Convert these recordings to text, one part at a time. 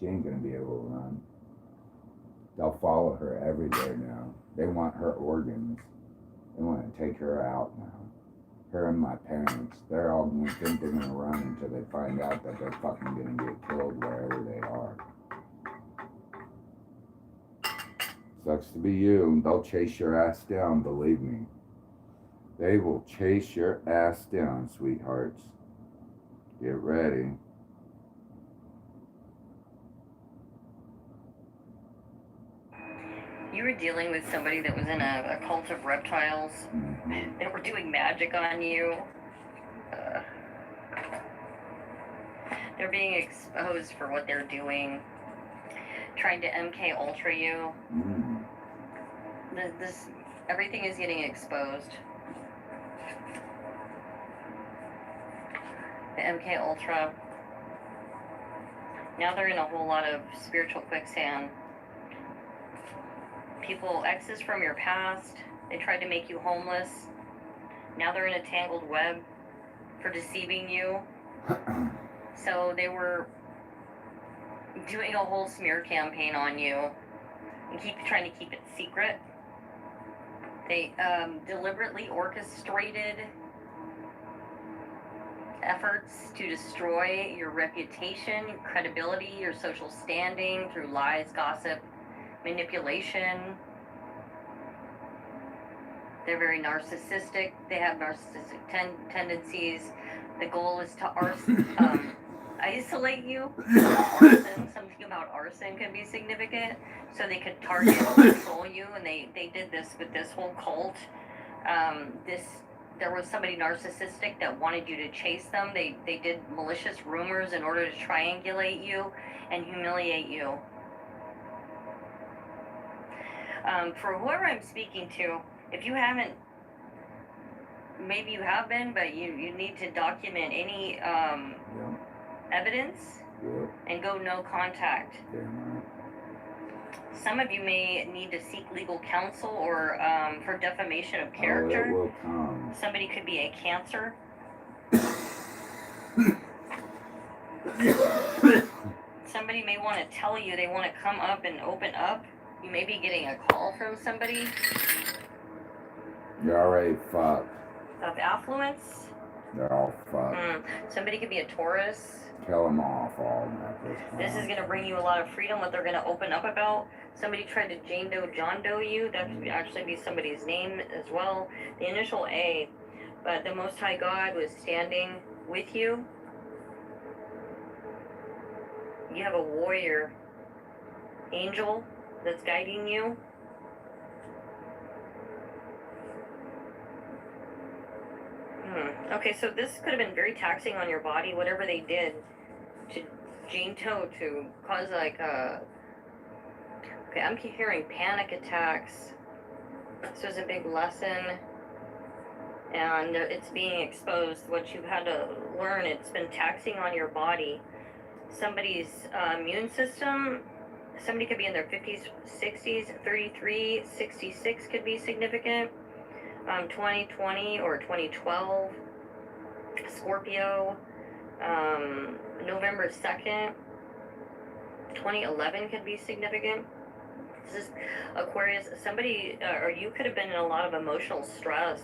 She ain't gonna be able to run. They'll follow her everywhere now. They want her organs. They want to take her out now. Her and my parents. They're all gonna think they're gonna run until they find out that they're fucking gonna get killed wherever they are. Sucks to be you. They'll chase your ass down, believe me. They will chase your ass down, sweethearts. Get ready. You were dealing with somebody that was in a cult of reptiles that were doing magic on you. They're being exposed for what they're doing, trying to MK Ultra you. Everything is getting exposed. The MK Ultra. Now they're in a whole lot of spiritual quicksand. People, exes from your past, they tried to make you homeless. Now they're in a tangled web for deceiving you. So they were doing a whole smear campaign on you and trying to keep it secret. They deliberately orchestrated efforts to destroy your reputation, your credibility, your social standing through lies, gossip, manipulation. They're very narcissistic. They have narcissistic tendencies. The goal is to isolate you. Arson, something about arson can be significant. So they could target and control you, and they did this with this whole cult. There was somebody narcissistic that wanted you to chase them. They did malicious rumors in order to triangulate you and humiliate you. For whoever I'm speaking to, if you haven't, maybe you have been, but you need to document any evidence and go no contact. Some of you may need to seek legal counsel or for defamation of character. Oh, it will come. Somebody could be a cancer. Somebody may want to tell you they want to come up and open up. You may be getting a call from somebody. You're already fucked. Of affluence. They're all fucked. Somebody could be a Taurus. Kill them off all at this point. This is going to bring you a lot of freedom, what they're going to open up about. Somebody tried to Jane Doe, John Doe you. That could actually be somebody's name as well. The initial A. But the Most High God was standing with you. You have a warrior angel that's guiding you. Okay, so this could have been very taxing on your body, whatever they did to Jane Doe to cause like okay, I'm hearing panic attacks. This was a big lesson, and it's being exposed. What you've had to learn, it's been taxing on your body. Somebody's immune system, somebody could be in their 50s, 60s, 33, 66 could be significant. 2020 or 2012, Scorpio, November 2nd, 2011 could be significant. This is Aquarius. Somebody, or you could have been in a lot of emotional stress.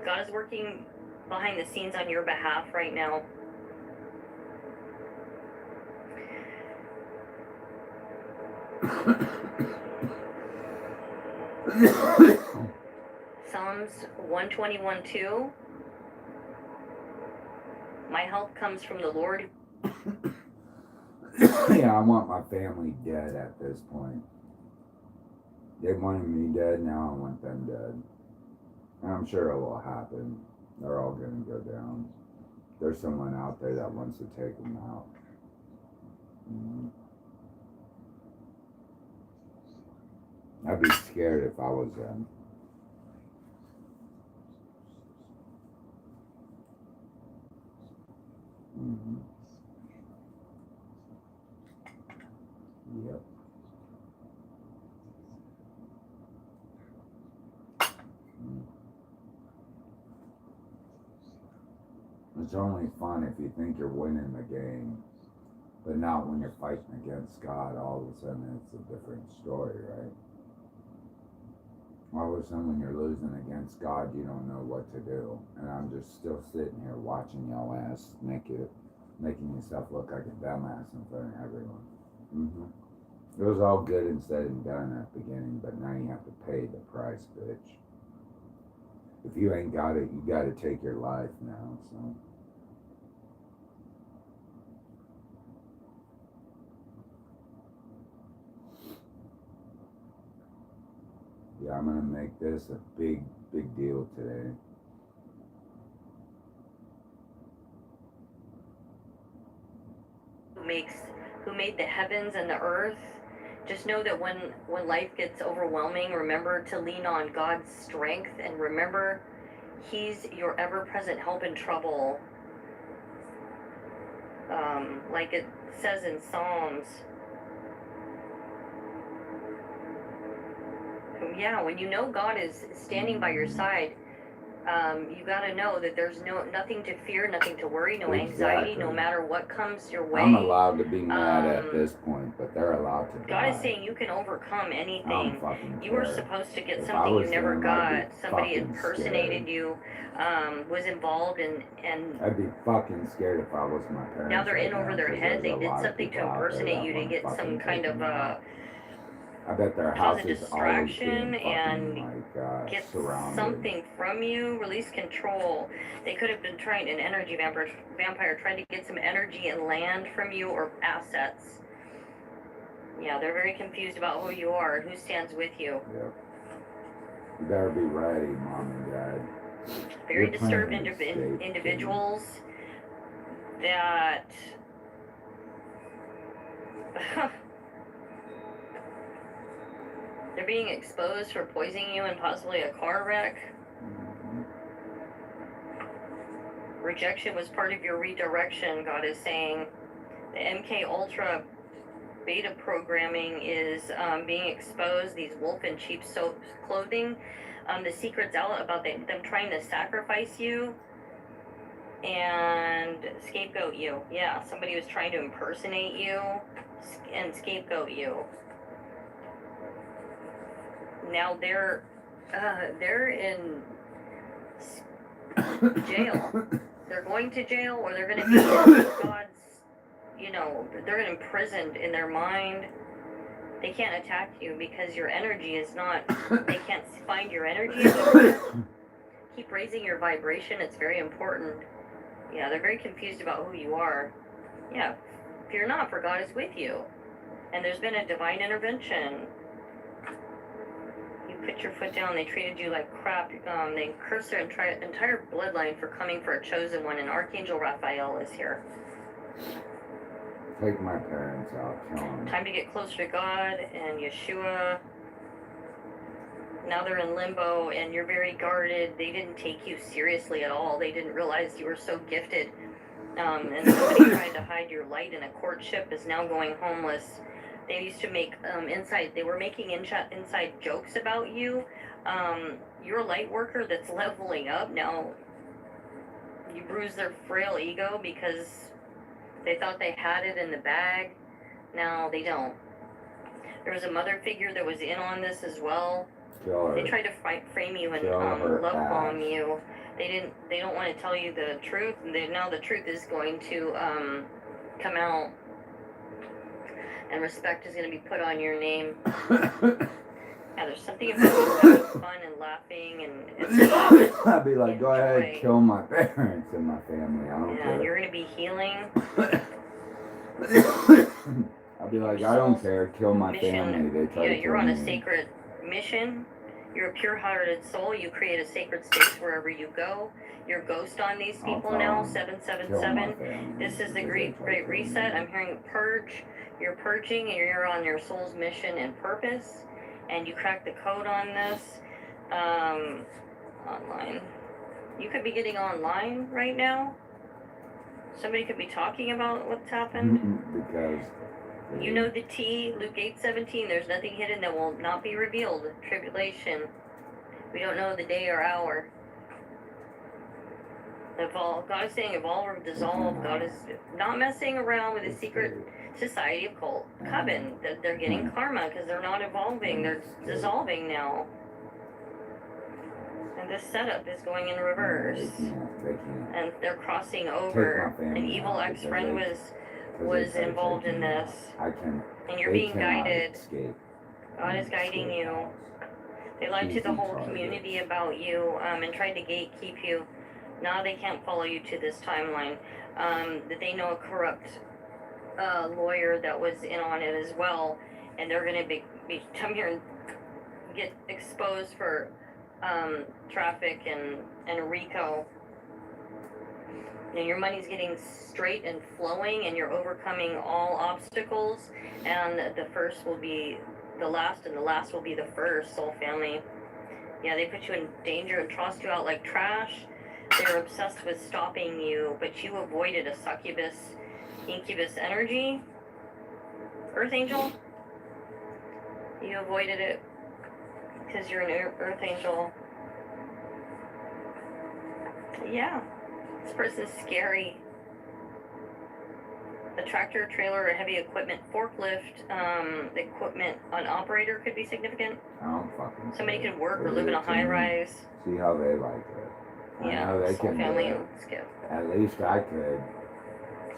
God is working behind the scenes on your behalf right now. Psalms 121:2. My help comes from the Lord. Yeah, I want my family dead at this point. They wanted me dead, now I want them dead. And I'm sure it will happen. They're all going to go down. There's someone out there that wants to take them out. I'd be scared if I was them. Yep. It's only fun if you think you're winning the game. But not when you're fighting against God. All of a sudden it's a different story, right? All of a sudden when you're losing against God, you don't know what to do. And I'm just still sitting here watching y'all ass making yourself look like a dumbass in front of everyone. It was all good and said and done at the beginning, but now you have to pay the price, bitch. If you ain't got it, you gotta take your life now, so. Yeah, I'm gonna make this a big deal today. Who made the heavens and the earth? Just know that when life gets overwhelming, remember to lean on God's strength and remember He's your ever-present help in trouble. Like it says in Psalms. Yeah, when you know God is standing by your side, you gotta know that there's nothing to fear, nothing to worry, no anxiety, no matter what comes your way. I'm allowed to be mad at this point, but they're allowed to God die. is saying you can overcome anything. I don't fucking You were care. supposed to get If I something you was never them, I'd got. be Somebody fucking impersonated scared. you, was involved and I'd be fucking scared if I was my parents. now they're right in over now, their 'cause head. there's They a did lot of something to people out there impersonate that you to wanna get fucking some kind take of me out. I bet their cause a house is always distraction being and fucking get surrounded. something from you, release control. They could have been trying, an energy vampire trying to get some energy and land from you or assets. Yeah, they're very confused about who you are and who stands with you. Yep. You better be ready, Mom and Dad. Very You're disturbed planning to escape, individuals that they're being exposed for poisoning you and possibly a car wreck. Rejection was part of your redirection, God is saying. The MK Ultra beta programming is being exposed. These wolf in cheap soap clothing. The secret's out about them trying to sacrifice you and scapegoat you. Yeah, somebody was trying to impersonate you and scapegoat you. Now they're in jail. They're going to jail, or they're going to be God's, they're imprisoned in their mind. They can't attack you because your energy is not, they can't find your energy anymore. Keep raising your vibration, it's very important. Yeah, they're very confused about who you are. Yeah, fear not, for God is with you. And there's been a divine intervention. You put your foot down, they treated you like crap. They cursed their entire bloodline for coming for a chosen one, and Archangel Raphael is here. Take my parents out, kill them. Time to get closer to God and Yeshua. Now they're in limbo and you're very guarded. They didn't take you seriously at all. They didn't realize you were so gifted. And somebody trying to hide your light in a courtship is now going homeless. They used to make they were making inside jokes about you. You're a light worker that's leveling up. Now you bruise their frail ego because they thought they had it in the bag. Now they don't. There was a mother figure that was in on this as well. They tried to frame you and love bomb you. They don't want to tell you the truth. Now the truth is going to come out, and respect is going to be put on your name. Yeah, there's something about having fun and laughing and I'd be like, go ahead, kill my parents and my family. I don't care. You're going to be healing. I'd be like, I don't care, kill my family. They try to you're kill on me. a sacred mission. You're a pure-hearted soul. You create a sacred space wherever you go. You're ghost on these people now. 777. This is the great reset. I'm hearing purge. You're purging, and you're on your soul's mission and purpose. And you cracked the code on this. Online. You could be getting online right now. Somebody could be talking about what's happened. Because you know the T, Luke 8:17, there's nothing hidden that will not be revealed. Tribulation. We don't know the day or hour. Evolve. God is saying evolve or dissolve. God is not messing around with the secret society of cult coven. That they're getting karma because they're not evolving. They're dissolving now. And this setup is going in reverse. They can't. And they're crossing over. An evil ex-friend was involved in this. And you're being guided. God is guiding you. They lied to the whole community about you and tried to gatekeep you. Now they can't follow you to this timeline. That they know a corrupt lawyer that was in on it as well, and they're going to be come here and get exposed for traffic and RICO. And your money's getting straight and flowing, and you're overcoming all obstacles. And the first will be the last, and the last will be the first, soul family. Yeah, they put you in danger and tossed you out like trash. They're obsessed with stopping you, but you avoided a succubus, incubus energy. Earth angel, you avoided it because you're an earth angel. Yeah, this person's scary. A tractor, trailer, or heavy equipment, forklift, equipment, an operator could be significant. I don't fucking Somebody could work or live in a high rise. See how they like it. Yeah, I know they soul can family do it. skip. At least I could.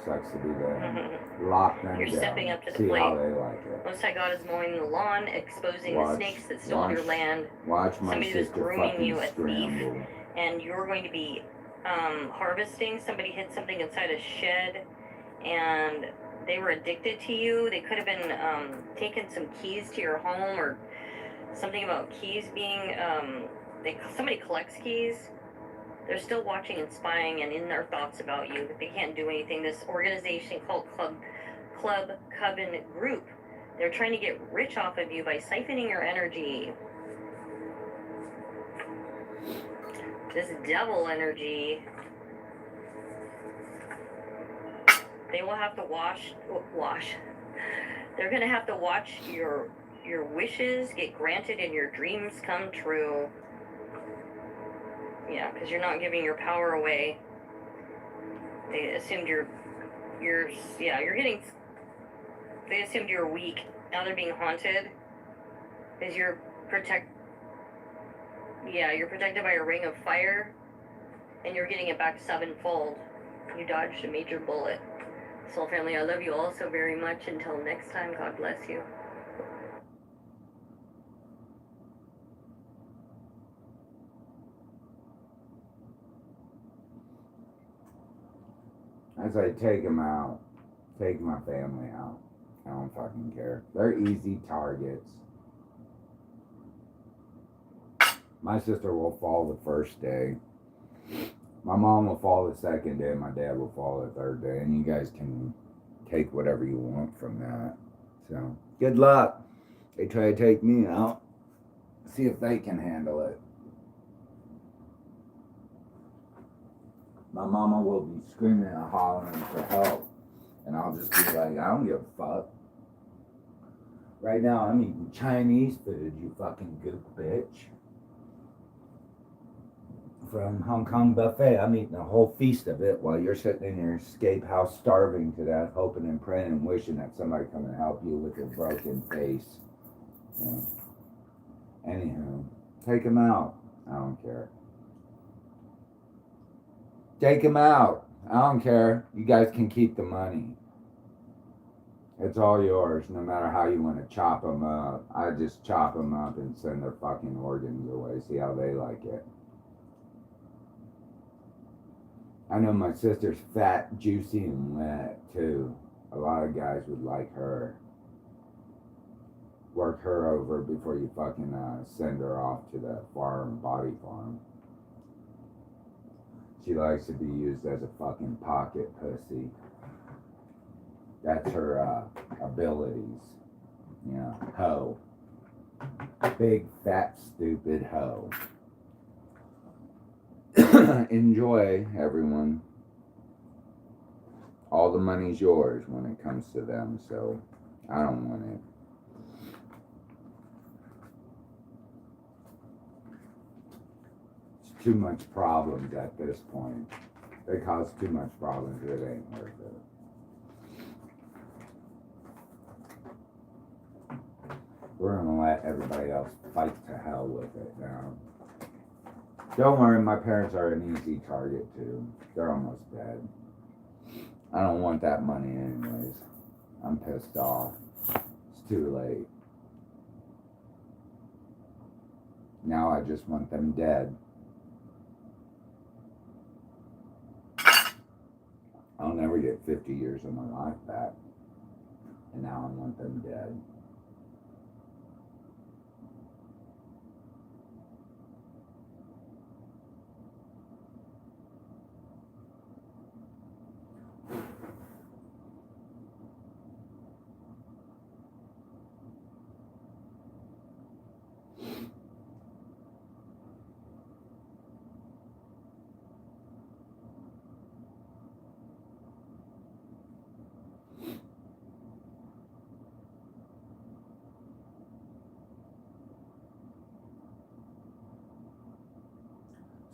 Sucks to be there. Lock them You're down. stepping up to the See plate. how they like it. Most High God is mowing the lawn, exposing the snakes that stole your land. Watch my Somebody was sister grooming fucking you, a scramble. thief, and you're going to be harvesting. Somebody hid something inside a shed, and they were addicted to you. They could have been taking some keys to your home, or something about keys being somebody collects keys. They're still watching and spying and in their thoughts about you, but they can't do anything. This organization called Club Coven Group, they're trying to get rich off of you by siphoning your energy. This devil energy, they will have to wash. They're gonna have to watch your wishes get granted and your dreams come true. Yeah, because you're not giving your power away. They assumed they assumed you're weak. Now they're being haunted. Because you're protected by a ring of fire, and you're getting it back sevenfold. You dodged a major bullet. Soul family, I love you all so very much. Until next time, God bless you. As I take them out, take my family out. I don't fucking care. They're easy targets. My sister will fall the first day. My mom will fall the second day. My dad will fall the third day. And you guys can take whatever you want from that. So, good luck. They try to take me out. See if they can handle it. My mama will be screaming and hollering for help. And I'll just be like, I don't give a fuck. Right now, I'm eating Chinese food, you fucking gook bitch. From Hong Kong buffet, I'm eating a whole feast of it while you're sitting in your escape house starving to death, hoping and praying and wishing that somebody come and help you with your broken face. Anywho, take him out. I don't care. Take him out. I don't care. You guys can keep the money. It's all yours, no matter how you want to chop them up. I just chop them up and send their fucking organs away. See how they like it. I know my sister's fat, juicy, and wet, too. A lot of guys would like her. Work her over before you fucking send her off to the farm, body farm. She likes to be used as a fucking pocket pussy. That's her abilities. Yeah, hoe. Big, fat, stupid hoe. Enjoy, everyone. All the money's yours when it comes to them, so I don't want it. It's too much problems at this point. They cause too much problems. It ain't worth it. We're gonna let everybody else fight to hell with it now. Don't worry, my parents are an easy target too. They're almost dead. I don't want that money anyways. I'm pissed off. It's too late. Now I just want them dead. I'll never get 50 years of my life back. And now I want them dead.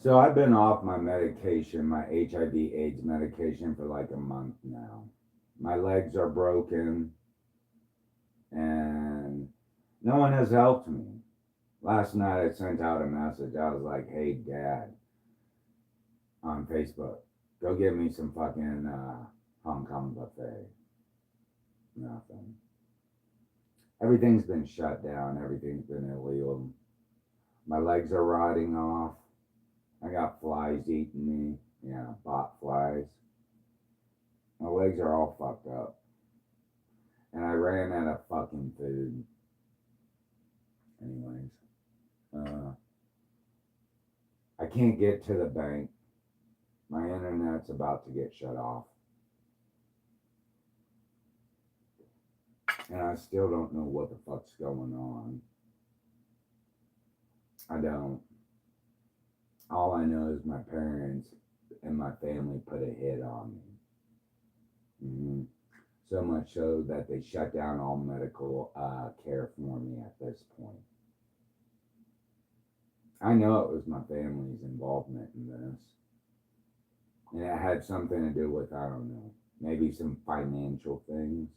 So I've been off my medication, my HIV/AIDS medication, for like a month now. My legs are broken, and no one has helped me. Last night I sent out a message. I was like, "Hey, Dad," on Facebook, "go get me some fucking Hong Kong buffet." Nothing. Everything's been shut down. Everything's been illegal. My legs are rotting off. I got flies eating me. Yeah, bot flies. My legs are all fucked up. And I ran out of fucking food. Anyways. I can't get to the bank. My internet's about to get shut off. And I still don't know what the fuck's going on. I don't. All I know is my parents and my family put a hit on me. So much so that they shut down all medical care for me at this point. I know it was my family's involvement in this. And it had something to do with, I don't know, maybe some financial things.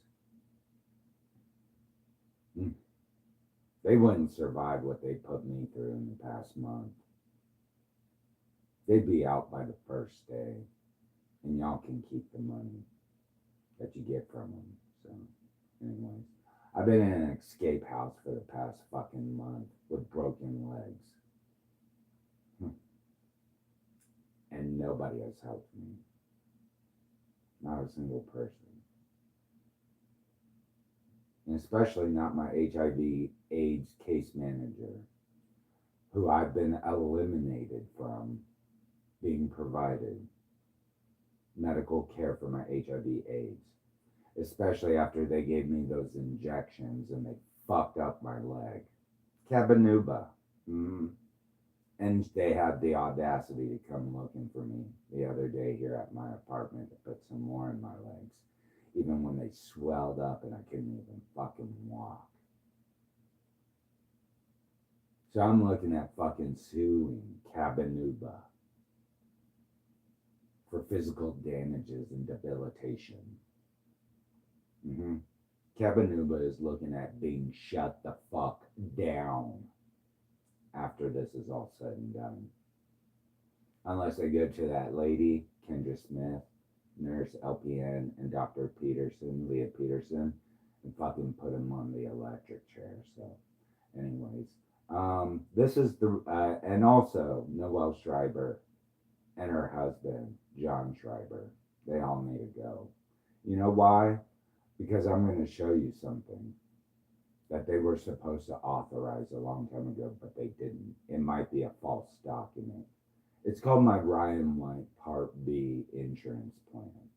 They wouldn't survive what they put me through in the past month. They'd be out by the first day, and y'all can keep the money that you get from them. So, anyways, I've been in an escape house for the past fucking month with broken legs. And nobody has helped me. Not a single person. And especially not my HIV/AIDS case manager, who I've been eliminated from being provided medical care for my HIV/AIDS, especially after they gave me those injections and they fucked up my leg. Cabanuba. And they had the audacity to come looking for me the other day here at my apartment to put some more in my legs, even when they swelled up and I couldn't even fucking walk. So I'm looking at fucking suing Cabanuba for physical damages and debilitation. Cabanuba is looking at being shut the fuck down after this is all said and done. Unless they go to that lady, Kendra Smith, nurse LPN, and Dr. Peterson, Leah Peterson, and fucking put him on the electric chair. So, anyways, this is the, and also Noelle Schreiber and her husband, John Schreiber. They all need to go. You know why? Because I'm going to show you something that they were supposed to authorize a long time ago, but they didn't. It might be a false document. It's called my Ryan White Part B insurance plan.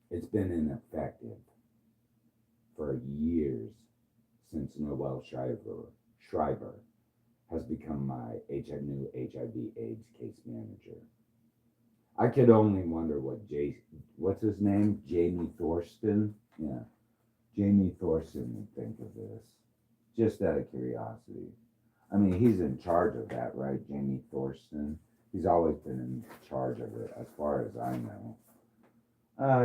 It's been ineffective for years since Noelle Schreiber has become my new HIV/AIDS case manager. I could only wonder what what's his name? Jamie Thorsten? Yeah. Jamie Thorsten would think of this, just out of curiosity. I mean, he's in charge of that, right? Jamie Thorsten. He's always been in charge of it, as far as I know.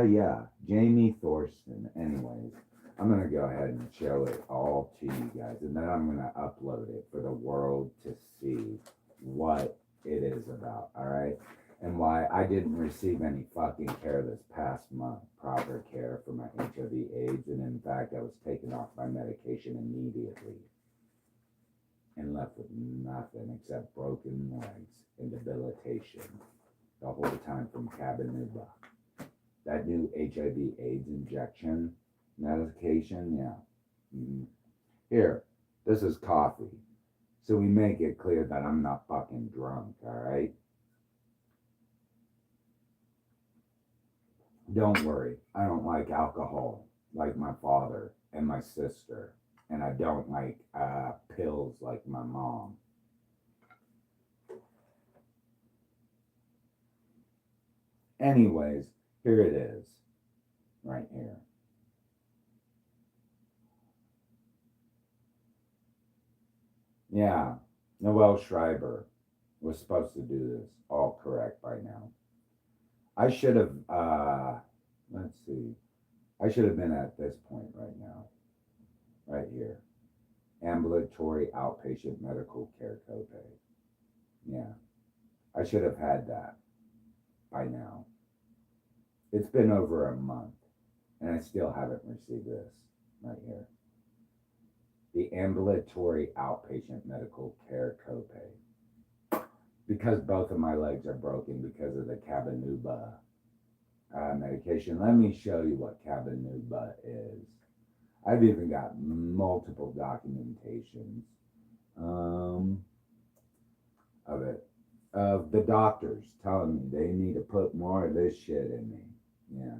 Yeah, Jamie Thorsten. Anyways, I'm gonna go ahead and show it all to you guys, and then I'm gonna upload it for the world to see what it is about, alright? And why I didn't receive any fucking care this past month, proper care for my HIV/AIDS, and in fact, I was taken off my medication immediately and left with nothing except broken legs and debilitation the whole time from Cabenuba. That new HIV/AIDS injection medication, yeah. Here, this is coffee. So we make it clear that I'm not fucking drunk, alright? Don't worry, I don't like alcohol like my father and my sister. And I don't like pills like my mom. Anyways, here it is, right here. Yeah, Noel Schreiber was supposed to do this all correct by now. I should have, let's see, I should have been at this point right now, right here. Ambulatory outpatient medical care copay. Yeah, I should have had that by now. It's been over a month, and I still haven't received this right here. The ambulatory outpatient medical care copay. Because both of my legs are broken because of the Cabenuba medication. Let me show you what Cabenuba is. I've even got multiple documentations of it. Of the doctors telling me they need to put more of this shit in me. Yeah.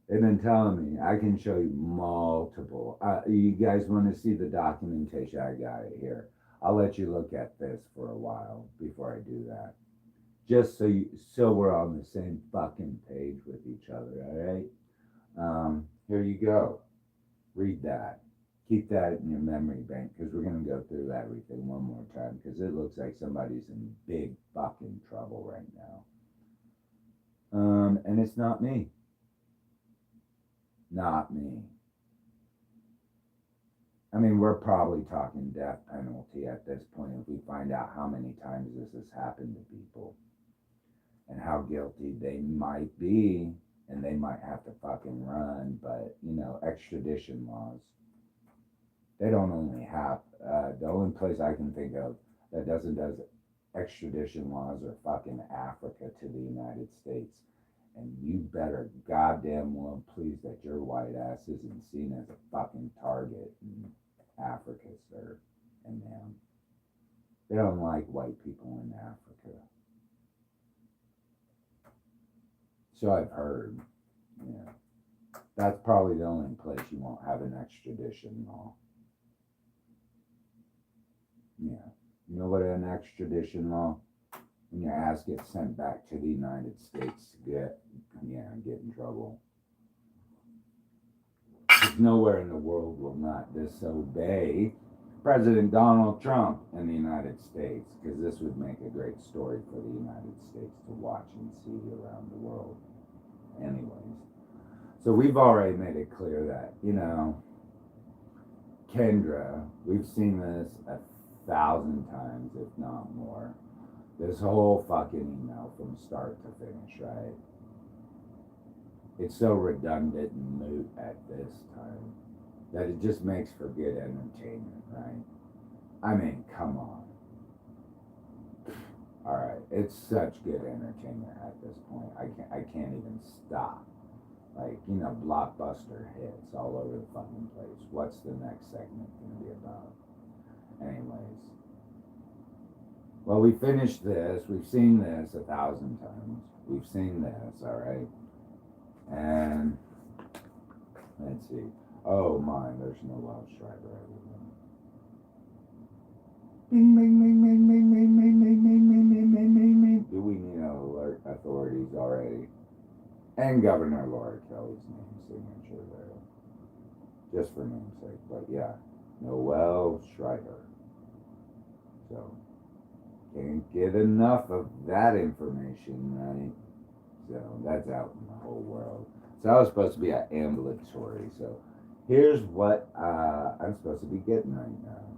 They've been telling me. I can show you multiple. You guys want to see the documentation? I got it here. I'll let you look at this for a while before I do that. Just so we're on the same fucking page with each other, all right? Here you go. Read that. Keep that in your memory bank, because we're going to go through everything one more time, because it looks like somebody's in big fucking trouble right now. And it's not me. Not me. I mean, we're probably talking death penalty at this point if we find out how many times this has happened to people and how guilty they might be, and they might have to fucking run. But, you know, extradition laws, they don't only have, the only place I can think of that does extradition laws are fucking Africa to the United States. And you better goddamn well please that your white ass isn't seen as a fucking target in Africa, sir and ma'am. They don't like white people in Africa. So I've heard. Yeah. That's probably the only place you won't have an extradition law. Yeah. You know what an extradition law? When your ass gets sent back to the United States to get in trouble. Because nowhere in the world will not disobey President Donald Trump in the United States, because this would make a great story for the United States to watch and see around the world. Anyways, so we've already made it clear that, you know, Kendra, we've seen this 1,000 times, if not more. This whole fucking email from start to finish, right? It's so redundant and moot at this time that it just makes for good entertainment, right? I mean, come on. All right, it's such good entertainment at this point. I can't even stop. Like, you know, blockbuster hits all over the fucking place. What's the next segment gonna be about? Anyways. Well, we finished this. We've seen this 1,000 times. We've seen this, all right? And let's see. Oh my, there's no Noel Schreiber everyone. Bing, bing, bing, bing, bing, bing, bing, bing, bing, bing, bing, bing, bing, bing. Do we need to alert authorities already? And Governor Laura Kelly's name signature there. Just for namesake. But yeah, Noel Schreiber. So Can't get enough of that information, right? So that's out in the whole world. So I was supposed to be at ambulatory. So here's what I'm supposed to be getting right now.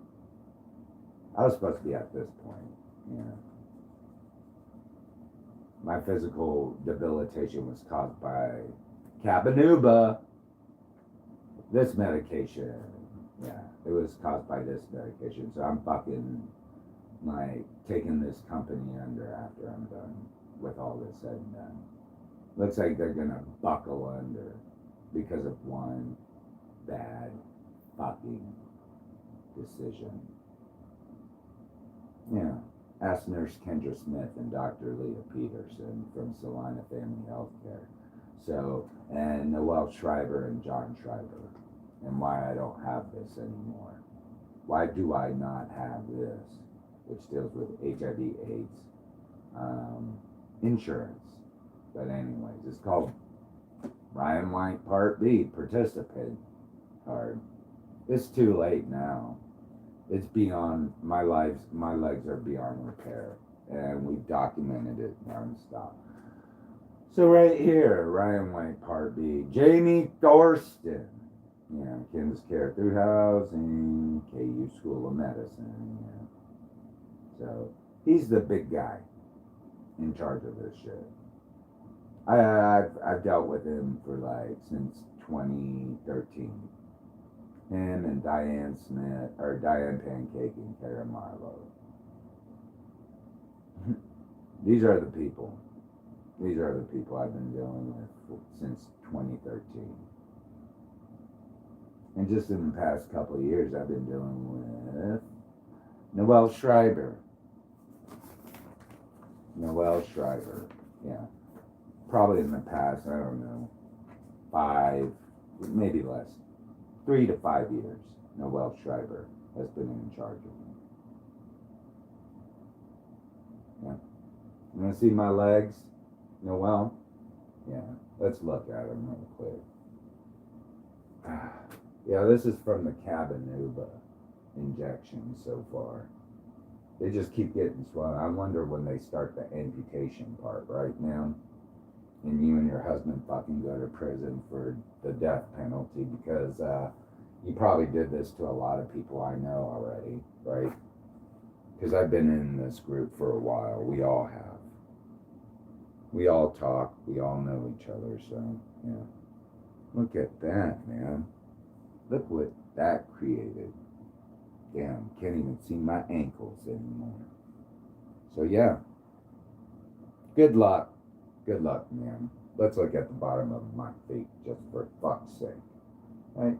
I was supposed to be at this point. Yeah. My physical debilitation was caused by Cabenuba. This medication. Yeah, it was caused by this medication. So I'm fucking like taking this company under after I'm done with all this said and done. Looks like they're gonna buckle under because of one bad fucking decision. Yeah. Ask Nurse Kendra Smith and Dr. Leah Peterson from Salina Family Healthcare. So, and Noel Schreiber and John Schreiber. And why I don't have this anymore. Why do I not have this? Which deals with HIV/AIDS insurance. But anyways, it's called Ryan White Part B, participant card. It's too late now. It's beyond, my legs are beyond repair. And we've documented it nonstop. So right here, Ryan White Part B, Jamie Thorsten. Yeah, Kansas Care Through Housing, KU School of Medicine. Yeah. So he's the big guy in charge of this shit. I've dealt with him for like since 2013. Him and Diane Smith, or Diane Pancake and Kara Marlowe. These are the people. These are the people I've been dealing with since 2013. And just in the past couple of years, I've been dealing with Noel Schreiber. Noel Schreiber, yeah. Probably in the past, I don't know, 5, maybe less, 3 to 5 years, Noel Schreiber has been in charge of me. Yeah. You want to see my legs, Noel? Yeah, let's look at them real quick. Yeah, this is from the Cabenuba injection so far. They just keep getting swollen. I wonder when they start the amputation part right now. And you and your husband fucking go to prison for the death penalty because you probably did this to a lot of people I know already, right? Because I've been in this group for a while. We all have. We all talk. We all know each other. So, yeah. Look at that, man. Look what that created. Damn, can't even see my ankles anymore. So, yeah. Good luck. Good luck, man. Let's look at the bottom of my feet, just for fuck's sake. Right?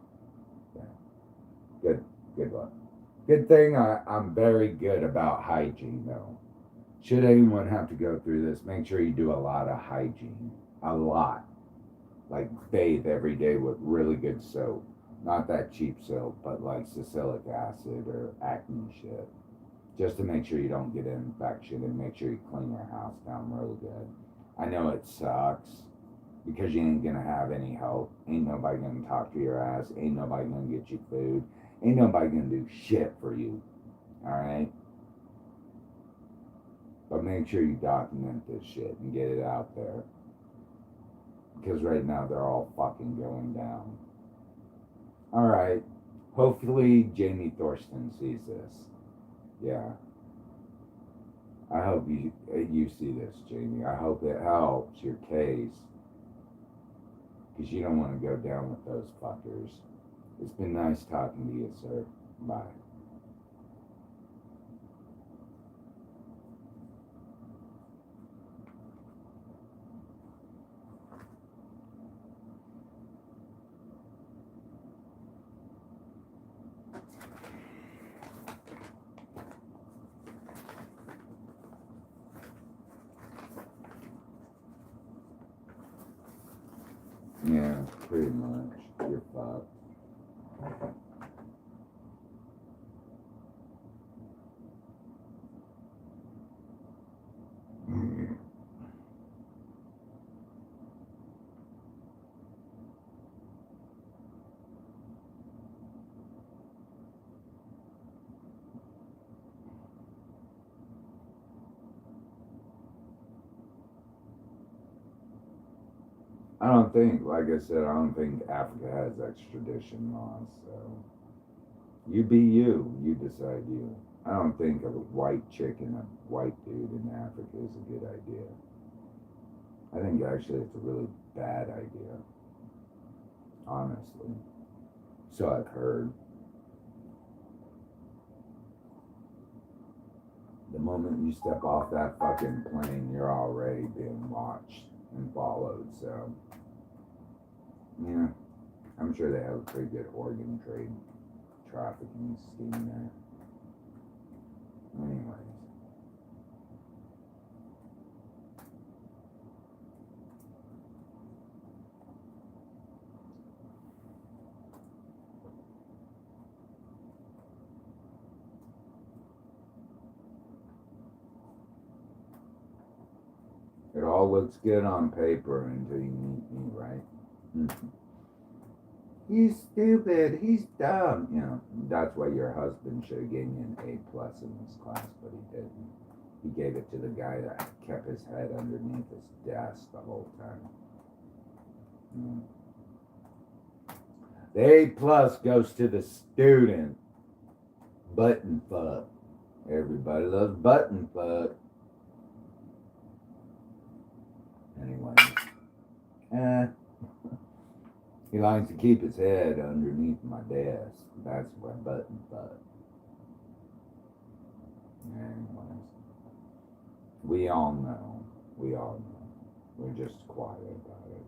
Yeah. Good luck. Good thing I'm very good about hygiene, though. Should anyone have to go through this, make sure you do a lot of hygiene. A lot. Like, bathe every day with really good soap. Not that cheap soap, but like salicylic acid or acne shit. Just to make sure you don't get an infection and make sure you clean your house down really good. I know it sucks because you ain't gonna have any help. Ain't nobody gonna talk to your ass. Ain't nobody gonna get you food. Ain't nobody gonna do shit for you. Alright? But make sure you document this shit and get it out there. Because right now they're all fucking going down. Alright. Hopefully Jamie Thorsten sees this. Yeah. I hope you see this, Jamie. I hope it helps your case. Because you don't want to go down with those fuckers. It's been nice talking to you, sir. Bye. Yeah, pretty much. You're fucked. I don't think, like I said, I don't think Africa has extradition laws, so you be you. You decide you. I don't think a white chick and a white dude in Africa is a good idea. I think actually it's a really bad idea. Honestly. So I've heard. The moment you step off that fucking plane, you're already being watched and followed, so yeah. I'm sure they have a pretty good organ trade trafficking scheme there. Anyways. It all looks good on paper until you meet me, right? Mm-hmm. He's stupid. He's dumb. You know, that's why your husband should have given you an A plus in this class, but he didn't. He gave it to the guy that kept his head underneath his desk the whole time. Mm. The A plus goes to the student. Button fuck. Everybody loves button fuck. Anyway. He likes to keep his head underneath my desk. That's why button fuck. Anyways. We all know. We all know. We're just quiet about it.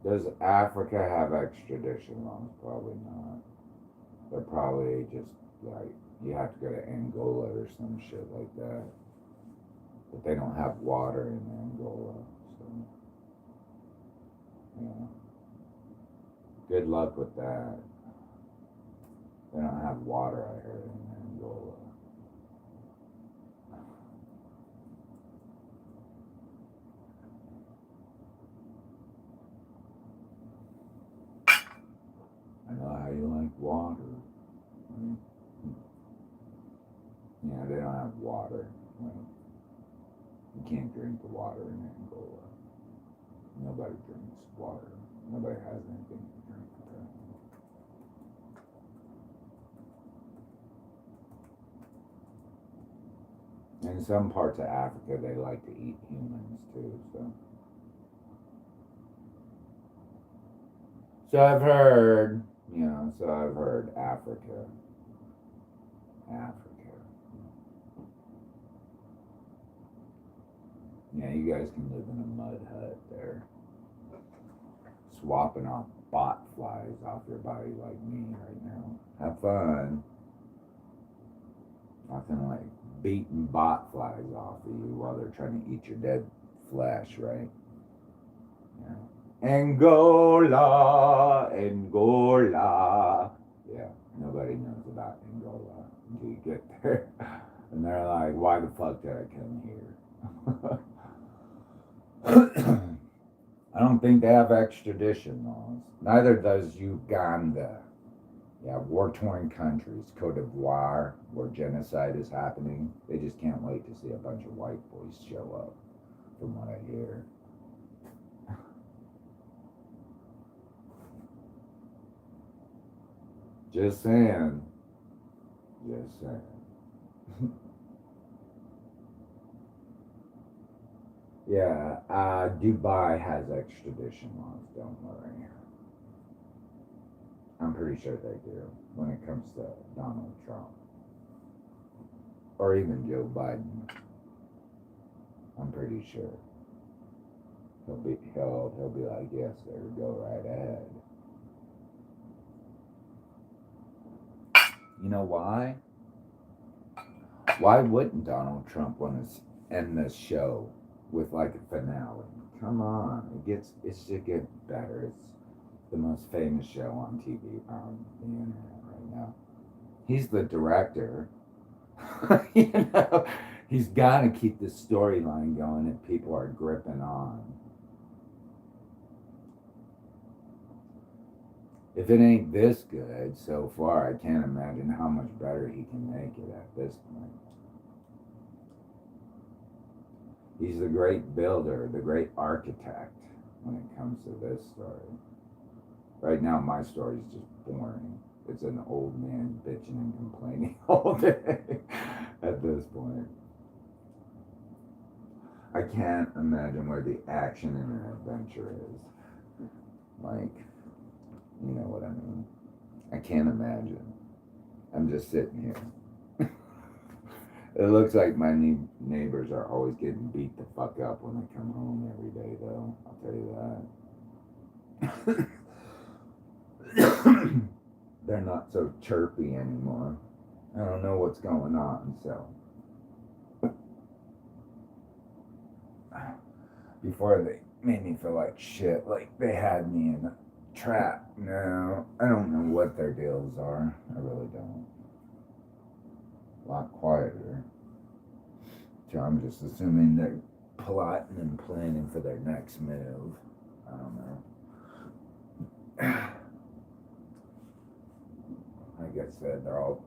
Does Africa have extradition laws? Probably not. They're probably just like you have to go to Angola or some shit like that. But they don't have water in Angola, so yeah. Good luck with that. They don't have water, I heard, in Angola. I know how you like water. Right? Yeah, they don't have water. Right? You can't drink the water in Angola. Nobody drinks water. Nobody has anything to drink. Okay? In some parts of Africa, they like to eat humans too. So I've heard. So I've heard Africa. Yeah, you guys can live in a mud hut there. Swapping off bot flies off your body like me right now. Have fun. Nothing like beating bot flies off of you while they're trying to eat your dead flesh, right? Yeah. Angola. Yeah, nobody knows about Angola until you get there. And they're like, why the fuck did I come here? I don't think they have extradition laws. Neither does Uganda. Yeah, war-torn countries, Cote d'Ivoire, where genocide is happening. They just can't wait to see a bunch of white boys show up, from what I hear. Just saying. Just saying. Yeah, Dubai has extradition laws, don't worry. I'm pretty sure they do when it comes to Donald Trump. Or even Joe Biden. I'm pretty sure. He'll be like, yes, sir, go right ahead. You know why? Why wouldn't Donald Trump want to end this show with like a finale? Come on, it should get better. It's the most famous show on TV on the internet right now. He's the director. You know, he's got to keep the storyline going if people are gripping on. If it ain't this good so far, I can't imagine how much better he can make it at this point. He's the great builder, the great architect when it comes to this story. Right now, my story is just boring. It's an old man bitching and complaining all day at this point. I can't imagine where the action in an adventure is. Like, you know what I mean? I can't imagine. I'm just sitting here. It looks like my neighbors are always getting beat the fuck up when they come home every day, though. I'll tell you that. They're not so chirpy anymore. I don't know what's going on, so. Before they made me feel like shit, like they had me in a trap. No, I don't know what their deals are. I really don't. A lot quieter. So I'm just assuming they're plotting and planning for their next move. I don't know. Like I said, they're all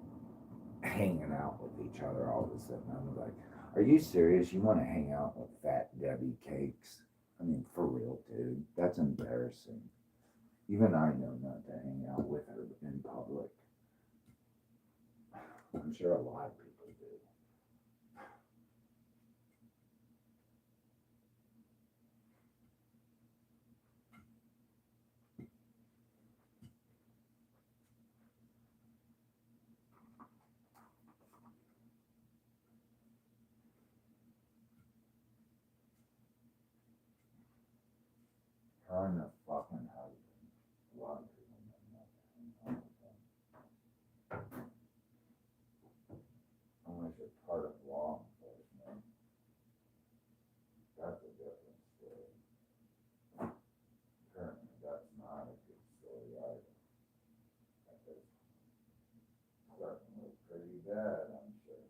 hanging out with each other all of a sudden. I was like, are you serious? You want to hang out with Fat Debbie Cakes? I mean, for real, dude. That's embarrassing. Even I know not to hang out with her in public. I'm sure a lot of people do. Her and the fucking husband. A lot of people know not to hang out with them. Unless you're part of law enforcement. That's a different story. Apparently, that's not a good story either. That is certainly pretty bad, I'm sure.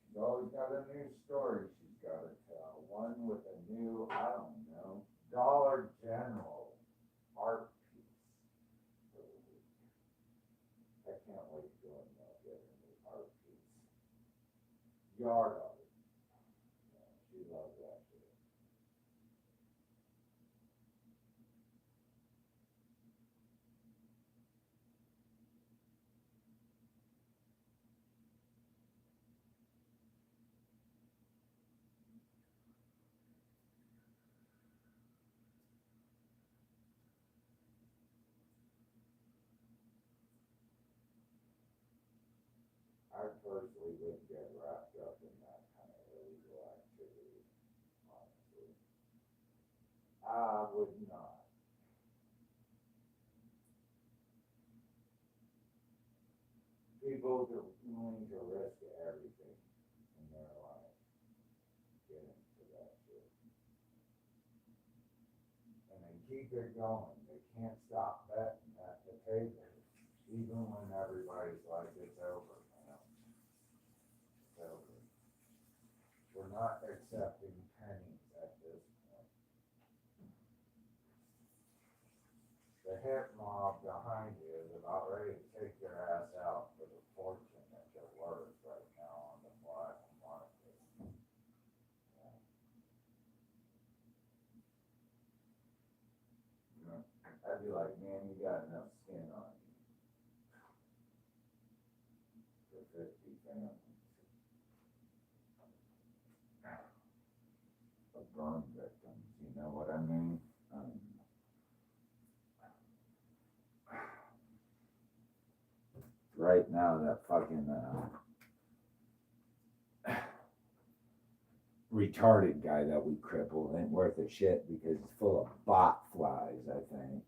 She's always got a new story she's got to tell. One with a new, I don't know, Dollar General art piece for the week. I can't wait to go in there and get a new art piece. Yard art. Yeah, she loves that shit. I personally wouldn't get wrapped up in that kind of illegal activity, honestly. I would not. People are willing to risk everything in their life to get into that shit. And they keep it going. They can't stop betting at the table. Even when everybody's like, it's over, man. It's over. We're not accepting pennies at this point. They the hit mob behind you is about ready to take your ass out for the fortune that you're worth right now on the black market. Yeah. I'd be like, man, you got enough skin on you for 50 families of burn victims, you know what I mean? Right now, that fucking retarded guy that we crippled ain't worth a shit because he's full of bot flies, I think.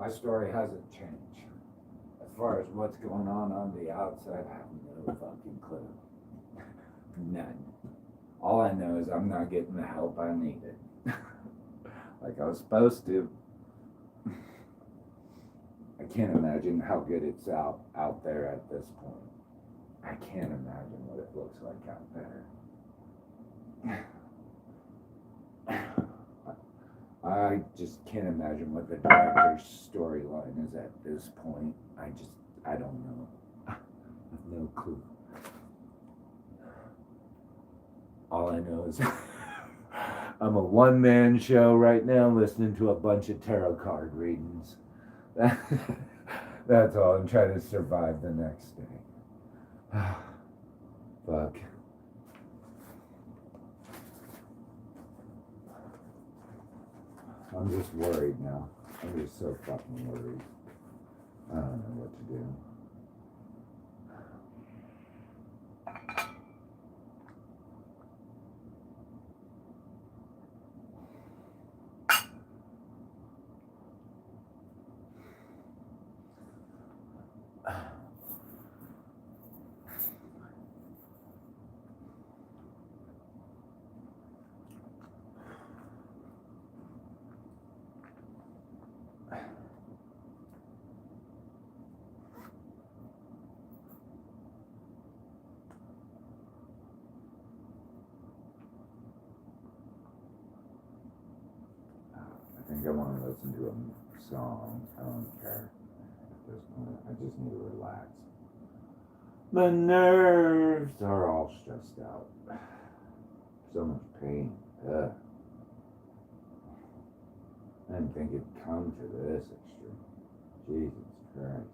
My story hasn't changed. As far as what's going on the outside, I have no fucking clue. None. All I know is I'm not getting the help I needed. Like I was supposed to. I can't imagine how good it's out there at this point. I can't imagine what it looks like out there. I just can't imagine what the director's storyline is at this point. I don't know. I have no clue. All I know is I'm a one-man show right now listening to a bunch of tarot card readings. That's all. I'm trying to survive the next day. Fuck. I'm just worried now. I'm just so fucking worried. I don't know what to do. I think I want to listen to a song. I don't care at this point. I just need to relax. My nerves are all stressed out. So much pain. Ugh. I didn't think it'd come to this extreme. Jesus Christ.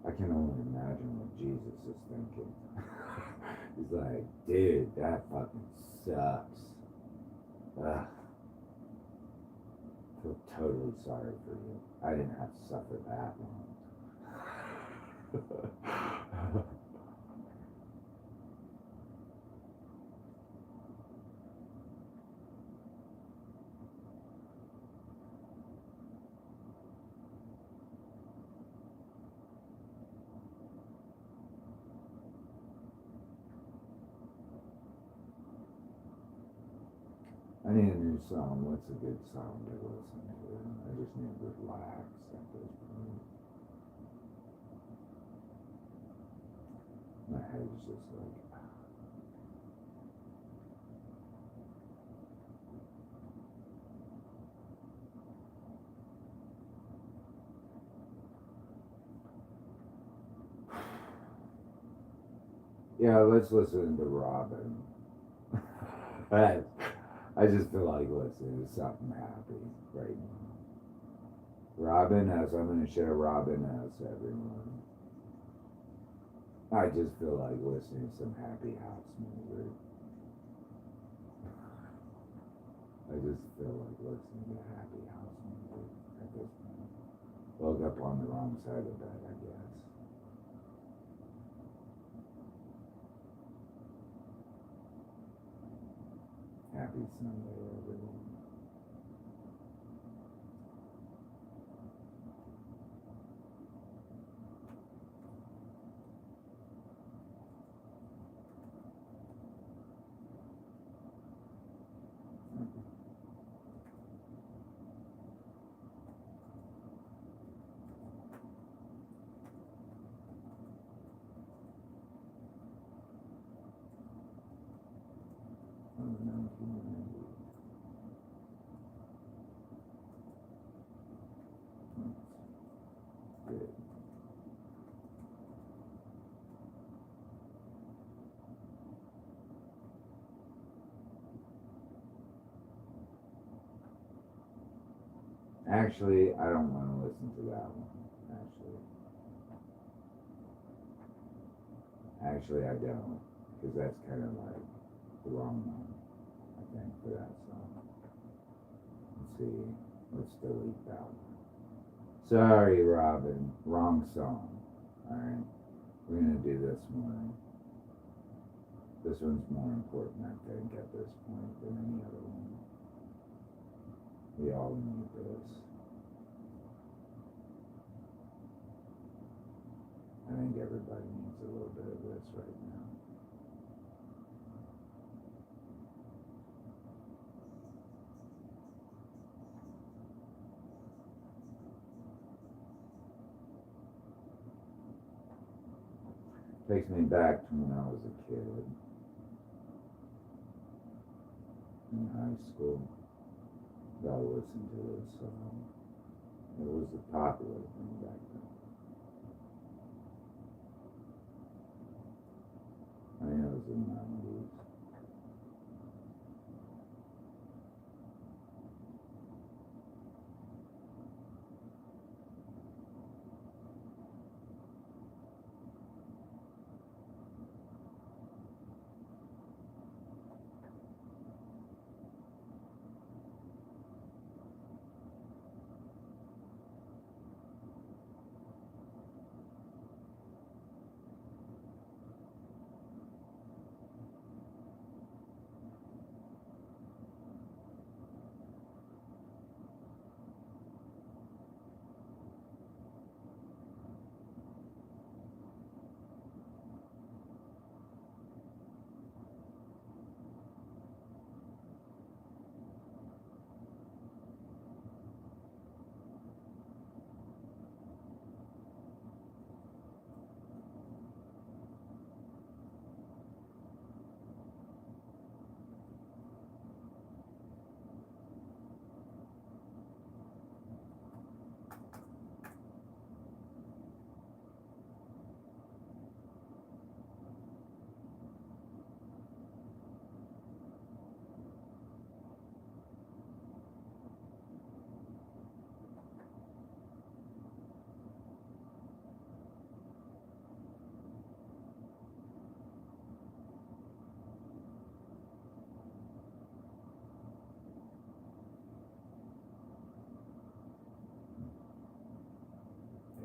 I can only imagine what Jesus is thinking. He's like, dude, that fucking sucks. Ugh. I feel totally sorry for you. I didn't have to suffer that long. I need a new song. What's a good song to listen to? I just need to relax at this point. My head is just like... Yeah, let's listen to Robin. I just feel like listening to something happy right now. Robin House, I'm going to share Robin House, everyone. I just feel like listening to some happy house music. I just feel like listening to happy house music at this point. Woke up on the wrong side of the bed, I guess. Happy Sunday, everyone. Good. Actually, I don't want to listen to that one. Actually, I don't, because that's kind of like the wrong one, I think, for that song. Let's see. Let's delete that one. Sorry, Robin. Wrong song. Alright. We're going to do this one. This one's more important, I think, at this point than any other one. We all need this. everybody needs a little bit of this right now. Takes me back to when I was a kid in high school. I listened to this song. It was a popular thing back then. I mean, it was in the 90s.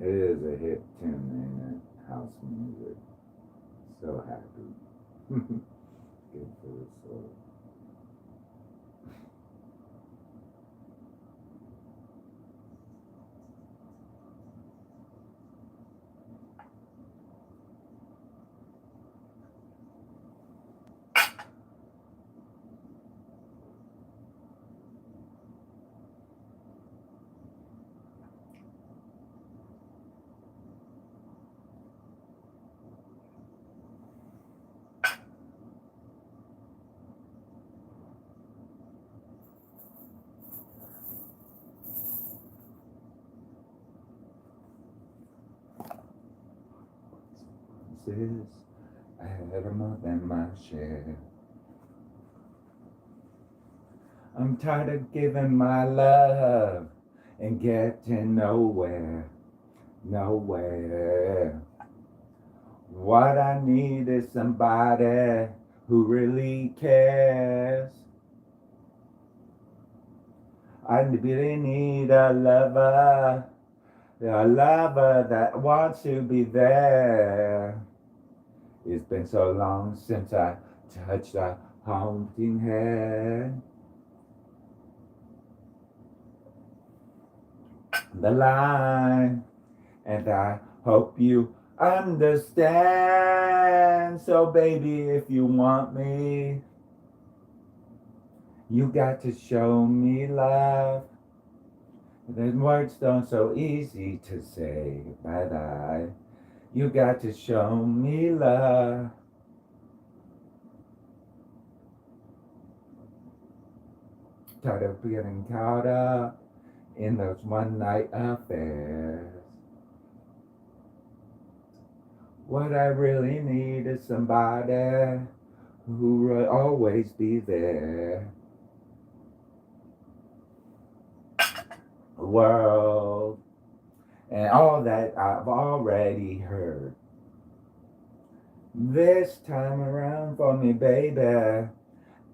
It is a hit tune, ain't it? House music. So happy. Good for the soul. Is I had more than my share. I'm tired of giving my love and getting nowhere, nowhere. What I need is somebody who really cares. I really need a lover that wants to be there. It's been so long since I touched a haunting hand. The line, and I hope you understand. So baby, if you want me, you got to show me love. The words don't so easy to say, but you got to show me love. Tired of getting caught up in those one night affairs. What I really need is somebody who will always be there. World and all that I've already heard. This time around for me, baby,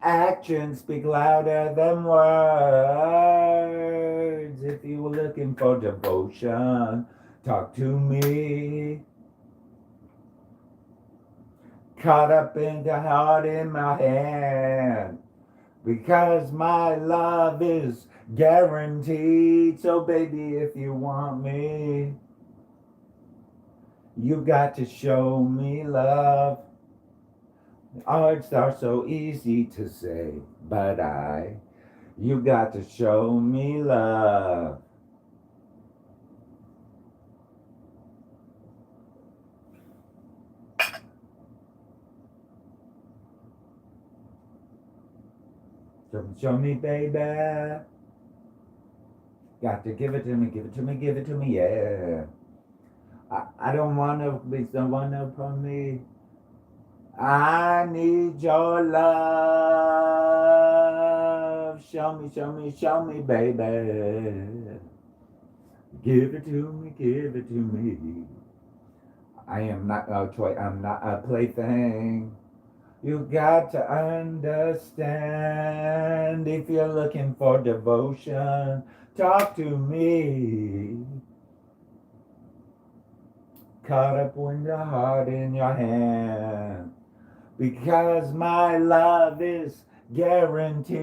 actions speak louder than words. If you were looking for devotion, talk to me. Caught up in the heart in my hand, because my love is guaranteed. So baby, if you want me, You got to show me love. Words are so easy to say, but you got to show me love. Show me, baby. Got to give it to me, give it to me, give it to me, yeah. I don't want to be someone upon me. I need your love. Show me, show me, show me, baby. Give it to me, give it to me. I am not a toy, I'm not a plaything. You got to understand if you're looking for devotion, talk to me. Caught up with your heart in your hand. Because my love is guaranteed.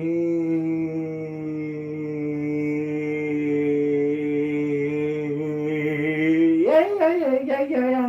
Yeah, yeah, yeah, yeah, yeah.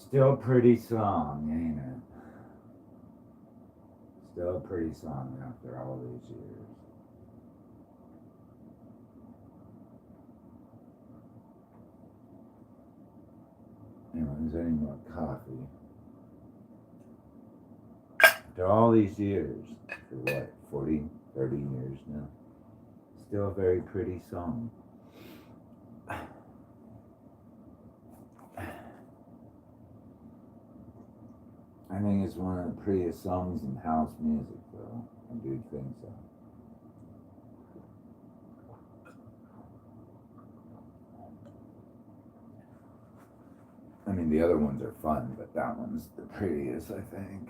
Still a pretty song, ain't it? Still a pretty song after all these years. Anyone, is there any more coffee? After all these years, for what, 40, 30 years now, still a very pretty song. I think it's one of the prettiest songs in house music, though. I do think so. I mean, the other ones are fun, but that one's the prettiest, I think.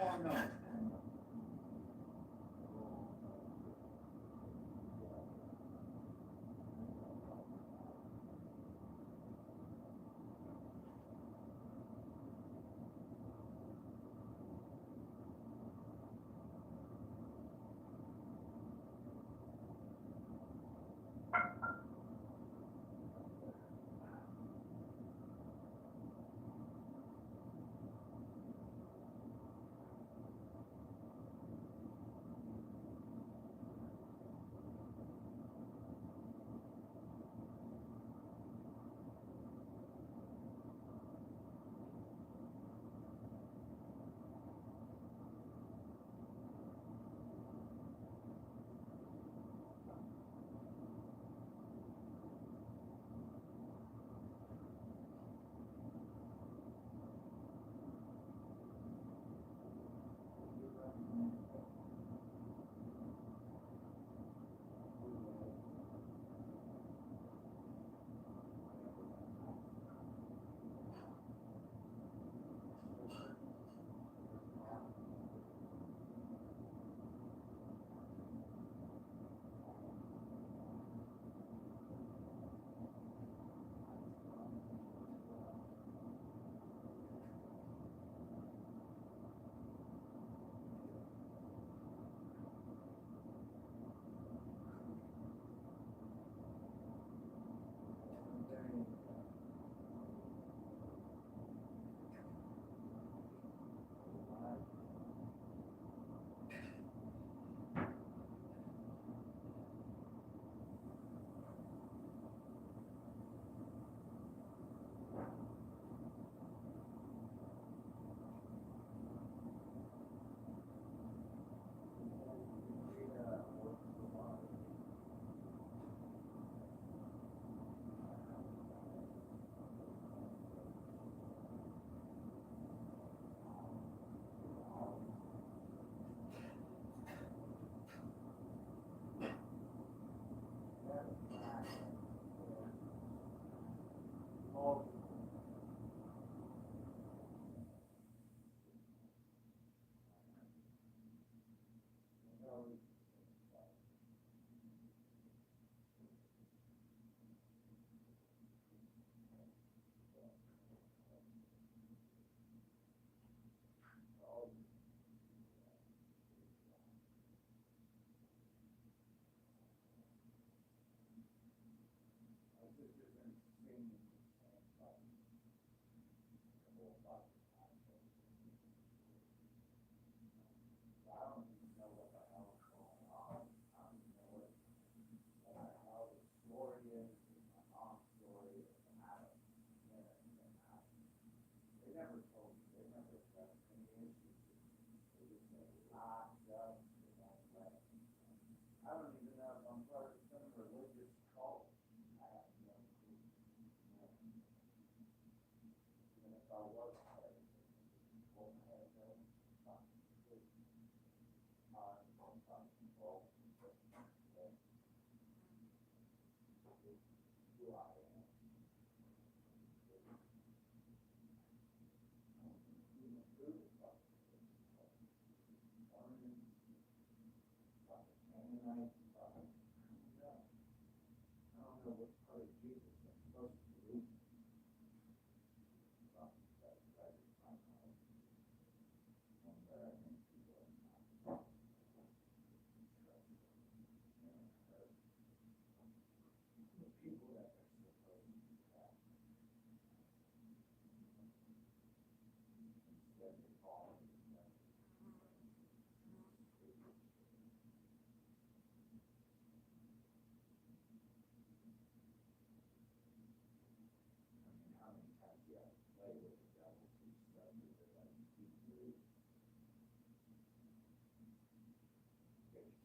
Oh, no.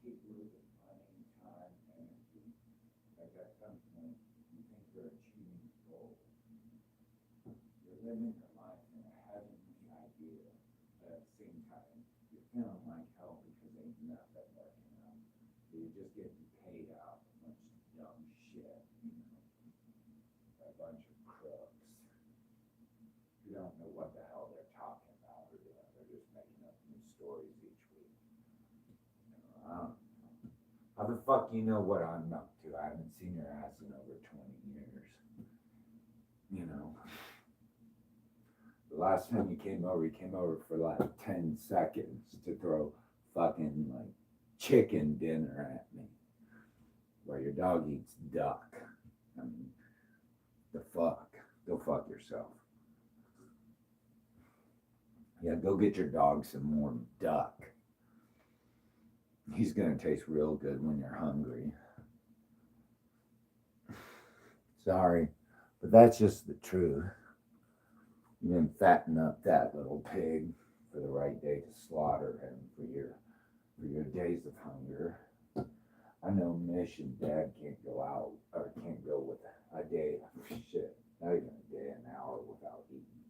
Keep losing money, time, energy. Like at some point, you think you're achieving goals. You're living your life and having the idea, but at the same time, you're feeling like hell because ain't nothing working out. So you're just getting paid out a bunch of dumb shit, a bunch of crooks who don't know what the hell they're talking about or doing. They're just making up new stories each week. How the fuck you know what I'm up to? I haven't seen your ass in over 20 years. The last time you came over for like 10 seconds to throw fucking like chicken dinner at me. Where your dog eats duck. I mean, the fuck? Go fuck yourself. Yeah, go get your dog some more duck. He's gonna taste real good when you're hungry. Sorry, but that's just the truth. You didn't fatten up that little pig for the right day to slaughter him for your days of hunger. I know Mish and Dad can't go out or can't go with a day, shit, not even a day, an hour without eating.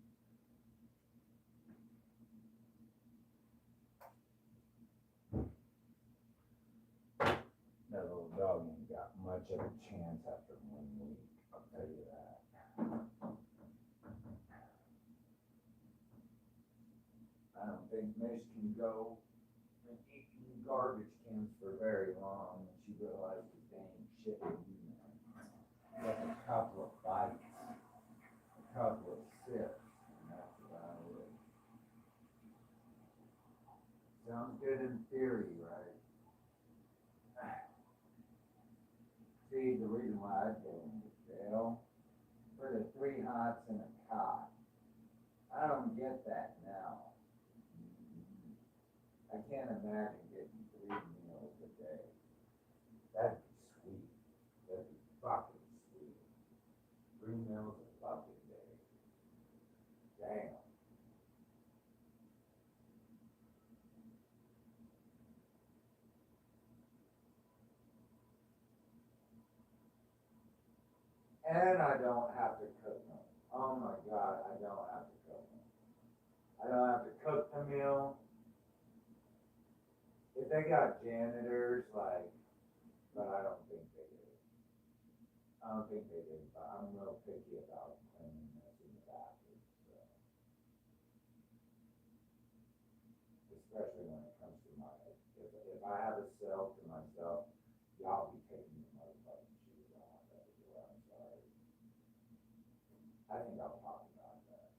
That little dog ain't got much of a chance after 1 week, I'll tell you that. I don't think Mish can go and eat garbage cans for very long when she realizes dang shit ain't doing that. Like a couple of bites, a couple of sips, and that's about it. Sounds good in theory, right? See, the reason why I'd go into jail for the 3 hots and a cot. I don't get that now. I can't imagine getting 3 meals a day. That'd be sweet. That'd be fucking sweet. 3 meals a fucking day. Damn. And I don't have to cook them. Oh my God, I don't have to cook them. I don't have to cook the meal. If they got janitors, like, but I don't think they do. I don't think they do, but I'm real picky about cleanliness in the bathroom, so. Especially when it comes to if I have a cell to myself, y'all be taking the motherfucking shoes off everywhere, I'm sorry. I think I'll talk about that.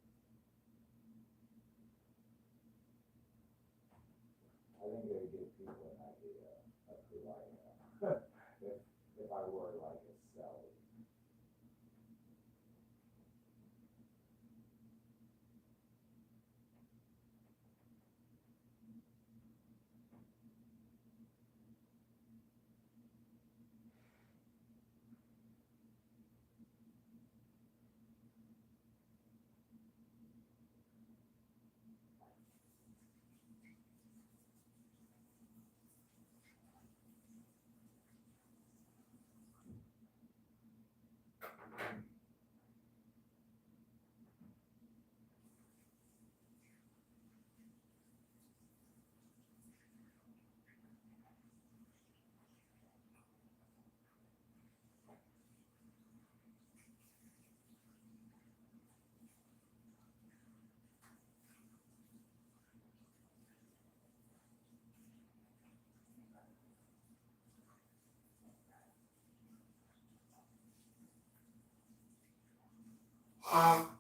I think it would give people an idea of who I am. if I were like a celly. Ah.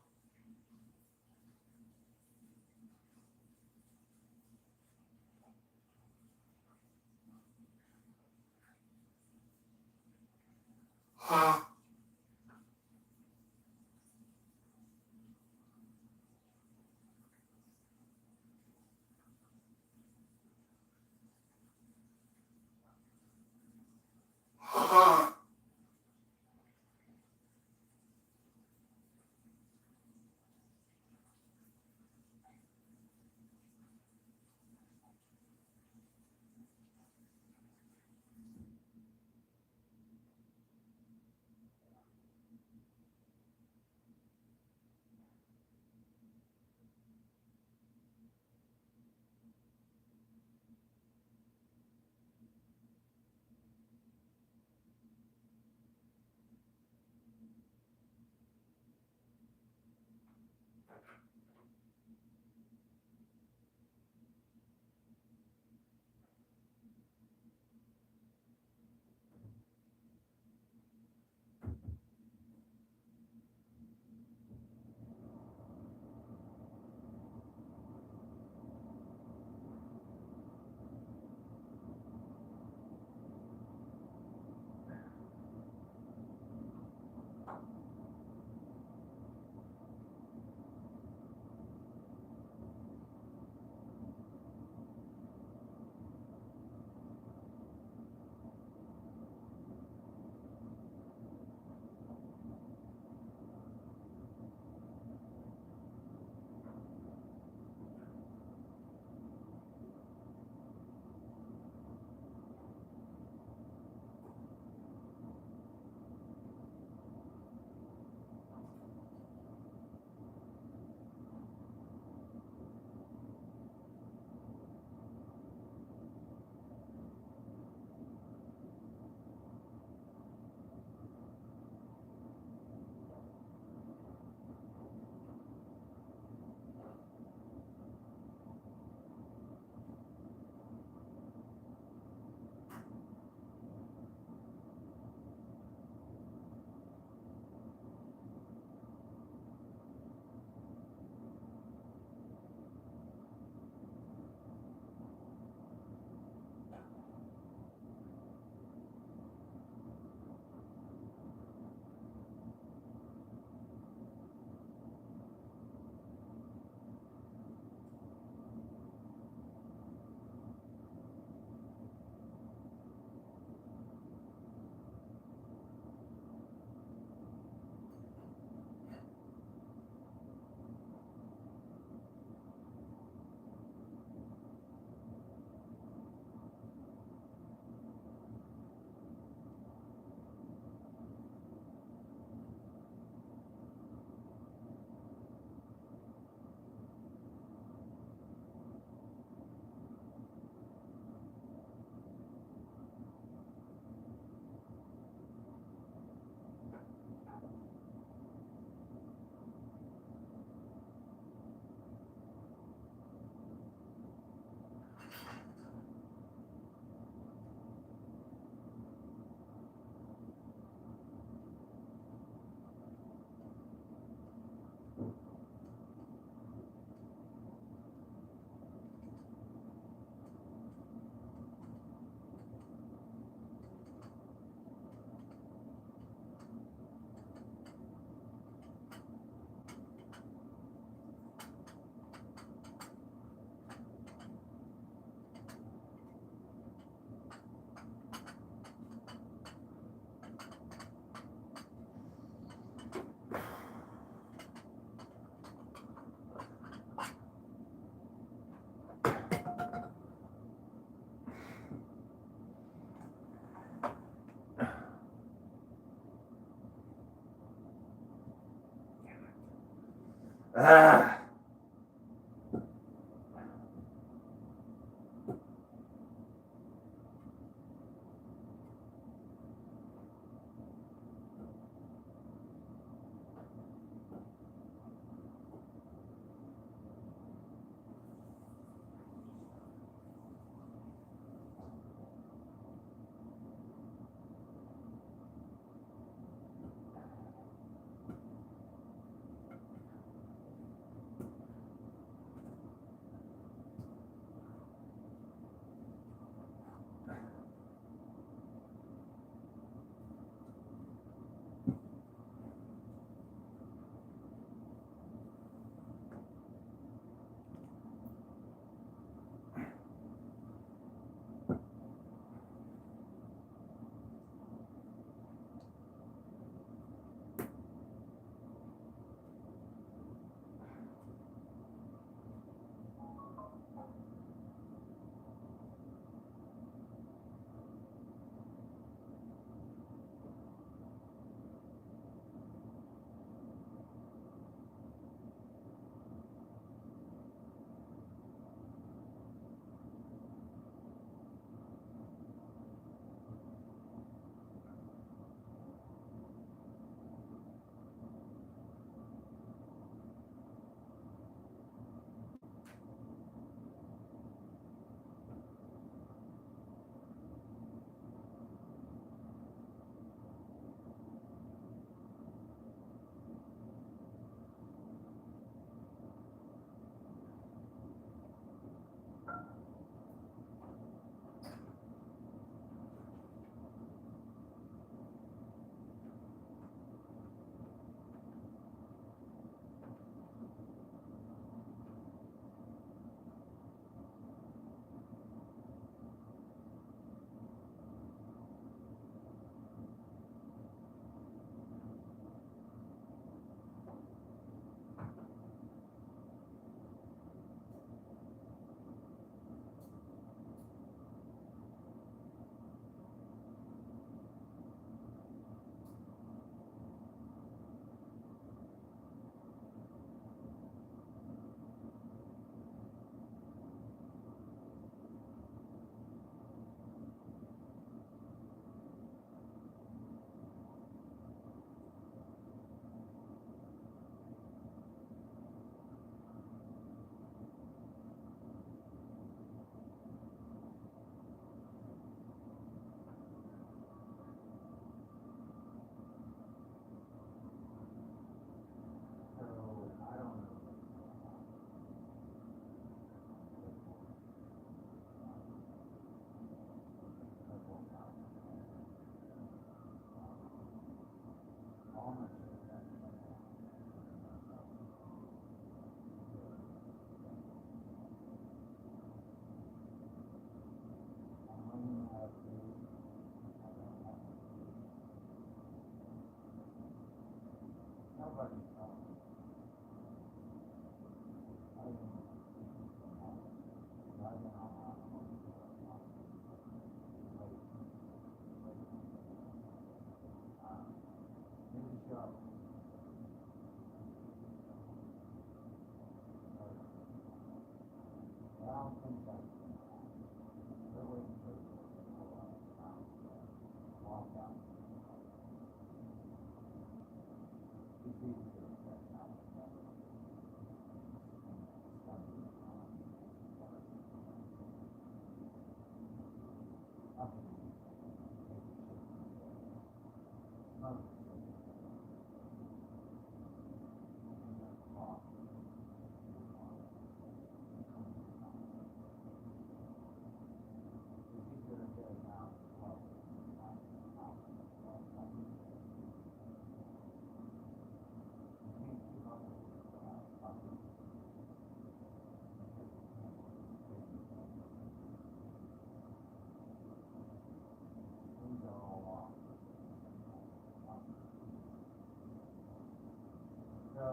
So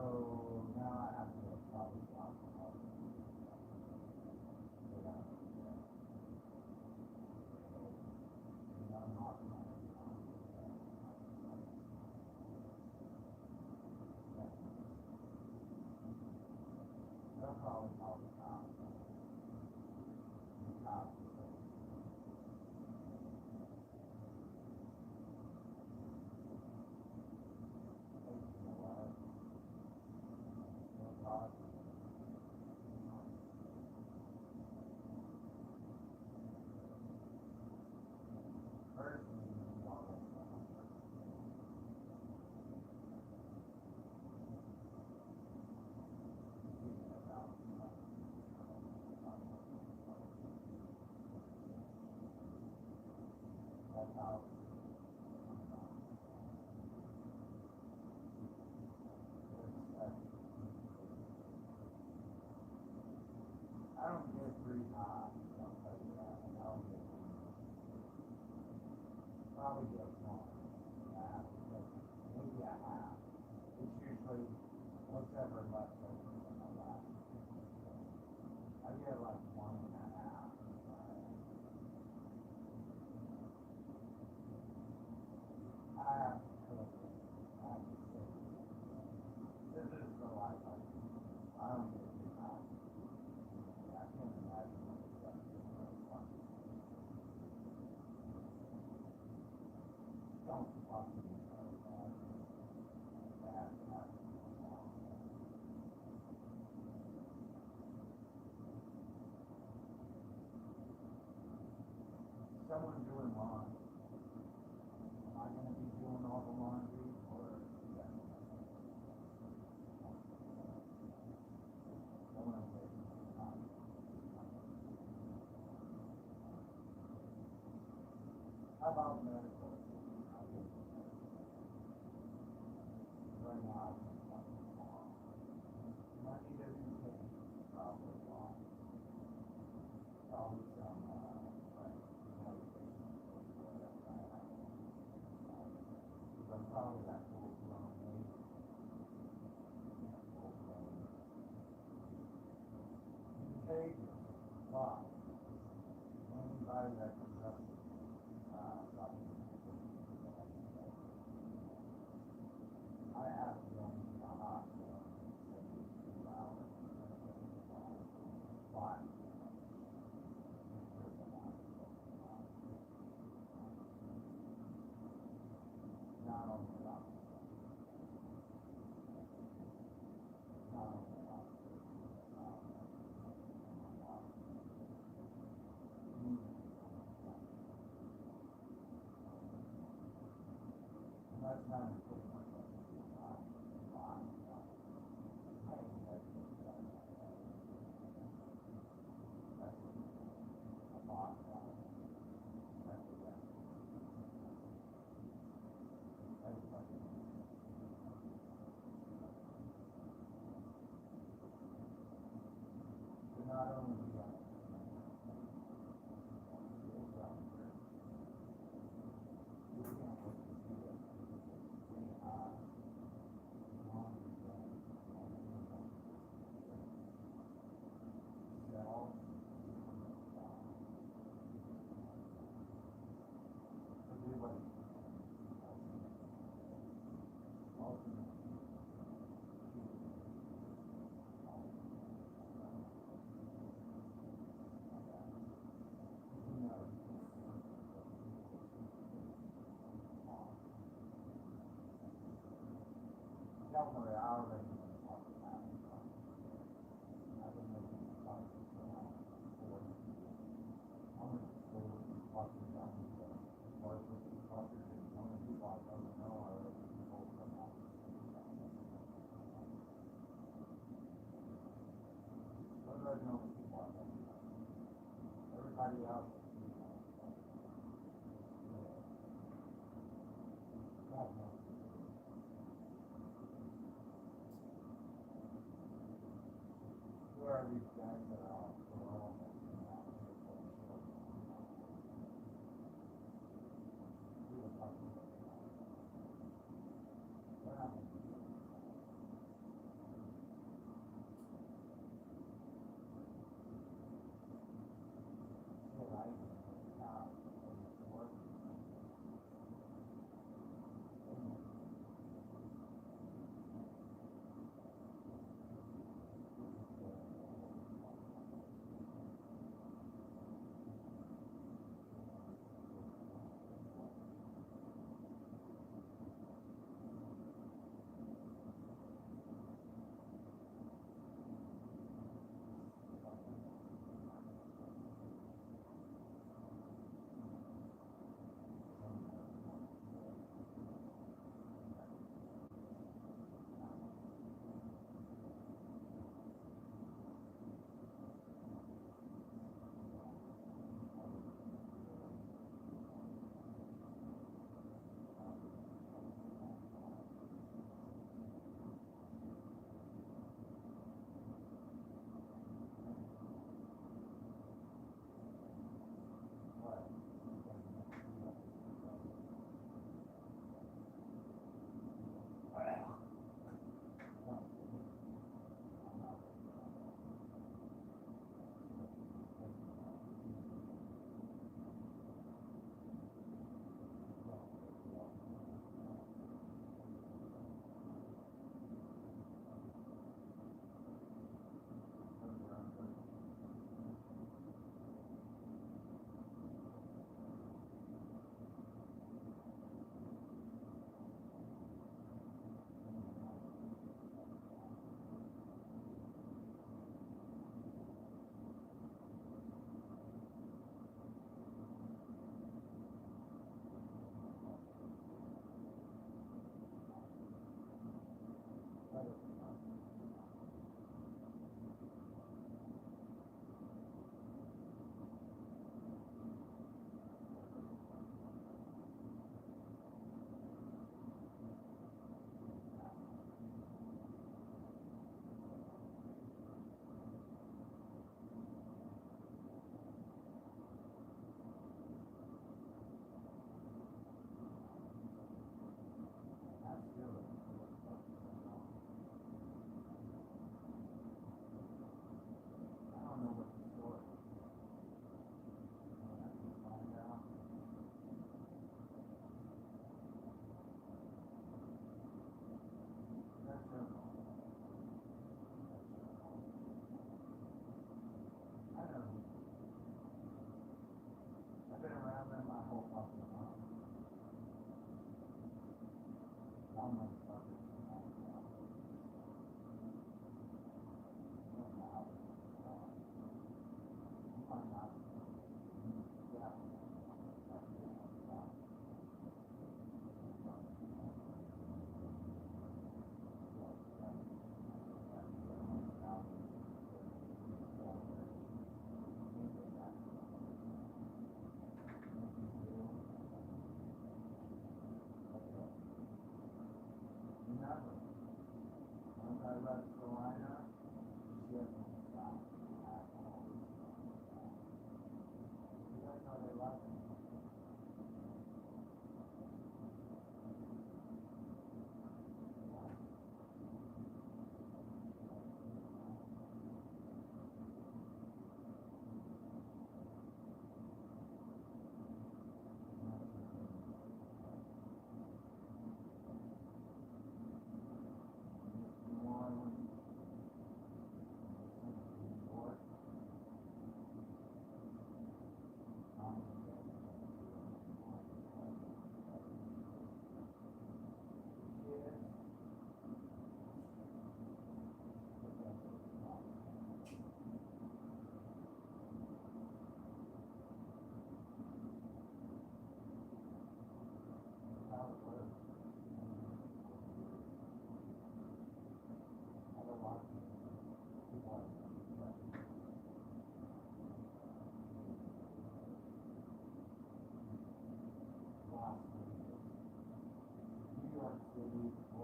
now I have to probably stop. They'll probably call the cops. The cops. I don't get free high. I'll tell you that. I don't get free. Probably get one. Maybe a half. It's usually whatever left over from my last. I get like 1.5. I have to cook it. I have to cook it. This is the life I do. I don't get free high. I can't imagine what it's like to be so funny. Don't fucking know that. That happens. Someone doing laundry. Am I gonna be doing all the laundry or yeah? Someone taking the time. How about medical? Right now, I think money doesn't take probably long. Probably some, like, medication or whatever. But probably that full-blown weight. Full-blown. Behavior, wow. Anybody that comes up with I have to go into the hospital every 2 hours. Why? Not only that. Not only that. That's not important. Not only Definitely, I already talked about it. I've been making a lot of I'm going to talking about the work with the fuckers and one of the people I don't know already. Who are these guys that are all parole that come out here for a short time? We were talking about that. What happened? Yeah, right. Work.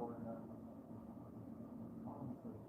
Florida. Home system.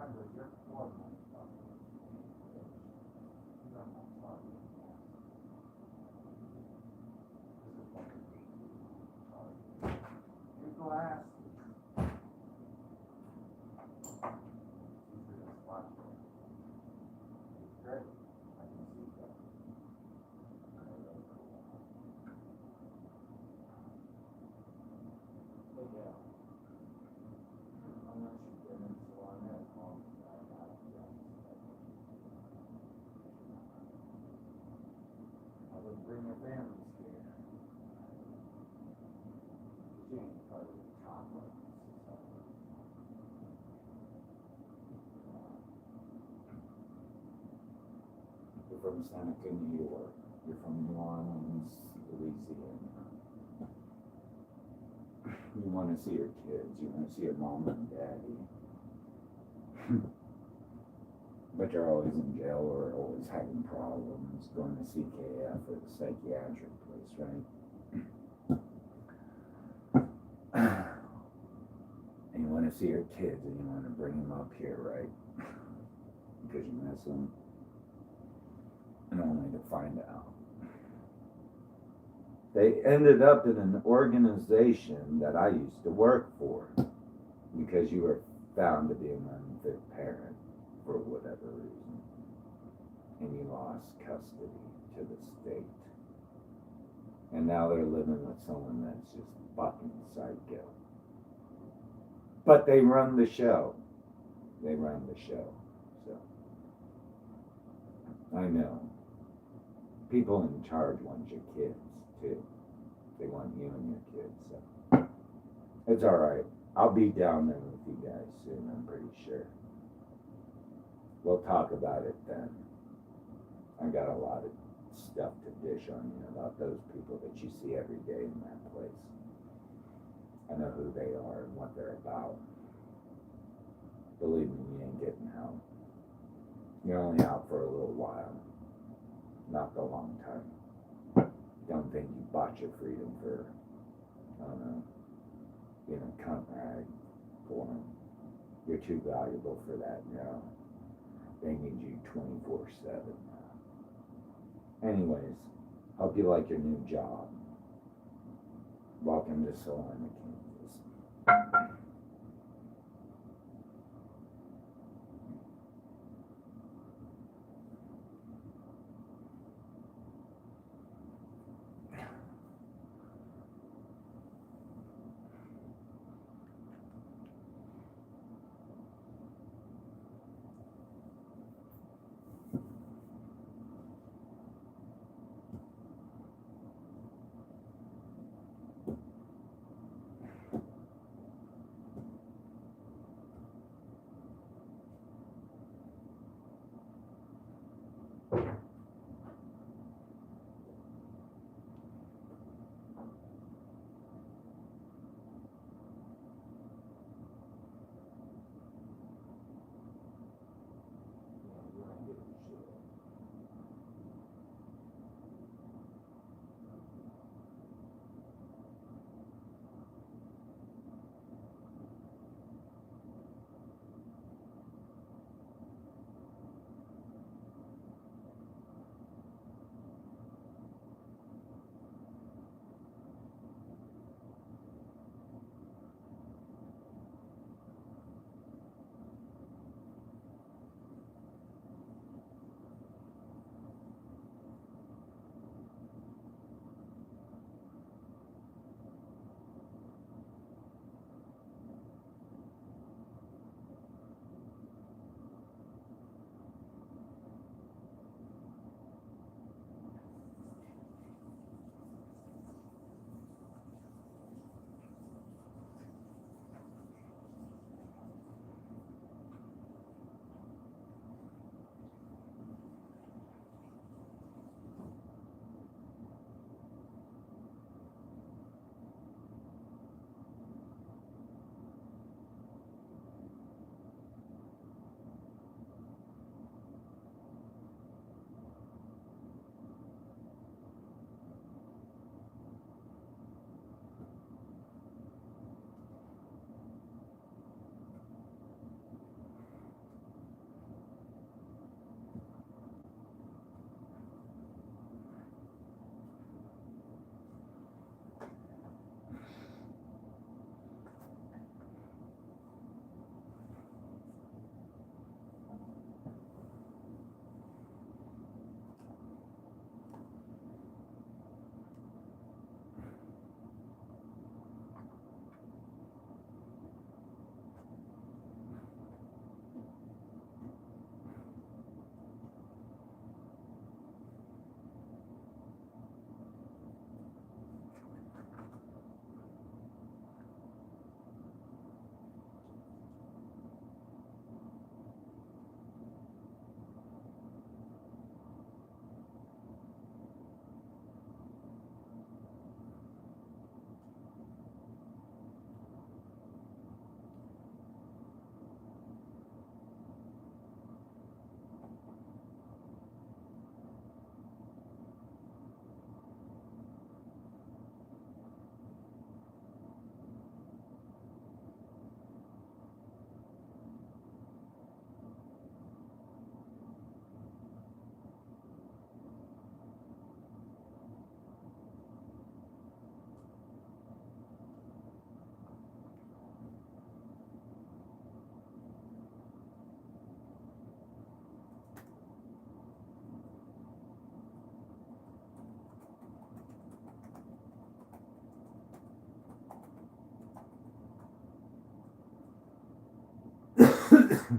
remember, you're 4 months off. You're not sorry. This is what it is. Sorry. Your glasses. These are the spots. Great. I can see that. But yeah. Unless you've been in Salina as long as I have, I would bring a family here. She ain't part of the top of the society. You're from Seneca, New York. You're from New Orleans, Louisiana. You want to see your kids. You want to see your mom and daddy. But you're always in jail or always having problems. Going to CKF or the psychiatric place, right? And you want to see your kids and you want to bring them up here, right? Because you miss them. And only to find out they ended up in an organization that I used to work for because you were found to be an unfit parent for whatever reason. And you lost custody to the state. And now they're living with someone that's just fucking psycho. But they run the show. They run the show. So I know. People in charge want your kids too. They want you and your kids. So it's all right. I'll be down there with you guys soon. I'm pretty sure. We'll talk about it then. I got a lot of stuff to dish on you about those people that you see every day in that place. I know who they are and what they're about. Believe me, you ain't getting help. You're only out for a little while. Not the long time. Don't think you bought your freedom for, I don't know, being a cunt rag for them. You're too valuable for that now. They need you 24/7 now. Anyways, hope you like your new job. Welcome to Salina, Kansas. Yeah,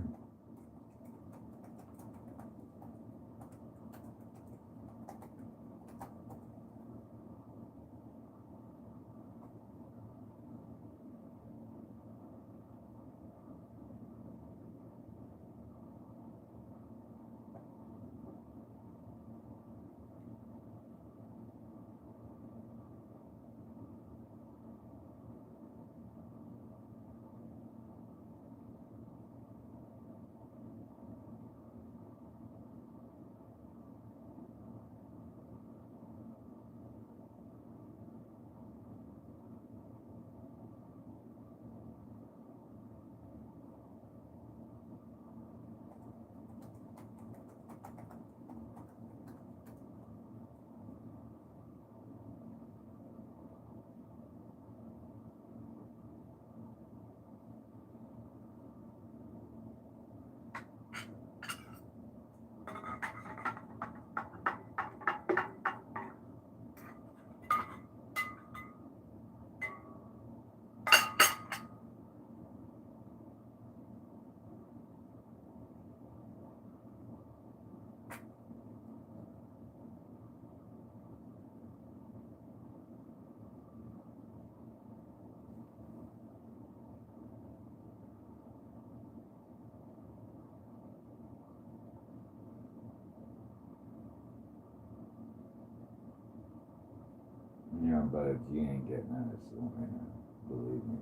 but you ain't getting out of Salina, believe me.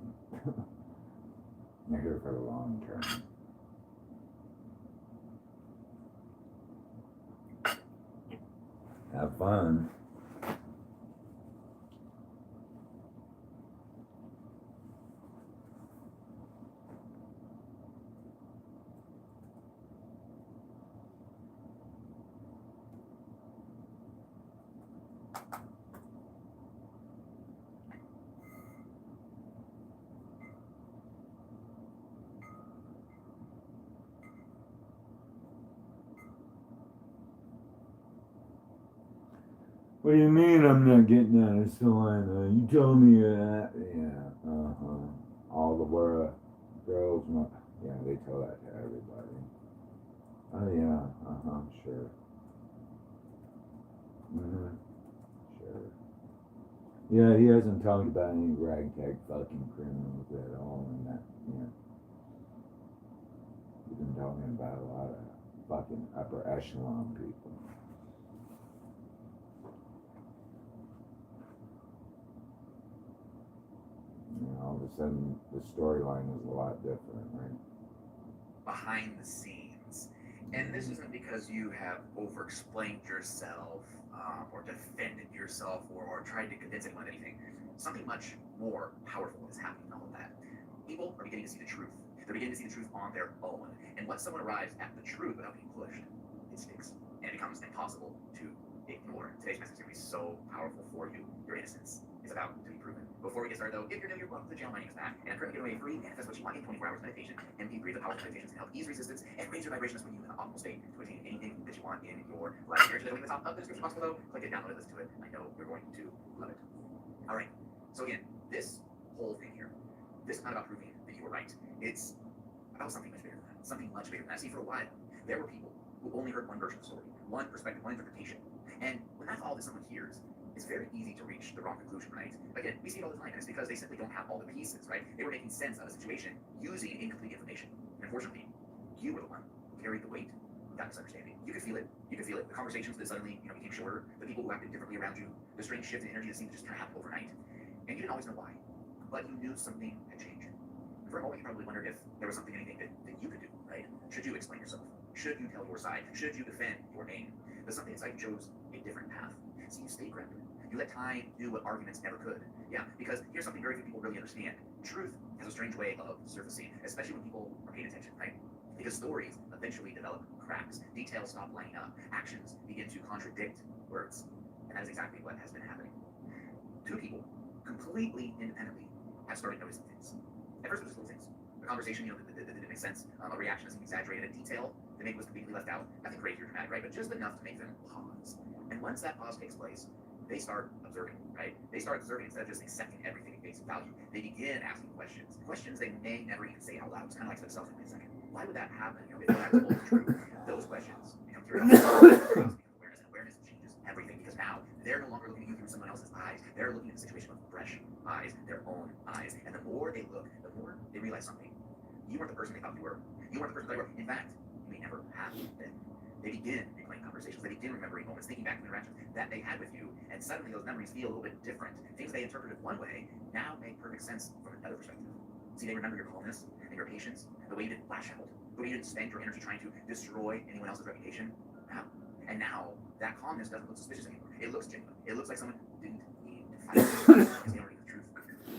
You're here for the long term. Have fun. What do you mean I'm not getting out of Salina? You told me that. Yeah, all the girls, yeah, they tell that to everybody. Oh yeah, sure. Sure. Yeah, he hasn't talked about any ragtag fucking criminals at all in that, he's been talking about a lot of fucking upper echelon people. All of a sudden, the storyline is a lot different, right? Behind the scenes. And this isn't because you have over-explained yourself or defended yourself or tried to convince anyone of anything. Something much more powerful is happening in all of that. People are beginning to see the truth. They're beginning to see the truth on their own. And once someone arrives at the truth without being pushed, it sticks. And it becomes impossible to ignore. Today's message is going to be so powerful for you. Your innocence is about to be proven. Before we get started, though, if you're new, you're welcome to the channel. My name is Matt, and I'm currently giving away a free Manifest What You Want in 24 hours meditation. MP3, the powerful meditations can help ease resistance and raise your vibrations when you in an optimal state to attain anything that you want in your life. Here's the link at the top of the description box below. Click it, download it, listen to it. I know you're going to love it. All right. So again, this whole thing here, this is not about proving that you were right. It's about something much bigger than that. Something much bigger than that. See, for a while, there were people who only heard one version of the story, one perspective, one interpretation. And when that's all that someone hears, it's very easy to reach the wrong conclusion, right? Again, we see it all the time, and it's because they simply don't have all the pieces, right? They were making sense of a situation using incomplete information. And unfortunately, you were the one who carried the weight of that misunderstanding. You could feel it. You could feel it. The conversations that suddenly, became shorter, the people who acted differently around you, the strange shift in energy that seemed to just kind of happen overnight. And you didn't always know why, but you knew something had changed. For a moment, you probably wondered if there was something, anything that you could do, right? Should you explain yourself? Should you tell your side? Should you defend your name? But something inside you chose a different path. See, you stayed grounded. You let time do what arguments never could. Yeah, because here's something very few people really understand. Truth has a strange way of surfacing, especially when people are paying attention, right? Because stories eventually develop cracks. Details stop lining up. Actions begin to contradict words. And that is exactly what has been happening. Two people, completely independently, have started noticing things. At first, it was just little things. A conversation, that didn't make sense. A reaction that seemed exaggerated. A detail that maybe was completely left out. Nothing crazy or dramatic, right? But just enough to make them pause. And once that pause takes place, they start observing, right? They start observing instead of just accepting everything at face value. They begin asking questions they may never even say out loud. It's kind of like to themselves in a second. Why would that happen? You know, if that was always true, those questions become curiosity. Curiosity becomes awareness, and awareness changes everything because now they're no longer looking at you through someone else's eyes. They're looking at the situation with fresh eyes, their own eyes. And the more they look, the more they realize something. You weren't the person they thought you were. You weren't the person they were. In fact, you may never have been. They begin replaying conversations. They begin remembering moments, thinking back to interactions that they had with you, and suddenly those memories feel a little bit different. Things they interpreted one way now make perfect sense from another perspective. See, they remember your calmness and your patience, the way you didn't lash out, the way you didn't spend your energy trying to destroy anyone else's reputation. And now that calmness doesn't look suspicious anymore. It looks genuine. It looks like someone didn't need to fight because they already knew the truth.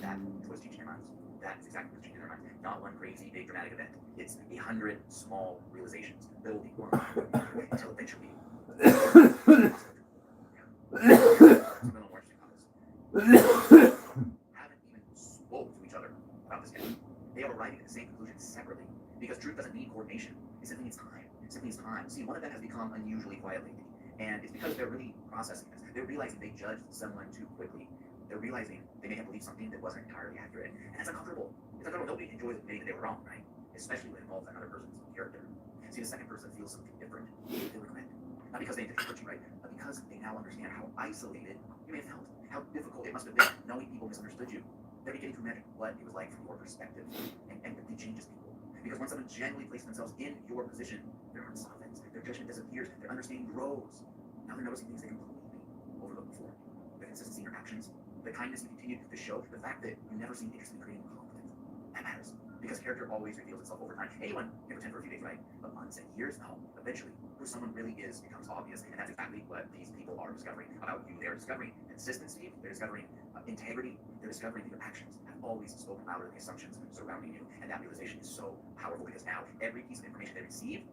That is what's changing their minds. That is exactly what's changing their minds. Not one crazy, big, dramatic event. It's 100 small realizations building one until eventually. Haven't even spoke to each other about this yet. They are arriving at the same conclusion separately because truth doesn't need coordination. It simply needs time. It simply needs time. See, one of them has become unusually quiet lately, and it's because they're really processing this. They're realizing they judged someone too quickly. They're realizing they may have believed something that wasn't entirely accurate, and that's uncomfortable. It's uncomfortable. Nobody enjoys admitting that they were wrong, right? Especially when it involves another person's character. See, the second person feels something different. They regret. Not because they didn't hurt you, right? But because they now understand how isolated you may have felt, how difficult it must have been knowing people misunderstood you. They're beginning to imagine what it was like from your perspective, and empathy changes people. Because when someone genuinely places themselves in your position, their heart softens, their judgment disappears, their understanding grows. Now they're noticing things they completely overlooked before. The consistency in your actions, the kindness you continue to show, the fact that you never seem interested in creating conflict. That matters. Because character always reveals itself over time. Anyone can pretend for a few days, right? But months and years, no. Eventually, who someone really is becomes obvious, and that's exactly what these people are discovering about you. They're discovering consistency, they're discovering integrity, they're discovering that your actions have always spoken louder than the assumptions surrounding you. And that realization is so powerful because now every piece of information they receive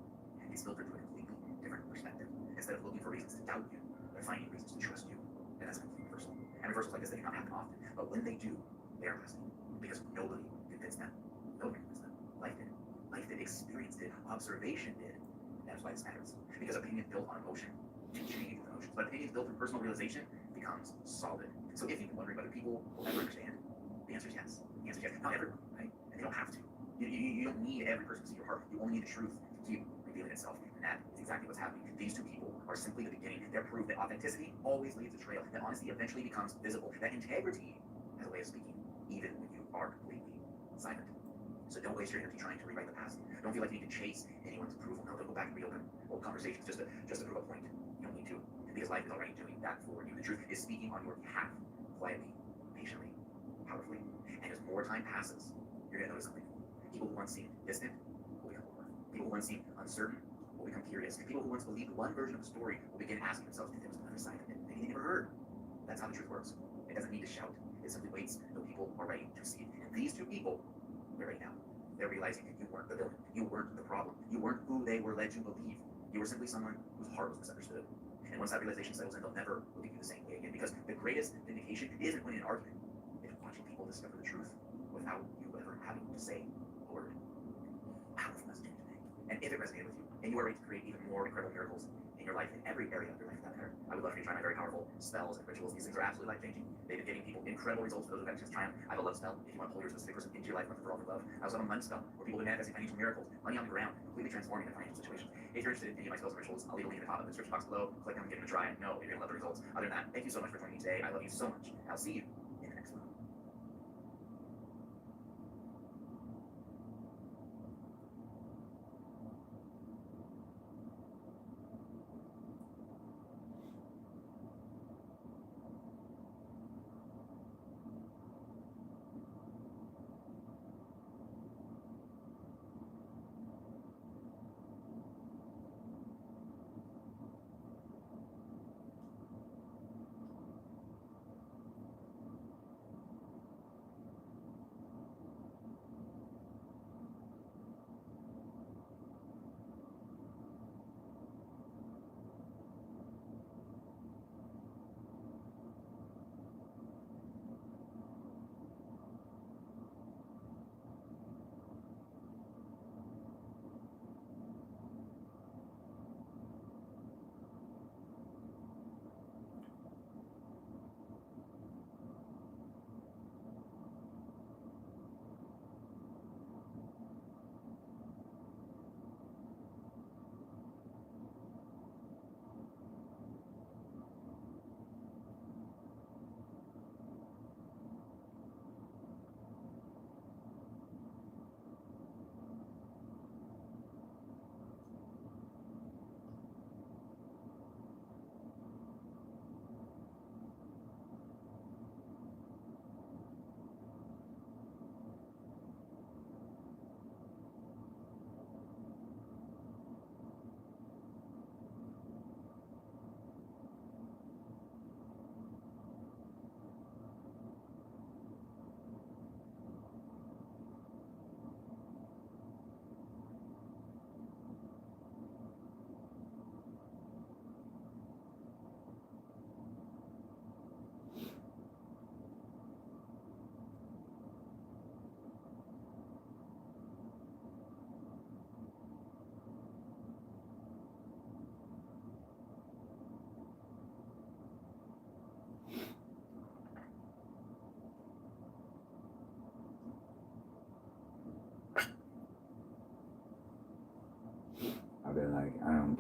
is filtered through a completely different perspective. Instead of looking for reasons to doubt you, they're finding reasons to trust you. And that's a complete reversal. And reversals like this, they do not happen often. But when they do, they are lasting. Because nobody convinced them. Nobody convinced them. Life did. Life did. Experience did. Observation did. That's why this matters. Because opinion built on emotion can change with emotions. But opinion built through personal realization becomes solid. So if you've been wondering whether people will ever understand, the answer is yes. The answer is yes. Not everyone, right? And they don't have to. You don't need every person to see your heart. You only need the truth to keep revealing itself. And that is exactly what's happening. These two people are simply the beginning. They're proof that authenticity always leaves a trail. That honesty eventually becomes visible. That integrity has a way of speaking, even when you are completely silent. So don't waste your energy trying to rewrite the past. Don't feel like you need to chase anyone's approval. No, don't go back and reopen old conversations just to prove a point. You don't need to, because life is already doing that for you. The truth is speaking on your behalf, quietly, patiently, powerfully. And as more time passes, you're gonna notice something. People who once seemed distant will become more. People who once seemed uncertain will become curious. People who once believed one version of the story will begin asking themselves if there was another side of it maybe they never heard. That's how the truth works. It doesn't need to shout. It simply waits until people are ready to see it. And these two people, they're right now. They're realizing that you weren't the villain. You weren't the problem. You weren't who they were led to believe. You were simply someone whose heart was misunderstood. And once that realization settles in, they'll never look at you the same way again. Because the greatest vindication isn't winning an argument. It's watching people discover the truth without you ever having to say a word. Powerful message today. And if it resonated with you, and you are ready to create even more incredible miracles in your life, in every area of your life for that matter, I would love for you to try my very powerful spells and rituals. These things are absolutely life-changing. They've been giving people incredible results for those who've had a chance to try them. I have a love spell. If you want to pull your specific person into your life once and for all for love. I also have a money spell where people have been manifesting financial miracles, money on the ground, completely transforming their financial situation. If you're interested in any of my spells and rituals, I'll leave a link in the top of the description box below. Click them and give them a try, and know you're going to love the results. Other than that, thank you so much for joining me today. I love you so much. I'll see you in the next one.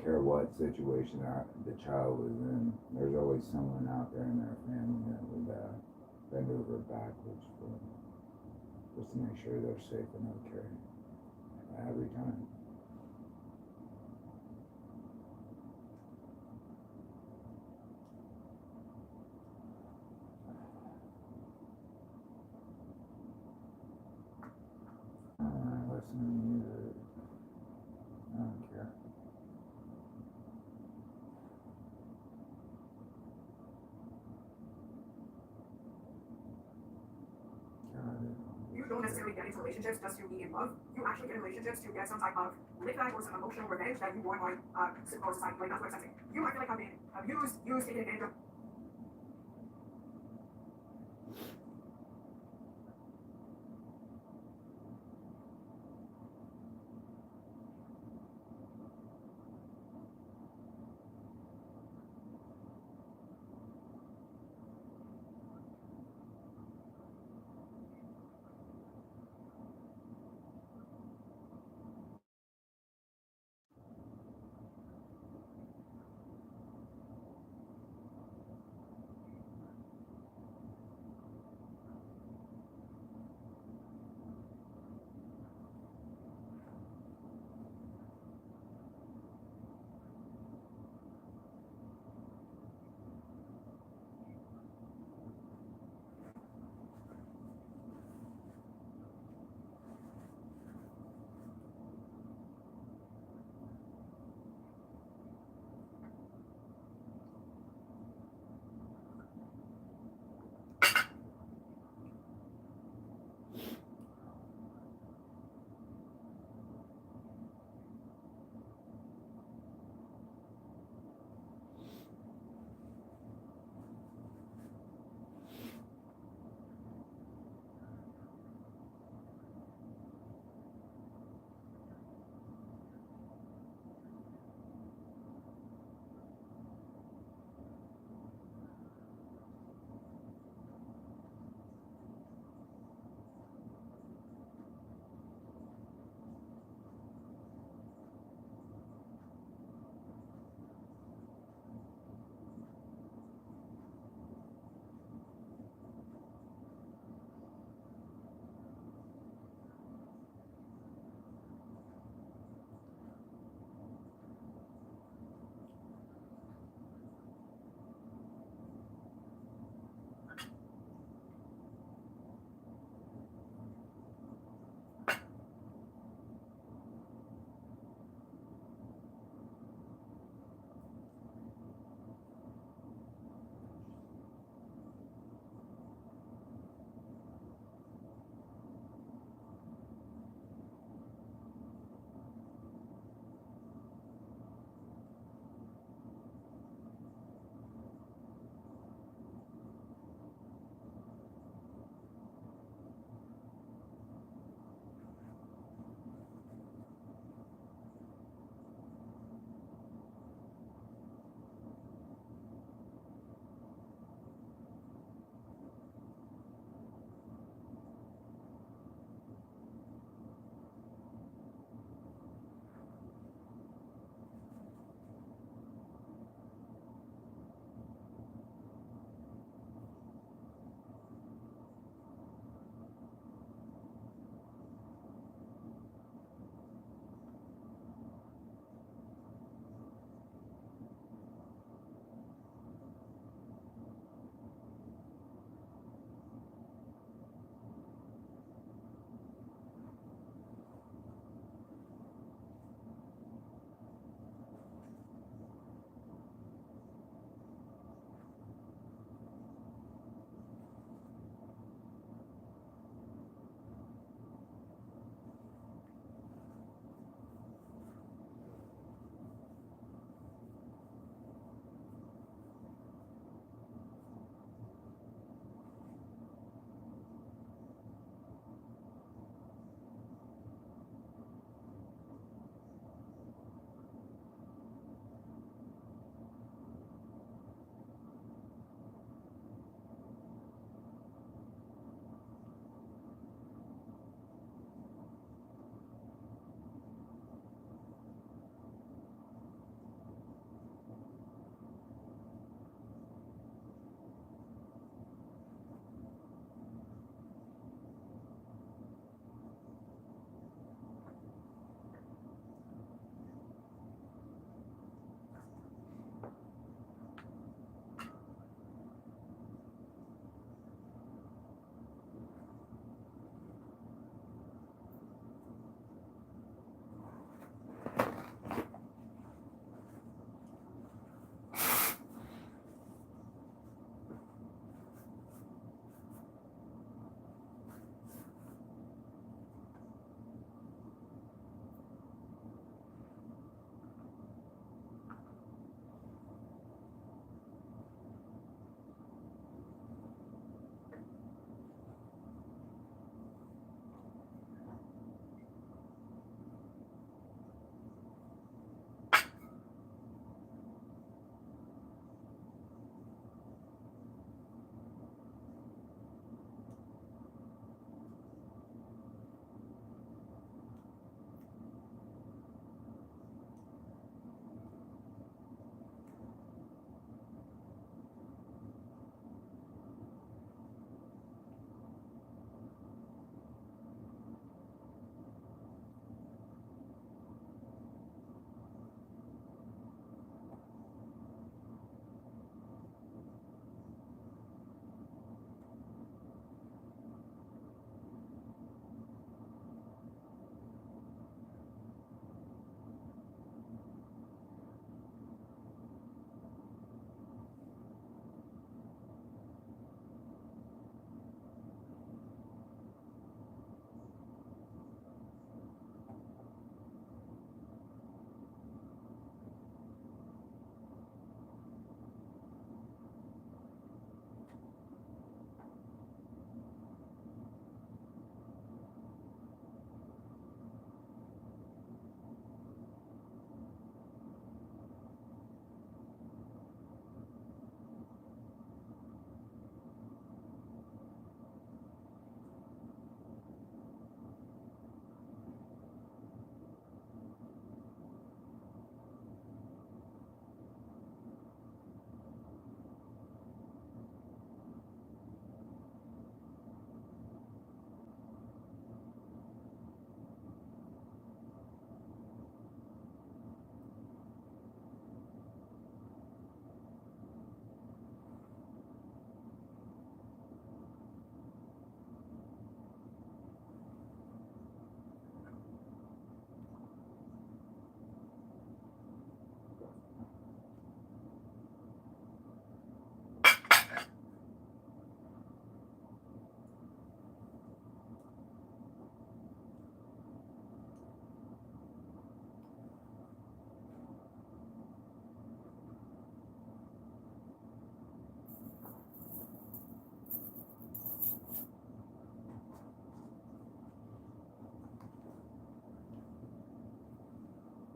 care what situation the child was in. There's always someone out there in their family that would bend over backwards for them, just to make sure they're safe and okay every time. I don't want to listen to music. I don't care. You don't necessarily get into relationships just to be in love. You actually get in relationships to get some type of lickback or some emotional revenge that you want like or society. Like that's what I'm saying. You might feel like have been abused, taken advantage of.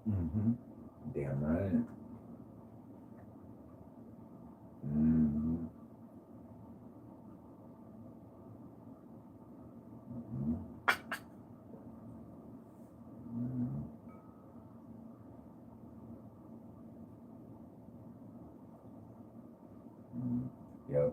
Mm-hmm. Damn right. Mm-hmm. Mm-hmm. Mm-hmm. Mm-hmm. Yep.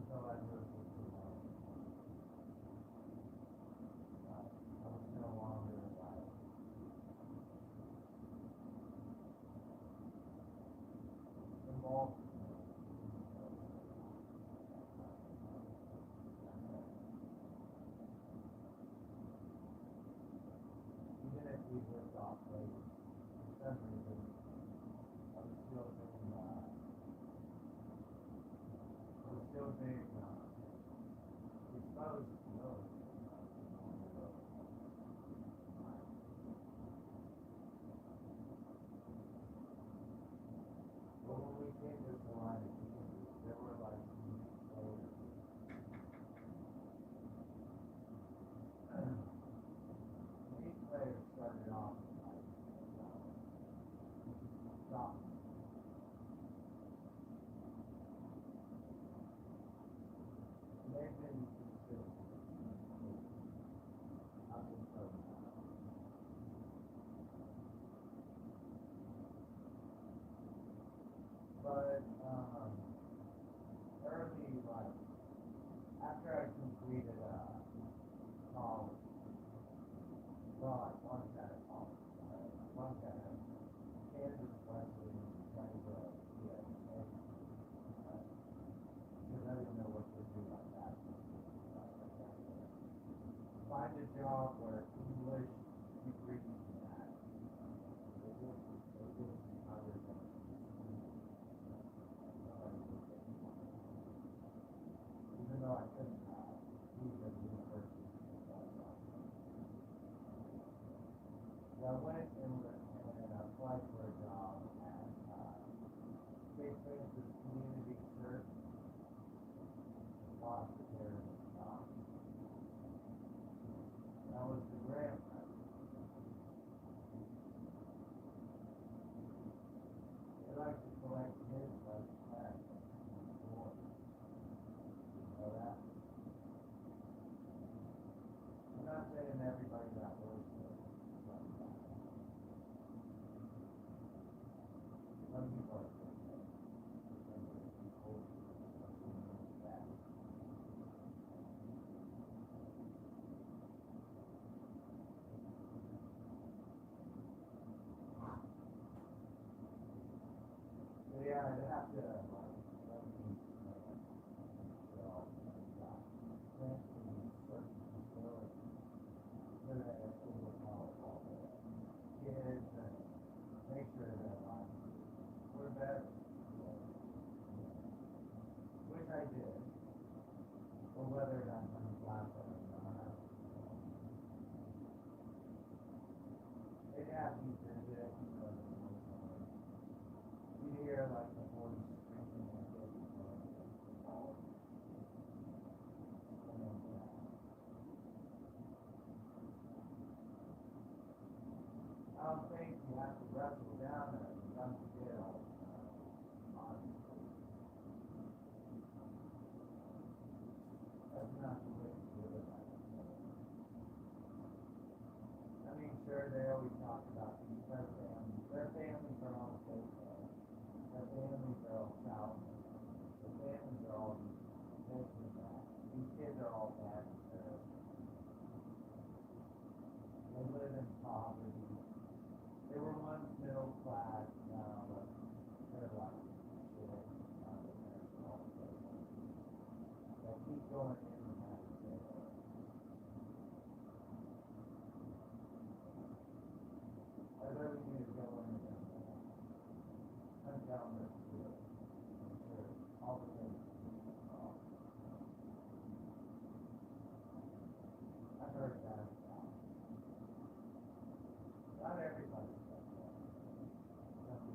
until I moved to Toronto. I was no longer like involved. Even if we lived off late, for some reason, I was still being, exposed to those. But when we came to Salina, there were like unique players. Unique players started off like stop. They've been consistent. I've been so mad. But early, like after I completed college, well, like once out of college, once out of Kansas Wesleyan, trying to get education, because I didn't know what to do like that. Find a job where English degree that. It didn't other than even though I couldn't leave the university. So I went and applied for a job at St. Francis Community Church. Lost the terrible job. That was the grant writer. They like to collect kids like that. Know that? I'm not saying everybody that works there is like that. Some people are good. Some people are bad. So yeah, I'd have to like let me kids and make sure that we're better. Which I did. But whether or not I'm glad or not. It happened to visit because you hear like the voice screaming and getting I don't think you have to wrestle down there and come to get all the time. Honestly. That's not the way to do it. I mean, sure, they always talk about their families. Their families are all safe. Their families are all south. Their families are all this and that. These kids are all bad and terrible. They live in poverty. They were once middle class, now they're like shit. Now they're all terrible. They keep going in and out of jail. I really need to go in and hunt down their skills. Sure, all the things. I've heard that. Not everybody does that. Some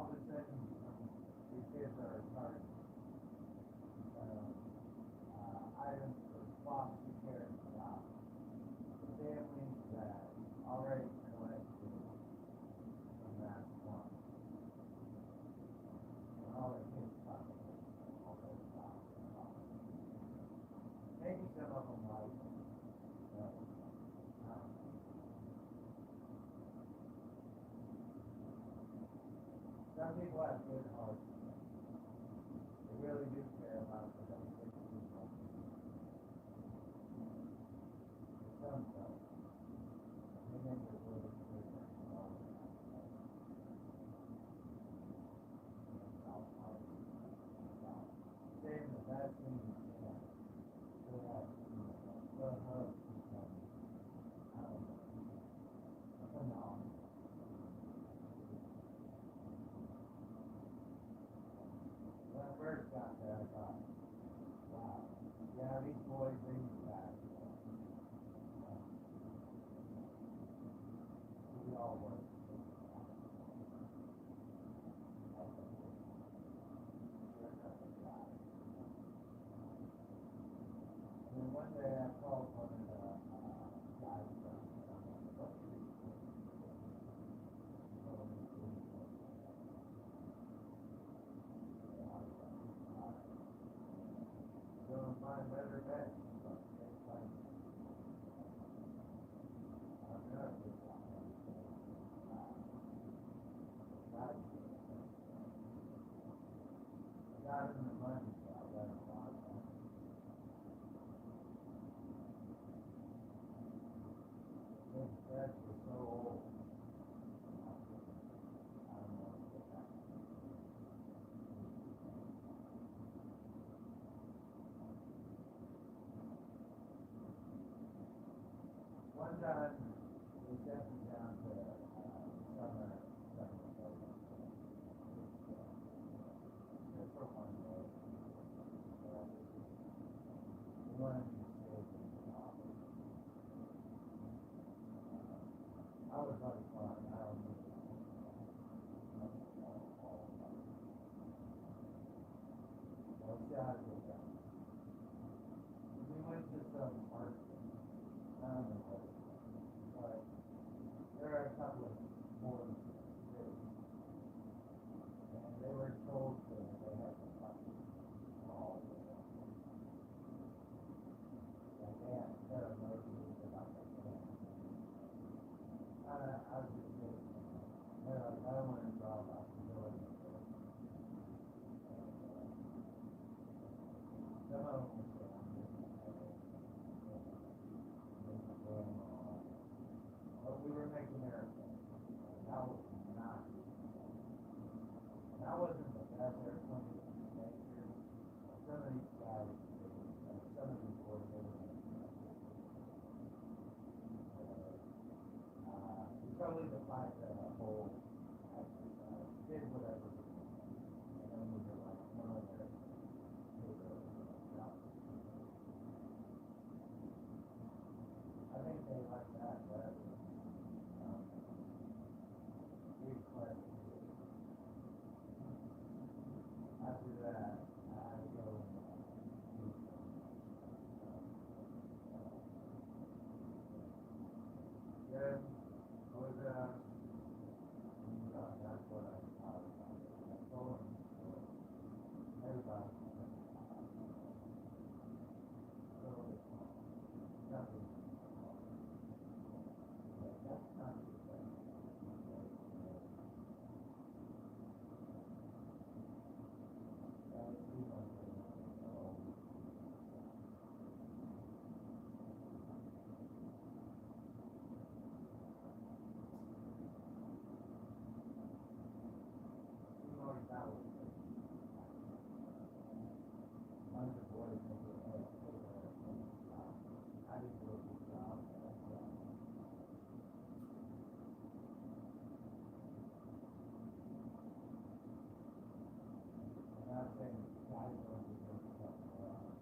all of a sudden, your kids are charged, items for foster care jobs. Families that already collected from that one. And all the kids probably already got it. Maybe some of them like it, but, I don't know. Some people have good hearts. They really do care about the basic people. Some don't. They make it really clear that all of that. Saying the best thing you can. So that, the hub becomes, I don't know, phenomenal. When I first got there, I thought, wow, yeah, these boys bring me back. We all work. And then one day I called one of the guys from what street. Gonna find better beds. But they find it. I'm not good at that. I got him the money, so I let him buy that. His beds were so old. I don't know what that one time, we sent me down to summer program. Just for one day. We wanted to stay in the office. I was like, fine, I don't need it. Well, we got to get done. We went to some market. I don't know what it was, but there are a couple of boys that, and they were told that they had to fight all the way. Like they had to set up movies about their family. I was just kidding. They're like, I don't want to draw about the building. Some of them were saying, but we were making airplanes. That was not. That wasn't the best airplane in nature. Some of these guys, some of these boys, they were making we probably defied the whole exercise. Did whatever we wanted. And then we were like, no, they're I think they like that better. Big question. After that, I go and do Good. Was, that's what I thought about. I told him, everybody. So, nothing. That's not the thing. That would be my thing. That was one of the boys said, hey, I didn't do a good job. I'm not saying guys don't do good stuff for us.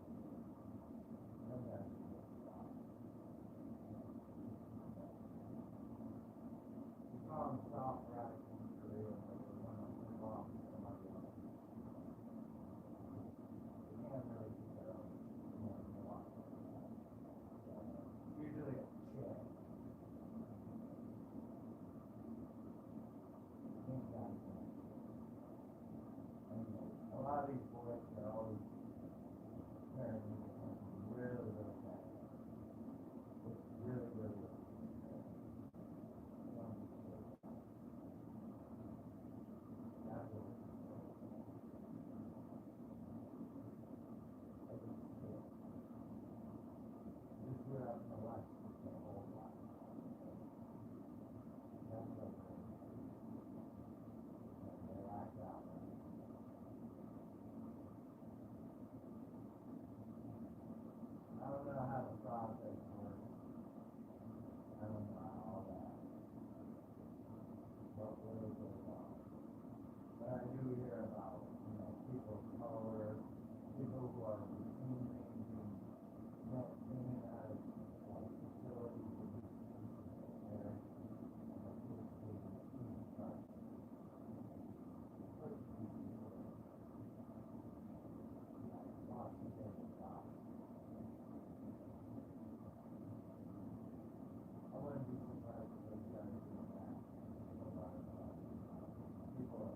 No guys do good stuff. We call them soft radical in Korea, but they want to move on. But I do hear about, people of color, people who are routinely being let in and out of facilities and there. I wouldn't be surprised if those guys do that. A lot of people are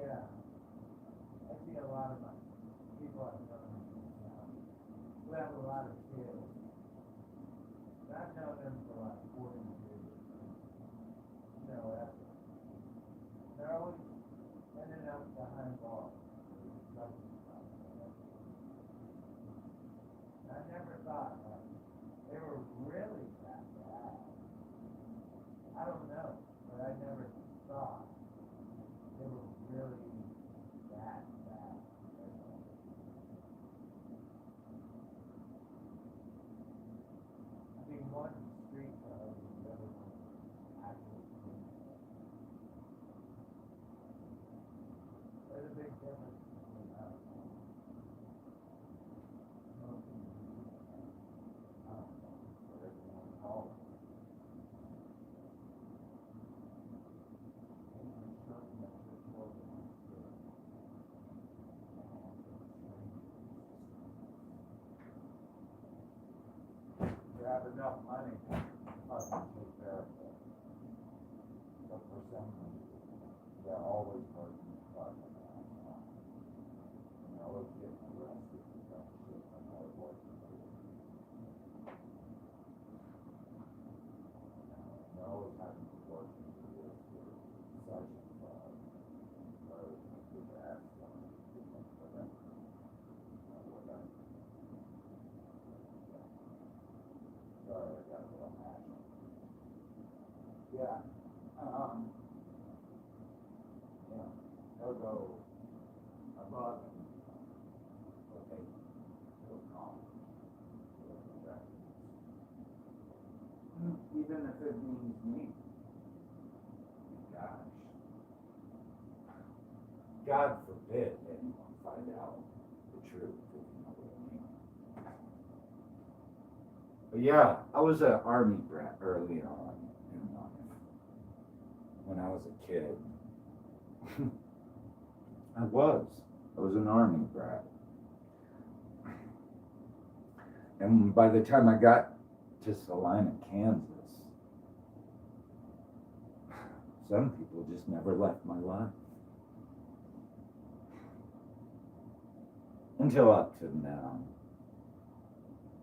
yeah, I see a lot of my people I've known who have a lot of kids. I've known them for like 40 years. They're always ending up behind bars. I never thought they were really that bad. I don't know, but I never thought they were really that bad. I mean, one street dog and the other one actually criminal. There's a big difference between us. Smoking weed, I don't know, whatever you want to call it. And constructing that church building on the street. You have enough money to fucking take care of it. But for some reason, they're always working the fucking ass off. And they're always getting arrested for dumb shit when they're working. They're always having to work to do this for such a or with their ass off. Whatever. Sorry, I got a little mad. Yeah. They'll go above what they feel confident. Even if it means me. Gosh. God forbid anyone find out the truth, if you know what I mean. But yeah, I was an army brat early on in life. When I was a kid. I was an army brat. And by the time I got to Salina, Kansas, some people just never left my life. Until up to now.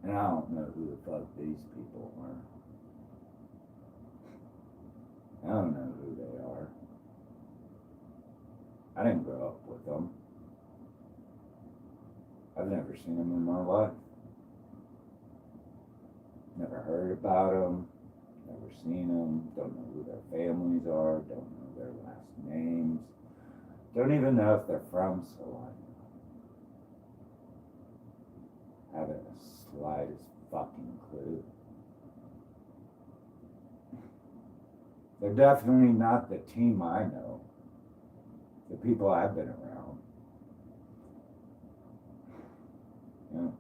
And I don't know who the fuck these people are. I don't know who they are. I didn't grow up with them. I've never seen them in my life. Never heard about them. Never seen them. Don't know who their families are. Don't know their last names. Don't even know if they're from Salina. Haven't the slightest fucking clue. They're definitely not the team I know. The people I've been around. Yeah.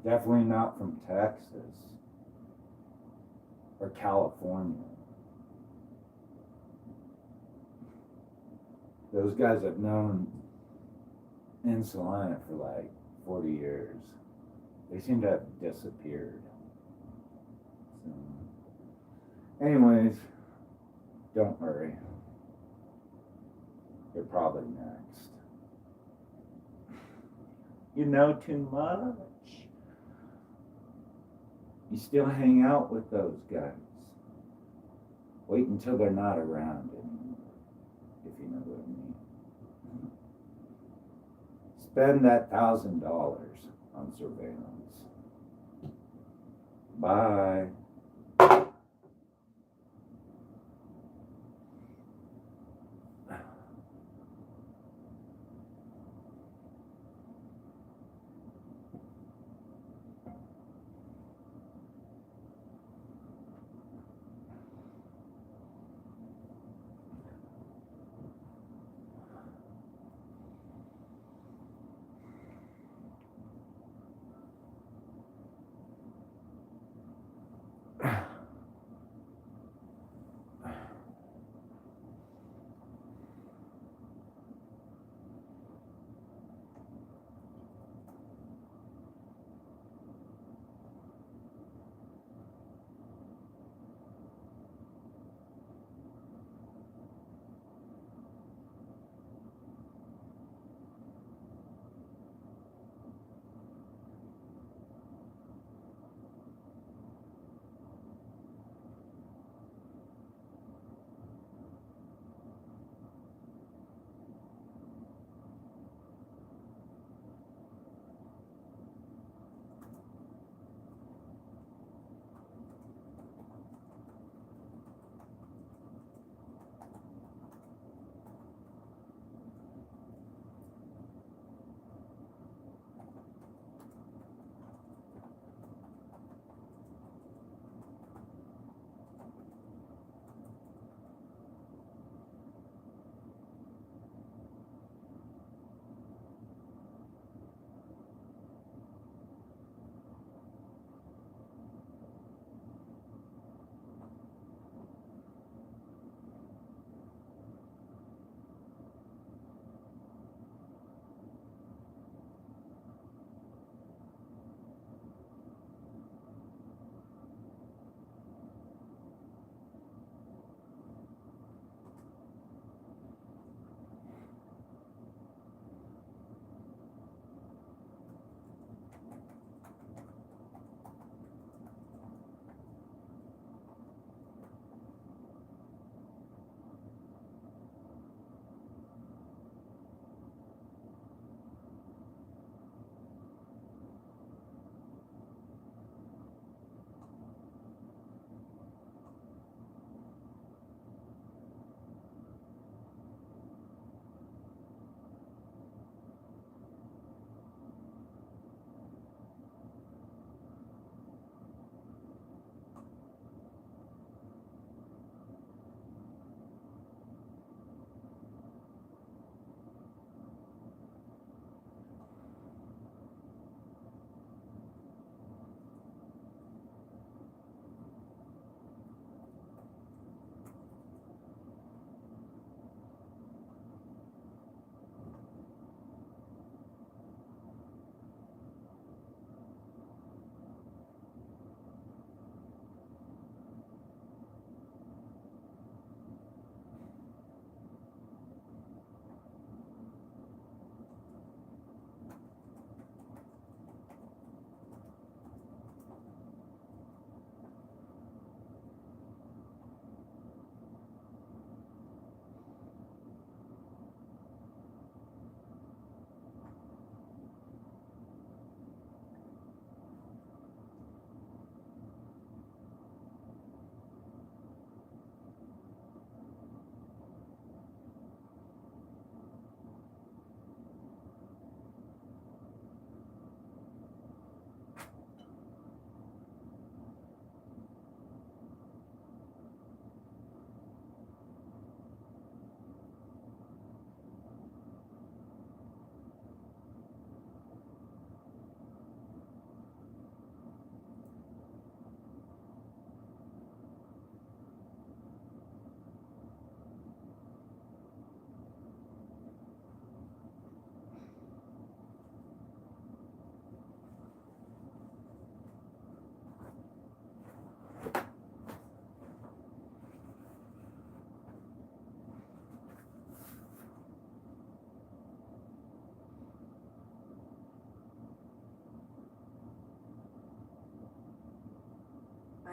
Definitely not from Texas or California. Those guys I've known in Salina for like 40 years. They seem to have disappeared. So, anyways, don't worry. You're probably next. You know too much. You still hang out with those guys. Wait until they're not around anymore, if you know what I mean. Spend that $1,000 on surveillance. Bye.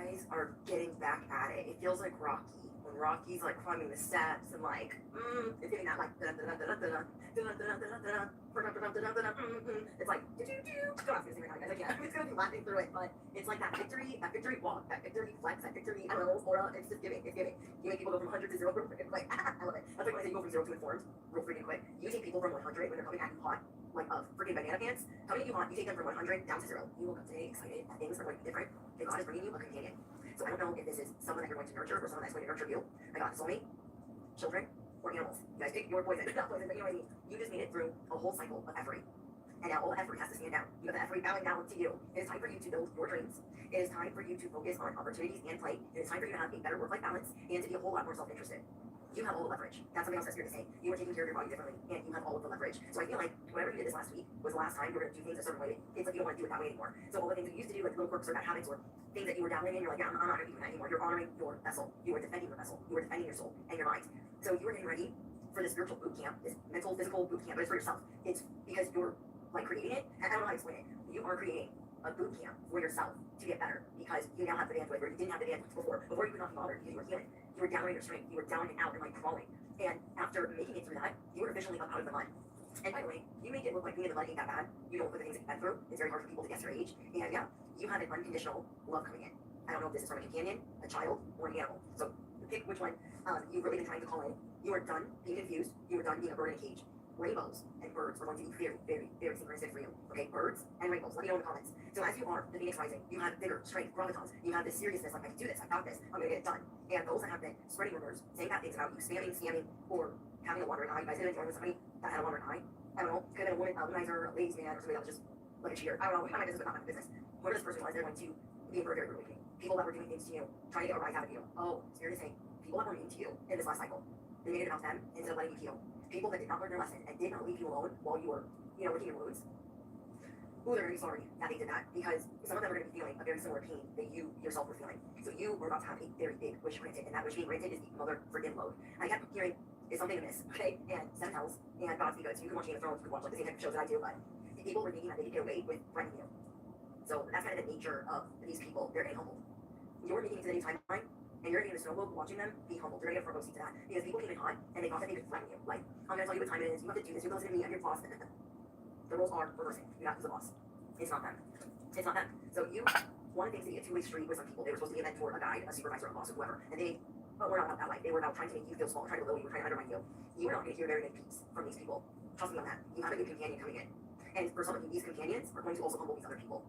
guys are getting back at it. It feels like Rocky. When Rocky's like climbing the steps and like, it's getting that like, it's like, don't ask me to sing right now, guys, I can't. It's gonna be laughing through it, but it's like that victory walk, that victory flex, that victory, I don't know, aura, it's just giving. You make people go from 100 to 0 real quick, like, I love it. That's like when I say you go from 0 to informed, real freaking quick. You take people from 100 when they're coming at you hot, like freaking banana pants, coming at you hot, you take them from 100 down to 0. You woke up today excited that things are going to be different, that God is bringing you a companion. So I don't know if this is someone that you're going to nurture or someone that's going to nurture you. I got soulmate, children, or animals. You guys pick your poison, not poison, but you know what I mean. You just made it through a whole cycle of efforting. And now all effort has to stand down. You have the effort bowing down to you. It is time for you to build your dreams. It is time for you to focus on opportunities and play. It is time for you to have a better work-life balance and to be a whole lot more self-interested. You have all the leverage. That's something else that's here to say. You are taking care of your body differently, and you have all of the leverage. So I feel like whatever you did this last week was the last time you were going to do things a certain way. It's like you don't want to do it that way anymore. So all the things that you used to do, like little quirks or bad habits or things that you were dabbling in, you're like, yeah, I'm not going to do that anymore. You're honoring your vessel. You are defending your vessel. You are defending your soul and your mind. So you are getting ready for this spiritual boot camp, this mental, physical boot camp, but it's for yourself. It's because you're like creating it. I don't know how to explain it. You are creating a boot camp for yourself to get better because you now have the bandwidth where you didn't have the bandwidth before. Before you could not be bothered because you were healing. You were down on your strength. You were down and out and like crawling. And after making it through that, you were officially up out of the mud. And by the way, you make it look like being in the mud ain't that bad. You don't put the things that you've been through. It's very hard for people to guess your age. And yeah, you have an unconditional love coming in. I don't know if this is from a companion, a child, or an animal. So pick which one you've really been trying to call in. You are done being confused. You are done being a bird in a cage. Rainbows and birds are going to be very, very, very synchronistic for you. Okay, birds and rainbows. Let me know in the comments. So as you are the Phoenix rising, you have vigor, strength, gravitas. You have this seriousness, like I can do this, I got this, I'm gonna get it done. And those that have been spreading rumors, saying bad things about you, spamming, scamming, or having a wandering eye. You guys didn't join with somebody that had a wandering eye. I don't know. Could have been a woman, a womanizer, a ladies' man, or somebody that was just like a cheater. I don't know. My business, but not my business. Whoever this person was, they're going to be in for a very rude awakening. People that were doing things to you, trying to get a rise out of you. Oh, spirit is saying, people that were mean to you in this last cycle, they made it about them instead of letting you heal. People that did not learn their lesson and did not leave you alone while you were, licking your wounds. Ooh, they're going to be sorry that they did that because some of them are going to be feeling a very similar pain that you yourself were feeling. So you were about to have a very big wish granted, and that wish being granted is the mother friggin' load. I kept hearing is something amiss, okay? And seven hells and God's be good. So you can watch Game of Thrones, you can watch like the same type of shows that I do, but people were thinking that they could get away with threatening you. So that's kind of the nature of these people. They're getting humbled. You're making it to the new timeline, and you're getting a snow globe watching them be humbled. You're going to get a front row seat to that because people came in hot and they thought that they could threaten you. Like, I'm going to tell you what time it is. You have to do this. You're listening to me. I'm your boss. The roles are reversing. You have to be the boss. It's not them. It's not them. So you wanted things to be a two-way street with some people. They were supposed to be a mentor, a guide, a supervisor, a boss, or whoever. And they, but we're not about that life. They were about trying to make you feel small, trying to belittle you, trying to undermine you. You are not going to hear very good peace from these people. Trust me on that. You have a good companion coming in. And for some of you, these companions are going to also humble these other people.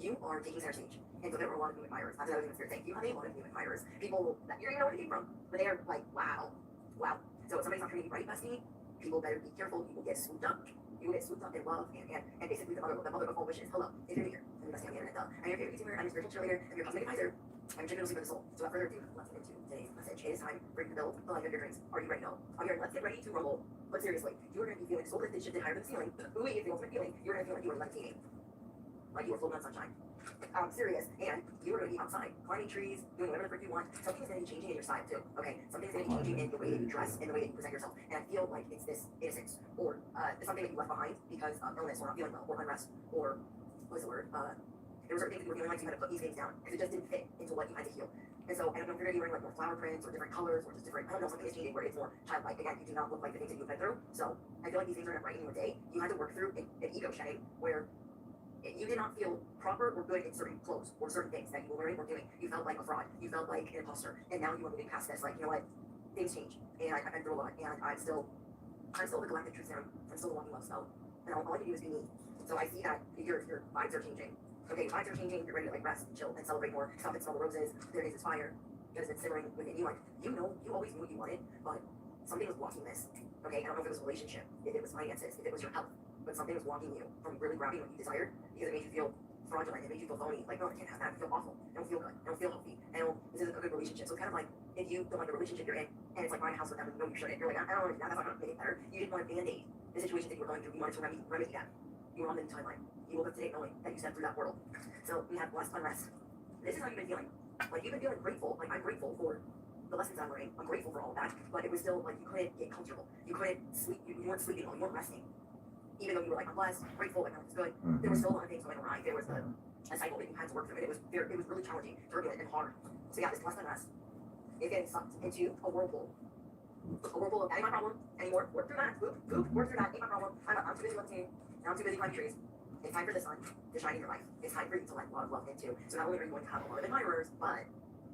You are taking center stage. And so there are a lot of new admirers. That's another thing that's saying. You have a lot of new admirers. People that you don't even know where they came from. But they are like, wow. Wow. So if somebody's not treating you right, bestie, people better be careful. You will get swooped up. You will get swooped up in love and basically the mother of all wishes. Hello, if you're here, I'm bestie on the internet though. I'm your favorite YouTuber, I'm your spiritual cheerleader, I'm your cosmetic advisor, I'm your general sleep of the soul. So without further ado, let's get into today's message. It is time for you to build the life of your dreams. Are you ready? No. Let's get ready to rumble. But seriously, you are going to be feeling so lifted, shifted higher than the ceiling. Ooh, is the ultimate feeling. You're going to feel like you are levitating. Like you are floating on sunshine. Serious, and you are going to be outside, climbing trees, doing whatever the frick you want. Something's going to be changing in your style too, okay? Something's going to be changing in the way that you dress, in the way that you present yourself. And I feel like it's this innocence, or something that you left behind because of illness, or not feeling well, or unrest, or, what is the word? There were certain things that you were feeling like so you had to put these things down, because it just didn't fit into what you had to heal. And so, I don't know if you're going to be wearing like more flower prints, or different colors, or just different, I don't know, something is changing where it's more childlike. Again, you do not look like the things that you've been through. So, I feel like these things are going to brighten your day. You had to work through an ego shedding where you did not feel proper or good in certain clothes or certain things that you were wearing or doing. You felt like a fraud. You felt like an imposter. And now you are moving past this. Like, you know what? Things change. And I've been through a lot. And I'm still the galactic truth serum. I'm still the walking love spell. And all I can do is be me. So I see that your vibes are changing. Okay, your vibes are changing. You're ready to like rest and chill and celebrate more. Stop and smell the roses. There is this fire that has been simmering within you. Like, you know, you always knew what you wanted, but something was blocking this. Okay, I don't know if it was a relationship, if it was finances, if it was your health. But something was blocking you from really grabbing what you desired because it made you feel fraudulent, it made you feel phony. Like, no, I can't have that. I feel awful. I don't feel good. I don't feel healthy. This isn't a good relationship. So kind of like if you don't like the relationship you're in, and it's like buying a house with them, and you know you shouldn't. You're like, I don't want to. That's not going to make it better. You didn't want to band-aid the situation that you were going through. You wanted to remedy that. You were on the new timeline. You woke up today knowing that you stepped through that portal. So we have less unrest. This is how you've been feeling. Like you've been feeling grateful. Like I'm grateful for the lessons I'm learning. I'm grateful for all of that. But it was still like you couldn't get comfortable. You couldn't sleep. You weren't sleeping. You weren't resting. Even though you were like, I'm blessed, grateful, and everything's good, there were still a lot of things going awry. There was the a cycle that you had to work through, and it was really challenging, turbulent, and hard. So yeah, this less than us is getting sucked into a whirlpool of that ain't my problem anymore. Work through that. Work through that. Ain't my problem. I'm too busy lifting. I'm too busy climbing trees. It's time for the sun to shine in your life. It's time for you to let love into. So not only are you going to have a lot of admirers, but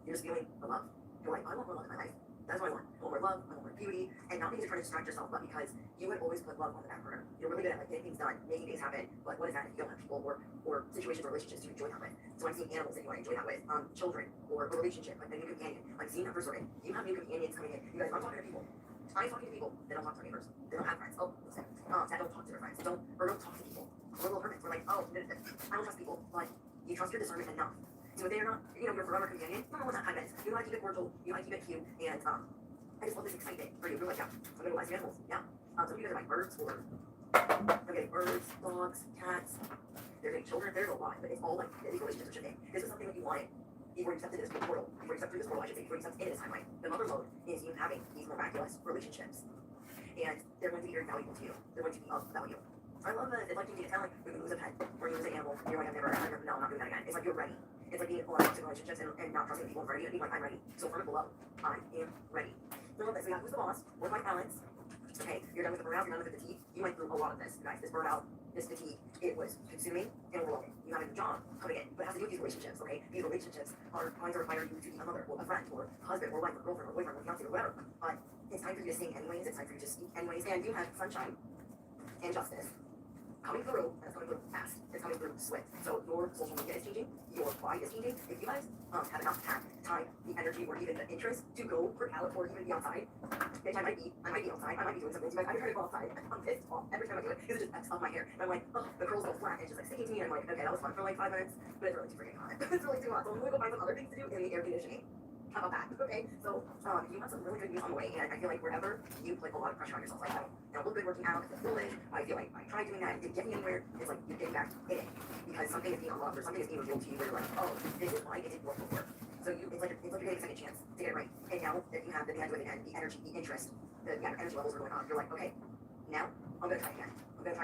you're just feeling the love. You're like, I want more love in my life. That's what I want. I want more love. I want more beauty. And not because you're trying to distract yourself, but because you would always put love on the back burner. You're really good at like getting things done, making things happen. But what is that if you don't have people or situations or relationships to enjoy that with? So I'm seeing animals that you want to enjoy that with, children or a relationship, like a new companion. I'm seeing that for certain. You have new companions coming in. You guys, I'm talking to people. I'm talking to people that don't talk to neighbors. They don't have friends. Oh, listen. That don't talk to their friends. Don't talk to people. We're little hermits. We're like, oh, I don't trust people. But you trust your discernment enough. So if they're not, your forever companion, no one that kind of is. You want to keep it cordial. You want to keep it cute. And I just love this excitement for you. You're like, yeah, I'm gonna go buy some animals. Yeah. Some of you guys are like birds or I'm getting birds, dogs, cats. They're getting children. There's a lot, but it's all like these relationships are shifting. This is something that you wanted before you stepped into this portal. Before you stepped through this portal, I should say, before you stepped into this timeline. The mother mode is you having these miraculous relationships. And they're going to be very valuable to you. They're going to be of value. I love that. It's like you need to tell like when you lose a pet or you lose an animal, you're like, no, I'm not doing that again. It's like you're ready. It's like being in a toxic relationships and not trusting people in front of you and being like, I'm ready. So for love, I am ready. So love this. We got who's the boss, work-life balance. Okay, you're done with the burnout, you're done with the fatigue. You went through a lot of this, guys. This burnout, this fatigue, it was consuming and overwhelming. You have a new job coming in, but it has to do with these relationships, okay? These relationships are going to require you to be a mother or a friend or husband or wife or girlfriend or boyfriend or fiance or whatever. But it's time for you to sing anyways, it's time for you to speak anyways, and you have sunshine and justice coming through, and it's coming through fast. It's coming through swift. So your social media is changing, your why is changing. If you guys have enough time, the energy, or even the interest to go for out or even be outside, bitch, I might be outside, I might be doing something. So guys, I'm trying to go outside. I'm pissed off every time I do it. It's just X on my hair. And I'm like, oh, the curls go flat, and it's just like sticking to me, and I'm like, okay, that was fun for like 5 minutes, but it's really too freaking hot. It's really too hot. So I'm gonna go find some other things to do in the air conditioning. How about that? Okay, so you have some really good news on the way, and I feel like wherever you put a lot of pressure on yourself, like I don't look good working out, I feel foolish, I feel like I tried doing that, it didn't get me anywhere, it's like you're getting back in it, because something is being unlocked, or something is being revealed to you where you're like, oh, this is why it didn't work before. So it's like you're getting a second chance to get it right, and now that you have the bandwidth and the energy, the interest, the energy levels are going up, you're like, okay, now I'm gonna try again, because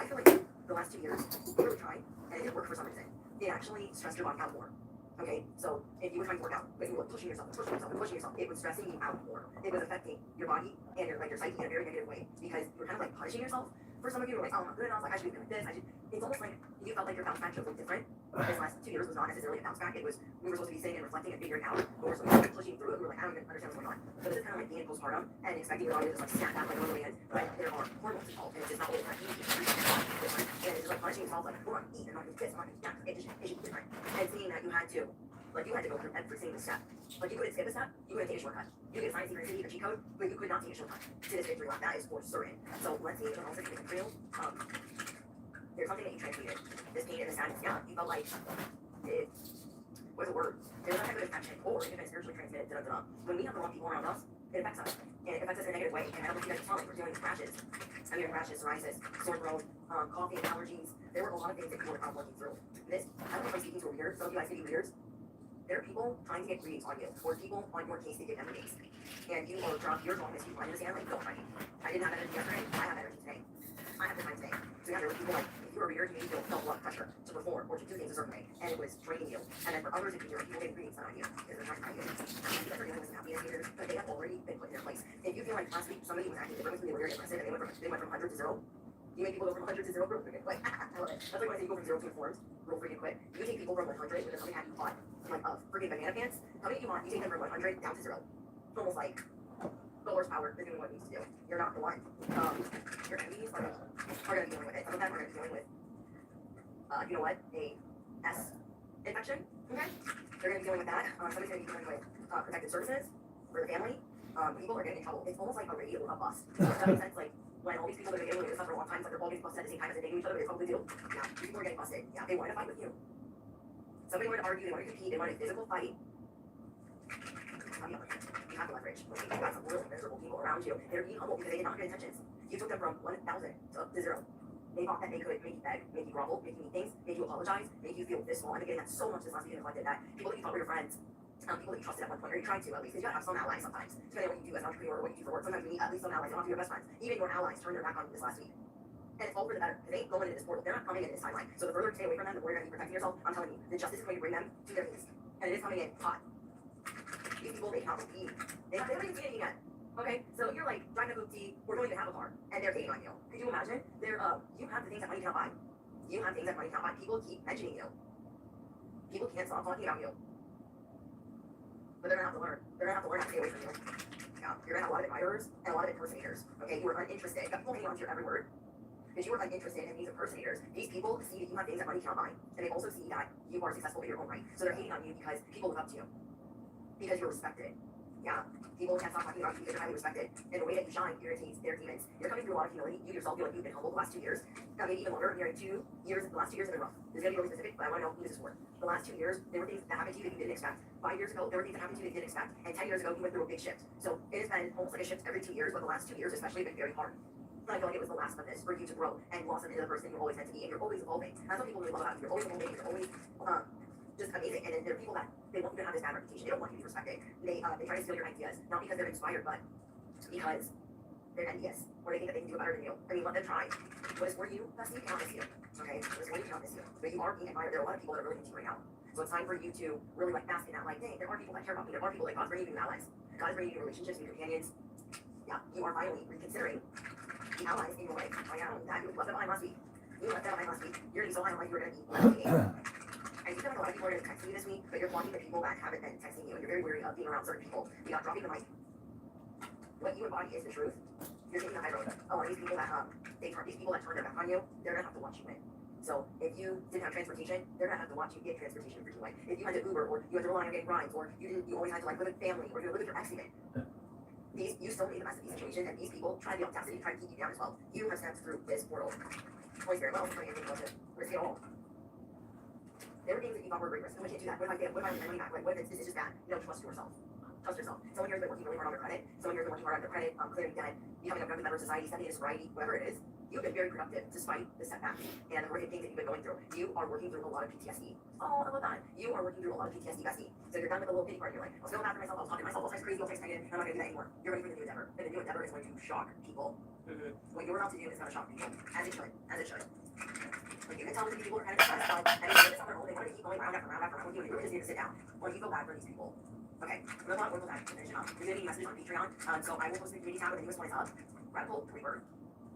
I feel like the last 2 years, you really tried, and it didn't work for some reason. It actually stressed your body out more. Okay, so if you were trying to work out, but you were pushing yourself, it was stressing you out more. It was affecting your body and your psyche in a very negative way, because you were kind of like punishing yourself. For some of you were like, oh, I'm not good enough, like I should be doing this, it's almost like you felt like your bounce back should look different. This last 2 years was not necessarily a bounce back, it was, we were supposed to be sitting and reflecting and figuring out, but we're supposed to be pushing through it, we were like, I don't even understand what's going on. So this is kind of like being postpartum and expecting your body to just like snap back like normally is, but there are hormones involved, and it's just not always like easy, and it's just like punishing yourself, like, we're not eating, I'm not doing this, I'm not doing that, it should be different. And seeing that you had to go through every single step. Like you couldn't skip a step, you couldn't take a shortcut. You could find a secret cheat code, but you could not take a shortcut to this victory lap. That is for certain. So let's see what else is real. There's something that you transmuted. This pain and this sadness, yeah, you felt like it was a word. There's a type of infection, or it can spiritually transmitted. When we have the wrong people around us, it affects us. And it affects us in a negative way. And I don't know if you guys saw it, we're dealing with rashes. I'm getting rashes, psoriasis, sore throat, coughing, allergies. There were a lot of things that you were working through. This, I don't know if I'm speaking to a weird. Some of you guys can be weirds. There are people trying to get reads on you, or people on your case to get them reads. And you are you're drawing this, you find this, like, don't try me. I didn't have energy yesterday, I have energy today. I have the time today. So yeah, there were people like, if you were a reader, you feel a lot of pressure to perform or to do things a certain way, and it was draining you. And then for others, if you're people getting readings done on you, because they're trying to find you. You guys are dealing with some happiness haters, but they have already been put in their place. If you feel like last week somebody was acting different, they were very aggressive, and they went from 100 to 0, you make people go from 100 to 0 real freaking quick. I love it. That's like when I say you go from 0 to informed real freaking quick. You take people from 100 when something had you caught like freaking banana pants. How many do you want? You take them from 100 down to 0. Almost like the horsepower is doing what it needs to do. You're not the one. Your enemies are gonna be dealing with it. Some of them are gonna be dealing with you know what? A S infection. Okay? They're gonna be dealing with that. Somebody's gonna be dealing with protective services for the family. People are getting in trouble. It's almost like a radio or a bus. Does that make sense? Like when all these people that are getting away with stuff for a long time, it's like they're all getting busted at the same time as they date each other, they probably do. Yeah, people are getting busted. Yeah, they wanted to fight with you. Somebody wanted to argue, they wanted to compete, they wanted a physical fight. You have the leverage. Okay, you've got some really miserable people around you. They're being humble because they did not have good intentions. You took them from 1,000 to 0. They thought that they could make you beg, make you grovel, make you eat things, make you apologize, make you feel this small. I've been getting that so much this last week and reflected that people that you thought were your friends, people that you trusted at one point, or you tried to at least, because you gotta have some allies sometimes, depending on what you do as an entrepreneur or what you do for work. Sometimes you need at least some allies, they don't have to be your best friends. Even your allies turned their back on you this last week. And it's all for the better, because they ain't going into this portal. They're not coming in this timeline. So the further you stay away from them, the more you're going to be protecting yourself. I'm telling you, the justice is going to bring them to their knees. And it is coming in hot. These people, they cannot believe. They haven't even seen anything yet. Okay, so you're like driving a boutique or don't even have a car, and they're hating on you. Could you imagine? You have the things that money cannot buy. You have things that money cannot buy. People keep mentioning you. People can't stop talking about you. But they're gonna have to learn. They're gonna have to learn how to stay away from you. Yeah, you're gonna have a lot of admirers and a lot of impersonators. Okay, you are uninterested. You got people hanging on to your every word. Because you are uninterested in these impersonators. These people see that you have things that money cannot buy, and they also see that you are successful in your own right. So they're hating on you because people look up to you. Because you're respected. Yeah. People can't stop talking about you because you're highly respected. And the way that you shine irritates their demons. You're coming through a lot of humility. You yourself feel like you've been humbled the last 2 years. Now maybe even longer. You're in 2 years. The last 2 years have been rough. This is gonna be really specific, but I want to know who this is for. The last 2 years, there were things that happened to you that you didn't expect. 5 years ago, there were things that happened to you that you didn't expect. And 10 years ago, you went through a big shift. So it has been almost like a shift every 2 years, but the last 2 years especially have been very hard. And I feel like it was the last of this for you to grow and blossom into the person you always meant to be. And you're always evolving. That's what people really love about you. You're always evolving. You're always just amazing. And then there are people that they want you to have this bad reputation. They don't want you to be respected. They try to steal your ideas, not because they're inspired, but because they're envious or they think that they can do it better than you. I mean, let them try. What is for you, bestie, cannot miss you. Okay? What is for you, cannot miss you. But you are being admired. There are a lot of people that are really into you right now. So it's time for you to really like bask in that, like, dang, there are people that care about me. There are people like God's bringing you new allies. God's bringing you new relationships, new companions. Yeah, you are finally reconsidering the allies in your life. I know that you left them behind last week. You left them behind last week. You're gonna be so high on life, you're gonna be and you feel like a lot of people are gonna text you this week, but you're blocking the people that haven't been texting you, and you're very wary of being around certain people. You got dropping the mic. What you embody is the truth. You're taking the high road. A lot of these people that these people that turn their back on you, they're gonna have to watch you win. So if you didn't have transportation, they're gonna have to watch you get transportation for your life. If you had to Uber, or you had to rely on getting rides, or you always had to like live with family, or you live with your ex even. You still made the best of these situations, and these people try to be audacity, try to keep you down as well. You have stepped through this world. Holy Spirit, well, something you to risk it all. There were things that you thought were a great risk. No, I can't do that. What if I fail? What if I lose my money back? Like, what if this is just bad? No, trust yourself. Trust yourself. Someone here has been working really hard on their credit. Someone here has been working hard on their credit, clearing debt, becoming a productive member of society, stepping into sobriety, whatever it is. You've been very productive despite the setbacks and the horrific things that you've been going through. You are working through a lot of PTSD. Oh, I love that. You are working through a lot of PTSD, bestie. So you're done with the little pity part. You're like, I was feeling bad for myself. I was talking to myself. I was crazy. I was negative. I'm not going to do that anymore. You're ready for the new endeavor. And the new endeavor is going to shock people. What you're about to do is going to shock people. As it should. As it should. Like you can tell that these people are kind of stressed out. And they do this on their own. They want to keep going round after round after round with you. And you really just need to sit down. Or you feel bad for these people. Okay. We'll go back to finish it up. There's going to be messages on Patreon. So I will post the community tab when the newest one is up. Radical Rebirth.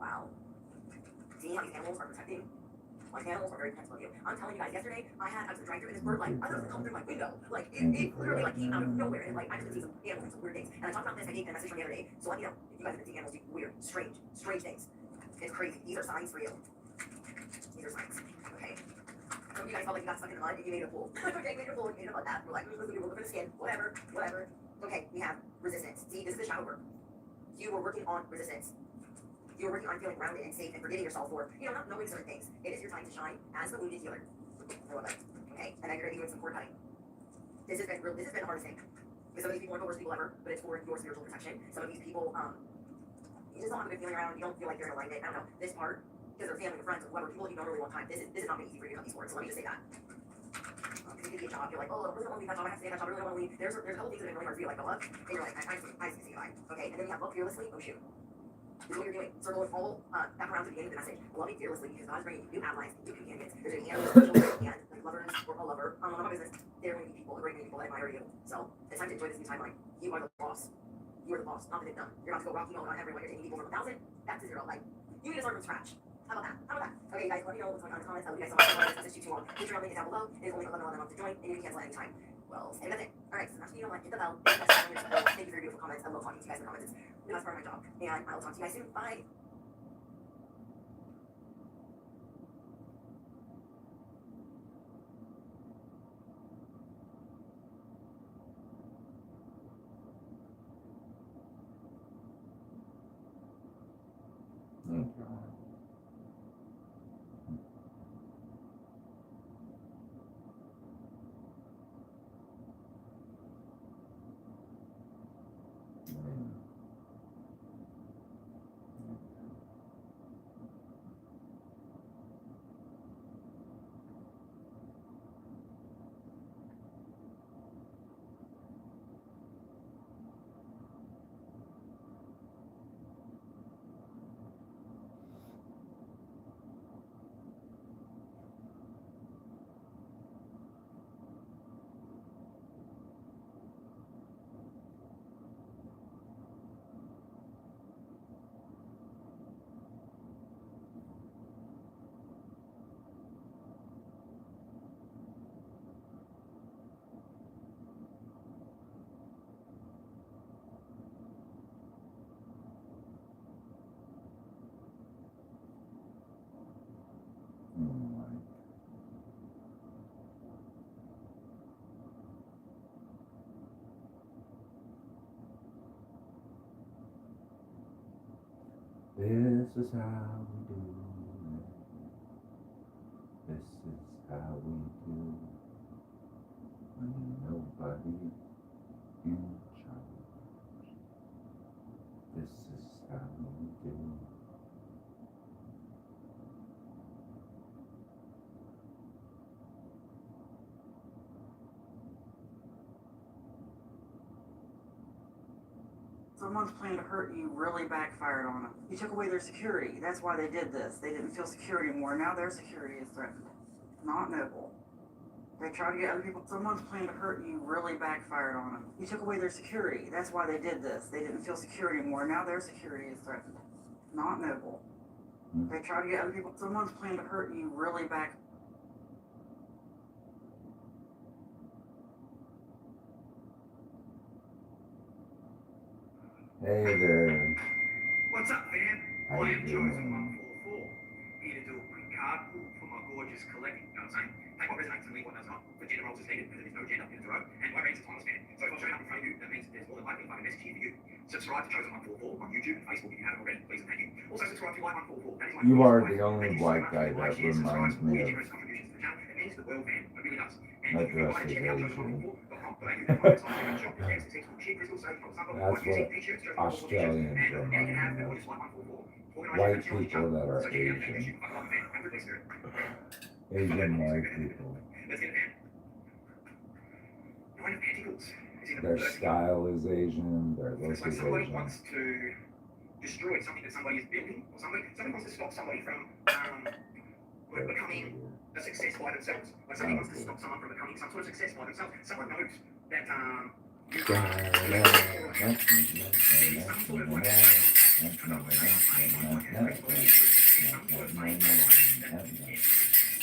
Wow. Seeing how these animals are protecting. Like animals are very protective of you. I'm telling you guys, yesterday I was driving through and this bird like I thought it was coming through my window. Like it literally like came out of nowhere and like I just see some animals and some weird things. And I talked about this, I gave a message from the other day. So let me know if you guys have been seeing animals do weird, strange things. It's crazy. These are signs for you. These are signs. Okay. Some of you guys felt like you got stuck in the mud and you made a pool. Okay, you made a pool and you made a mud bath. We're like, we're looking for the skin, whatever. Okay, we have resistance. See, this is the shadow work. You were working on resistance. You're working on feeling grounded and safe and forgetting yourself for, not knowing certain things. It is your time to shine as the wounded healer. I love that. Okay? And then you're going to be doing some cord cutting. This has been the hardest thing. Because some of these people aren't the worst people ever, but it's for your spiritual protection. Some of these people, you just don't have a good feeling around. You don't feel like you're in alignment. I don't know. This part, because they're family or friends or whoever, people you don't really want time. This is not going to be easy for you to cut these cords. So let me just say that. Because it could be a job. You're like, oh, I really don't want to leave that job. I have to stay in that job. I really don't want to leave. There's a couple things that have been really hard for you, like the love. And you're like, I see you. Okay? And then you have love fearlessly. Oh, shoot. This is what you're doing. Circle all back around to the beginning of the message. Loving fearlessly because God is bringing you new allies, new companions. There's going to be animals, children, and like lovers or a lover. None of my business. There are going to be people, a great many people that admire you. So it's time to enjoy this new timeline. You are the boss. You are the boss, not the victim. You're about to go rocky mode on everyone. You're taking people from 1,000 back to 0. Like, you need to start from scratch. How about that? Okay, guys, let me know what's going on in the comments. I love you guys so much. This is too long. Patreon link is down below. It is only $11 a month to join, and you can cancel at any time. Well, and that's it. Alright, so next video, hit the bell. Thank you for your beautiful comments. I love talking to you guys in the comments. It's the best part of my job. And I will talk to you guys soon. Bye. This is how we do it. This is how we do when nobody in charge. This is how we do. Someone's plan to hurt you really backfired on them. You took away their security. That's why they did this. They didn't feel secure anymore. Now their security is threatened. Not noble. They try to get other people. Someone's plan to hurt you really backfired on them. You took away their security. That's why they did this. They didn't feel secure anymore. Now their security is threatened. Not noble. They try to get other people. Someone's plan to hurt you really back. Hey there. What's up, fam? How I you am Joseph doing? 144. Here to do a quick card pull for my gorgeous collecting. You know what I'm saying? Take what resonates and leave what does not. For gender roles is needed because there is no gender in the row. And my rate's a timeless man. So if I'm showing up in front of you, that means there's more than likely a message here for you. Subscribe to Joseph 144 on YouTube and Facebook if you haven't already. Please and thank you. Also subscribe to Live 144. That is my You are Thank the only you so white much guy for that like, shares, reminds subscribes, all me your of generous contributions to the channel. It means the world, man. It really does. And my if you want dress to is check out Asian. That's what Australians remind me of. White people that are Asian. Asian white people. Their style is Asian, their look is Somebody Asian. wants to destroy something that somebody is building, or somebody wants to stop somebody from becoming a success by themselves. Like somebody wants to stop someone from becoming some sort of success by themselves. Someone knows that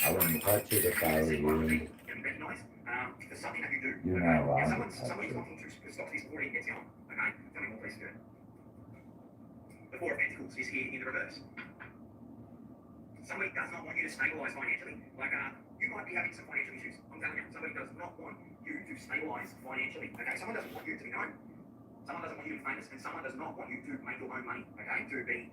I wouldn't touch it if I were you. There's something that you do. You're not allowed to touch Somebody's it. wanting to stop this before it gets going. Okay? Tell me more, please, Spirit. The Four of Pentacles is here in the reverse. Somebody does not want you to stabilize financially. Like, you might be having some financial issues. I'm telling you, somebody does not want you to stabilize financially. Okay? Someone doesn't want you to be known. Someone doesn't want you to be famous, and someone does not want you to make your own money. Okay? To be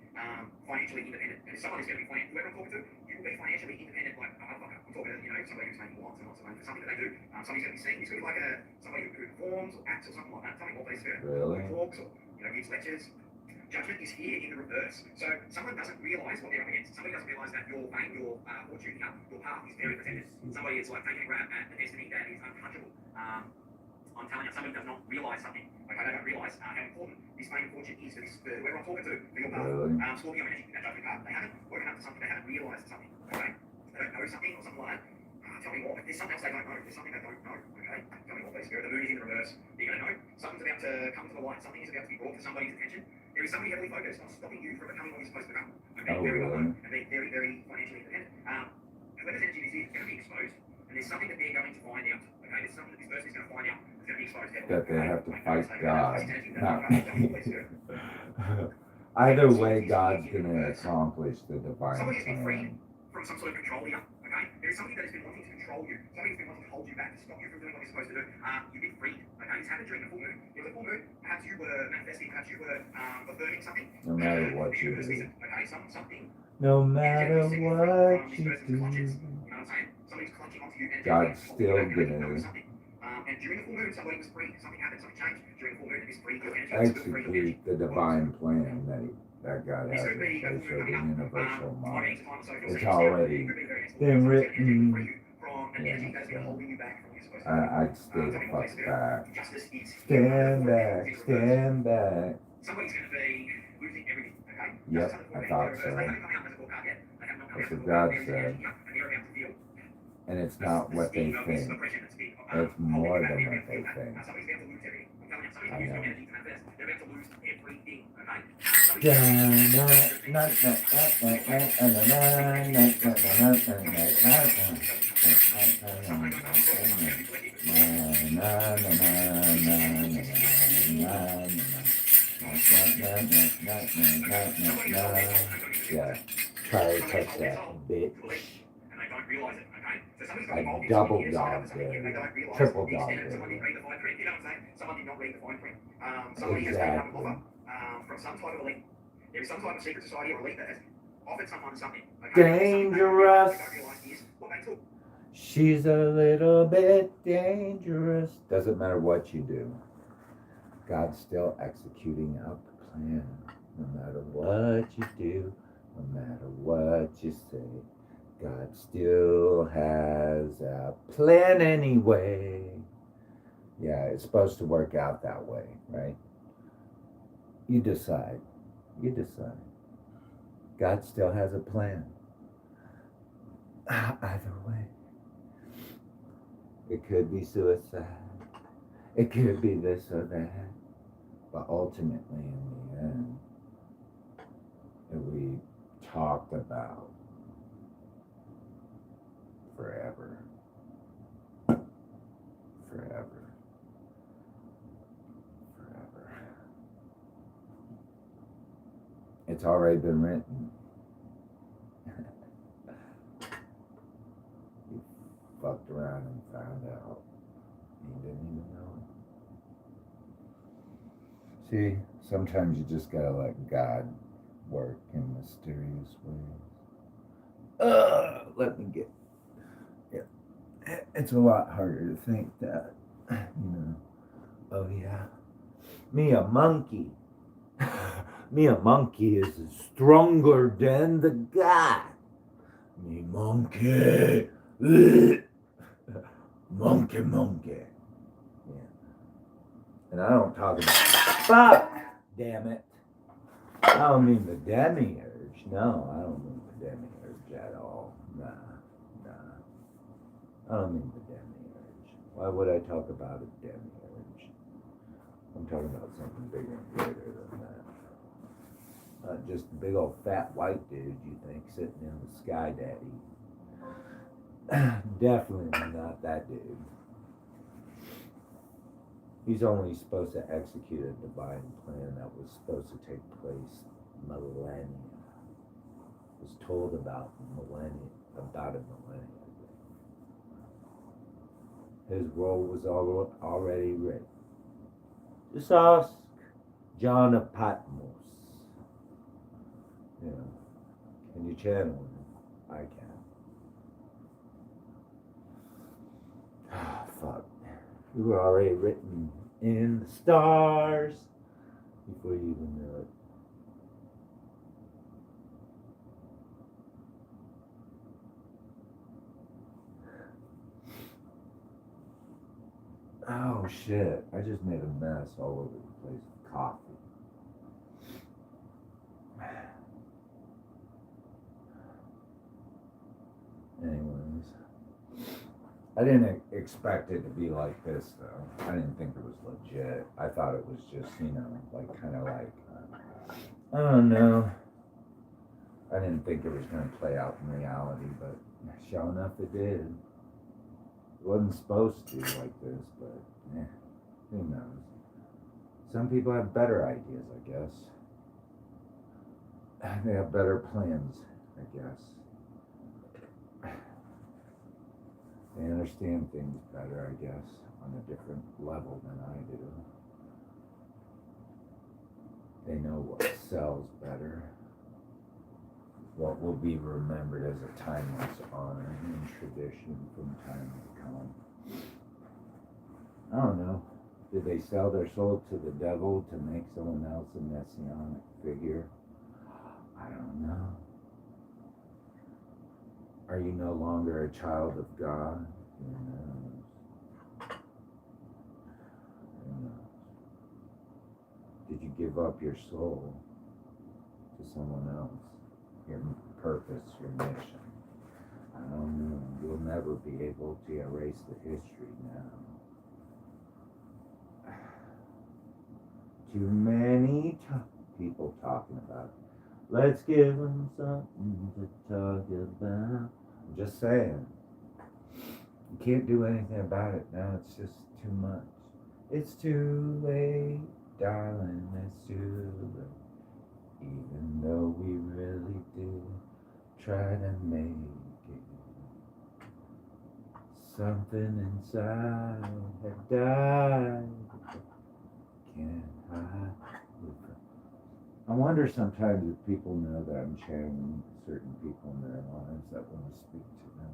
financially independent. And if someone is going to be financially, whoever I'm talking to, you will be financially independent. Like, I'm talking to, you know, somebody who's making lots and lots of money for something that they do. Somebody's going to be seen. It's going to be like somebody who performs or acts or something like that. Tell me more, please, Spirit. Really? Talks or, you know, gives lectures. Judgment is here in the reverse. So someone doesn't realise what they're up against. Somebody doesn't realise that your fame, your fortune, your path is very protected. Somebody is like taking a grab at the destiny that is untouchable. I'm telling you, somebody does not realise something. Okay, they don't realise how important this fame and fortune is for this, for whoever I'm talking to, for your path. Really? Scorpio energy, that judgment card. They haven't woken up to something, they haven't realised something. Okay? They don't know something or something like that. Tell me more. There's something else they don't know. There's something they don't know. Okay? Tell me more, please, Spirit. The moon is in the reverse. You're going to know something's about to come to the light. Something is about to be brought to somebody's attention. There is somebody heavily focused on stopping you from becoming what you're supposed to become. And being very well known and being very, very financially independent. Whoever's energy this is going to be exposed. And there's something that they're going to find out. Okay? There's something that this person is going to find out. It's going to be exposed heavily. That they have to fight God, not me. Either way, God's gonna accomplish the divine Somebody has been freed plan. from some sort of control here. Okay? There is somebody that has been wanting to control you. Somebody has been wanting to hold you back, to stop you from doing what you're supposed to do. You've been freed. Okay? It's happened during the full moon. There was a full moon. Perhaps you were manifesting. Perhaps you were affirming something. No matter what you do. Okay? Something. No matter what you do, You know what I'm saying? Somebody's clutching onto you. And God's still gonna and during the full moon, somebody was free. Something happened. Something changed. During the full moon, it was free. Your energy was still free. execute the divine plan that God has in place for the universal mind. It's already been written. Yeah, I'd stay the fuck back. Stand back, stand back. Somebody's going to be losing everything, okay? Yep, I thought so. That's what God said. And it's not what they think. It's more than what they think. I know. Yeah, try to touch that, bitch. I double dogged it, triple dogged it. Exactly. From some type of elite. There is some type of secret society or elite that has offered someone something. Dangerous. What they realize is what they took. She's a little bit dangerous. Doesn't matter what you do. God's still executing out the plan. No matter what you do, no matter what you say, God still has a plan anyway. Yeah, it's supposed to work out that way, right? You decide. You decide. God still has a plan. Either way. It could be suicide. It could be this or that. But ultimately, in the end, we talked about forever. Forever. Forever. It's already been written. You fucked around and found out. You didn't even know it. See, sometimes you just gotta let God work in mysterious ways. Let me get. Yeah, it's a lot harder to think that, Oh yeah, me a monkey. Me a monkey is stronger than the God. Me monkey. Monkey. Yeah. And I don't talk about. Fuck! Damn it. I don't mean the demiurge. No, I don't mean the demiurge at all. Nah. I don't mean the demiurge. Why would I talk about a demiurge? I'm talking about something bigger and greater than that. Not just a big old fat white dude you think sitting in the sky daddy. Definitely not that dude. He's only supposed to execute a divine plan that was supposed to take place millennia. It was told about a millennia ago. His role was already written. Just ask John of Patmos. Can you channel him? I can. Ah, fuck. You were already written in the stars before you even knew it. Oh shit, I just made a mess all over the place with coffee. Anyways, I didn't expect it to be like this though. I didn't think it was legit. I thought it was just, like kind of like, I don't know. I didn't think it was going to play out in reality, but sure enough it did. It wasn't supposed to like this, but who knows? Some people have better ideas, I guess. They have better plans, I guess. They understand things better, I guess, on a different level than I do. They know what sells better. What will be remembered as a timeless honor and tradition from time to come. I don't know. Did they sell their soul to the devil to make someone else a messianic figure? I don't know. Are you no longer a child of God? Who knows? Who knows? Did you give up your soul to someone else? Your purpose, your mission? I don't know. You'll never be able to erase the history now. Too many people talking about it. Let's give them something to talk about. I'm just saying. You can't do anything about it now. It's just too much. It's too late, darling. It's too late. Even though we really did try to make it. Something inside had died. Can't hide. I wonder sometimes if people know that I'm channeling certain people in their lives that want to speak to them.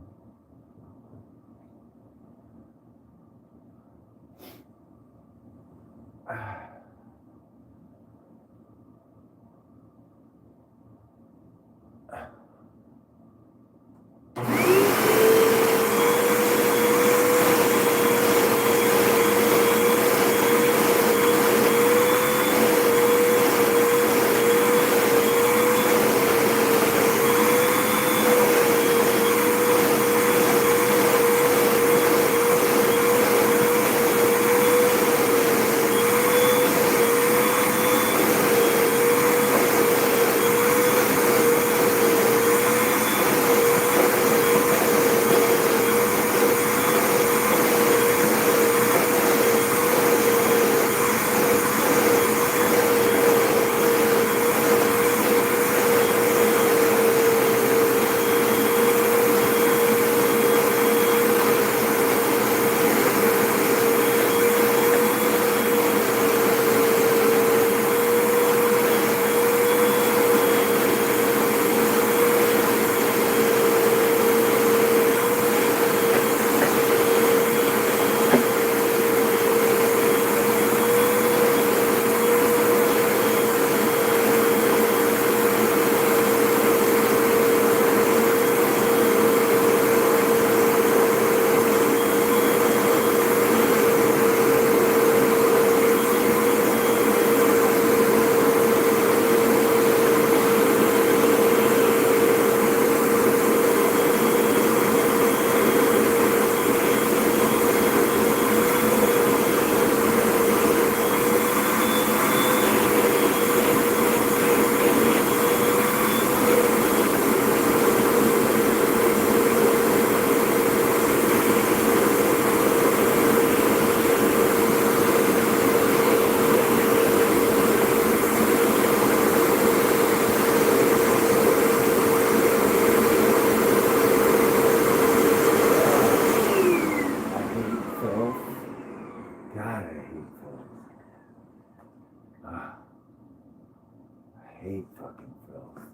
hate fucking filth.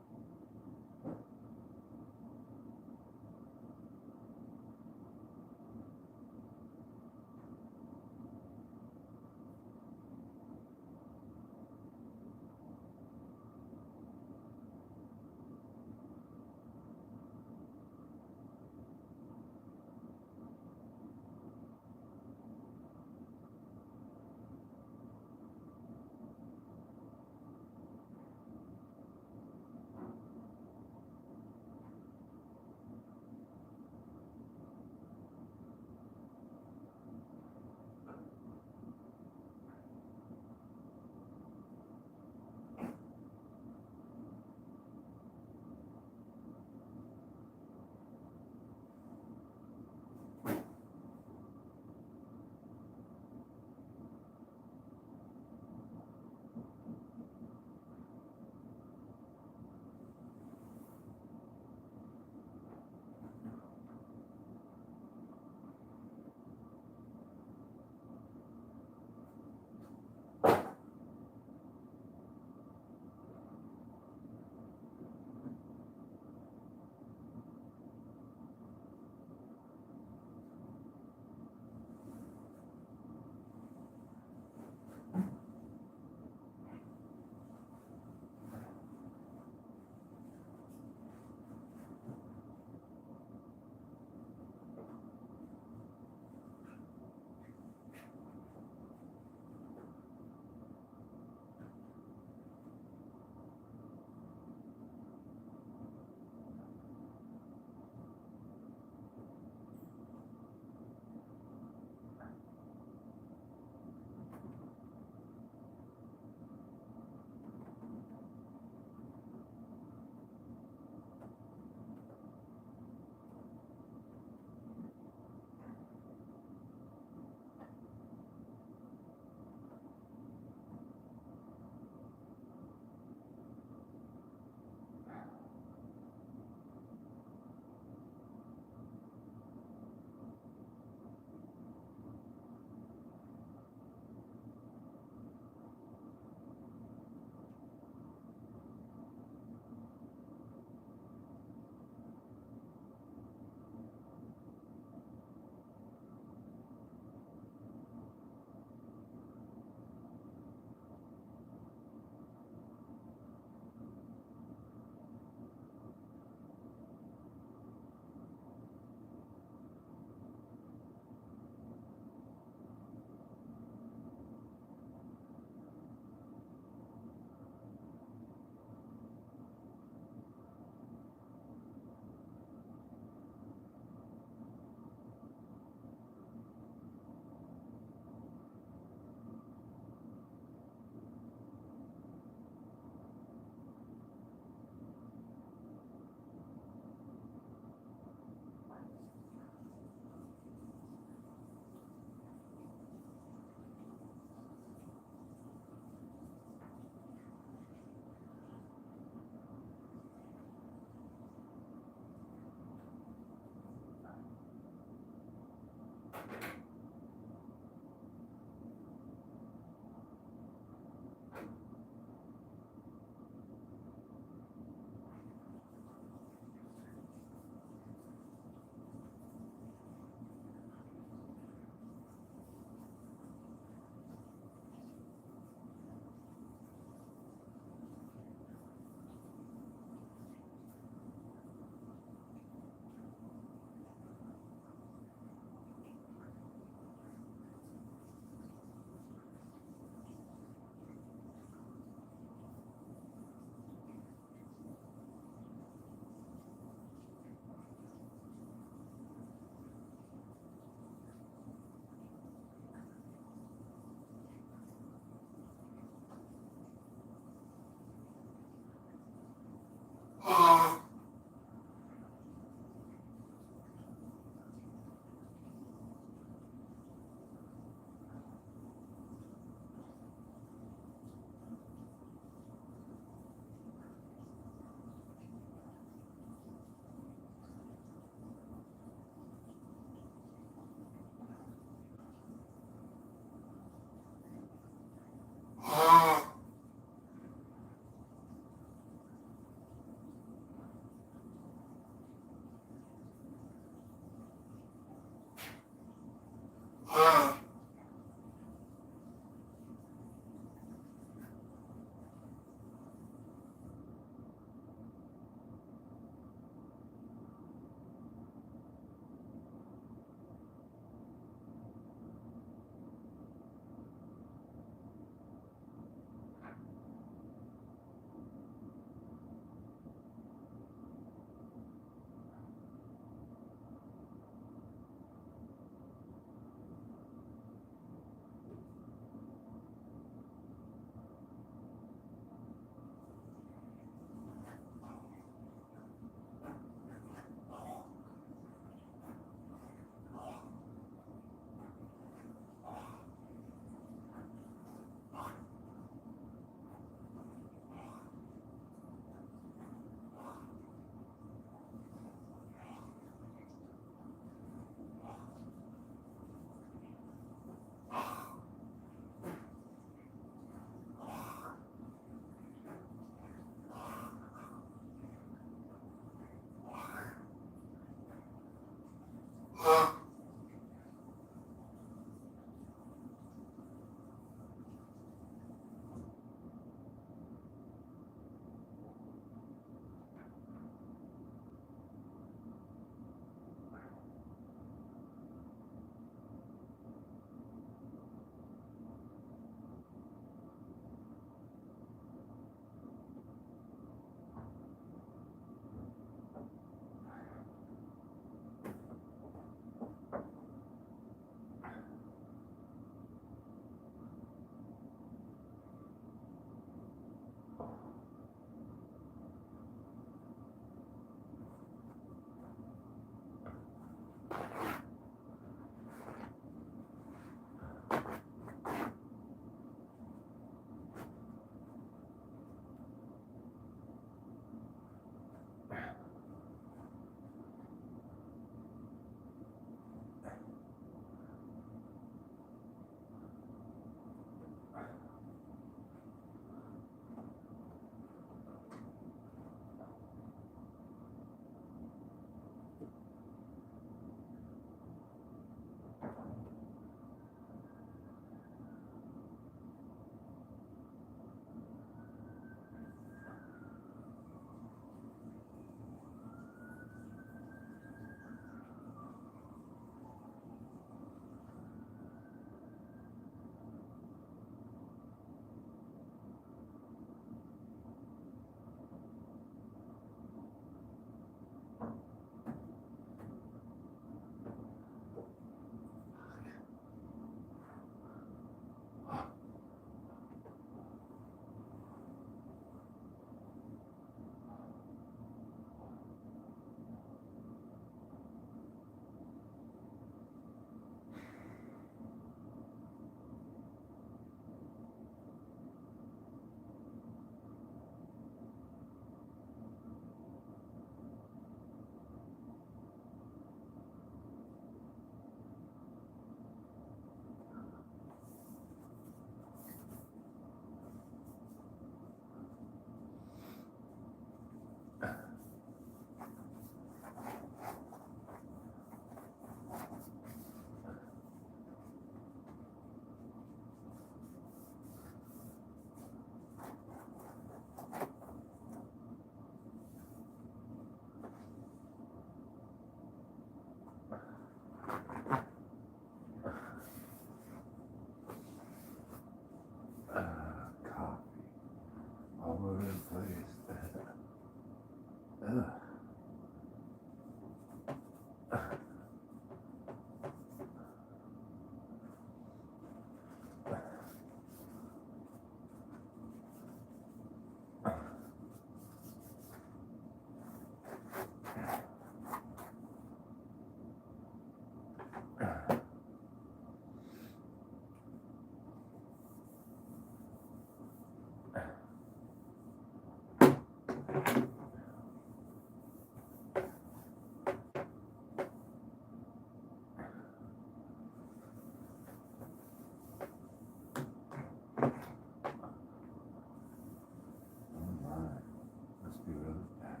Must be really bad.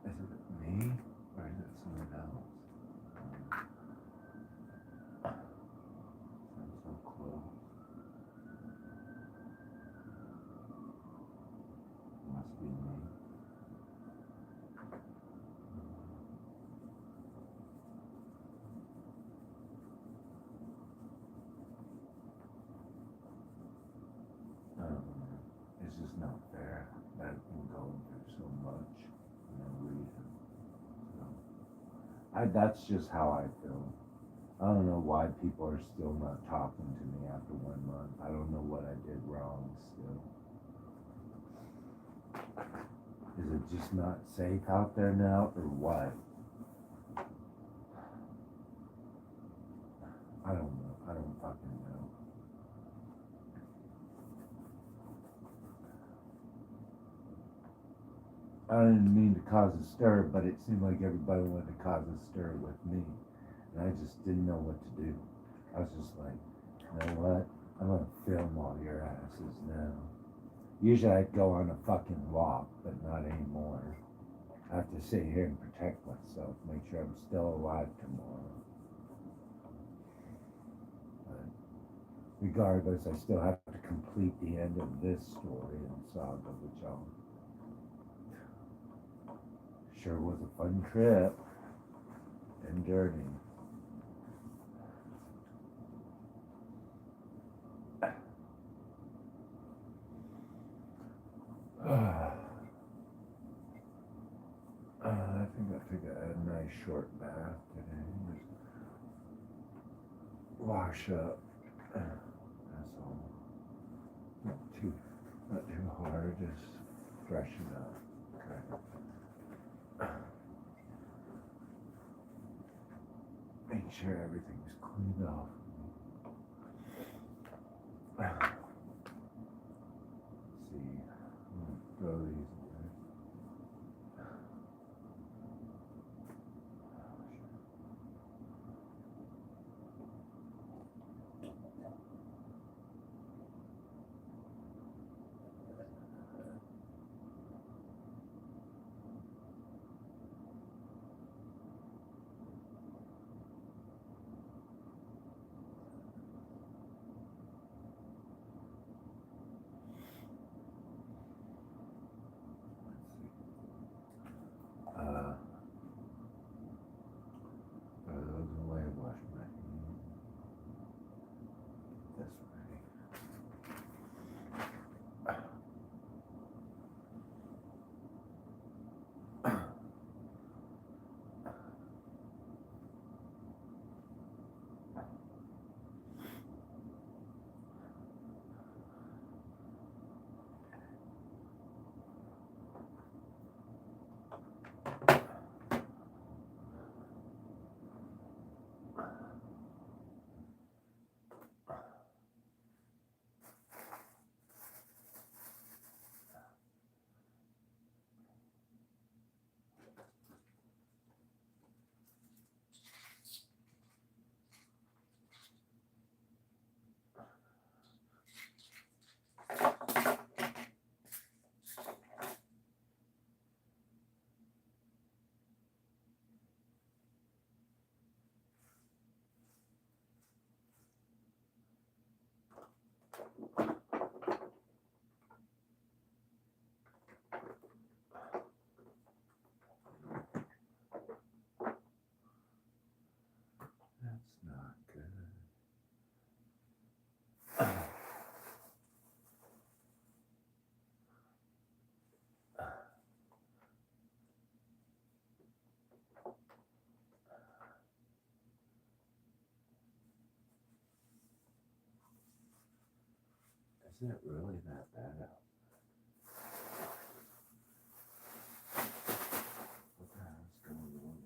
Is it me or is it someone else? Sounds so close. Must be me. It's just not fair that I've been going through so much for no reason. So, that's just how I feel. I don't know why people are still not talking to me after 1 month. I don't know what I did wrong still. Is it just not safe out there now or what? I don't know. I don't fucking know. I didn't mean to cause a stir, but it seemed like everybody wanted to cause a stir with me. And I just didn't know what to do. I was just like, you know what? I'm gonna film all your asses now. Usually I'd go on a fucking walk, but not anymore. I have to sit here and protect myself, make sure I'm still alive tomorrow. But regardless, I still have to complete the end of this story and saga with y'all. Sure was a fun trip and journey. I think I took a nice short bath today. Just wash up. That's all. Not too hard. Just freshen up. Okay. Make sure everything's cleaned off. See, I'm gonna throw these away. Those away, wash my hands. This That's not good. Is it really that bad out? What the hell's going on?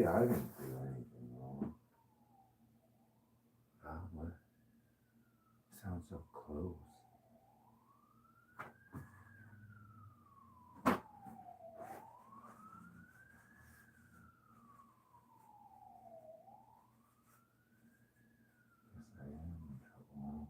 I didn't do anything wrong. Oh, what? Sounds so close. Guess I am in trouble.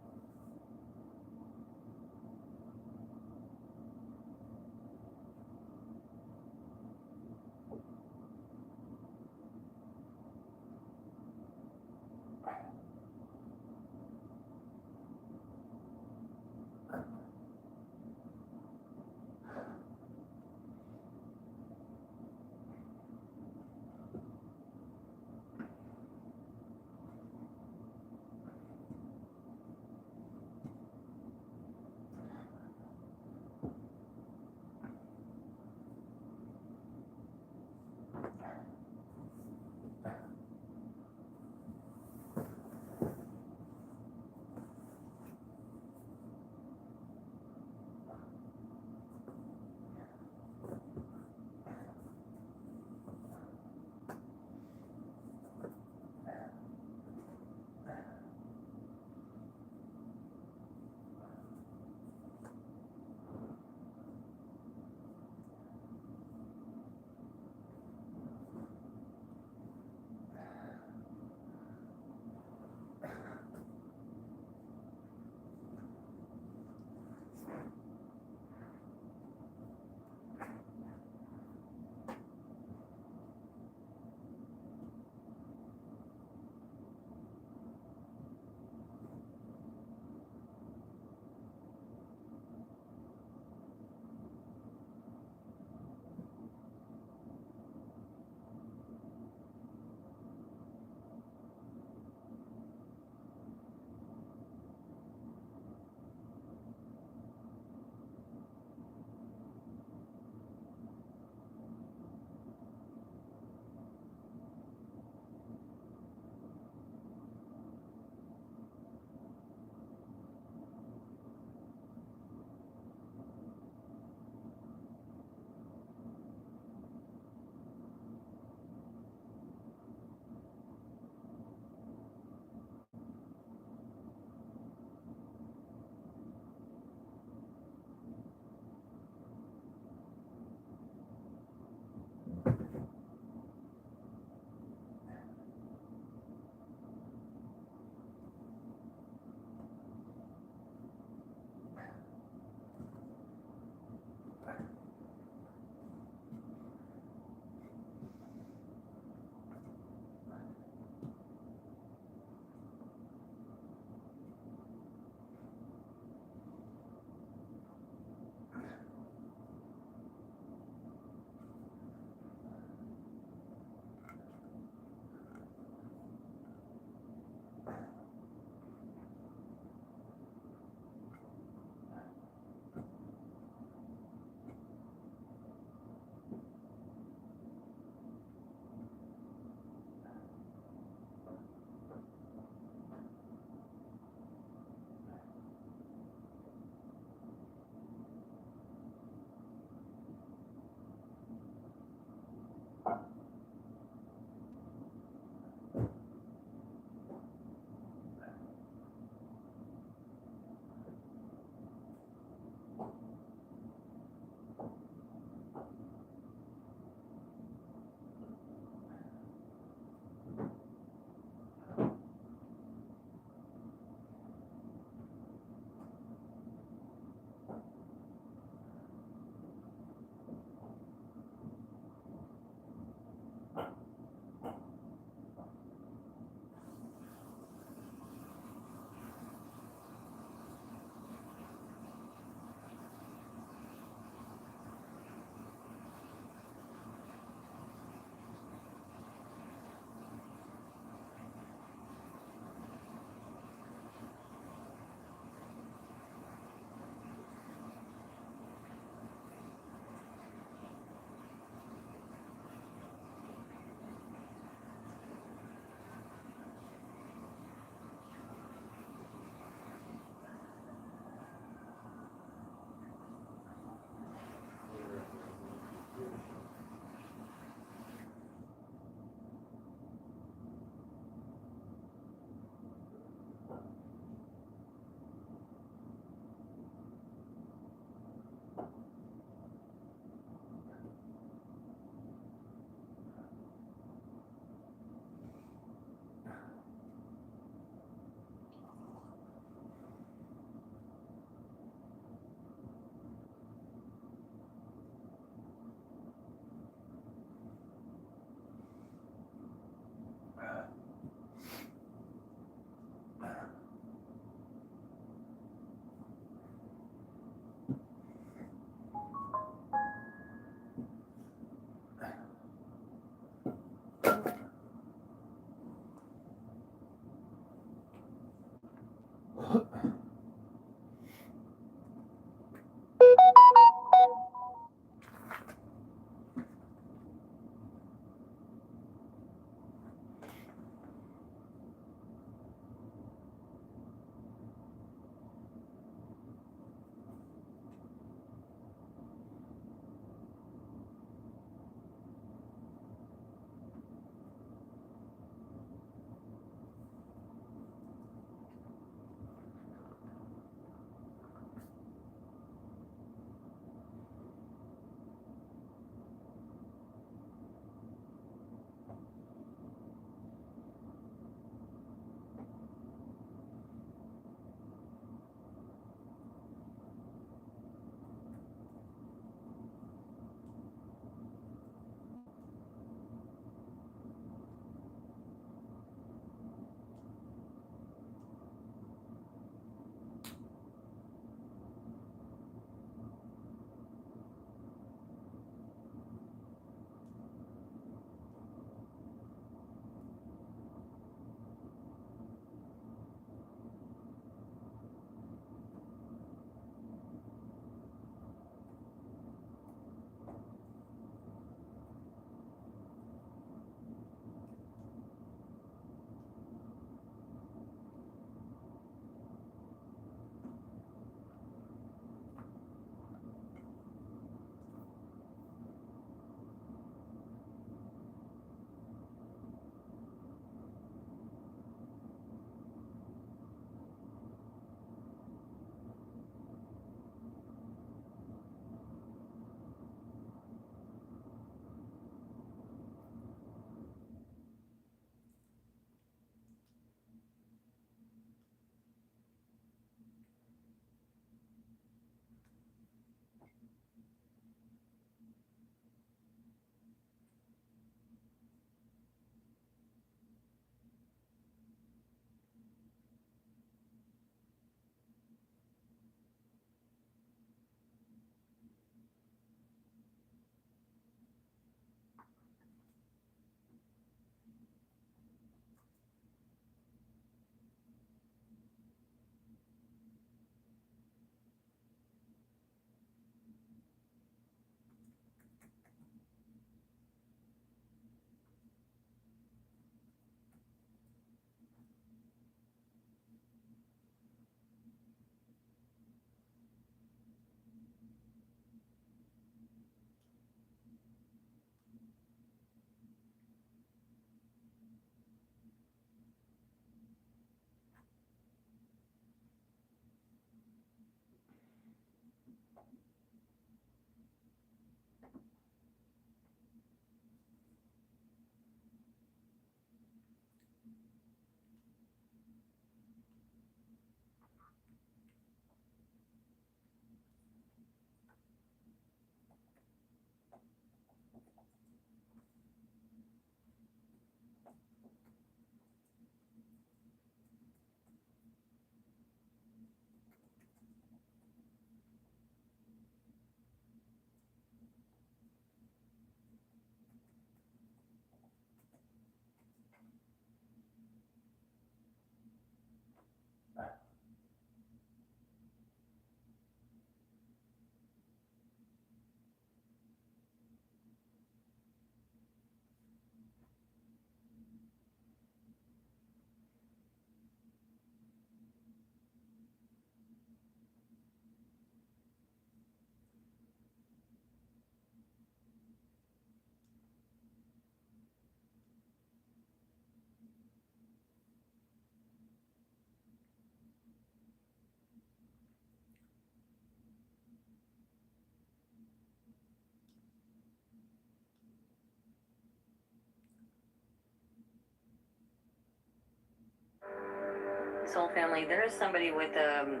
soul family, there is somebody with a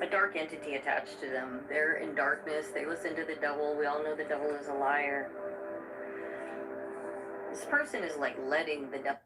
dark entity attached to them. They're in darkness. They listen to the devil. We all know the devil is a liar. This person is like letting the devil.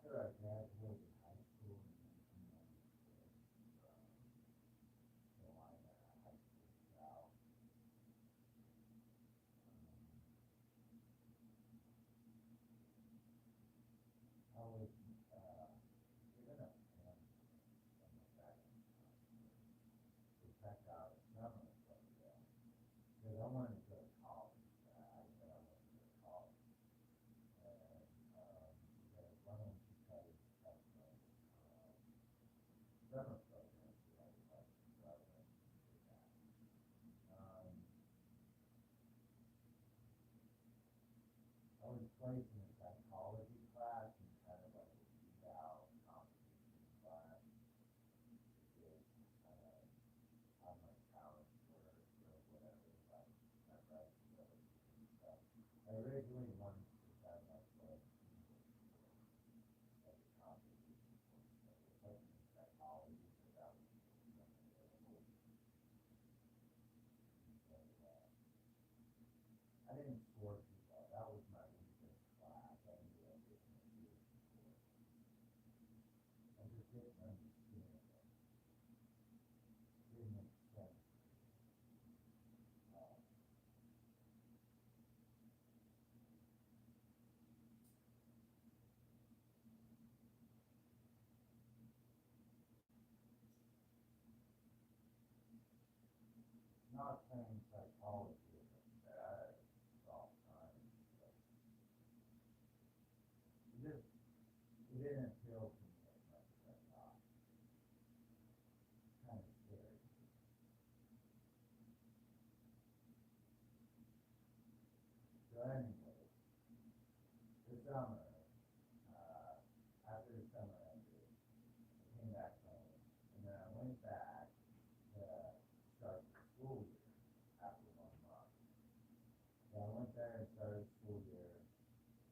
after I graduated high school in 1996 from Salina High School South, I was given a pen from the second to check out a summer program because I wanted to go to college. I said I wanted to go to college. And said, why don't you try to check some summer programs that I would like to go and do that. I was placed in a psychology class and kind of like a eval competition class to get how my talents were or whatever, like my writing abilities and stuff. I originally wanted to sign up for a as a competition course, but they put me in psychology because that was available. So I didn't score too well. That was my weakest class. I ended up getting a D score. I just didn't understand it. It didn't make sense. Um, not saying psychology isn't bad, it's all science, but it didn't appeal to me as much as I thought. It's kind of scary. So anyway, this summer, after the summer ended, I came back home, and then I went back to start the school year after 1 month. So I went there and started school year.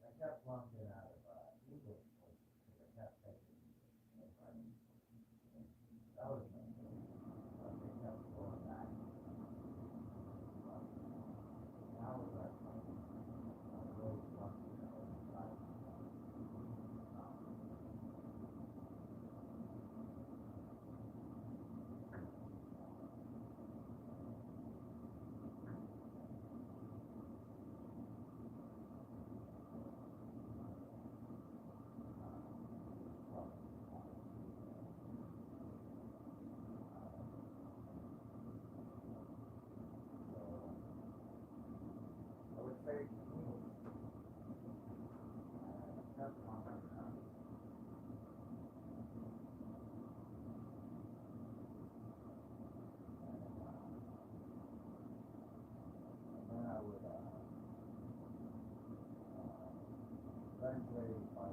I kept flunking out of English courses because I kept taking English and writing courses. And that was my goal. But they kept going back. And I was like, I was really flunking out of writing. I would say English. I kept flunking out. And then I would eventually by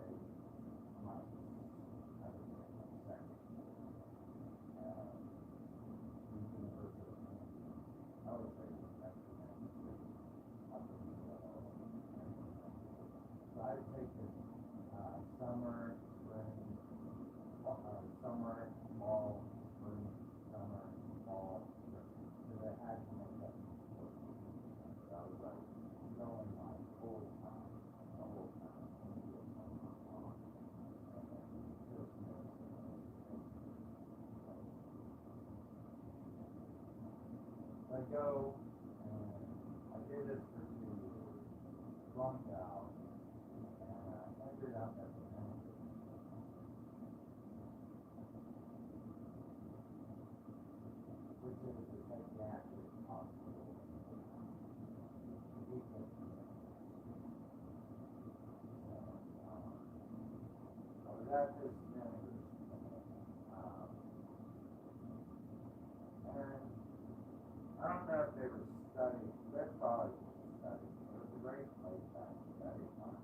my, I would say my second year, the University of Kansas, I would say the second year, up in so I've taken summer, spring, summer, fall, spring, summer, fall, spring. Because I had to make up these courses. So I was like going like full time, the whole time, into a 1 month long. And then just missing so I go and I did this for 2 years, flunked out, and I ended up at the end, which is the psychiatric hospital. I was at this dinner, and I don't know if they were studying, they probably were studying. It was a great place to study on,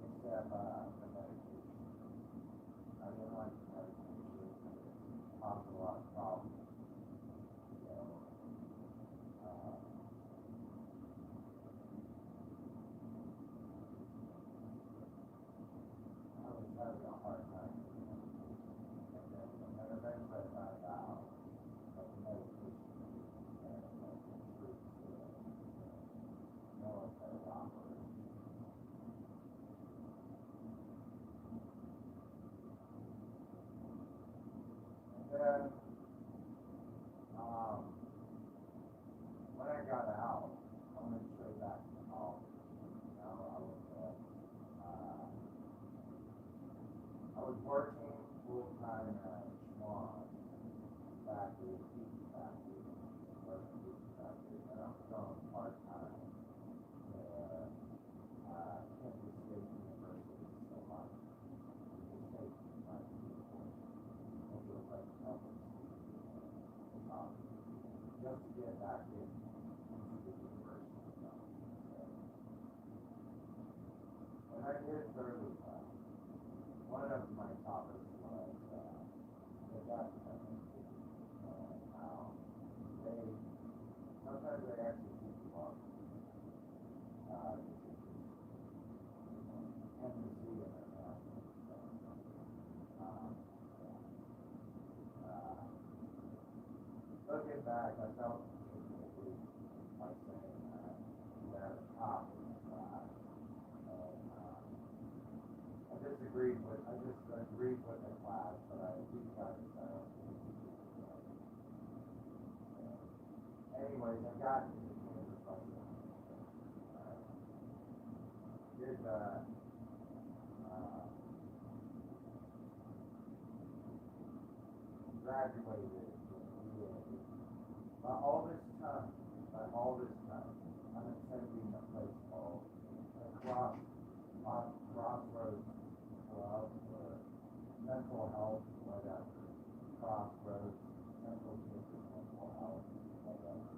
except the medication. I didn't like the medication, it caused a lot of problems. So, I was having a hard time was working full time at Schwan factory, pizza factory, working pizza factory, and I was going part time to Kansas State University, so like just take my people, and do like public just to get back in into the university. And I did fairly well. One of my topics was the death penalty and how they sometimes they actually keep you up. Embassy and international stuff. Looking back, I felt like saying that a cop in the class, and I just agreed with the class, but I decided that I was going to teach it. Anyways, I got into Kansas license. Did graduated with EA. By all this time, I'm attending a place called the Crossroads Club for mental health, whatever. Crossroads, Central Campus Mental Health, whatever.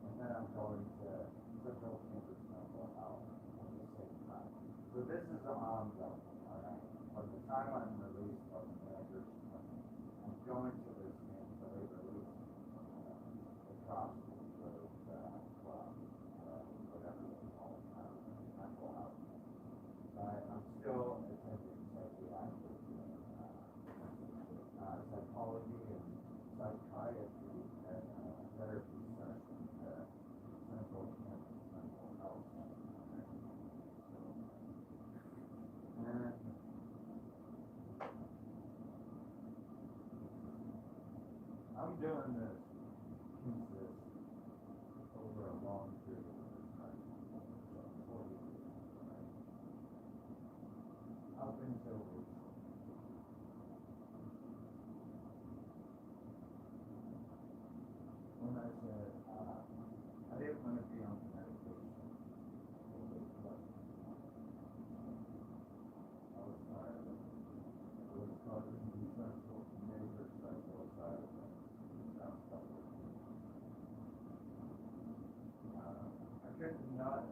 And then I'm going to Central Campus Mental Health at the same time. So this is ongoing, alright? From the time I'm released from the manager's clinic, I'm going to this camp, so they release the Crossroads Club, whatever they call it, mental health. But I'm still attending psychiatry, psychology and psychiatry and therapy sessions at Central Campus Mental Health. And I'm doing this consistent over a long period of time, so 40 years, right? Up until recently. When I said, I didn't want to be on the medication. I was tired of it. It was causing me major sexual side effects. I couldn't not.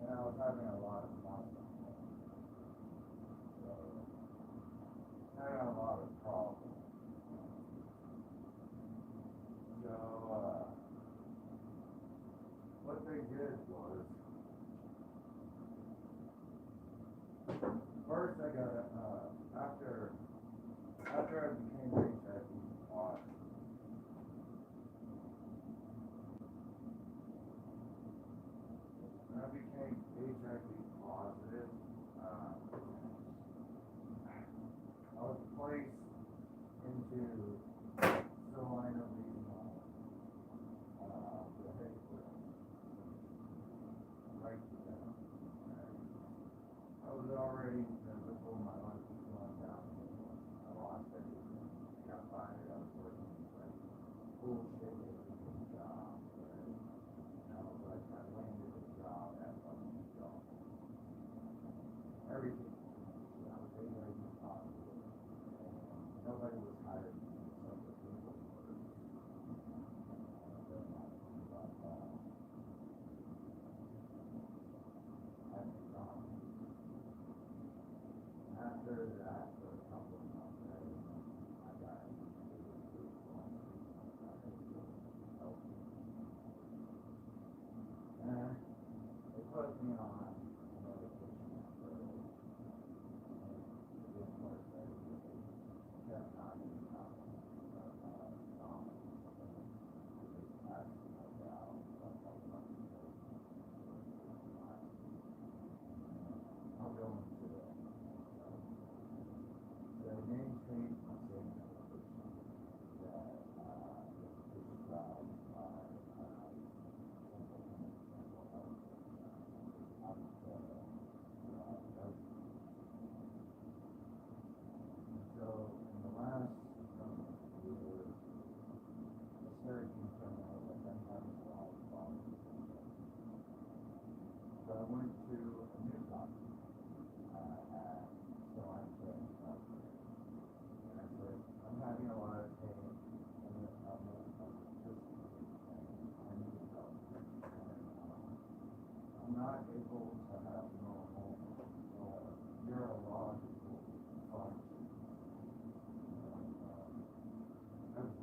And I was having a lot of muscle. So, having a lot of problems. So, what they did was, first I got after I became HIV positive. When I became HIV positive, I was placed into Salina Regional behavior right then. I was already physical, my life was going down. I lost everything. I got fired. I was working like bullshit job. I was like, I landed a job at fucking job. Everything. I was HIV positive. And nobody was hiring me, so the people were. After that, for a couple of months, I got and they put me on medication at first, and it didn't work very good. It kept knocking me out.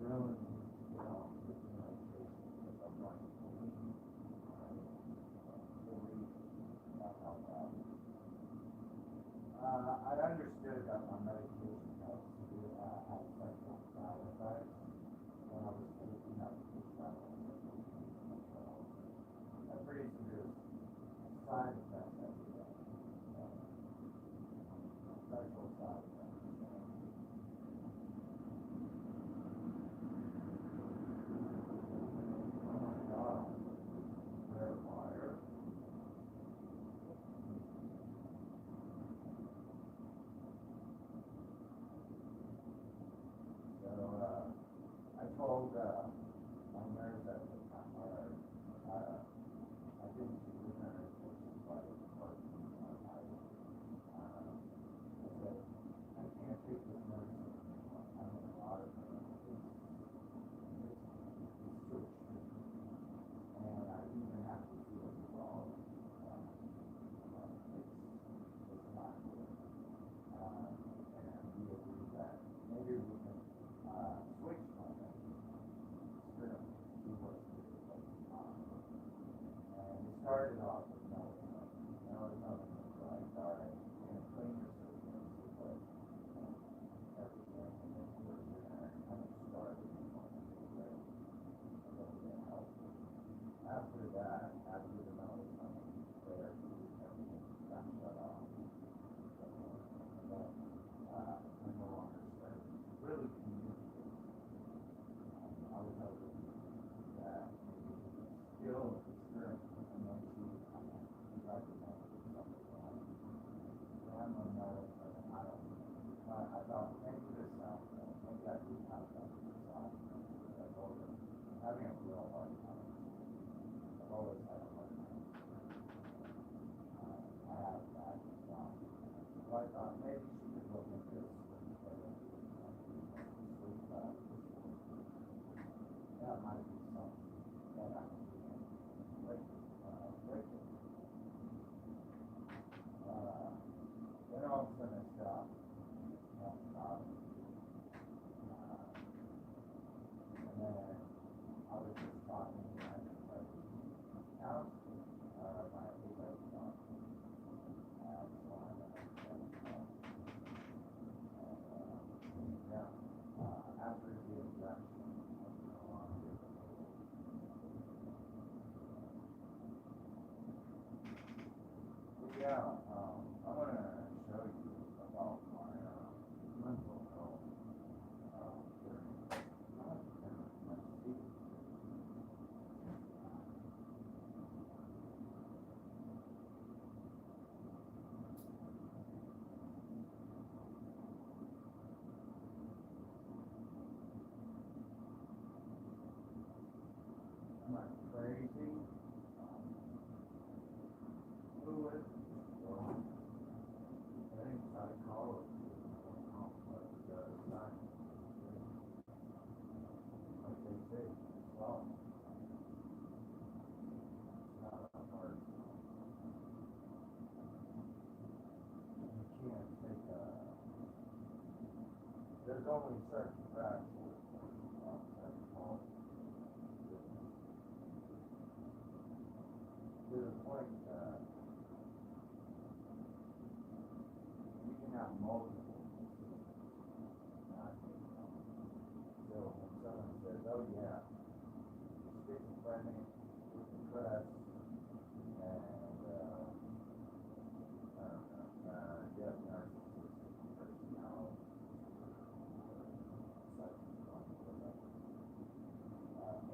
really need to get off this medication because I'm like, believe, not how bad. I understood that my medication helps to have sexual side effects when I was taking up a pretty severe side effects every day. Sexual side effects. Oh my God. They're fire. So, I told, my nurse at the time, I didn't see the nurse, which is like, I said, I can't take this medicine anymore. I'm in a lot of pain. It's too extreme. And I even have to do it raw. It's not good. And we agreed that maybe we can switch my medication, experiment, see what's good. And we started off with melatonin. Melatonin was like, all right, you're going to clean your system, but everything, and then we're going to kind of start with a little bit healthy. After that, after the melatonin therapy, everything got shut off. And then I no longer started really communicating. I was hoping that maybe still experience and then she recommended something like, I'm on melatonin, I don't know. I thought maybe this sounds good, maybe I do have that side. I told her, I'm having a real hard time. I've always had a hard time. I have that. So I thought maybe she could look into this sleep that might be something that I can do. Break it. Then all of a sudden it stopped. And then I was just talking to my counselor, my advice doctor. After the injection, yeah, I want to show you about my mental health during my sleep. Am I crazy? Who is it? I think psychology is more complex than science. Like they say, well, it's not a hard you can't take there's only certain facts about psychology. To the point that you can have multiple so when someone says, oh yeah, you're schizophrenic, you're depressed, and you have narcissistic personality,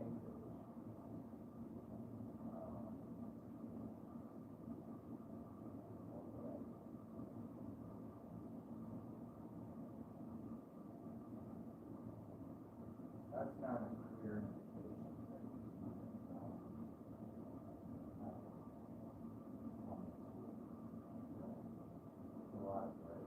anger. That's not a clear indication that there's a lot of gray.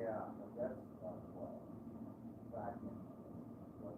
yeah, but that's what, back in, what,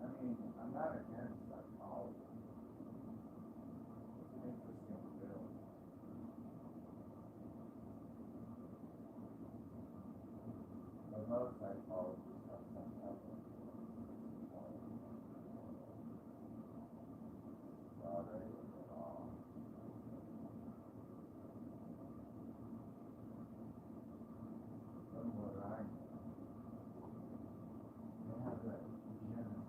I mean, I'm not against psychology. It's an interesting field. But most psychologists have some type of broader at all. From what I know, they have that genetic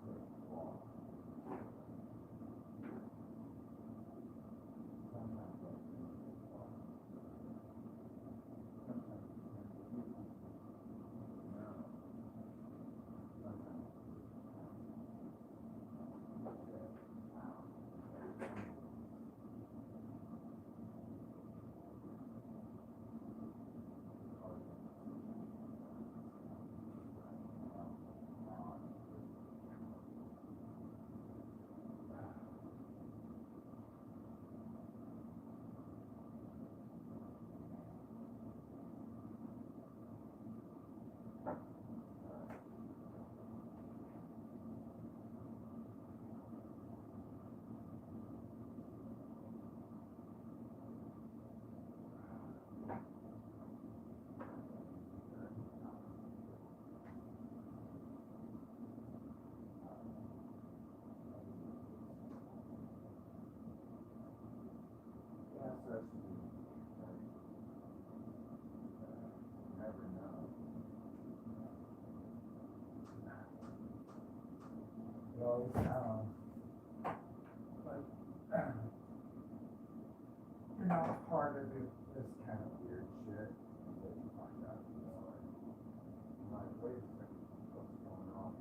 flaw. Sometimes that genetic flaw. Sometimes it can be no. Sometimes that's never know. You always know. But you're not part of this kind of weird shit until you find out more. I'm like, wait a second, what's going on?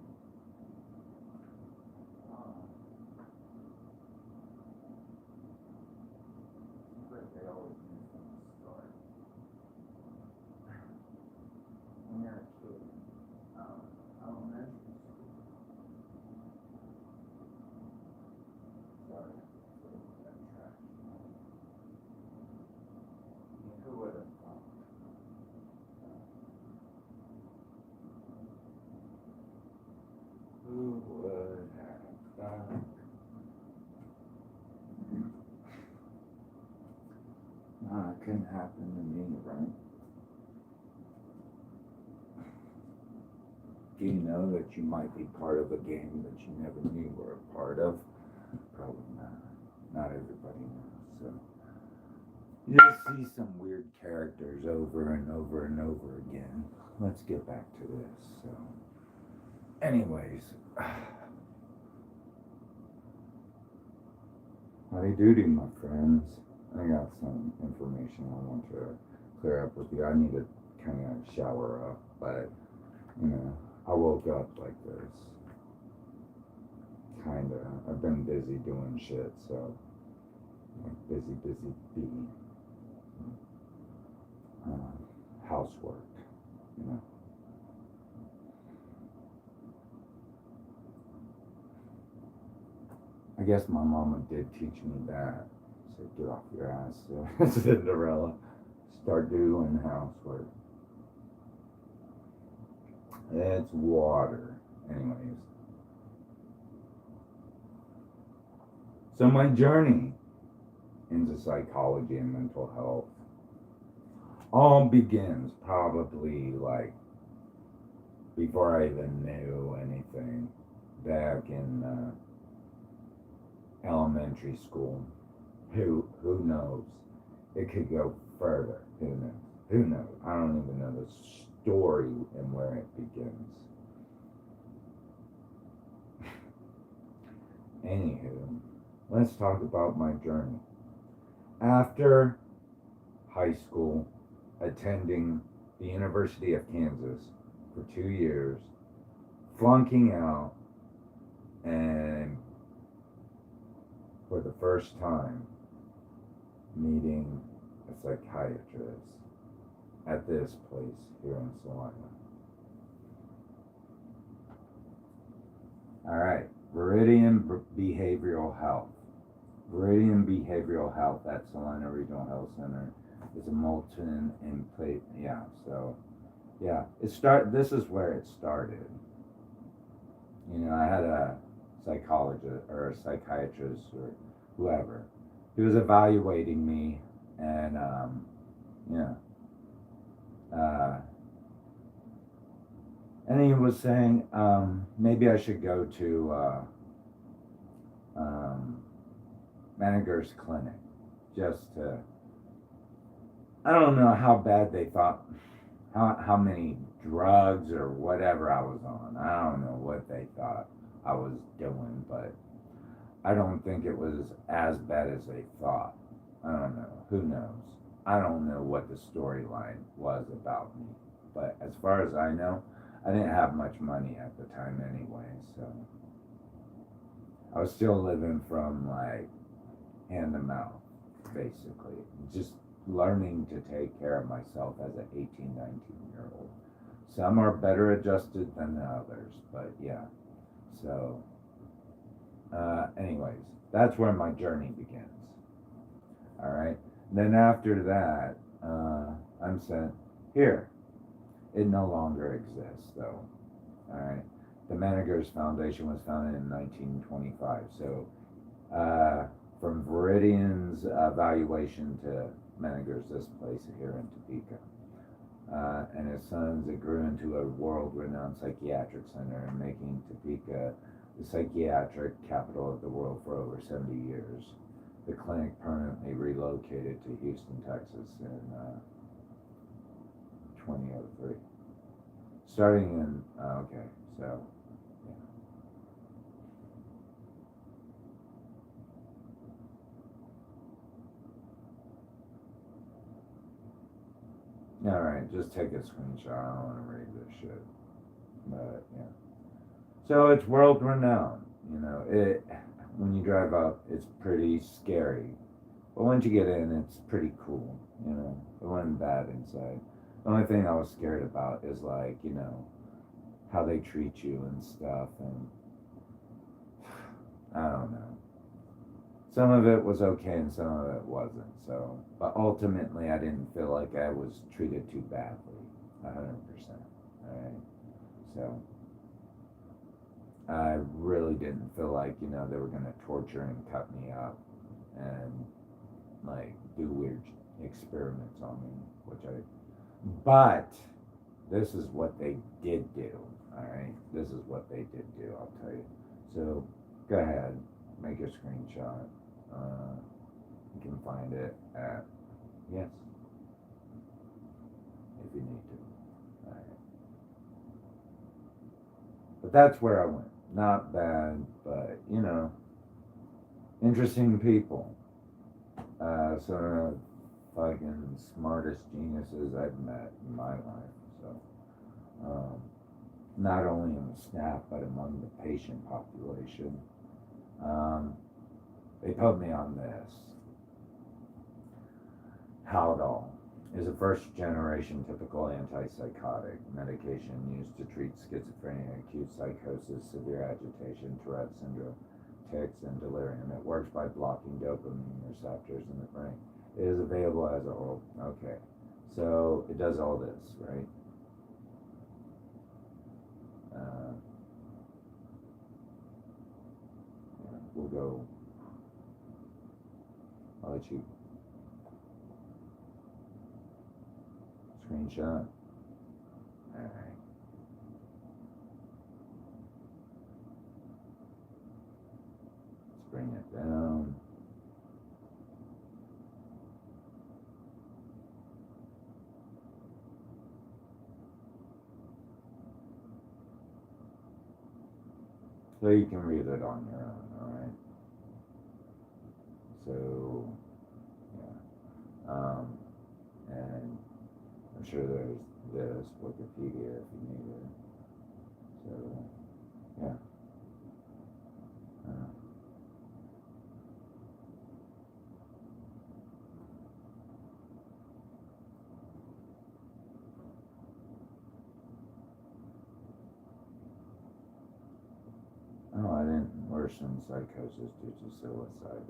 Seems like they always knew from the start. When you're a kid, elementary school. Sorry, that trash. I mean, who would have thought? Who would have thought? It couldn't happen to me, right? Do you know that you might be part of a game that you never knew you were a part of? Probably not. Not everybody knows. So you just see some weird characters over and over and over again. Let's get back to this. So, anyways, howdy doody, my friends. I got some information I want to clear up with you. I need to kind of shower up, but I woke up like this. Kinda. I've been busy doing shit, so busy bee. Housework, I guess my mama did teach me that. She said, get off your ass, Cinderella. Start doing housework. It's water. Anyways. So my journey into psychology and mental health all begins probably like before I even knew anything, back in elementary school. Who knows? It could go further. Who knows? Who knows? I don't even know the story and where it begins. Anywho, let's talk about my journey. After high school, attending the University of Kansas for 2 years, flunking out, and for the first time meeting a psychiatrist at this place here in Salina. All right, Viridian Behavioral Health. Viridian Behavioral Health at Salina Regional Health Center is a molten in plate. Yeah, so yeah, this is where it started. You know, I had a psychologist or a psychiatrist or whoever. He was evaluating me, and yeah, and he was saying maybe I should go to Maniger's clinic just to. I don't know how bad they thought, how many drugs or whatever I was on. I don't know what they thought I was doing, but I don't think it was as bad as they thought. I don't know. Who knows? I don't know what the storyline was about me. But as far as I know, I didn't have much money at the time anyway, so I was still living from like hand to mouth, basically. Just learning to take care of myself as an 18, 19-year-old. Some are better adjusted than the others, but yeah. So, anyways, that's where my journey begins. All right. Then after that, I'm sent here. It no longer exists, though. All right. The Managers Foundation was founded in 1925. So, from Viridian's valuation to Managers, this place here in Topeka. And his sons, it grew into a world-renowned psychiatric center, making Topeka the psychiatric capital of the world for over 70 years. The clinic permanently relocated to Houston, Texas in 2003. Starting in, okay, so, yeah. Alright, just take a screenshot. I don't want to read this shit. But, yeah. So it's world renowned, you know. When you drive up, it's pretty scary. But once you get in, it's pretty cool, you know. It wasn't bad inside. The only thing I was scared about is, like, you know, how they treat you and stuff, and I don't know. Some of it was okay and some of it wasn't, so, but ultimately I didn't feel like I was treated too badly, 100%, alright, so, I really didn't feel like, you know, they were gonna torture and cut me up, and, like, do weird experiments on me, but, this is what they did do, alright, this is what they did do, I'll tell you, so, go ahead, make a screenshot. You can find it at, yes, if you need to. All right. But that's where I went. Not bad, but, you know, interesting people. Some of the fucking smartest geniuses I've met in my life. So, not only on the staff, but among the patient population. They put me on this. Haldol is a first-generation typical antipsychotic medication used to treat schizophrenia, acute psychosis, severe agitation, Tourette syndrome, tics, and delirium. It works by blocking dopamine receptors in the brain. It is available as a oral. Okay, so it does all this, right? Yeah, we'll go. I'll let you screenshot. Alright. Let's bring it down. So you can read it on your own, alright? So, yeah. sure there's this Wikipedia if you need it. So, yeah. Oh, I didn't worsen psychosis due to suicide.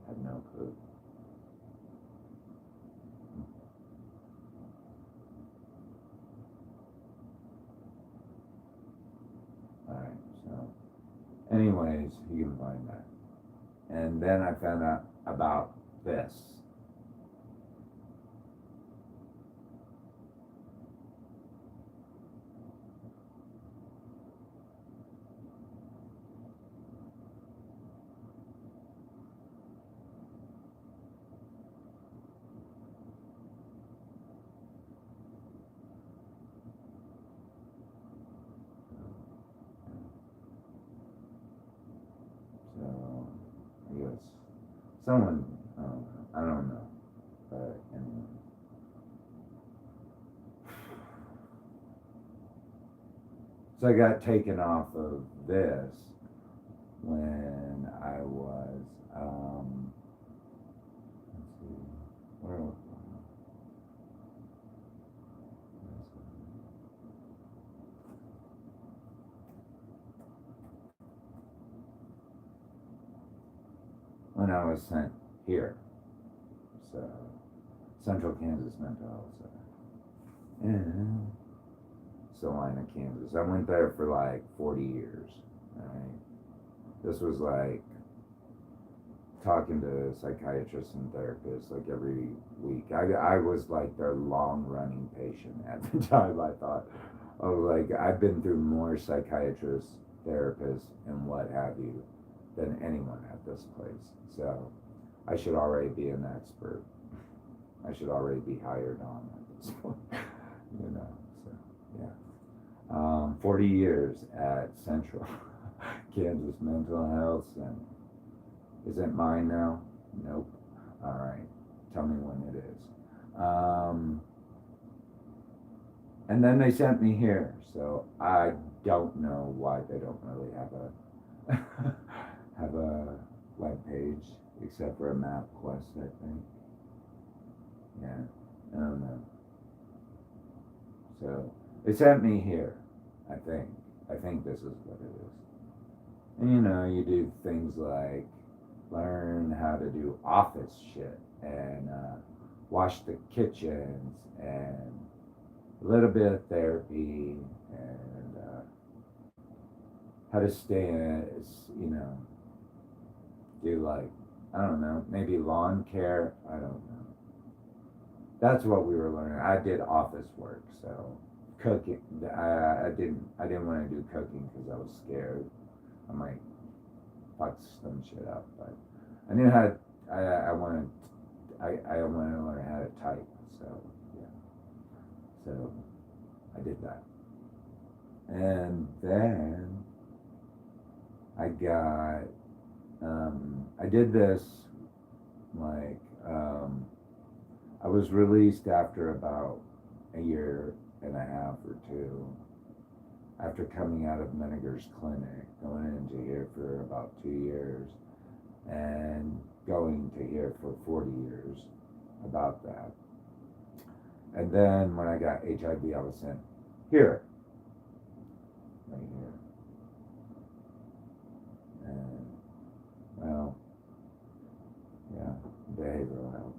I had no clue. Alright, so anyways, you can find that. And then I found out about this. So, I guess someone, I don't know, but anyway. So I got taken off of this when I was, let's see, where was I? When I was sent here, so Central Kansas Mental Health Center in Salina, Kansas. I went there for like 40 years. Right? This was like talking to psychiatrists and therapists like every week. I was like their long-running patient at the time. I thought, oh, like I've been through more psychiatrists, therapists, and what have you than anyone at this place. So I should already be an expert. I should already be hired on at this point, you know, so yeah. 40 years at Central Kansas Mental Health Center. Is it mine now? Nope. All right. Tell me when it is. And then they sent me here, so I don't know why they don't really have a web page except for a MapQuest, I think. Yeah, I don't know. So they sent me here, I think. I think this is what it is. And you know, you do things like learn how to do office shit and wash the kitchens and a little bit of therapy and how to stay in, you know, do like, I don't know, maybe lawn care, I don't know. That's what we were learning. I did office work, so cooking, I didn't want to do cooking because I was scared I might fuck some shit up, but I knew how to, I wanted to learn how to type, so yeah. So I did that. And then I got, I did this, like, I was released after about a year and a half or two, after coming out of Meniger's clinic, going into here for about 2 years, and going to here for 40 years, about that. And then when I got HIV, I was sent here, right here. And, well, yeah, behavioral health.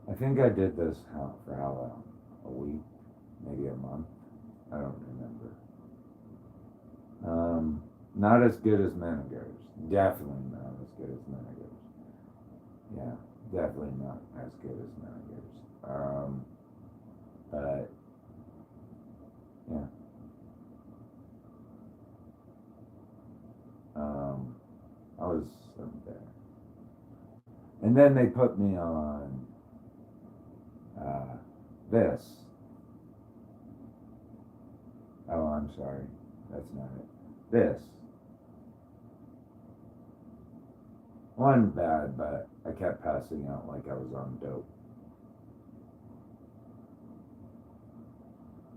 I think I did this for how long? A week? Maybe a month? I don't remember. Not as good as Meniger's. Definitely not as good as Meniger's. Yeah, definitely not as good as Meniger's. But, yeah. I was there. And then they put me on this. Oh, I'm sorry. That's not it. This. Wasn't bad, but I kept passing out like I was on dope.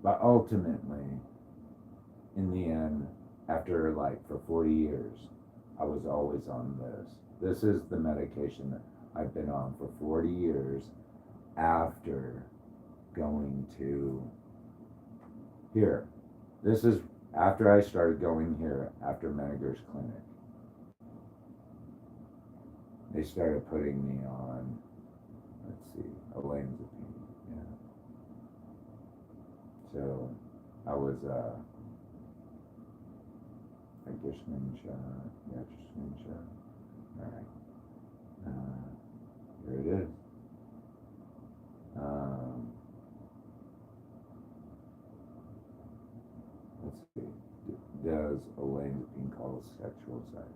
But ultimately, in the end, after like for 40 years, I was always on this. This is the medication that I've been on for 40 years after going to here. This is after I started going here after Menninger's clinic. They started putting me on, let's see, olanzapine. Yeah. So I was like your screenshot. Yeah, your screenshot. All right. Here it is. Let's see. Does olanzapine cause sexual side effects?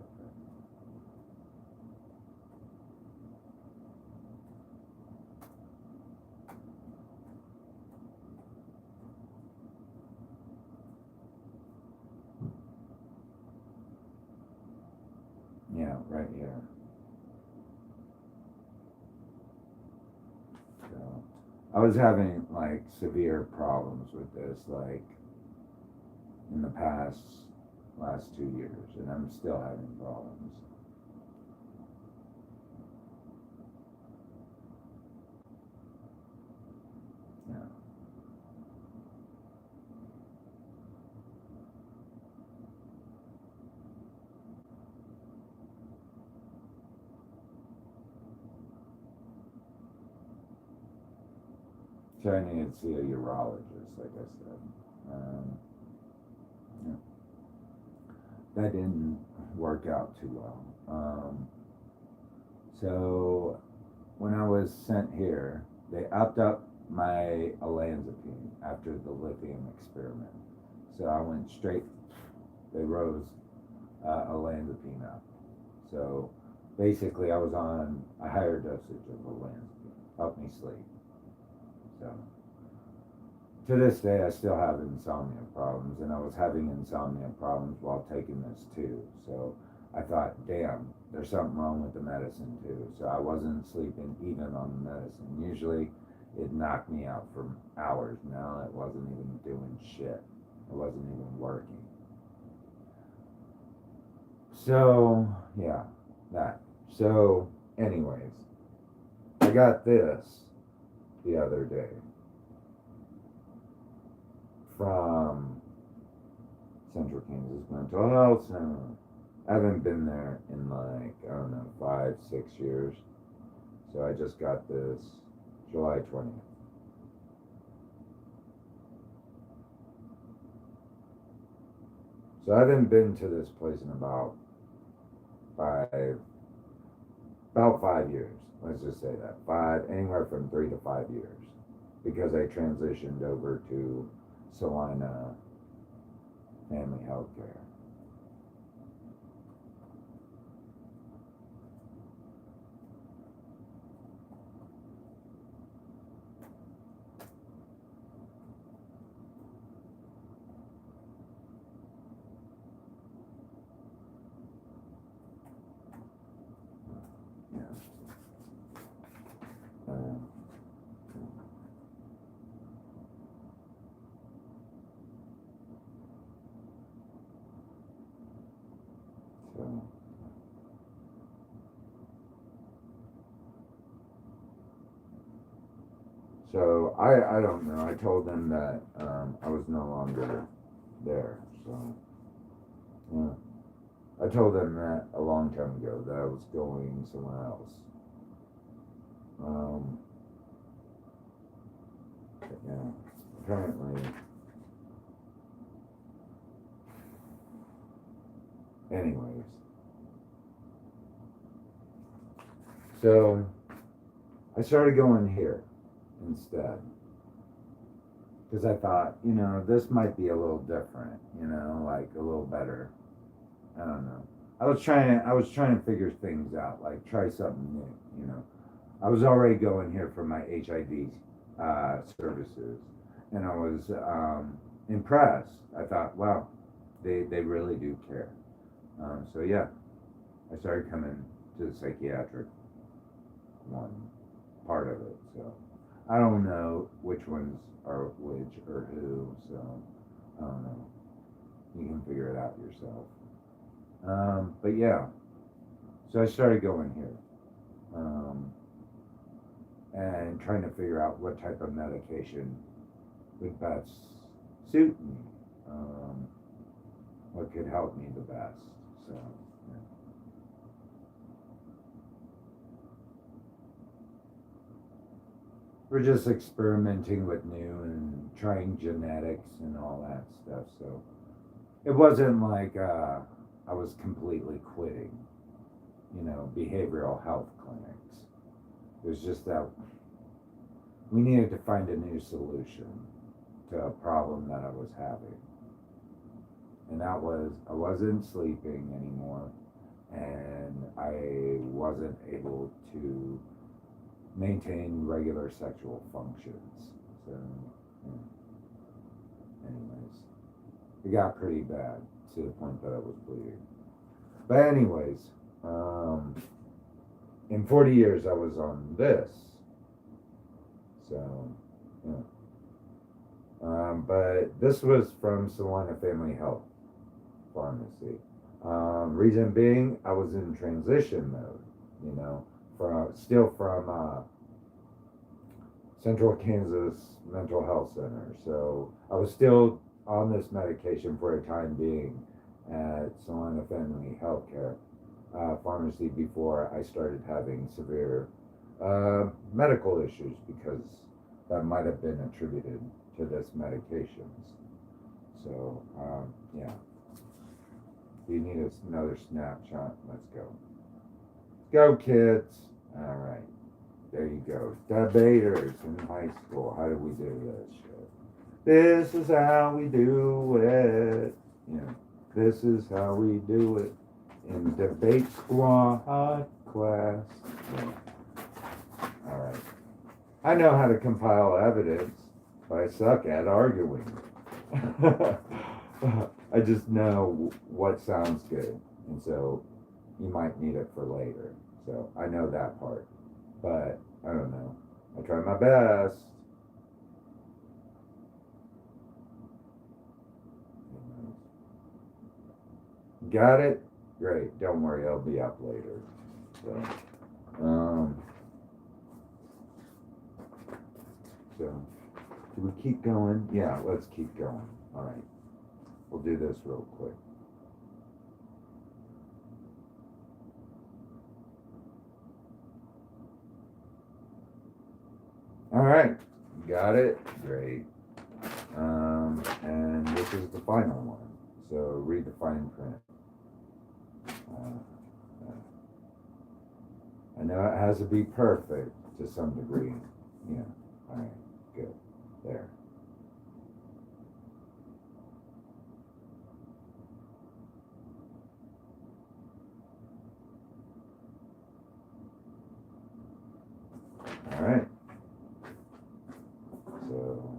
Yeah, right here. So I was having like severe problems with this, like in the last 2 years, and I'm still having problems. Yeah. So I need to see a urologist, like I said. Yeah. That didn't work out too well. So when I was sent here, they upped up my olanzapine after the lithium experiment. So I went straight, they rose olanzapine up. So basically I was on a higher dosage of olanzapine, helped me sleep. So to this day, I still have insomnia problems, and I was having insomnia problems while taking this too. So I thought, damn, there's something wrong with the medicine too. So I wasn't sleeping even on the medicine. Usually it knocked me out for hours. Now it wasn't even doing shit. It wasn't even working. So, yeah, that. So, anyways, I got this the other day from Central Kansas Mental Health Center. I haven't been there in like, I don't know, 5, 6 years. So I just got this July 20th. So I haven't been to this place in about 5 years. Let's just say that. Anywhere from 3 to 5 years. Because I transitioned over to Salina Family Health Care. Yeah. So I don't know. I told them that I was no longer there. So yeah, I told them that a long time ago that I was going somewhere else. But yeah, apparently. Anyways, so I started going here instead because I thought, this might be a little different, like a little better. I don't know. I was trying to figure things out, like try something new. I was already going here for my HIV services, and I was impressed. I thought, wow, they really do care. So yeah, I started coming to the psychiatric one part of it. So I don't know which ones are which or who. So I don't know. You can figure it out yourself. But yeah, so I started going here and trying to figure out what type of medication would best suit me, what could help me the best. So, yeah. We're just experimenting with new and trying genetics and all that stuff. So it wasn't like I was completely quitting, behavioral health clinics. It was just that we needed to find a new solution to a problem that I was having. And that was, I wasn't sleeping anymore, and I wasn't able to maintain regular sexual functions. So, anyways, it got pretty bad to the point that I was bleeding. But anyways, in 40 years I was on this. So, yeah. But this was from Salina Family Health Pharmacy. Reason being, I was in transition mode, from Central Kansas Mental Health Center. So I was still on this medication for a time being at Salina Family Healthcare Pharmacy before I started having severe medical issues, because that might have been attributed to this medications. So, yeah. Do you need another snapshot? Let's go. Go, kids. All right. There you go. Debaters in high school. How do we do this shit? This is how we do it. This is how we do it in debate squad class. Yeah. All right. I know how to compile evidence, but I suck at arguing. I just know what sounds good, and so you might need it for later. So I know that part, but I don't know. I try my best. Got it? Great. Don't worry, I'll be up later. So, do we keep going? Yeah, let's keep going. All right. We'll do this real quick. All right. Got it? Great. And this is the final one. So read the fine print. I know it has to be perfect to some degree. Yeah. All right. Good. There. All right. So.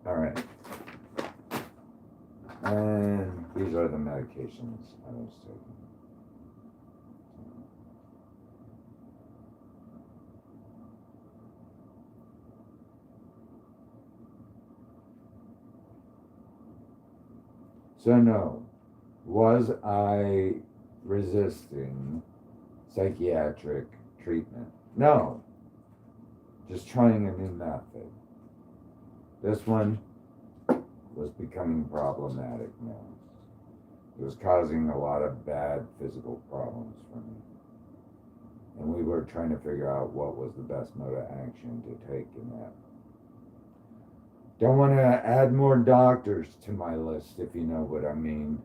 All right. And these are the medications I was taking. So no, was I resisting psychiatric treatment? No, just trying a new method. This one was becoming problematic now. It was causing a lot of bad physical problems for me. And we were trying to figure out what was the best mode of action to take in that. Don't want to add more doctors to my list, if you know what I mean.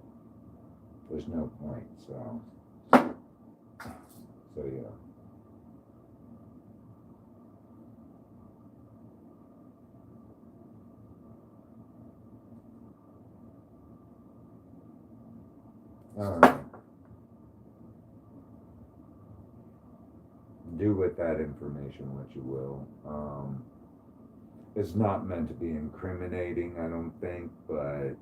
There's no point, so yeah. All right. Do do with that information what you will. It's not meant to be incriminating, I don't think, but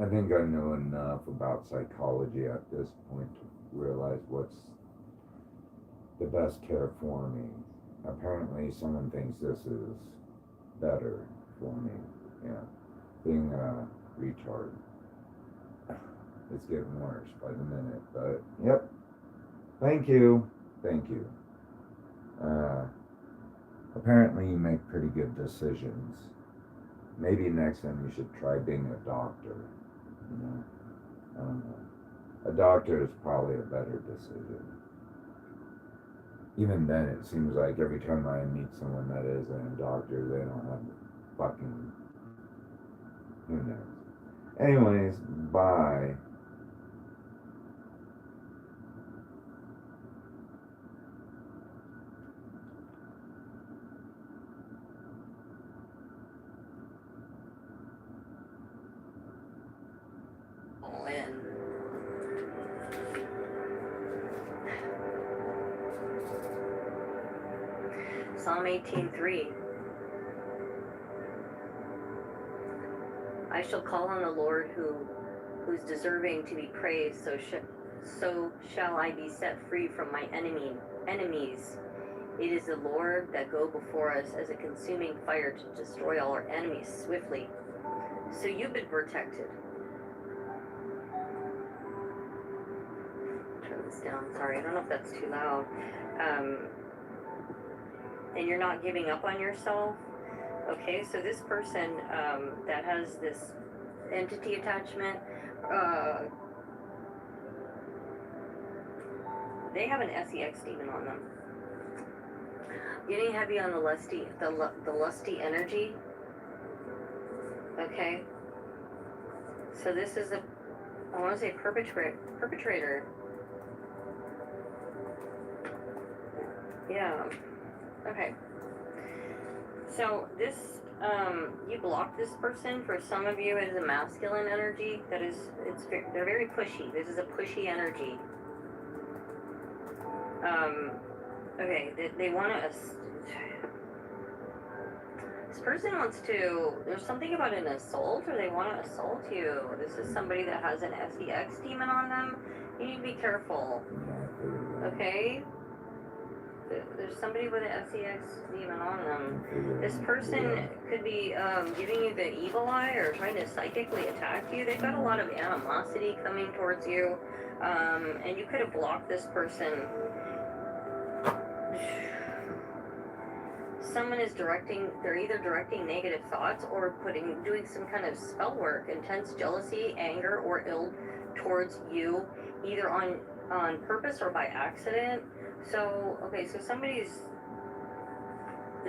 I think I know enough about psychology at this point to realize what's the best care for me. Apparently someone thinks this is better for me. Yeah. Being a retard. It's getting worse by the minute, but yep. Thank you. Thank you. Apparently you make pretty good decisions. Maybe next time you should try being a doctor. You know? I don't know. A doctor is probably a better decision. Even then, it seems like every time I meet someone that isn't a doctor, they don't have fucking... Who knows? Anyways, bye. Psalm 18:3. I shall call on the Lord who's deserving to be praised, so shall I be set free from my enemies. It is the Lord that go before us as a consuming fire to destroy all our enemies swiftly. So you've been protected. Turn this down, sorry, I don't know if that's too loud. And you're not giving up on yourself. Okay, so this person that has this entity attachment, they have an SEX demon on them. Getting heavy on the lusty energy. Okay, so this is I want to say perpetrator. Yeah. Okay. So this, you block this person. For some of you, it is a masculine energy. They're very pushy. This is a pushy energy. Okay, they want to, this person wants to, there's something about an assault, or they want to assault you. This is somebody that has an SEX demon on them. You need to be careful. Okay? There's somebody with an SEX demon on them. This person could be giving you the evil eye or trying to psychically attack you. They've got a lot of animosity coming towards you, and you could have blocked this person. Someone is they're either directing negative thoughts or doing some kind of spell work, intense jealousy, anger, or ill towards you, either on purpose or by accident. So, okay, so somebody's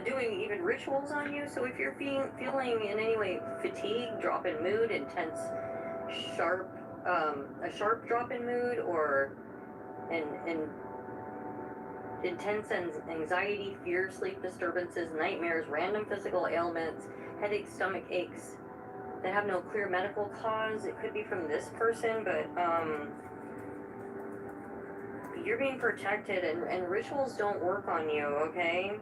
doing even rituals on you. So if you're feeling in any way fatigue, drop in mood, intense, a sharp drop in mood, or an intense anxiety, fear, sleep disturbances, nightmares, random physical ailments, headaches, stomach aches that have no clear medical cause, it could be from this person, but you're being protected, and rituals don't work on you, okay?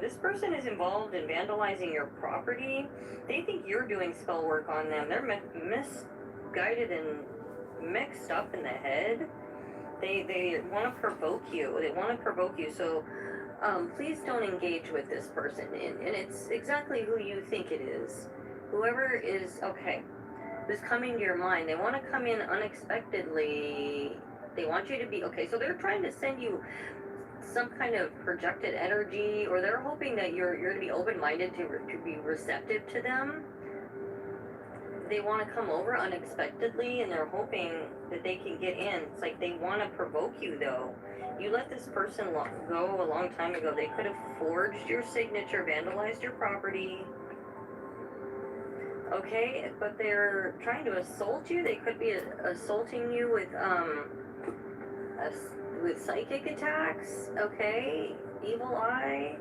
This person is involved in vandalizing your property. They think you're doing spell work on them. They're misguided and mixed up in the head. They want to provoke you. So please don't engage with this person. And it's exactly who you think it is. Whoever is, okay, who's coming to your mind. They want to come in unexpectedly. They want you to be, okay, so they're trying to send you some kind of projected energy, or they're hoping that you're going to be open-minded to be receptive to them. They want to come over unexpectedly, and they're hoping that they can get in. It's like they want to provoke you, though. You let this person go a long time ago. They could have forged your signature, vandalized your property. Okay, but they're trying to assault you. They could be assaulting you with psychic attacks. Okay, evil eye.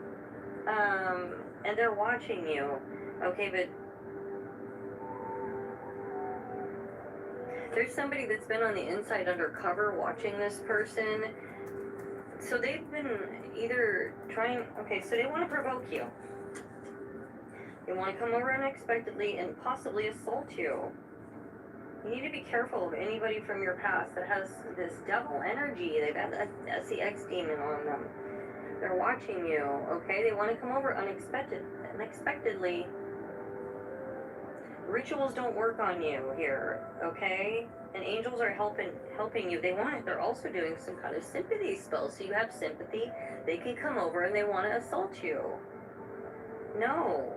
And they're watching you. Okay, but There's somebody that's been on the inside undercover watching this person. So they've been either trying, okay, so they want to provoke you. They want to come over unexpectedly and possibly assault you. You need to be careful of anybody from your past that has this devil energy. They've got a SEX demon on them. They're watching you, okay? They want to come over unexpectedly. Rituals don't work on you here, okay? And angels are helping you. They're also doing some kind of sympathy spell. So you have sympathy. They can come over and they want to assault you. No.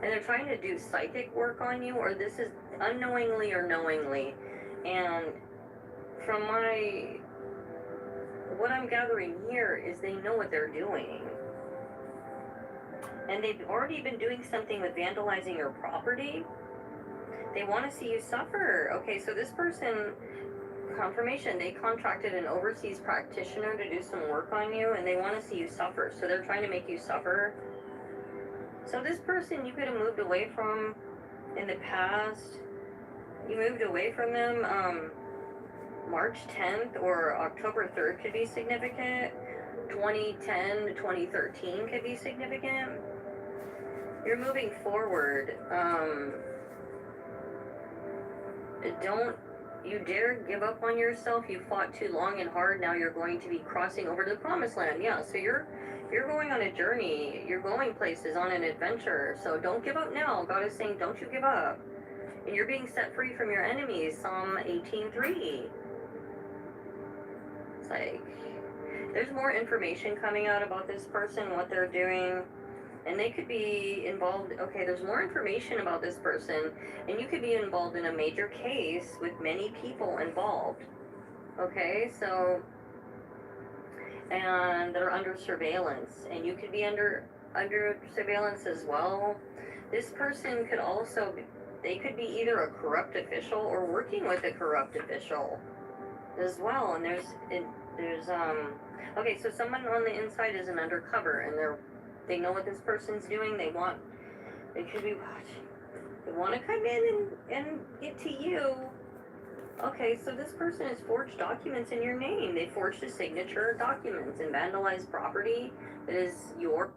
And they're trying to do psychic work on you, or this is unknowingly or knowingly. And from what I'm gathering here is they know what they're doing. And they've already been doing something with vandalizing your property. They want to see you suffer. Okay, so this person, confirmation, they contracted an overseas practitioner to do some work on you, and they want to see you suffer. So they're trying to make you suffer. So this person you could have moved away from in the past. You moved away from them. March 10th or October 3rd could be significant. 2010 to 2013 could be significant. You're moving forward. Don't you dare give up on yourself. You fought too long and hard. Now you're going to be crossing over to the promised land. Yeah, so you're going on a journey. You're going places on an adventure. So don't give up now. God is saying, don't you give up. And you're being set free from your enemies. Psalm 18:3. It's like, there's more information coming out about this person, what they're doing. And they could be involved. Okay, there's more information about this person. And you could be involved in a major case with many people involved. Okay, so, and they're under surveillance. And you could be under surveillance as well. This person could also, they could be either a corrupt official or working with a corrupt official as well. And okay, so someone on the inside is an undercover, and they know what this person's doing. They want to come in and get to you. Okay, so this person has forged documents in your name. They forged a signature documents and vandalized property that is your.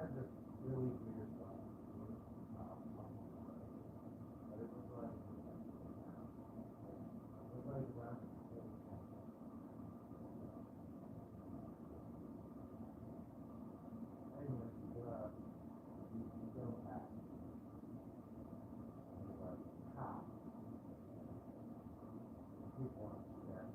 had this really weird thought. But it was like, around the city. Anyway, you go back. And you're like, how? People aren't there.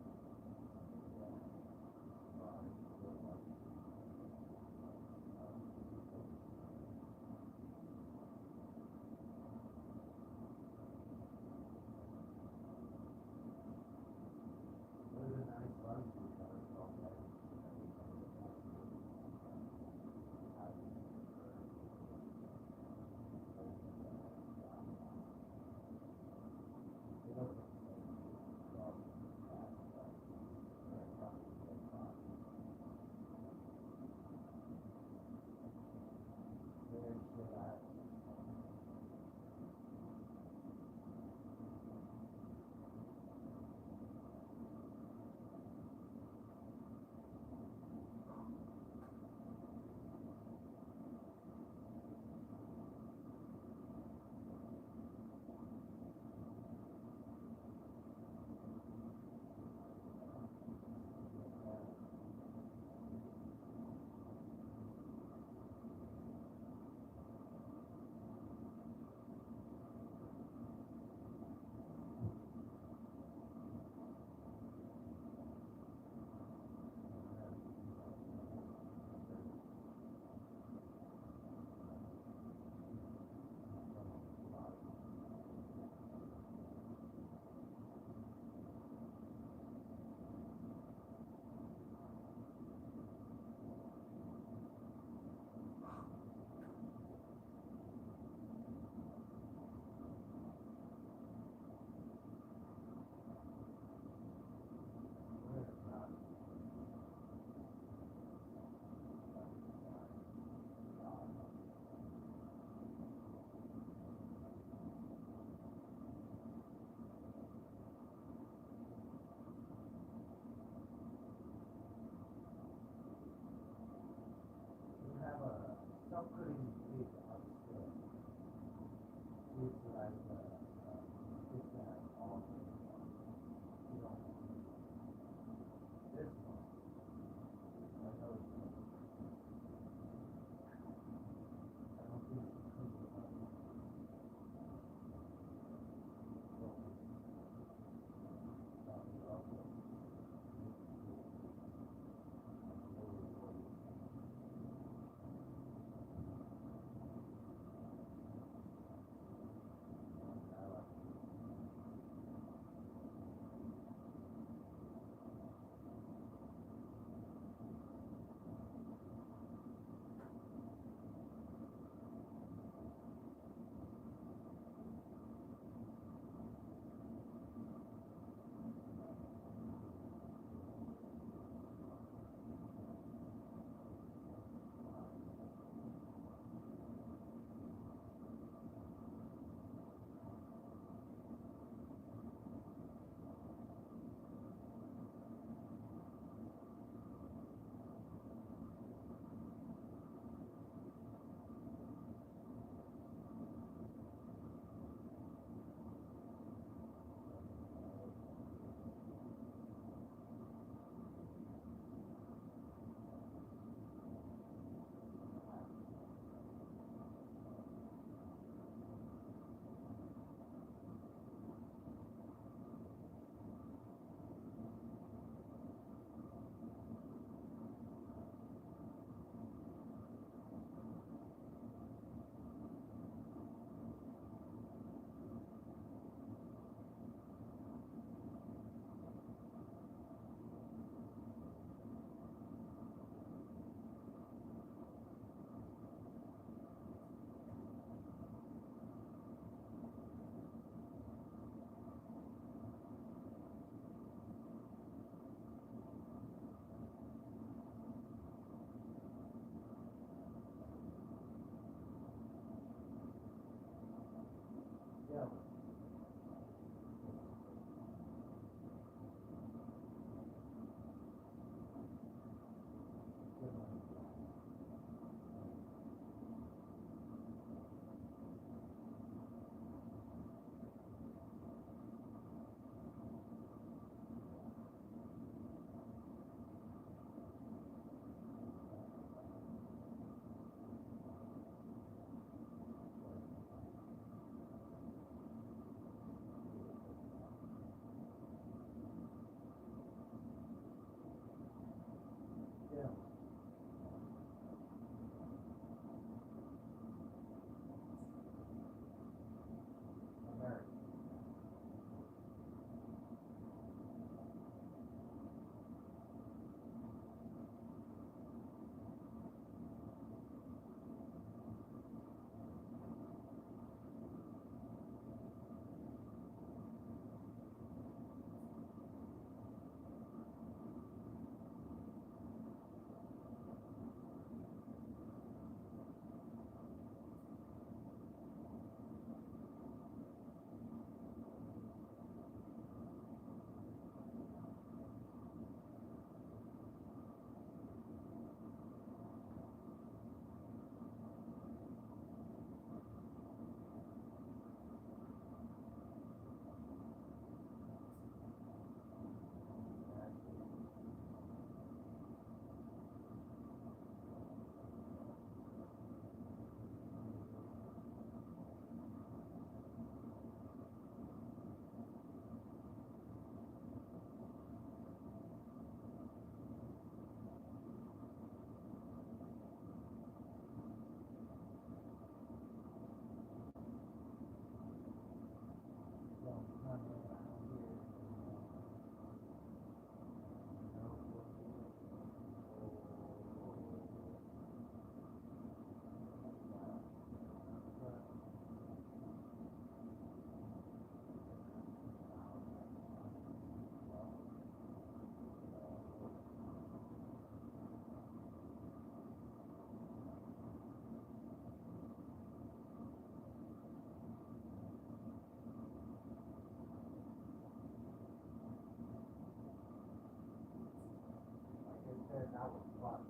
that was fun.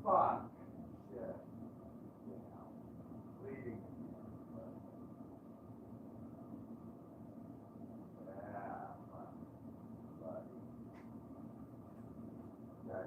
Fuck. Shit. Bleeding. Yeah, fuck. Buddy. That.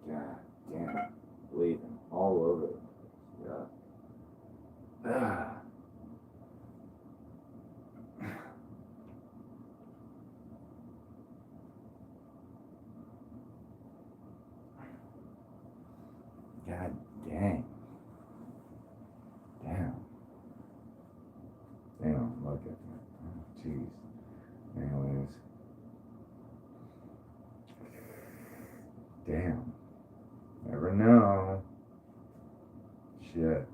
God damn. Bleeding all over the place. Yeah. Ah. God dang. Damn. Damn, look at that. Oh, jeez. Anyways. Damn. Never know. Shit.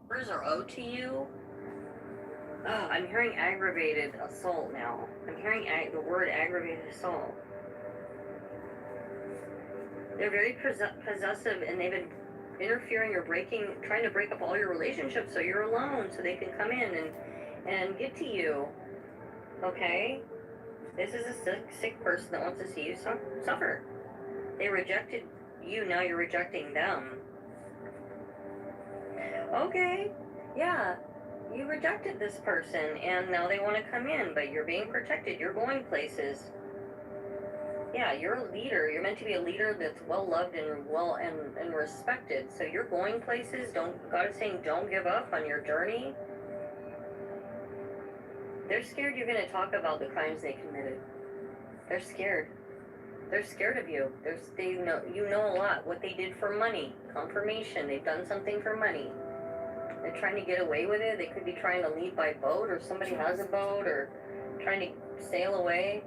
Words are owed to you. Oh, I'm hearing aggravated assault now. I'm hearing the word aggravated assault. They're very possessive, and they've been interfering or trying to break up all your relationships so you're alone, so they can come in and get to you. Okay? This is a sick person that wants to see you suffer. They rejected you, now you're rejecting them. Okay, yeah, you rejected this person, and now they want to come in, but you're being protected, you're going places. Yeah, you're a leader, you're meant to be a leader that's well-loved and respected, so you're going places. God is saying don't give up on your journey. They're scared you're going to talk about the crimes they committed. They're scared. They're scared of you. You know a lot. What they did for money. Confirmation. They've done something for money. They're trying to get away with it. They could be trying to leave by boat, or somebody has a boat, or trying to sail away.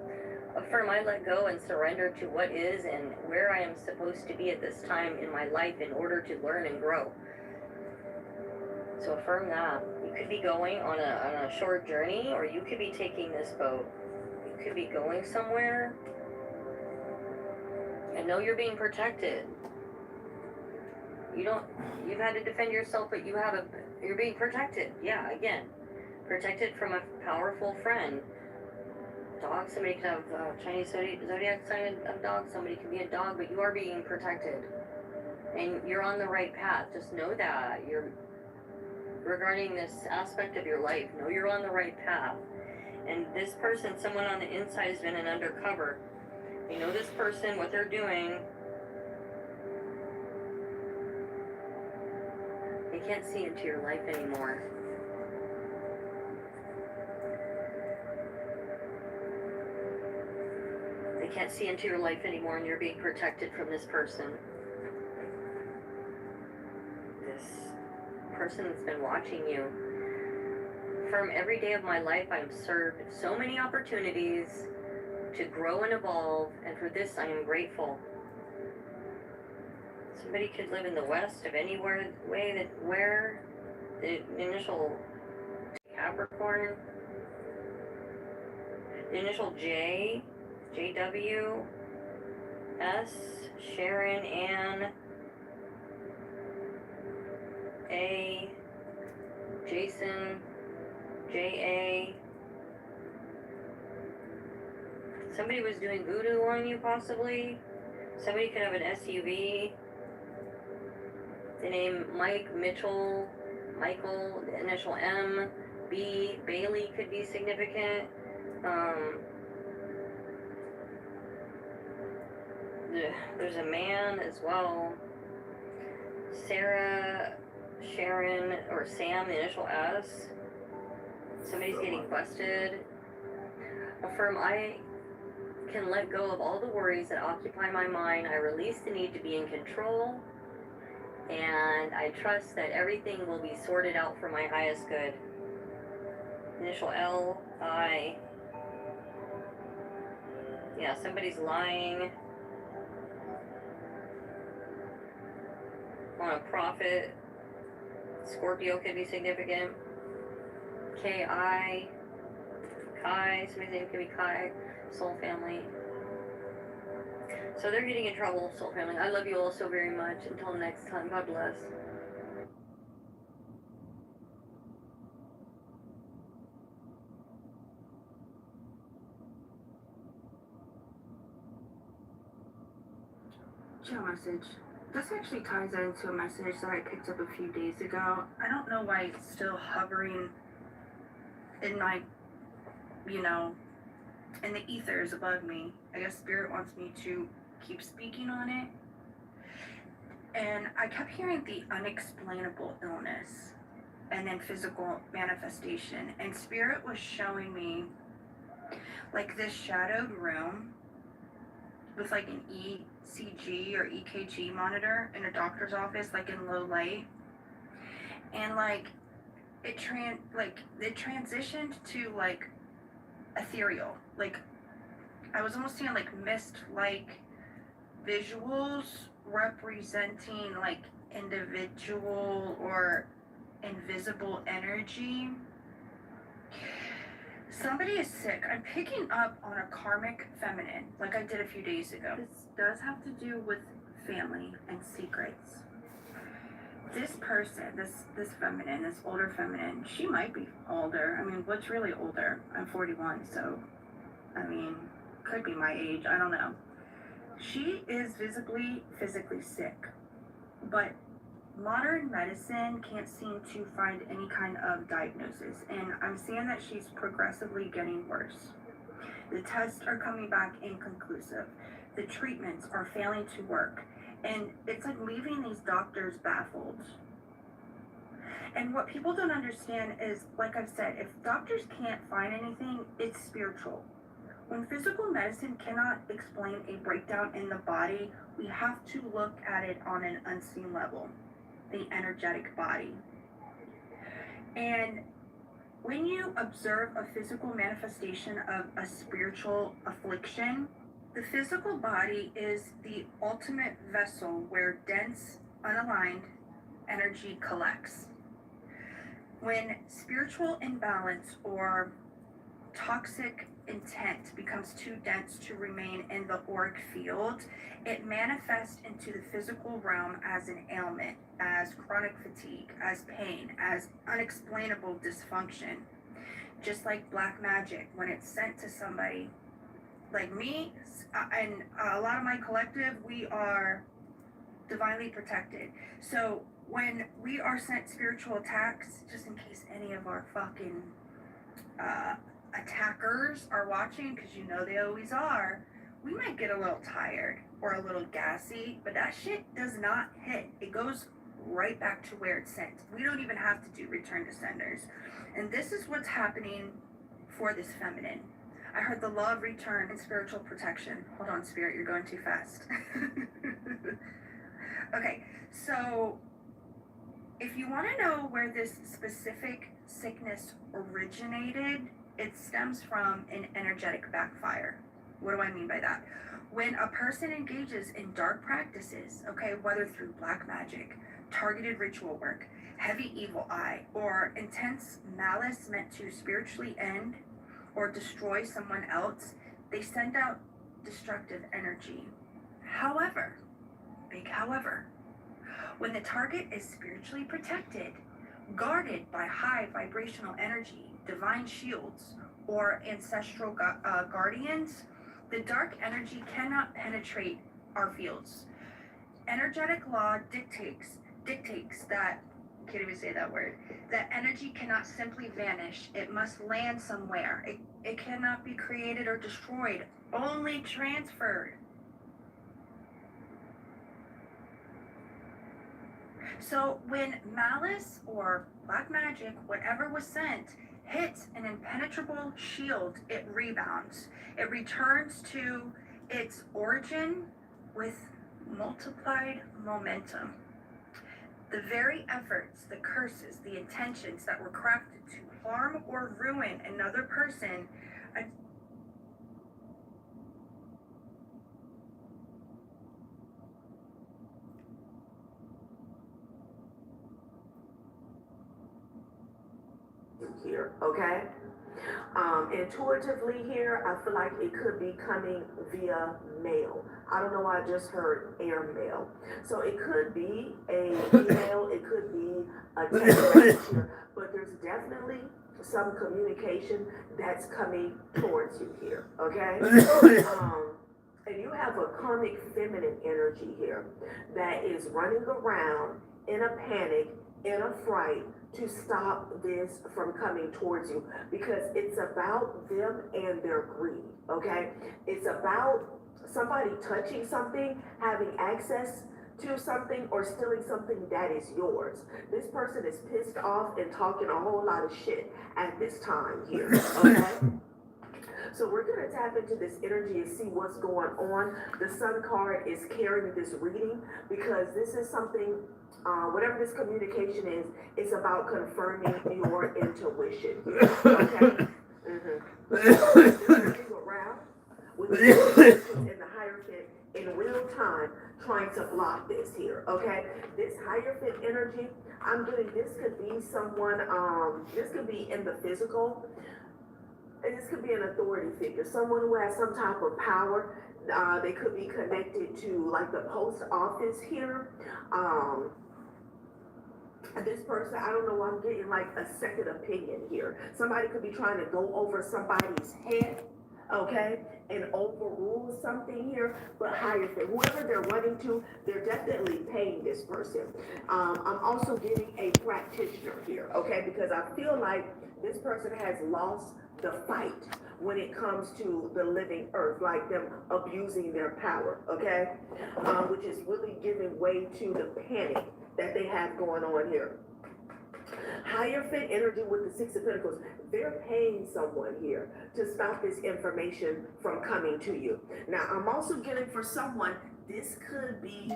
Affirm I let go and surrender to what is and where I am supposed to be at this time in my life in order to learn and grow. So affirm that. You could be going on a short journey, or you could be taking this boat. You could be going somewhere. And know you're being protected. You've had to defend yourself, but you're being protected. Yeah, again, protected from a powerful friend. Dog, somebody could have Chinese zodiac sign of dog, somebody could be a dog, but you are being protected. And you're on the right path. Just know that. Regarding this aspect of your life, know you're on the right path. And this person, someone on the inside, has been an undercover. You know this person, what they're doing. They can't see into your life anymore. They can't see into your life anymore, and you're being protected from this person. This person that's been watching you. From every day of my life, I'm served so many opportunities to grow and evolve, and for this I am grateful. Somebody could live in the west of anywhere way that where the initial Capricorn, the initial J, JW, S, Sharon, Ann, A, Jason, JA. Somebody was doing voodoo on you, possibly. Somebody could have an SUV. The name Mike, Mitchell, Michael, the initial M, B, Bailey could be significant. There's a man as well. Sarah, Sharon, or Sam, the initial S. Somebody's getting busted. Affirm I can let go of all the worries that occupy my mind. I release the need to be in control. And I trust that everything will be sorted out for my highest good. Initial L, I. Yeah, somebody's lying. On a prophet. Scorpio could be significant. K-I. Kai, somebody's name could be Kai. Soul family. So they're getting in trouble, soul family. I love you all so very much. Until next time, God bless. Chill message. This actually ties into a message that I picked up a few days ago. I don't know why it's still hovering in my, in the ethers above me. I guess Spirit wants me to keep speaking on it. And I kept hearing the unexplainable illness and then physical manifestation. And Spirit was showing me like this shadowed room with like an ECG or EKG monitor in a doctor's office, like in low light. And like it transitioned to like ethereal. Like I was almost seeing like mist-like visuals representing like individual or invisible energy. Somebody is sick. I'm picking up on a karmic feminine, like I did a few days ago. This does have to do with family and secrets. This person, this feminine, this older feminine, she might be older. I mean, what's really older? I'm 41, so, I mean, could be my age, I don't know. She is physically sick, but modern medicine can't seem to find any kind of diagnosis, and I'm seeing that she's progressively getting worse. The tests are coming back inconclusive. The treatments are failing to work, and it's like leaving these doctors baffled. And what people don't understand is, like I've said, if doctors can't find anything, it's spiritual. When physical medicine cannot explain a breakdown in the body, we have to look at it on an unseen level, the energetic body. And when you observe a physical manifestation of a spiritual affliction, the physical body is the ultimate vessel where dense, unaligned energy collects. When spiritual imbalance or toxic intent becomes too dense to remain in the auric field, it manifests into the physical realm as an ailment, as chronic fatigue, as pain, as unexplainable dysfunction. Just like black magic, when it's sent to somebody like me and a lot of my collective, we are divinely protected. So when we are sent spiritual attacks, just in case any of our fucking attackers are watching, because you know they always are, we might get a little tired or a little gassy, but that shit does not hit. It goes right back to where it's sent. We don't even have to do return to senders. And this is what's happening for this feminine. I heard the law of return and spiritual protection. Hold on, Spirit, you're going too fast. Okay, so if you want to know where this specific sickness originated, it stems from an energetic backfire. What do I mean by that? When a person engages in dark practices, okay, whether through black magic, targeted ritual work, heavy evil eye, or intense malice meant to spiritually end or destroy someone else, they send out destructive energy. However, big however, when the target is spiritually protected, guarded by high vibrational energy, divine shields, or ancestral guardians, the dark energy cannot penetrate our fields. Energetic law dictates that, I can't even say that word, that energy cannot simply vanish. It must land somewhere. It cannot be created or destroyed, only transferred. So when malice or black magic, whatever was sent, hits an impenetrable shield, it rebounds. It returns to its origin with multiplied momentum. The very efforts, the curses, the intentions that were crafted to harm or ruin another person here, okay? Intuitively here, I feel like it could be coming via mail. I don't know why I just heard airmail. So it could be a email, it could be a text message here, but there's definitely some communication that's coming towards you here, okay? And you have a karmic feminine energy here that is running around in a panic, in a fright, to stop this from coming towards you, because it's about them and their greed, okay? It's about somebody touching something, having access to something, or stealing something that is yours. This person is pissed off and talking a whole lot of shit at this time here, okay? So we're going to tap into this energy and see what's going on. The Sun card is carrying this reading because this is something, whatever this communication is, it's about confirming your intuition. Okay? Moving around with the in the Hierophant in real time, trying to block this here. Okay? This Hierophant energy, I'm getting this could be someone, this could be in the physical. And this could be an authority figure, someone who has some type of power. They could be connected to like the post office here. This person, I don't know, I'm getting like a second opinion here. Somebody could be trying to go over somebody's head, okay, and overrule something here. But Hierophant, whoever they're running to, they're definitely paying this person. I'm also getting a practitioner here, okay, because I feel like this person has lost the fight when it comes to the living earth, like them abusing their power, okay? Which is really giving way to the panic that they have going on here. Hierophant energy with the Six of Pentacles, they're paying someone here to stop this information from coming to you. Now, I'm also getting for someone, this could be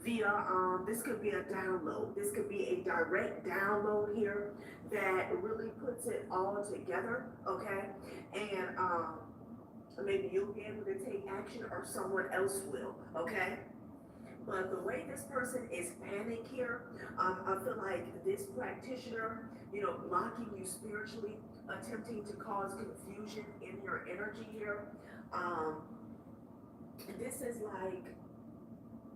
via, this could be a download. This could be a direct download here that really puts it all together, okay? And maybe you'll be able to take action or someone else will, okay? But the way this person is panicked here, I feel like this practitioner, you know, blocking you spiritually, attempting to cause confusion in your energy here. This is like,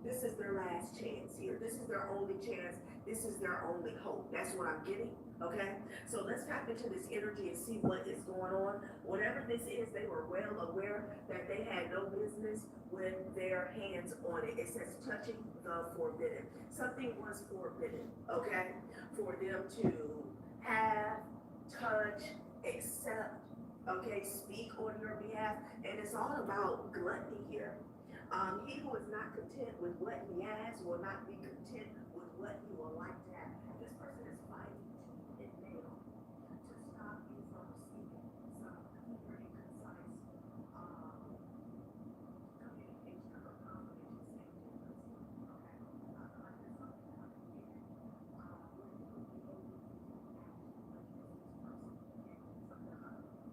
this is their last chance here. This is their only chance. This is their only hope. That's what I'm getting, okay? So let's tap into this energy and see what is going on. Whatever this is, they were well aware that they had no business with their hands on it. It says touching the forbidden. Something was forbidden, okay? For them to have, touch, accept, okay, speak on your behalf, and it's all about gluttony here. He who is not content with what he has will not be content with what he will like to have. This person is fighting tooth and nail to stop you from speaking some clear and concise communication or confirmation saying difference. Okay? Like there's something I can get. Where you will be able to act like this person. Something I don't know.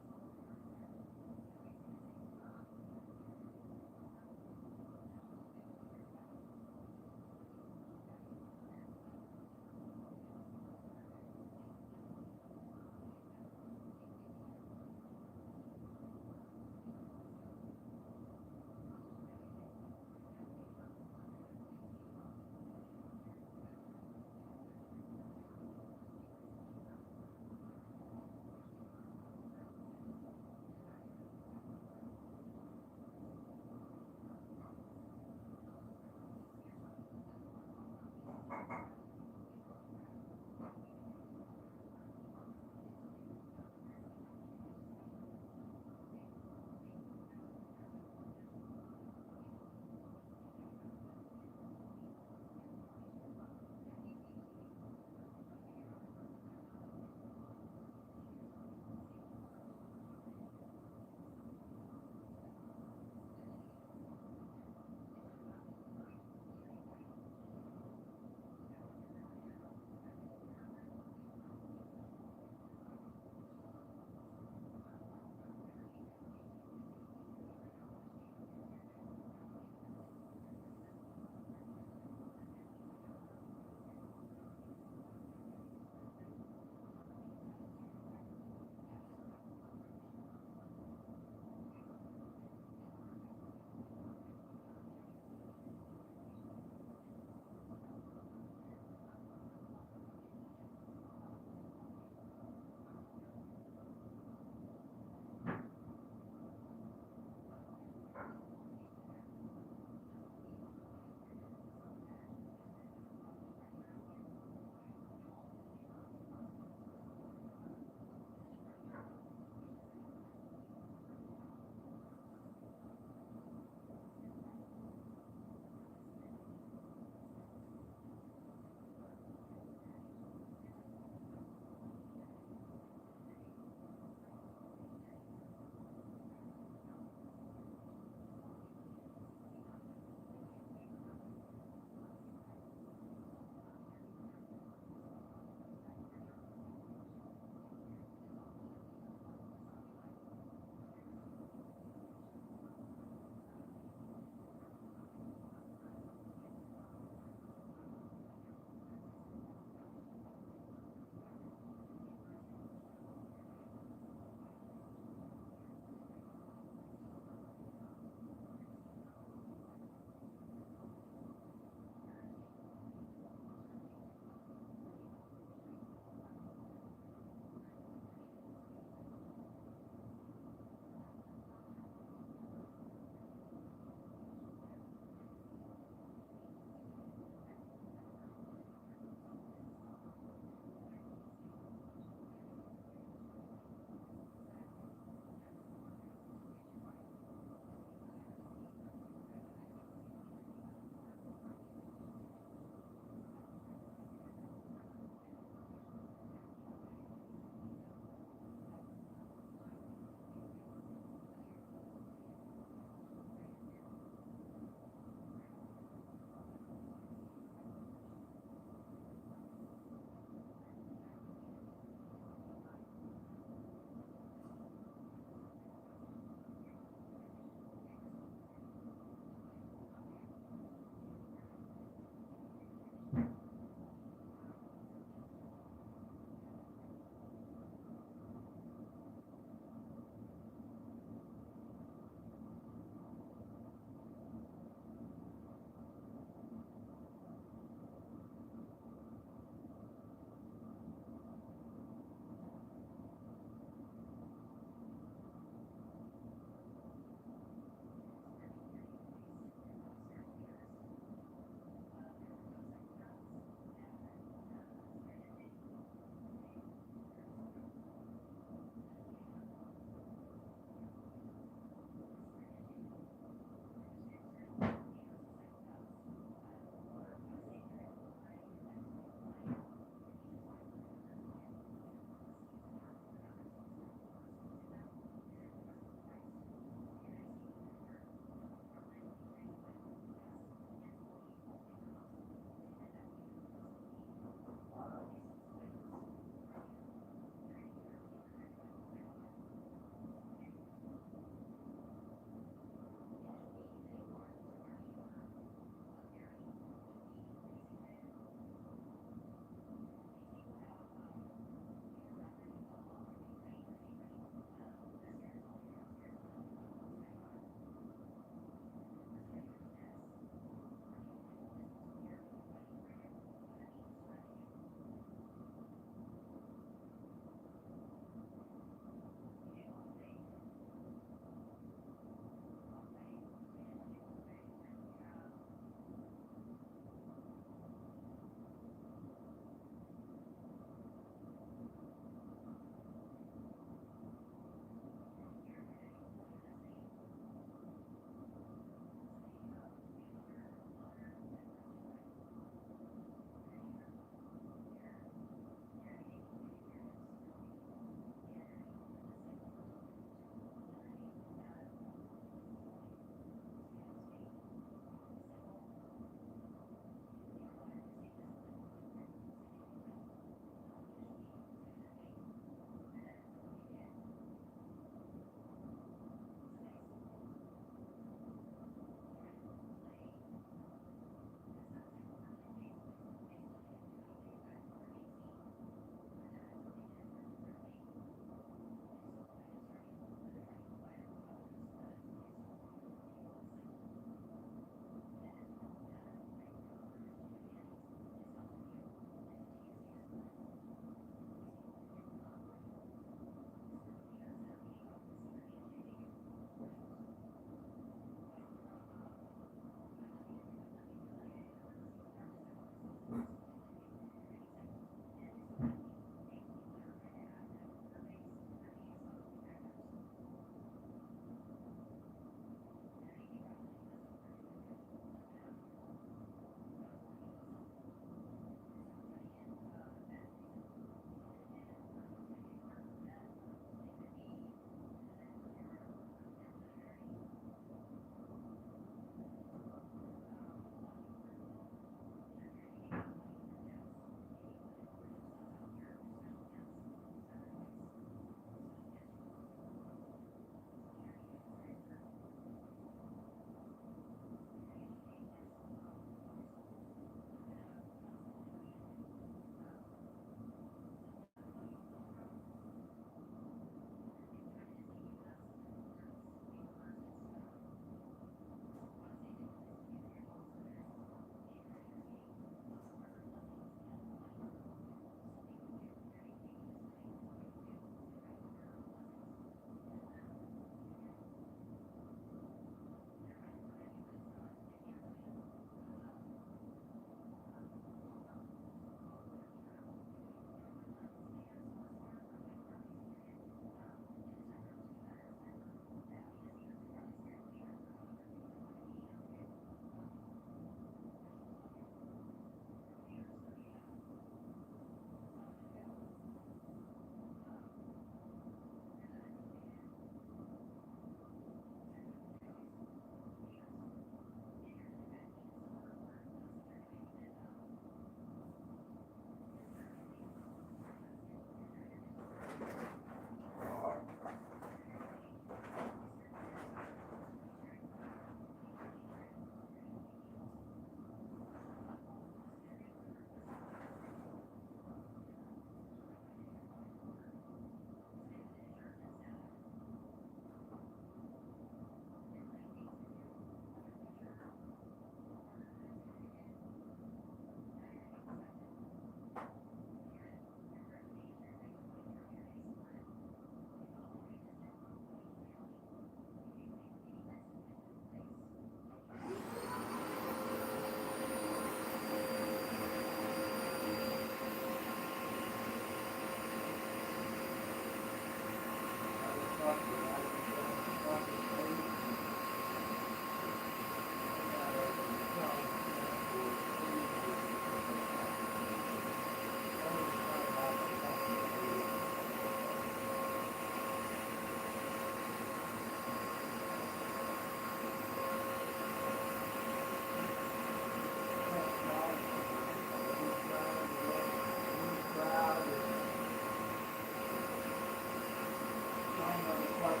Like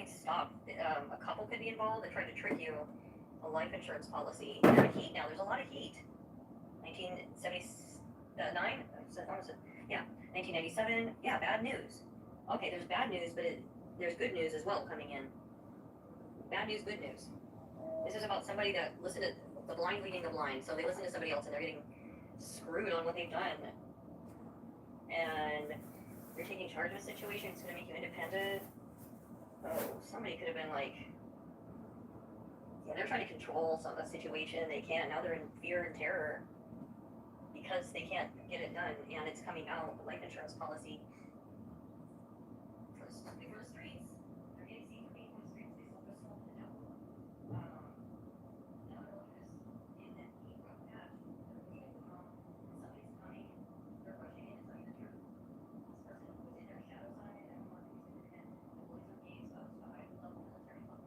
might stop. A couple could be involved that tried to trick you. A life insurance policy. Yeah, heat now. There's a lot of heat. 1979. Yeah, 1997. Yeah, bad news. Okay, there's bad news, but there's good news as well coming in. Bad news, good news. This is about somebody that listened to the blind leading the blind. So they listen to somebody else and they're getting screwed on what they've done. And you're taking charge of a situation. It's going to make you independent. Oh, somebody could have been like, yeah, they're trying to control some of the situation. They can't. Now they're in fear and terror because they can't get it done. And it's coming out. Life insurance policy for the streets. They're getting seen for being for the streets. They sold to the devil. Now they're looking in that heat rock patch. They're looking at the wrong. Somebody's coming. They're rushing in and telling the truth. This person was in their shadow side and wanted to be independent. The boys are being exposed to high level military level.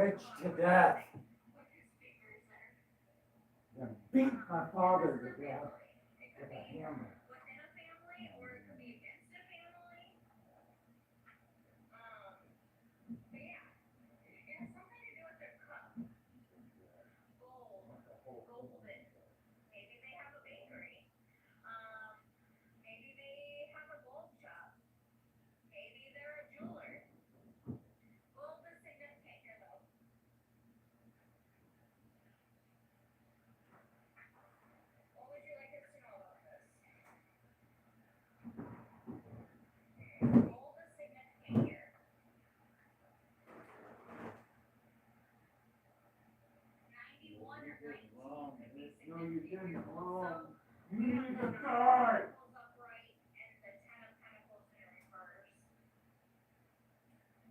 bitch to death. You beat my father to death with a hammer. No, you didn't. Wrong. You need to die.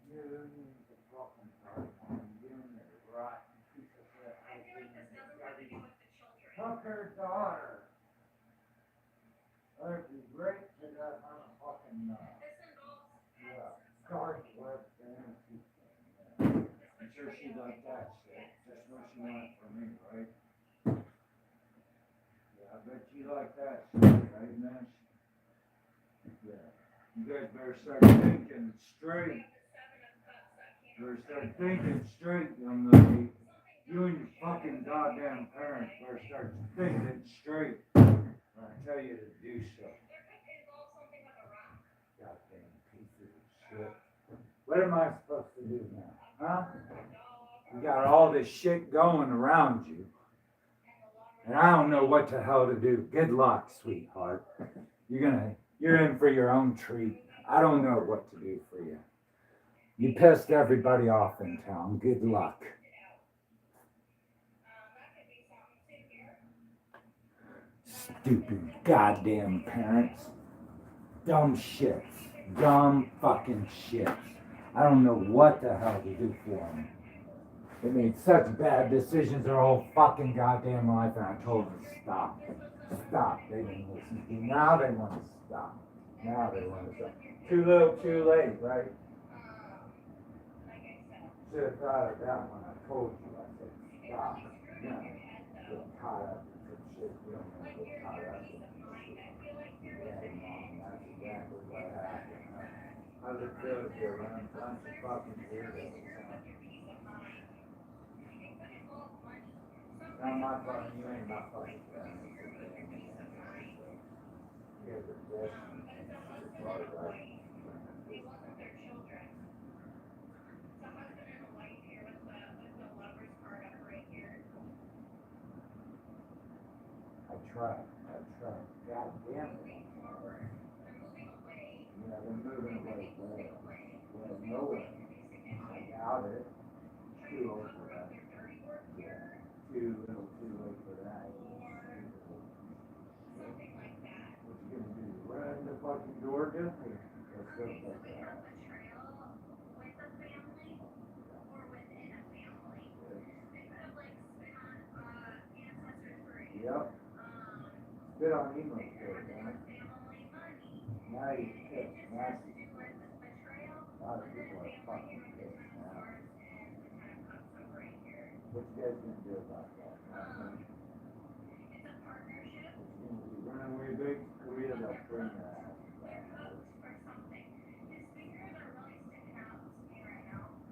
You need to fucking die. You need to rotten piece of shit. Fuck her daughter. That'd be great to that motherfucking yeah, dark web fantasy thing. Yeah. I'm sure she liked that shit. Just what she wanted from me, right? Yeah, I bet you like that shit, right, man? Yeah. You guys better start thinking straight. You better start thinking straight, young lady. You and your fucking goddamn parents better start thinking straight. When I tell you to do so. Goddamn pieces of shit. What am I supposed to do now? Huh? You got all this shit going around you. And I don't know what the hell to do. Good luck, sweetheart. You're in for your own treat. I don't know what to do for you. You pissed everybody off in town. Good luck. Stupid goddamn parents. Dumb shits. Dumb fucking shits. I don't know what the hell to do for them. They made such bad decisions their whole fucking goddamn life, and I told them to stop. Stop. They didn't listen to me. Now they want to stop. Now they want to stop. Too little, too late, right? Should have thought of that when I told you. I said, stop. You know, get caught up in some shit. You don't want to get caught up in some shit. Yeah, Mom, that's exactly what happened. How's it feel to be around a bunch of fucking weirdos? Not my fucking, you ain't my fucking friend. You guys are destined. It's all right. I tried. God damn it. Yeah, they're moving away there. Well, nowhere. I doubt it. Too old for that. Yeah. Too little, too late for that. What you gonna do? Run into fucking Georgia? Or stuff like that? Yep. Spit on emo shit, man. Now you pissed. Now a lot of people are fucking pissed now. What you guys gonna do about that? Nothing. What you gonna do? Running away big? Korea, they'll bring your ass back.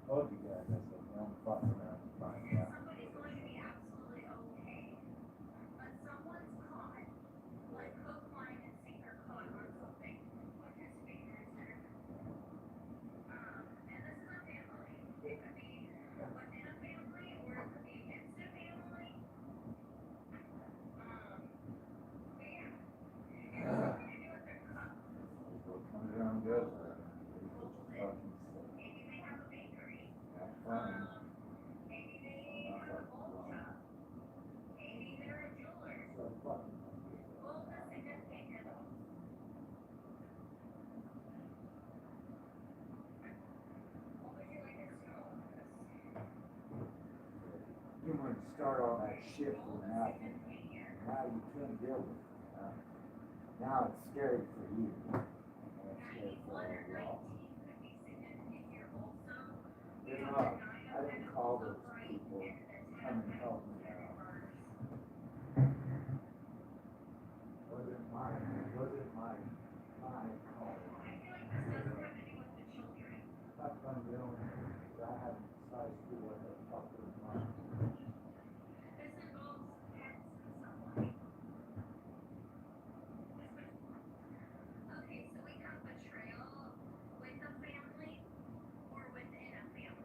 Told you guys, I said, don't fuck around and find out. Comes around good. Have fun. So fucking you want to start all that shit from nothing. Now you can't deal with it. Now it's scary for you. And it's scary for all of y'all. Good luck. I didn't call those people, come and help me out. Wasn't mine call. That's what I'm doing, because I haven't decided to do what the fuck was mine.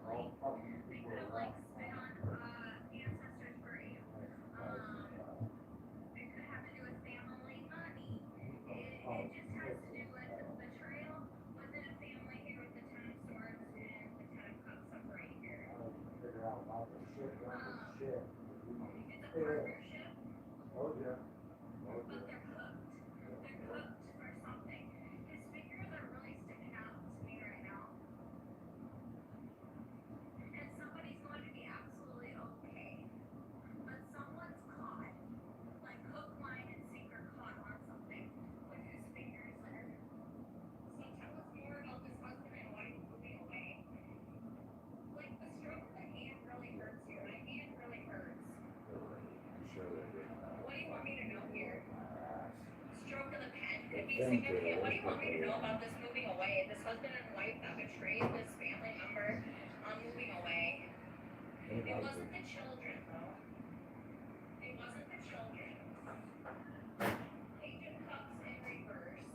All fucking people around. Figure out about the shit, shit. Oh, yeah. Oh, yeah. I'm sure they did. Significant. What do you want me to know about this moving away? This husband and wife that betrayed this family member moving away. It wasn't the children, though. It wasn't the children. Agent Cups in reverse.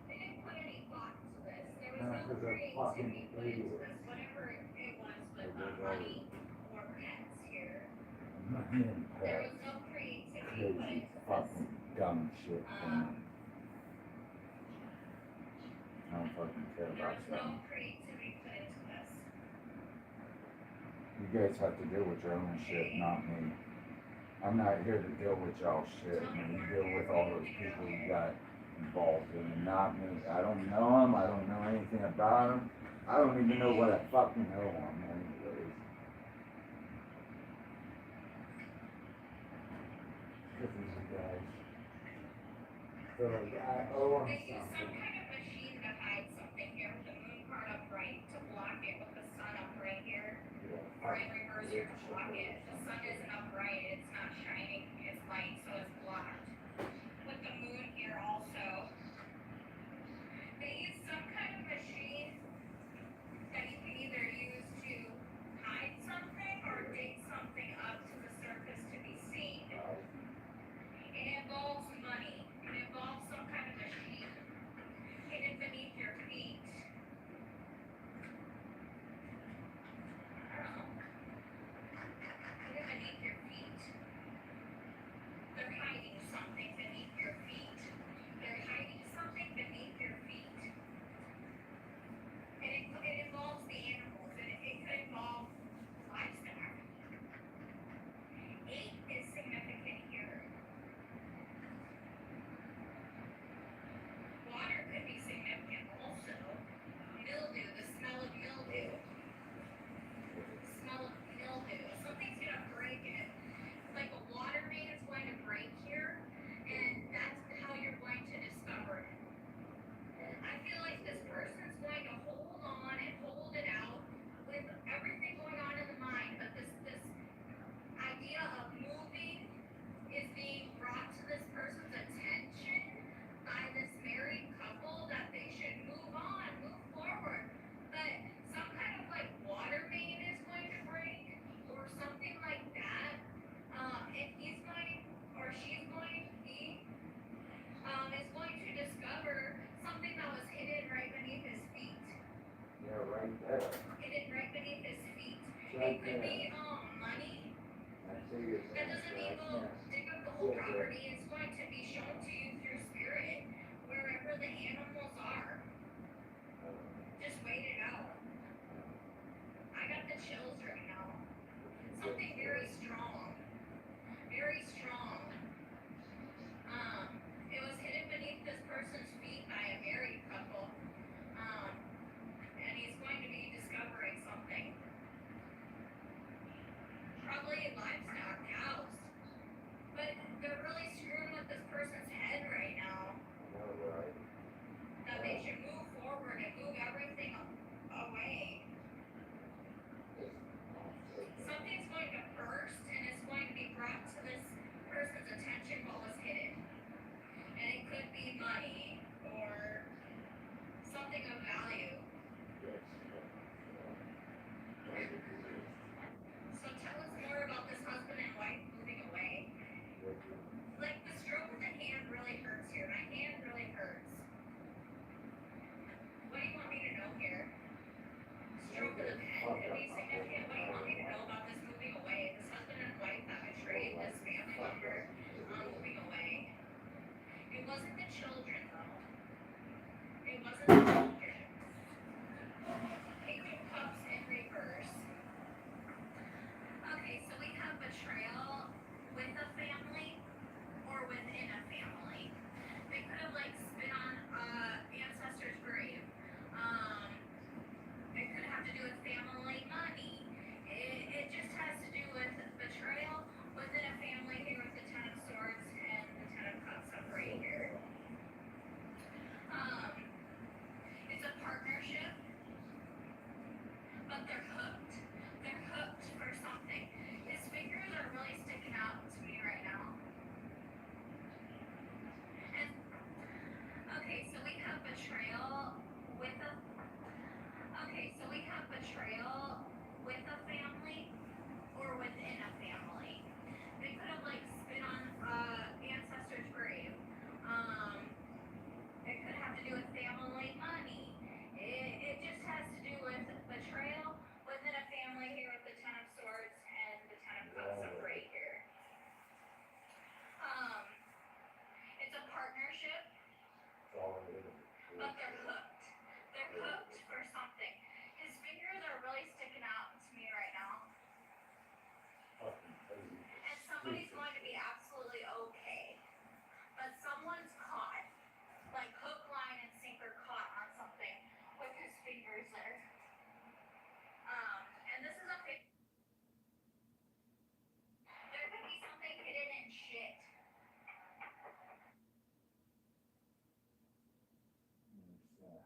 They didn't put any thought to this. There was no creativity put into this. Whatever it was with money or pets here. Money and There pets. was no creativity put Crazy into this. fucking dumb shit. I don't fucking care There about was something. no creativity put into this. You guys have to deal with your own shit, not me. I'm not here to deal with y'all shit. You deal with all those people you got involved in, and not me. I don't know them. I don't know anything about them. I don't even know what I fucking know them, anyways. Because these guys feel like I owe them They use some something. kind of machine to hide something here with the moon card upright to block it with the sun up right here. Or in reverse here to block it. The sun isn't upright, it's not shining, it's light, so it's blocked. With the moon here also. They use some kind of machine that you can either use to hide something or dig something up to the surface to be seen. It involves money. It involves some kind of machine hidden beneath your feet. I don't know. Hidden beneath your feet. They're hiding something beneath your feet. They're hiding something beneath your feet. And it involves the animals, and it could involve livestock. 8 is significant here. Water could be significant also. Mildew, the smell of mildew. The smell of mildew. Something's gonna break it. Like a water main is going to break here, and that's how you're going to discover it. I feel like this person's going to hold on and hold it out with everything going on in the mind, but this idea of moving is being brought to this person's attention by this married couple that they should move on, move forward. But some kind of like water main is going to break or something like that. And he's going or she's going to be is going to discover something that was hidden right beneath his feet. Yeah, right there. Hidden right beneath his feet. Right It could there. be money. I see it. That doesn't mean go dig up the whole property. It's going to be shown to you through spirit, wherever the animals are. Just wait it out. I got the chills right now. Something very strong. Very strong. It was hidden beneath this person's feet by a married couple. And he's going to be discovering something. Probably livestock, cows. But they're really screwing with this person's head right now. That they should move forward and move everything away.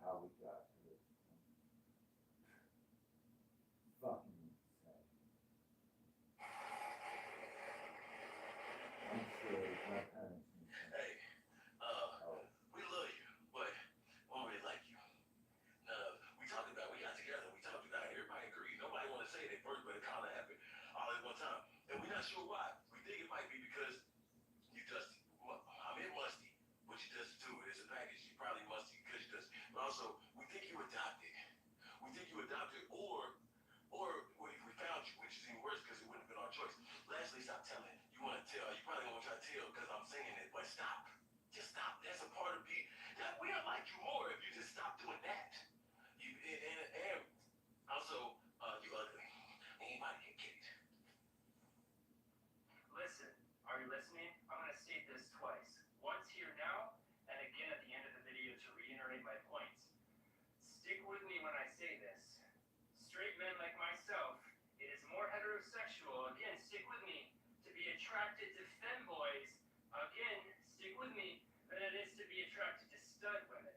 how we got to this point. Fucking insane. I'm sure my parents knew something. Hey, Oh, we love you, but we don't really like you. We talked about, we got together, we talked about it, everybody agreed. Nobody want to say it at first, but it kind of happened all at one time. And we're not sure why. We think it might be because you dusty. I mean, musty, but you dusty too. It's a package. You probably musty because you dusty. But also, we think you adopted. We think you adopted, or if we found you, which is even worse because it wouldn't have been our choice. Lastly, stop telling. You want to tell. You probably don't want to try to tell because I'm saying it, but stop. Just stop. That's a part of me. That we'll like you more if you just stop doing that. And also, you ugly. Anybody can get it. Listen, are you listening? I'm going to state this twice. Once here now, and again at the end of the video to reiterate my points. Stick with me when I say this. Straight men like myself, it is more heterosexual, again, stick with me, to be attracted to femboys, again, stick with me, than it is to be attracted to stud women.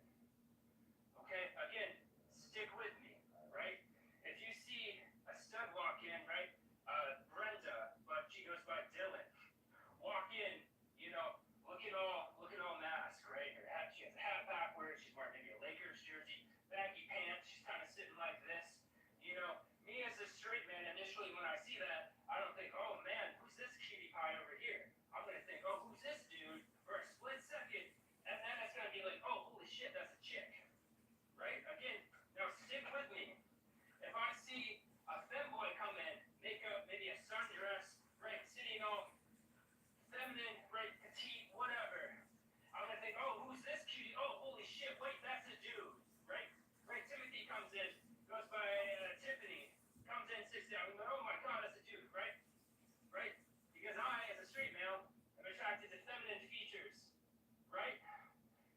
Okay, again, stick with me, right? If you see a stud walk in, right, Brenda, but she goes by Dylan, walk in, you know, looking all mask, right? She has a hat backwards, she's wearing maybe a Lakers jersey, baggy pants, she's kind of sitting like this. You know, me as a straight man, initially when I see that, I don't think, oh man, who's this cutie pie over here? I'm gonna think, oh, who's this dude? For a split second, and then it's gonna be like, oh, holy shit, that's a chick, right? Again, now stick with me. If I see a femboy come in, makeup, maybe a sundress, right, sitting all feminine, right, petite, whatever, I'm gonna think, oh, who's this cutie? Oh, holy shit, wait, that's a dude, right? Right, Timothy comes in, goes by Tiffany, comes in, sits down, and go, oh my god, that's a dude, right? Right? Because I, as a straight male, am attracted to feminine features, right?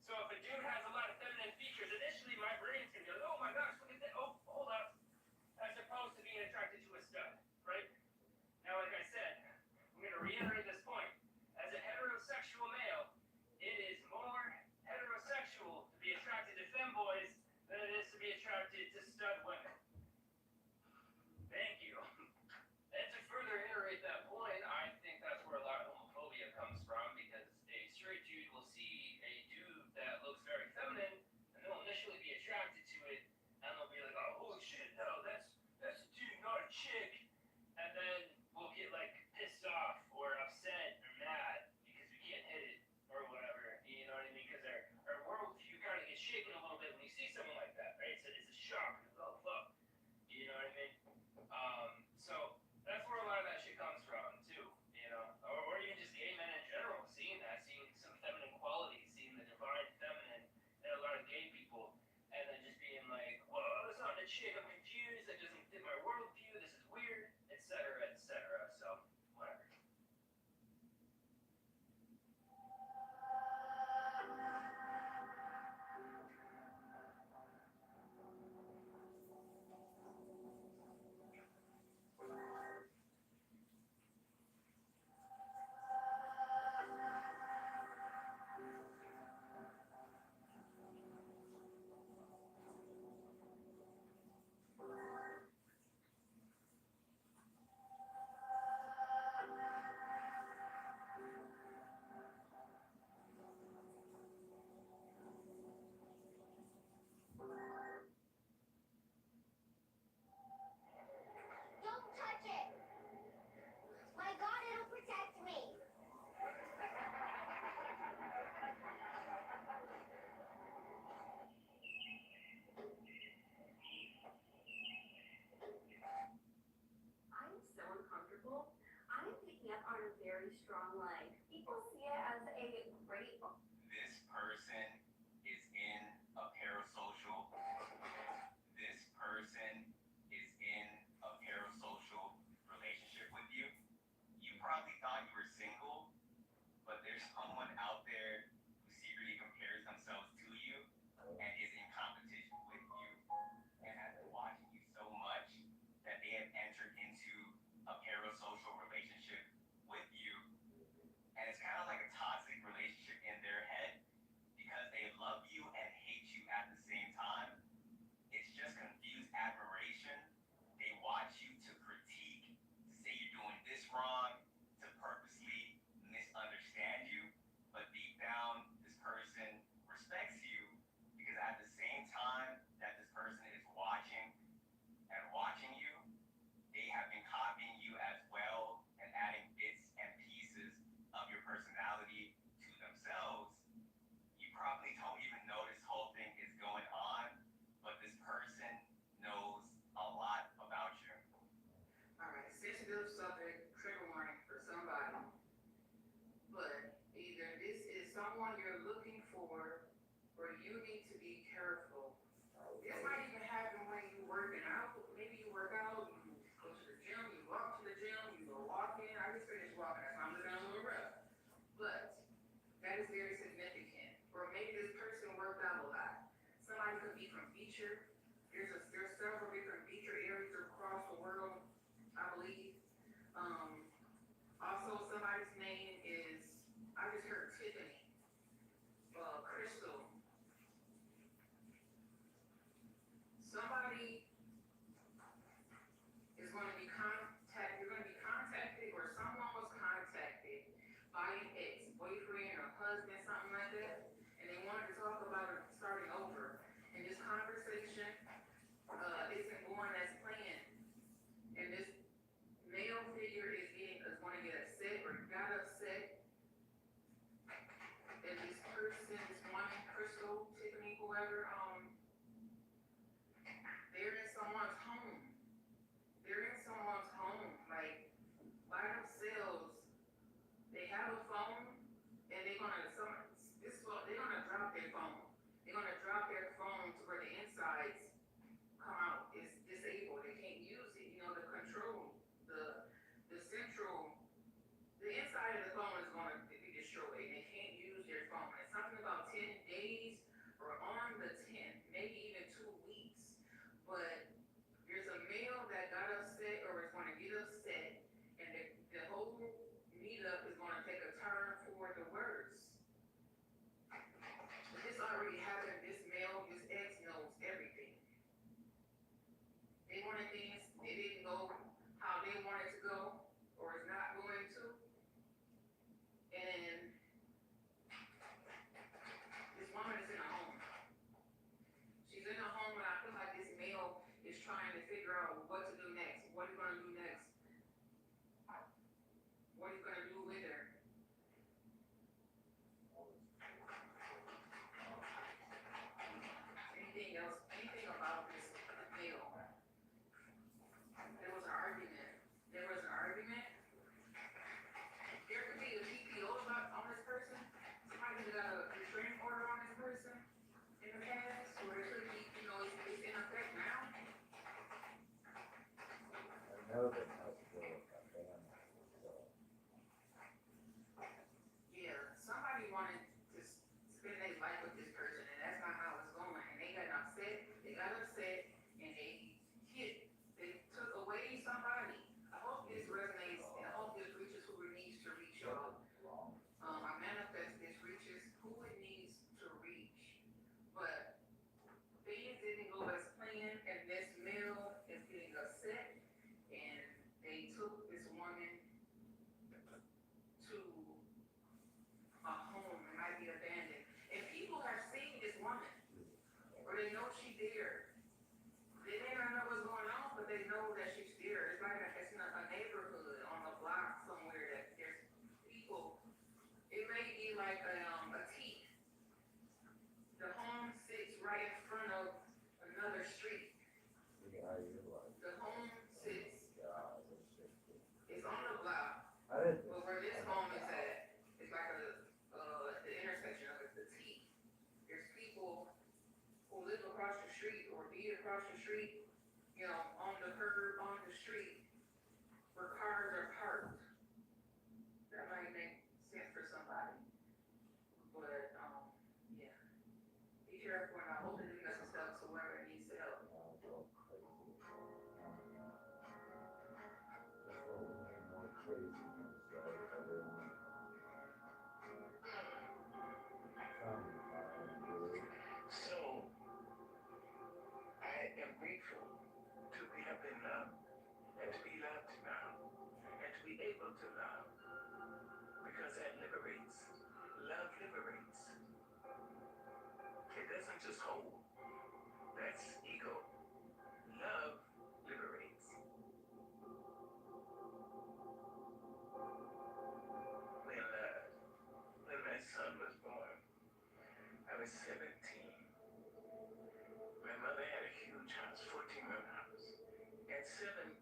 So if a dude has a lot of feminine features, initially my brain's gonna go, oh my gosh, look at that, oh, hold up, as opposed to being attracted to a stud, right? Now, like I said, I'm gonna reiterate this point. As a heterosexual male, it is more heterosexual to be attracted to femboys than it is to be attracted to stud women. Thank you. And to further iterate that point, I think that's where a lot of homophobia comes from, because a straight dude will see a dude that looks very feminine, and they'll initially be attracted to it, and they'll be like, oh, holy shit, no, that's a dude, not a chick. And then we'll get like pissed off or upset or mad because we can't hit it or whatever, you know what I mean? Because our worldview kind of gets shaken a little bit when you see someone like that, right? So it's a shock. It's, oh, fuck. You know what I mean? So that's where a lot of that shit comes from, too. You know? Or even just gay men in general, seeing some feminine qualities, seeing the divine feminine in a lot of gay people, and then just being like, whoa, that's not a chick, I'm confused, that doesn't fit my worldview, this is weird, etc., etc. So, whatever. Don't touch it! My God, it'll protect me! I'm so uncomfortable. I'm picking up on a very strong leg. People see it as a great. This person is in a parasocial. This person is in a parasocial relationship with you. You probably thought you were single, but there's someone out there who secretly compares themselves to you and is in competition with you and has been watching you so much that they have entered into a parasocial relationship with you. And it's kind of like a where you need to be careful. This might even happen when you working out. Maybe you work out, you go to the gym, you walk to the gym, you go walking. I just finished walking, that's why I'm looking a little rough. But that is very significant. Or maybe this person worked out a lot. Somebody could be from Beecher. There's several different Beecher areas across the world, I believe. Also somebody's name is, I just heard Tiffany, Crystal. Somebody is going to be you're going to be contacted, or someone was contacted by an ex-boyfriend or husband, something like that, and they wanted to talk about starting over. And this conversation isn't going as planned. And this male figure is going to get upset or got upset that this person, this woman, Crystal, Tiffany, whoever, they're in someone's home. They're in someone's home, like by themselves. They have a phone, and they're gonna drop their phone. They're gonna drop their phone to where the insides come out. It's disabled. They can't use it. You know, the control, the central, the inside of the phone is gonna be destroyed. They can't use their phone. It's something about 10 days or on the 10th, maybe even 2 weeks. But there's a male that got upset or is going to get upset, and the whole meetup is going to take a turn for the worse. But this already happened. This male, this ex knows everything. They wanted things, they didn't go how they wanted to go, or is not going to. And this woman is in a home. She's in a home, and I feel like this male is trying to figure out what to do next. What he's gonna do next. What he's gonna do with her. Anything else? Anything about this male? There was an argument. There could be a PPO on this person. Somebody got a restraining order on this person in the past, or it could be, it's in effect now. I know that has to do with my family, so. Yeah, somebody wanted to spend their life with this person, and that's not how it's going. And they got upset, and they took away somebody. I hope this resonates, and I hope this reaches who it needs to reach, y'all. I manifest this reaches who it needs to reach. But things didn't go as planned, and this male is getting upset, and they took this woman to a home. It might be abandoned. And people have seen this woman, or they know she's there. They may not know what's going on, but they know that she's there. It's like it's in a neighborhood on a block somewhere that there's people. It may be like a T. The home sits right in front of another street. Yeah, you're right. The home sits, God, it's just. it's on the block, I didn't. but where this home is at, it's like the intersection of the T. There's people who live across the street or be across the street, on the curb, on the street, where cars are parked. That might make sense for somebody. But, yeah. Be careful, and I hope that it doesn't help to whoever needs to help. I'll go crazy. This whole more craziness, right? Everyone. So, I am grateful to have been loved and to be loved now and to be able to love, because that liberates. Love liberates. It doesn't just hold. That's ego. Love liberates. When my son was born, I was 17. My mother had a huge house, 14-room house. At 17,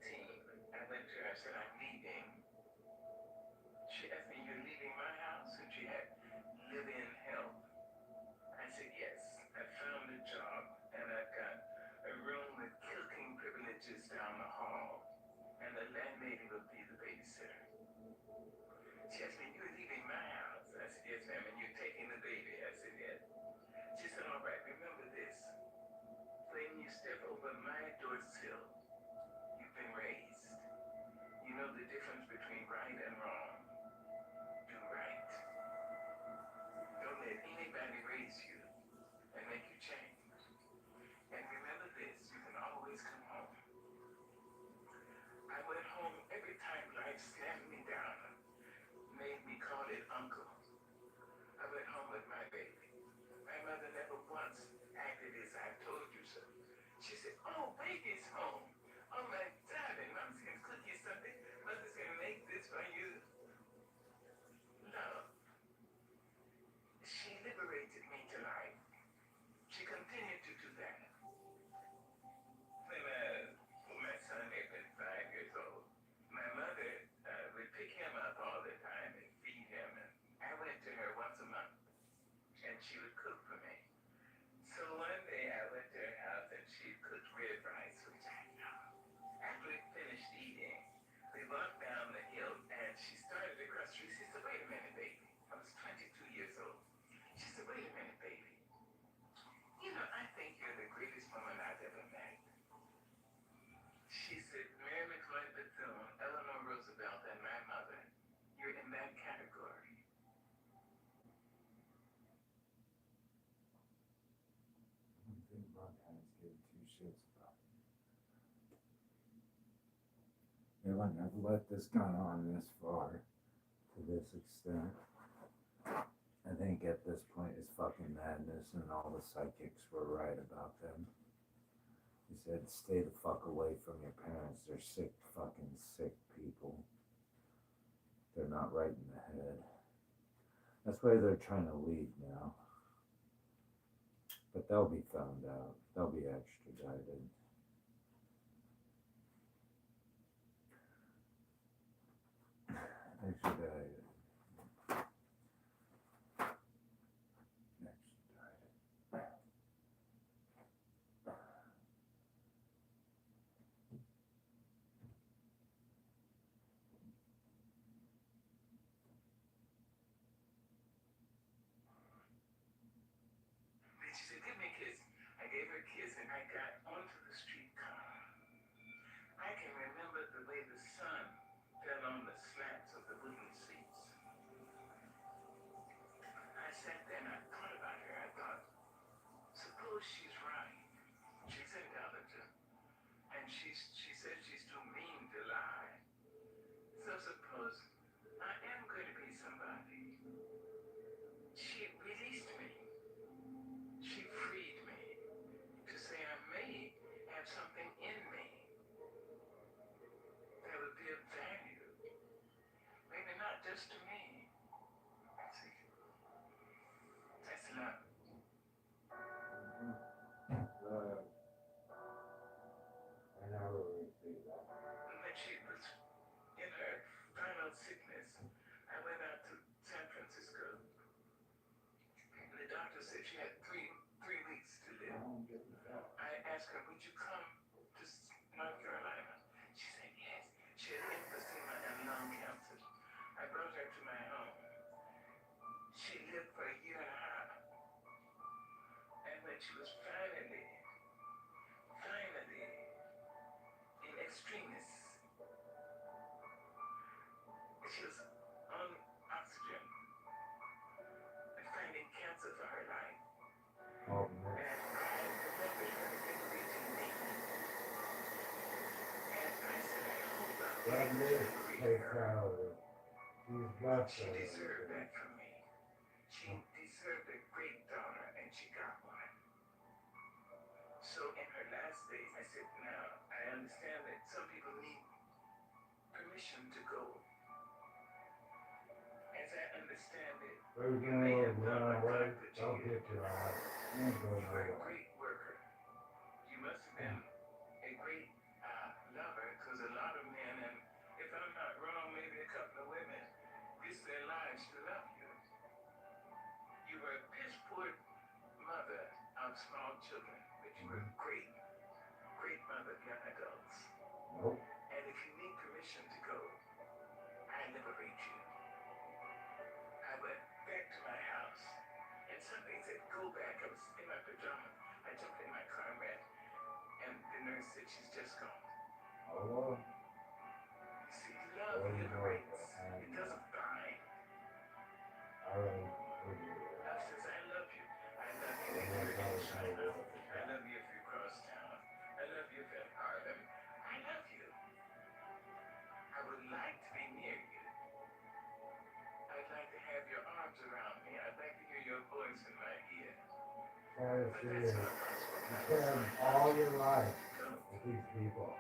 I went to her, I said, I'm leaving. She asked me, you're leaving my house? And she had live-in help. I said, yes. She said, oh, baby's home. Oh, my darling, Mom's going to cook you something. Mother's going to make this for you. No. She liberated me to life. She continued to do that. When my son had been 5 years old, my mother would pick him up all the time and feed him. And I went to her once a month, and she would cook for me. So one day I went to her house, and she cooked rib rice, which I know. After we finished eating, we walked down the hill, and she started to cross the street. She said, wait a minute, baby. I was 22 years old. She said, wait a minute, baby. You know, I think you're the greatest woman I've ever met. She said, Mary McLeod Bethune, Eleanor Roosevelt, and my mother, you're in that category. I don't think Montana's giving two shits about it. They wouldn't have let this gone on this far, to this extent. I think at this point it's fucking madness, and all the psychics were right about them. He said, stay the fuck away from your parents. They're sick, fucking sick people. They're not right in the head. That's why they're trying to leave now. But they'll be found out. They'll be extradited. Extradited. She said, give me a kiss. I gave her a kiss, and I got onto the streetcar. I can remember the way the sun fell on the slats of the wooden seats. I sat there and I thought about her. I thought, suppose she's right. She's intelligent. And she said she's too mean to lie. So suppose I am going to be somebody. She released me. She freed me to say I may have something in me that would be of value. Maybe not just to me. See, that's love. I never would see that. When she was in her final sickness, I went out to San Francisco. And the doctor said she had three weeks to live. I asked her, would you come to North Carolina? She said yes. She had emphysema and lung cancer. I brought her to my home. She lived for a year and a half. And when she was finally in extremis, she was on oxygen and fighting cancer for her life. Oh, And I remembered her liberating me. And I said, I hope I'll be able to liberate her. She deserved that from me. She deserved a great daughter, and she got one. So in her last days, I said, now, I understand that some people need permission to go. As I understand it, you may have done what God put you here. You were a great worker. You must have been a great lover, because a lot of men, and if I'm not wrong, maybe a couple of women, risk their lives to love you. You were a piss poor mother of small children, but you were a great mother of young adults. Nope. And if you need permission to go, I liberate you. I went back to my house, and something said, go back. I was in my pajamas. I jumped in my car and ran, and the nurse said, she's just gone. Oh, You see, love liberates. It doesn't bind. Love says, I love you. I love you if you're in China. I love you if you cross town. I love you if you're in Harlem. I love you. I would like to be near you. I'd like to have your arms around me. I'd like to hear your voice in my ear. But that's not possible. You spend all your life with these people.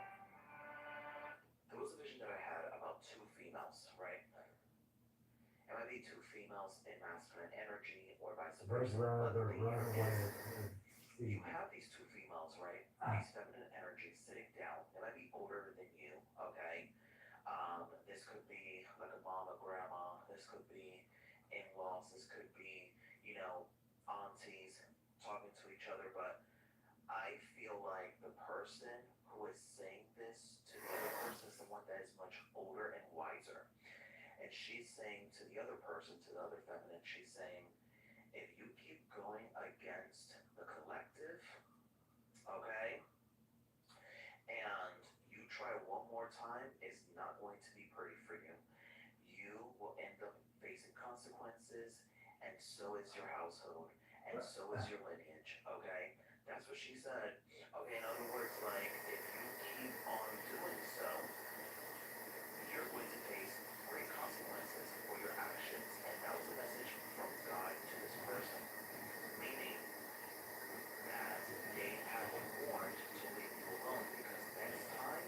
There was a vision that I had about two females, right? It might be two females in masculine energy or vice versa. But the thing Run here away. is, you have these two females, right? These feminine energies sitting down. They might be older than you, okay? This could be like a mom, a grandma. This could be in-laws. This could be, you know, aunties talking to each other. But I feel like the person who is saying this to the other person is the one that is much older and wiser. And she's saying to the other person, to the other feminine, she's saying, if you keep going against the collective, okay, and you try one more time, it's not going to be pretty for you. You will end up facing consequences, and so is your household, and so is your lineage, okay? That's what she said. Okay, in other words, like, if you keep on doing so, you're going to face great consequences for your actions. And that was a message from God to this person, meaning that they have been warned to leave you alone because next time,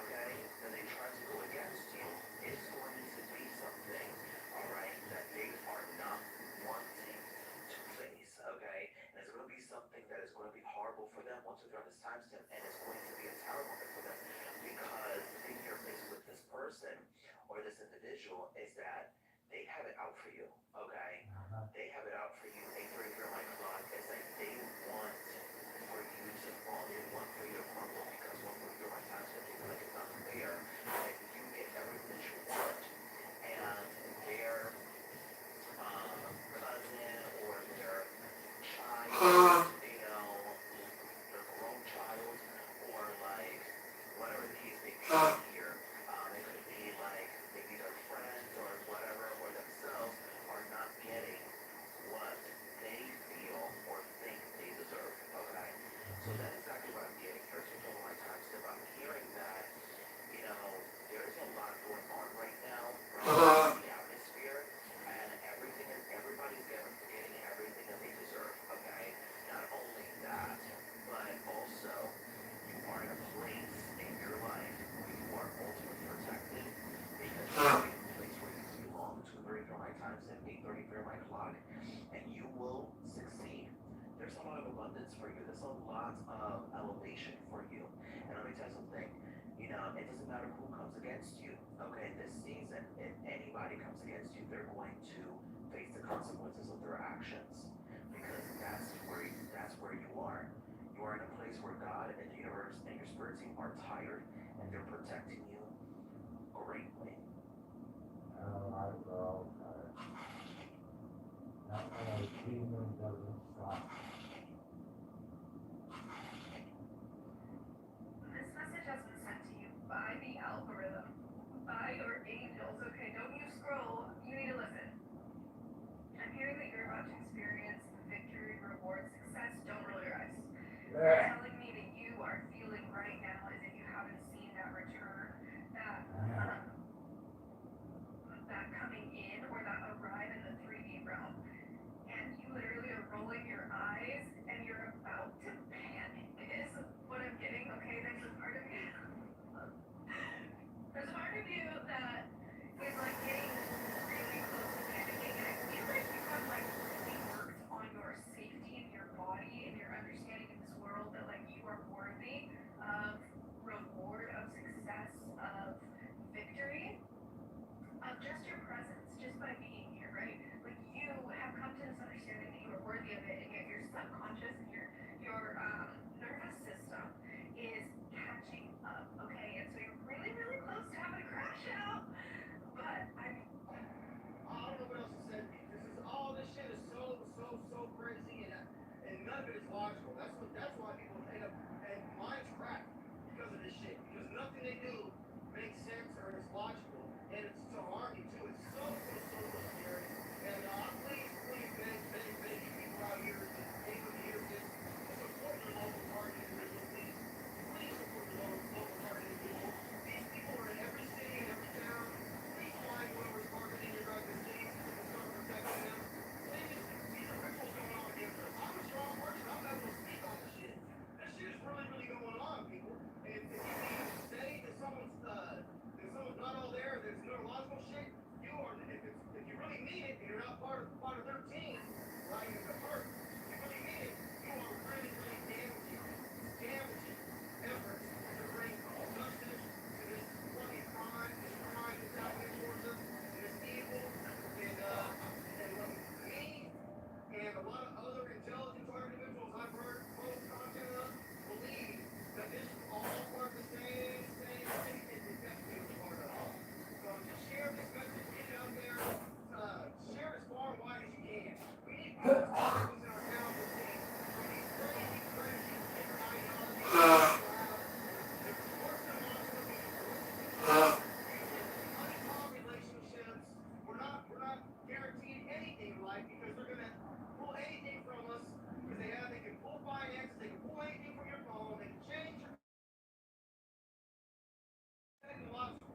okay, that they try to go against you, it's going to be something, all right, that they are not wanting to face, okay? And it's going to be something that is going to be horrible for them once they're on this timestamp, and it's going to be a tower moment for them because the thing you're faced with this person or this individual is that they have it out for you, okay? They have it out for you. A three for my clock is like they want for you to fall. They want for you to crumble because one for your my time they feel like it's not fair. And you get everything that you want, and their cousin or their child, you know, their grown child, or like whatever the case may be here. It could be like maybe their friends or whatever, or themselves are not getting what they feel or think they deserve. Okay, so that's exactly what I'm getting here. So all my time still, I'm hearing that you know there's a lot going on right now, right in the atmosphere, and everybody's getting everything that they deserve. Okay, not only that, but also you are in a place in your life where you are ultimately protected because you're in a place where you belong. 2:33 my time, 8:33 my clock, and you will succeed. There's a lot of abundance for you. There's a lot of elevation for you. And let me tell you something. You know, it doesn't matter who comes against you. Okay, this season, if anybody comes against you, they're going to face the consequences of their actions because that's where you are. You are in a place where God and the universe and your spirit team are tired and they're protecting you greatly. I will. That demon doesn't stop. This message has been sent to you by the algorithm, by your angels. Okay, don't you scroll. You need to listen. I'm hearing that you're about to experience victory, reward, success. Don't roll your eyes. You're telling me that you are feeling right now as if you haven't seen that return, that coming in or that arrive in the 3D realm. And you literally are rolling your eyes like, because they're gonna pull anything from us. Because they can pull finances, they can pull anything from your phone, they can change your technological.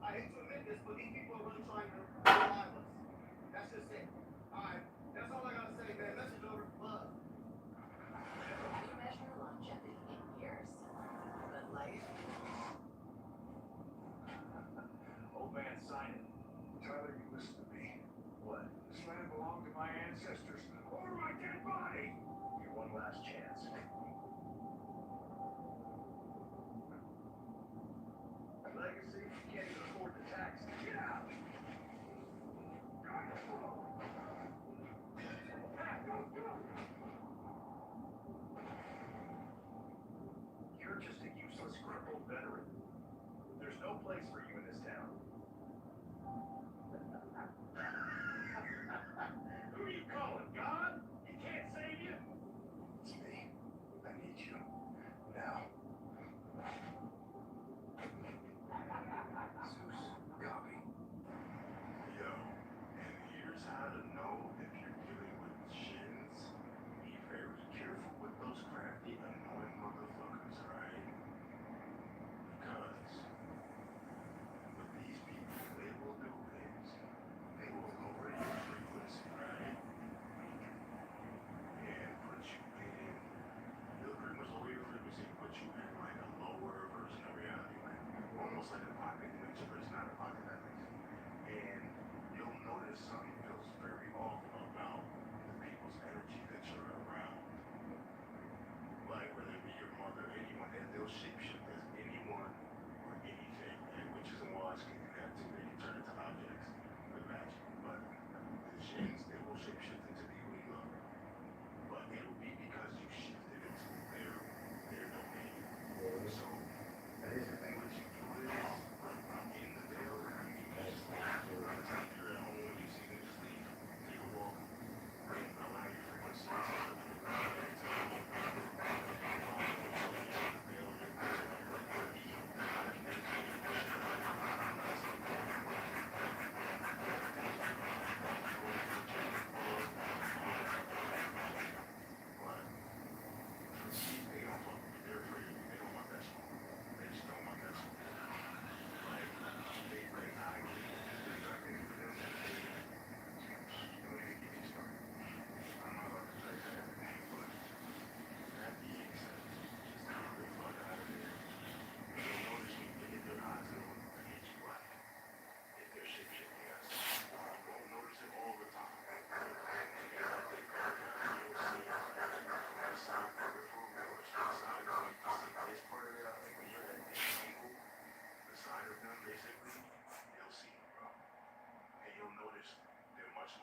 I hate to admit this, but these people are really trying to revive us. That's just it. Alright, that's all I gotta say, man. Message over. Love. You measure longevity in years, but life. Old man, sign it. Tyler, you listen to me. What? This land belonged to my ancestors or my dead body. Your one last chance. Legacy, you can't even afford the tax. Get out! You're just a useless, crippled veteran. There's no place for you in this town. Who are you calling, God? He can't save you? It's me. I need you. Now. Zeus, copy. Yo, and here's how to know if you're dealing with shins. Be very careful with those crafty, annoying motherfuckers, right? Because what these people, they will do is, they will lower your frequency, right? And put you in, they'll pretty much lower your frequency, put you in like a lower version of reality, like almost like a pocket dimension, but it's not a pocket dimension. And you'll notice something feels very off about the people's energy that you're around. Like whether it be your mother, anyone, and they'll shapeshift as anyone or anything, and witches and warlocks can do that too. They can turn into objects with magic. But the shins, they will shapeshift into people you love. But it will be because you shifted into their domain. So that is the thing what you do is in the veil, you just leave. If you're at home, you see them, just leave. Take a walk. Allow your frequency to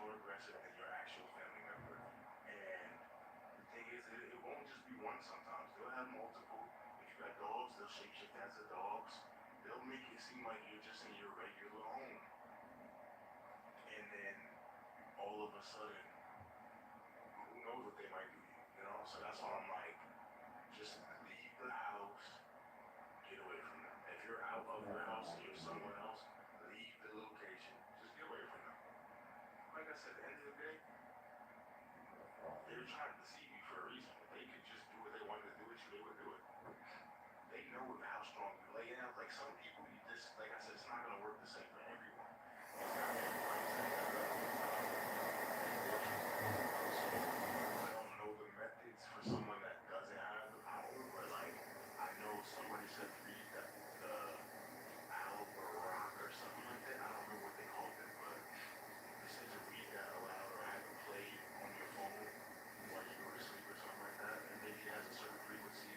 more aggressive than your actual family member. And the thing is, it won't just be one sometimes. They'll have multiple. If you got dogs, they'll shapeshift as the dogs. They'll make it seem like you're just in your regular home. And then all of a sudden, who knows what they might do, you know? So that's why I'm like, just leave the house, get away from them. If you're out of your house and you're somewhere else, leave the location. Just get away from them. Like I said, at the end of the day, they're trying to deceive you for a reason. If they could just do what they wanted to do with you, they would do it. They know how strong you lay out. Like some people, you just, like I said, it's not going to work the same for everyone. It's not everybody's the same. I don't know the methods for someone that doesn't have the power, but like, I know somebody said read that the Rock or something like that. I don't know what they called it, but they said to read that aloud or have it play on your phone while you go to sleep or something like that. And maybe it has a certain frequency,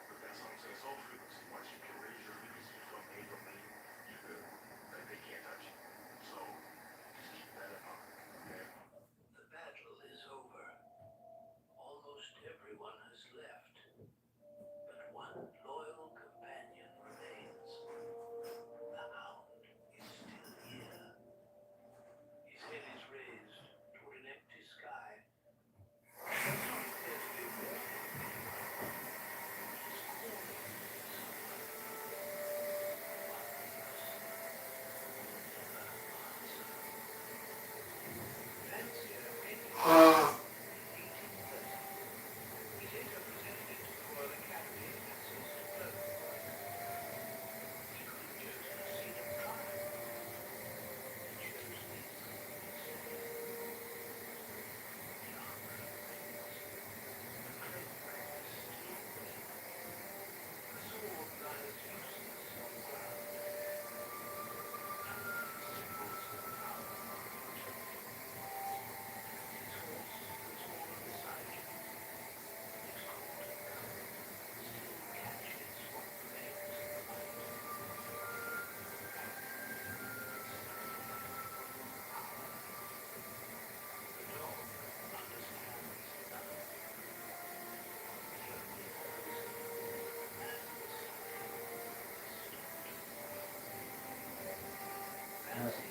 but that's what I'm saying. It's all frequency. Once you can raise your frequency from A domain, you can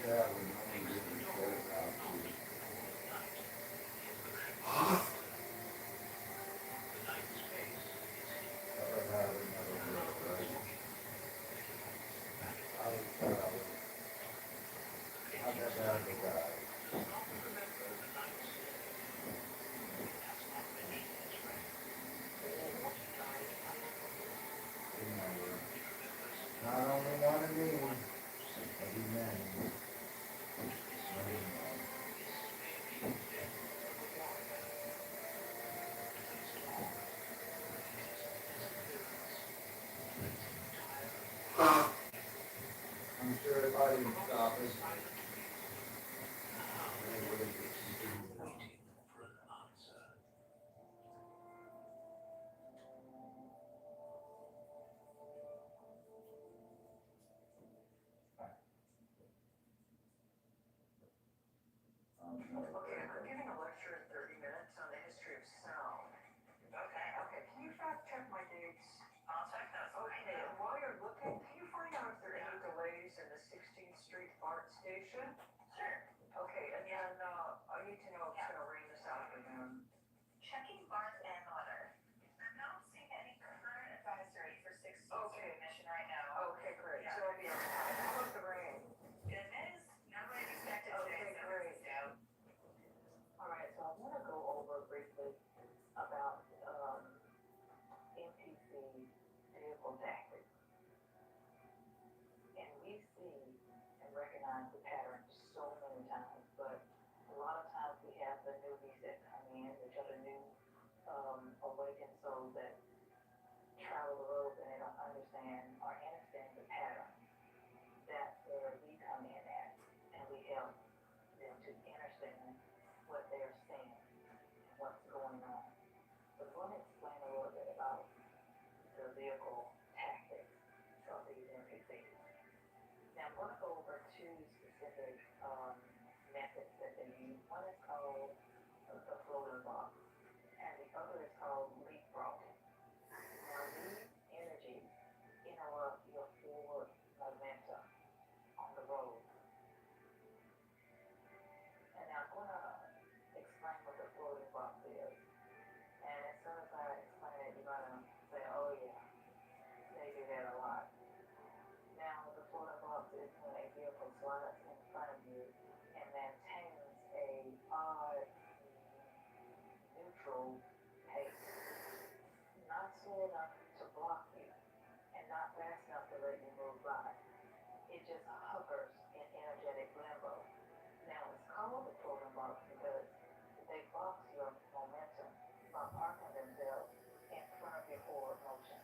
that would only get me said about you. Never have another girl, right? I never had a guy. Remember, not only one of me, but he many. I'm sure if I didn't stop it, they would have continued. Okay, I'm giving a lecture in 30 minutes on the history of sound. Okay, can you fact check my dates? I'll check those. Okay, and while you're looking, can you find out if there are any delays in the 16th Street BART station? Sure. Okay, and then, I need to know if it's gonna rain this afternoon. Checking Barth and weather. I'm not seeing any current advisory for 6 Okay. mission right now. Okay, great, so it'll be okay. How about the rain? It is. Nobody expected Okay, today, so great. it's down. Alright, so I wanna go over briefly about, NPC vehicle tactics. And we see and recognize the pattern so many times, but a lot of times we have the newbies that come in, which are the new, awakened souls that travel the roads and they don't understand or understand the pattern. That's where we come in at, and we help them to understand what they're seeing and what's going on. So I'm going to explain a little bit about the vehicle tactics of these NPCs. Now I'm going to go over two specific methods that they use. One is called the floating box, and the other is called leapfrogging. Now these energies interrupt your forward momentum on the road. And now I'm going to explain what the floating box is. And as soon as I explain it, you're going to say, oh yeah, they do that a lot. Now the floating box is when a vehicle slides in front of you and maintains a odd neutral pace. Not slow enough to block you and not fast enough to let you move by. It just hovers in energetic limbo. Now it's called the floating box because they box your momentum by parking themselves in front of your forward motion.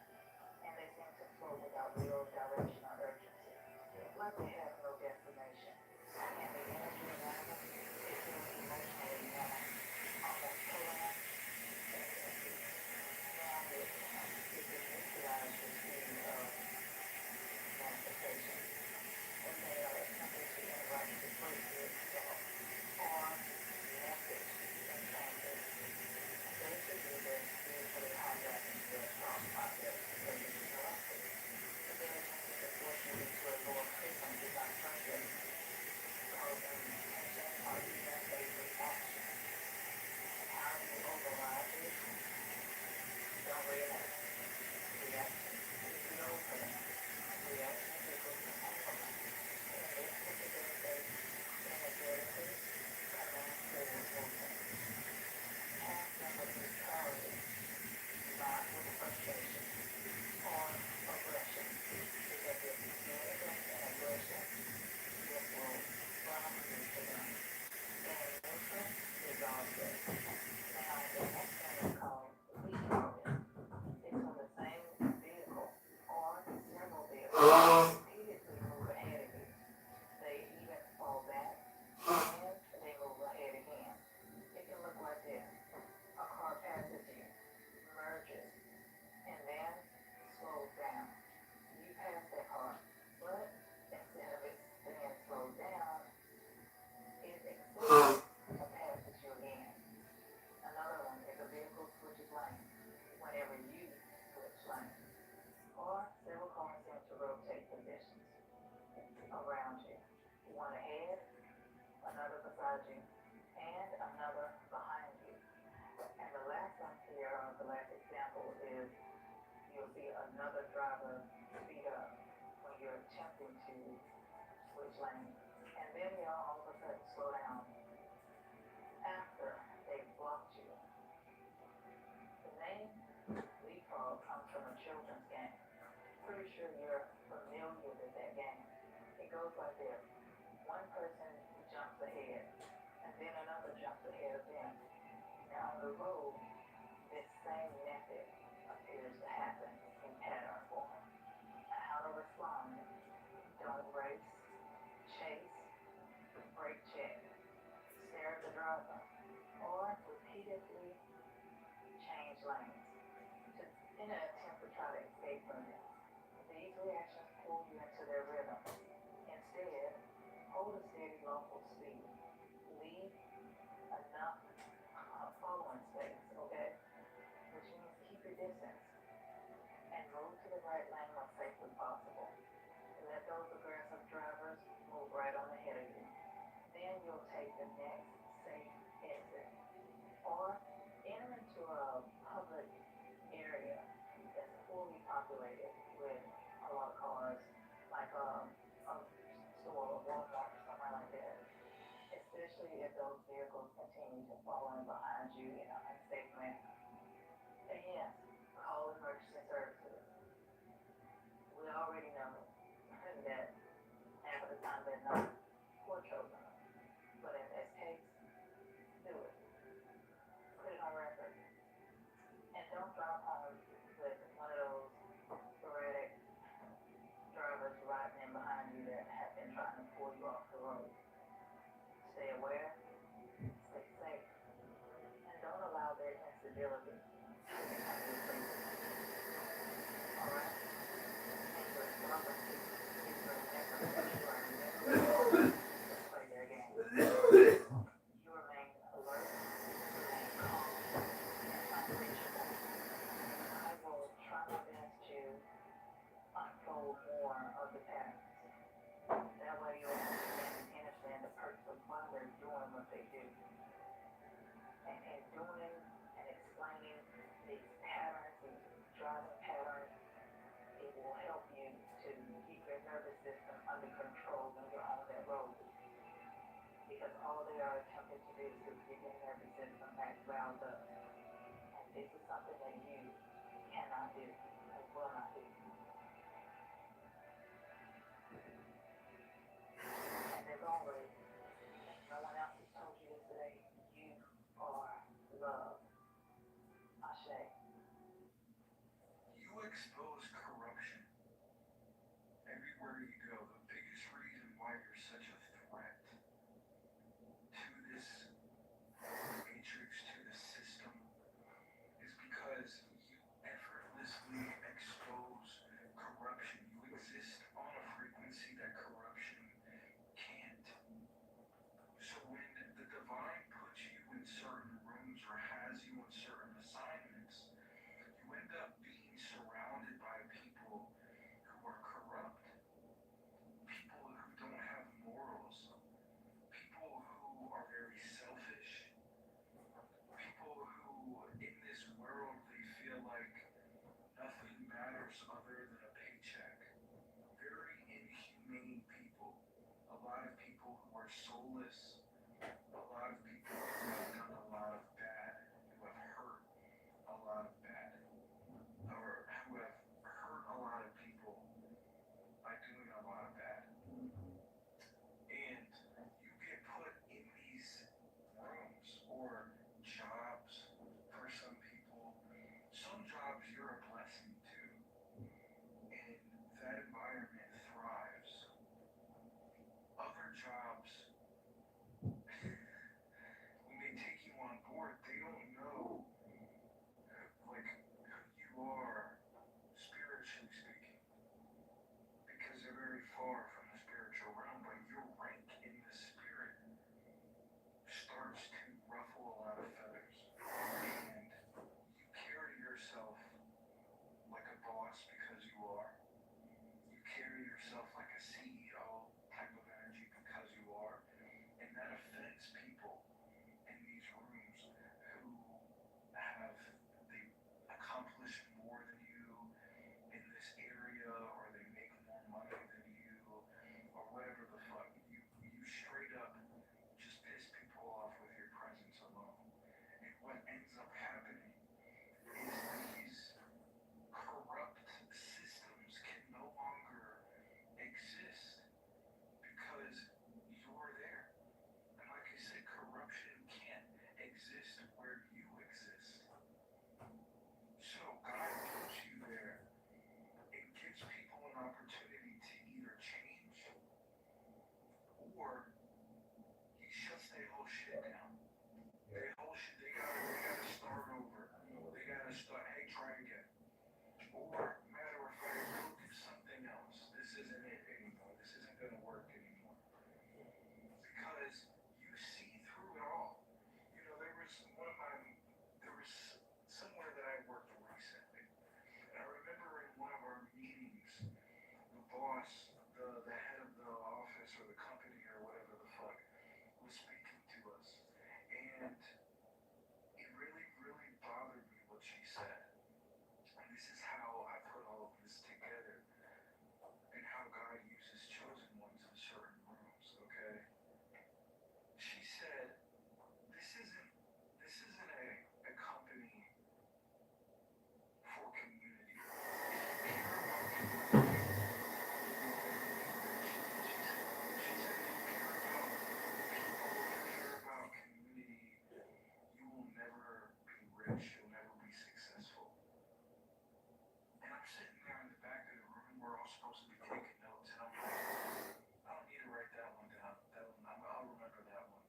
And they seem to float without real direction or urgency. Like they have no destination. And the energy around them is feeling emotionally numb, almost pulling up and empty. Now it neutralizes the speed of manifestation. And they are attempting to interact with the breakthrough itself or message in transit. Basically, they're spiritually hijacking your thought process because it's interrupted. The very thing is to force you into a lower frequency by beside you and another behind you. And the last one here, the last example is you'll see another driver speed up when you're attempting to switch lanes. And then you'll all of a sudden slow down after they've blocked you. The name leapfrog comes from a children's game. Pretty sure you're familiar with that game. It goes like this. One person jumps ahead, and then another jumps ahead of them. Now on the road, this same method appears to happen in pattern form. How to respond: don't race, chase, brake check, stare at the driver, or repeatedly change lanes in an attempt to try to escape from them. These reactions pull you into their rhythm. Instead, hold a steady local speed. Leave enough following space, okay? Which means keep your distance and move to the right lane as safely possible. Let those aggressive drivers move right on ahead of you. Then you'll take the next safe exit or enter into a public area that's fully populated with a lot of cars, like a store or Walmart or somewhere like that. Especially if those vehicles continue to follow in behind you in an unsafe manner. And yes, call emergency services. We already know that half of the time they're not for children. But in this case, do it. Put it on record. And don't drive home with one of those sporadic drivers riding in behind you that have been trying to pull you off the road. Stay aware, stay safe, and don't allow their instability to become your freedom. Alright? And your sovereignty is remember that you are never to play their game. You remain alert, remain calm, and unreachable. I will try my best to unfold more of the patterns. That way you'll understand the purpose of why they're doing what they do. And in doing and explaining these patterns, these driving patterns, it will help you to keep your nervous system under control when you're on that road. Because all they are attempting to do is to get your nervous system back riled up. And this is something that you cannot do and will not do. And as always, if no one else has told you this today, you are loved. Ashe. You expose corruption everywhere you go. The biggest reason why you're such a threat to this matrix, to the system, is because you effortlessly expose corruption. You exist on a frequency that corruption can't. So when the divine puts you in certain rooms or has you in certain assignments, you end up being surrounded by people who are corrupt, people who don't have morals, people who are very selfish, people who in this world they feel like nothing matters other than a paycheck. Very inhumane people. A lot of people who are soulless. A lot of people who have done a lot of bad, who have hurt a lot of bad, or who have hurt a lot of people by doing a lot of bad. And you get put in these rooms or jobs for some people. Some jobs you're a blessing to, and that environment thrives. Other jobs, when they take you on board, they don't know like who you are spiritually speaking, because they're very far from the spiritual realm. But your rank in the spirit starts to ruffle a lot of feathers, and you carry yourself like a boss because you are. You carry yourself like a CEO type of energy because you are, and that offends people. or he shuts their whole shit down. Their whole shit, they gotta start over. They gotta start, hey, try again. Or, matter of fact, go do something else. This isn't it anymore. This isn't gonna work anymore. Because you see through it all. You know, there was somewhere that I worked recently. And I remember in one of our meetings, the boss, the head of the office or the company or whatever the fuck, was speaking to us. And it really, really bothered me what she said. And this is how I put all of this together and how God uses chosen ones in certain rooms, okay? She said, this isn't a company for community. About community, you will never be rich, you'll never be successful. And I'm sitting there in the back of the room, we're all supposed to be taking notes, and I'm like, I don't need to write that one down. I'll remember that one.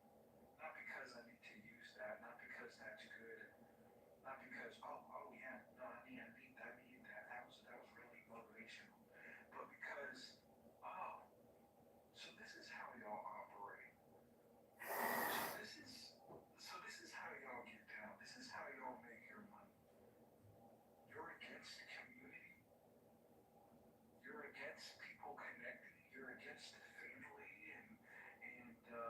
Not because I need to use that, not because that's good, not because, oh yeah, no, I need that. That was really motivational. But because, oh, so this is how y'all operate. So this is how y'all get down. This is how y'all make your money. You're against community. You're against people connecting. You're against family and a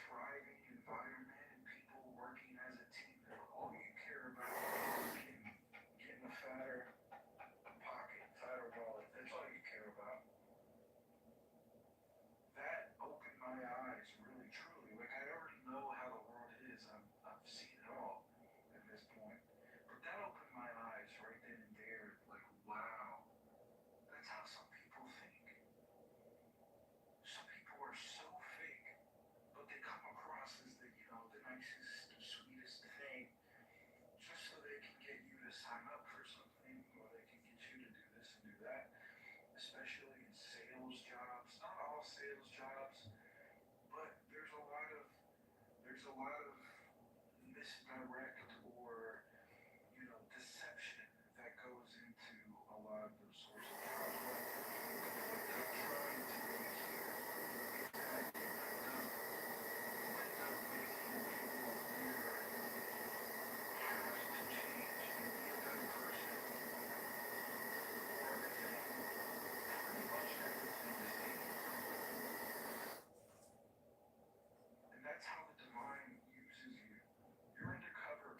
thriving environment and people working as a team. All you care about is getting a fatter pocket, fatter wallet. That's all you care about. That opened my eyes really truly. Like I already know how the world is. I've seen it all at this point. But that opened my eyes right then and there. Like, wow, that's how some people think. Some people are so fake, but they come across as the nicest, sweetest thing, just so they can get you to sign up for something, or they can get you to do this and do that. Especially in sales jobs, not all sales jobs, but there's a lot of misdirect or deception that goes into a lot of those sorts of jobs. What they're trying to do here is that you end up making people weird, have to change and be a better person, or everything, pretty much everything is taken from you. And that's how the divine uses you. You're undercover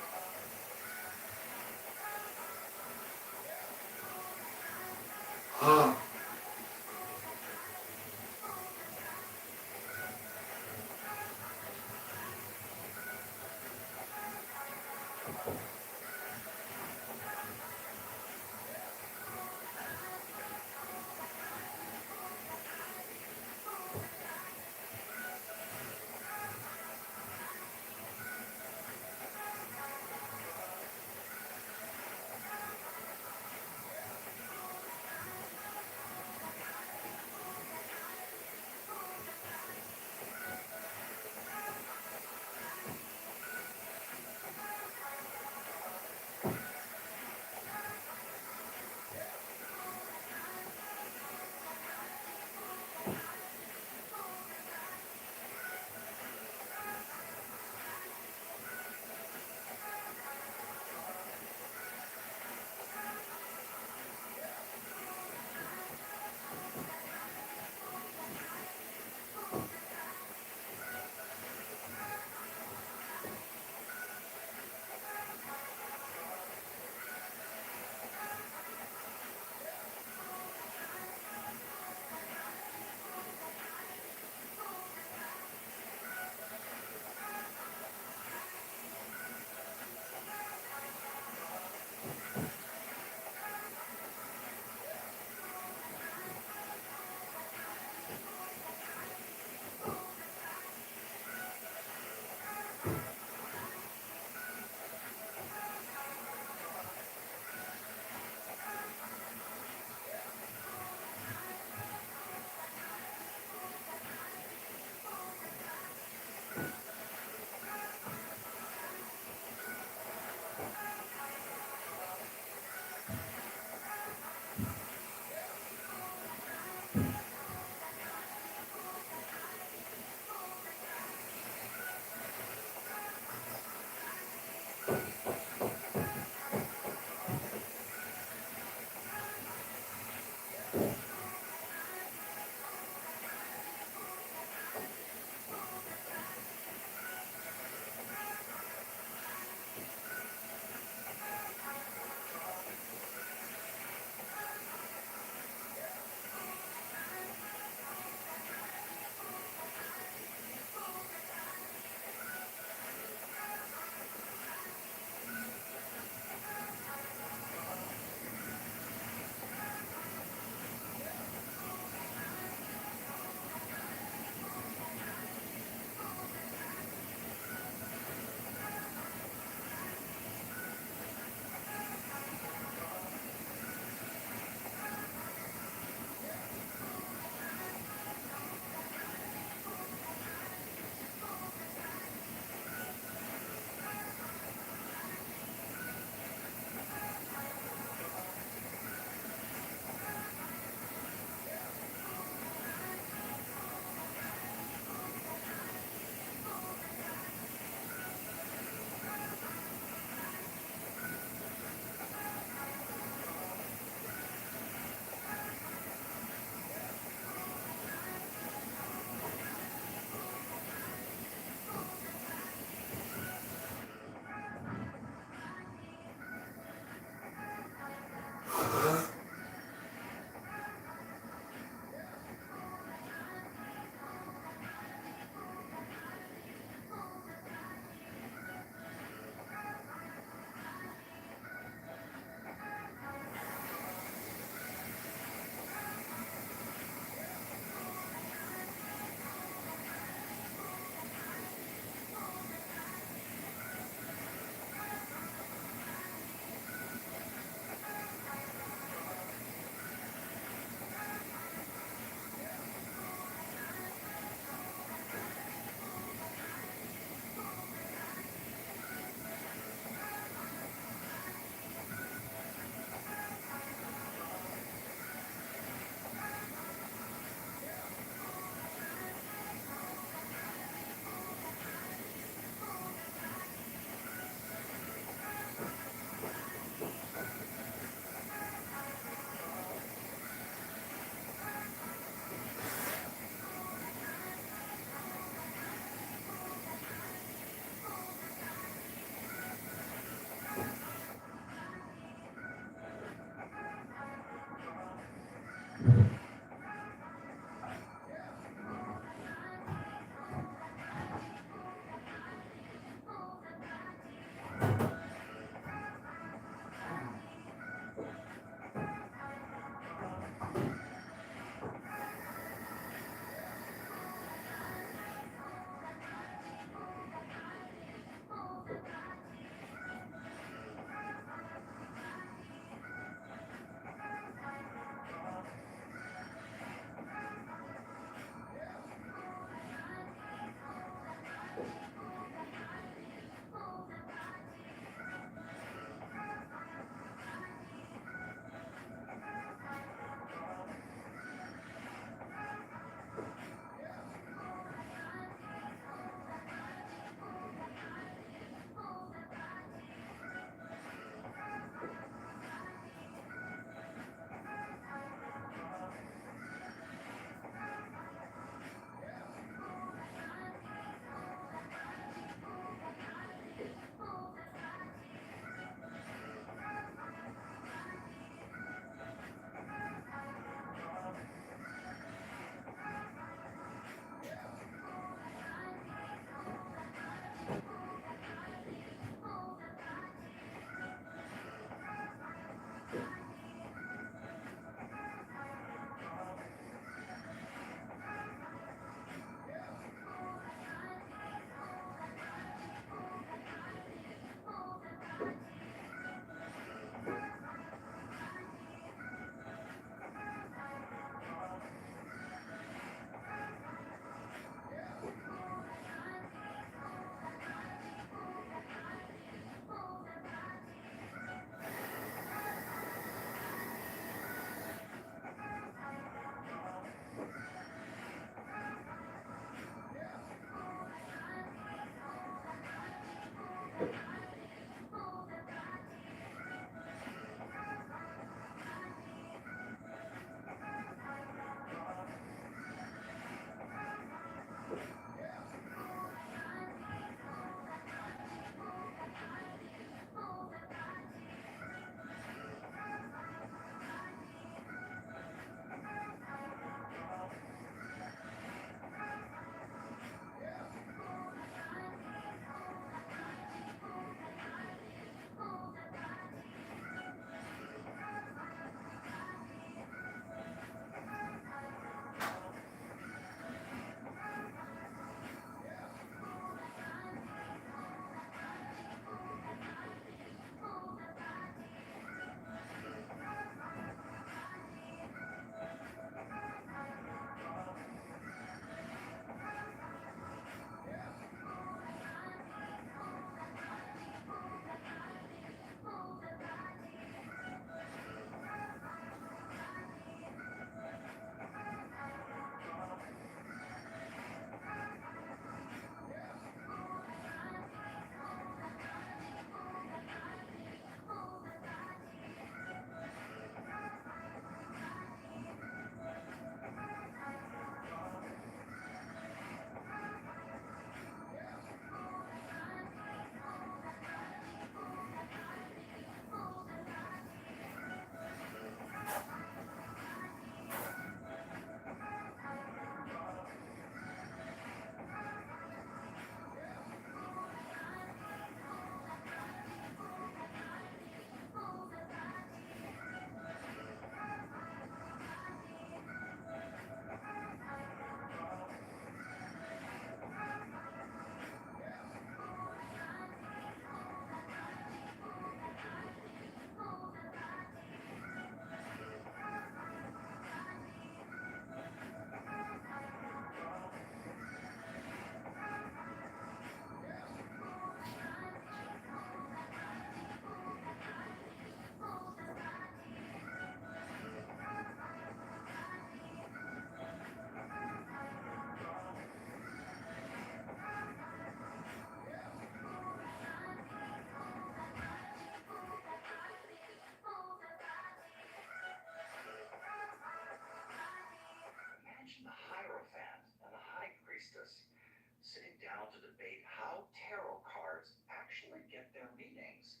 sitting down to debate how tarot cards actually get their meanings.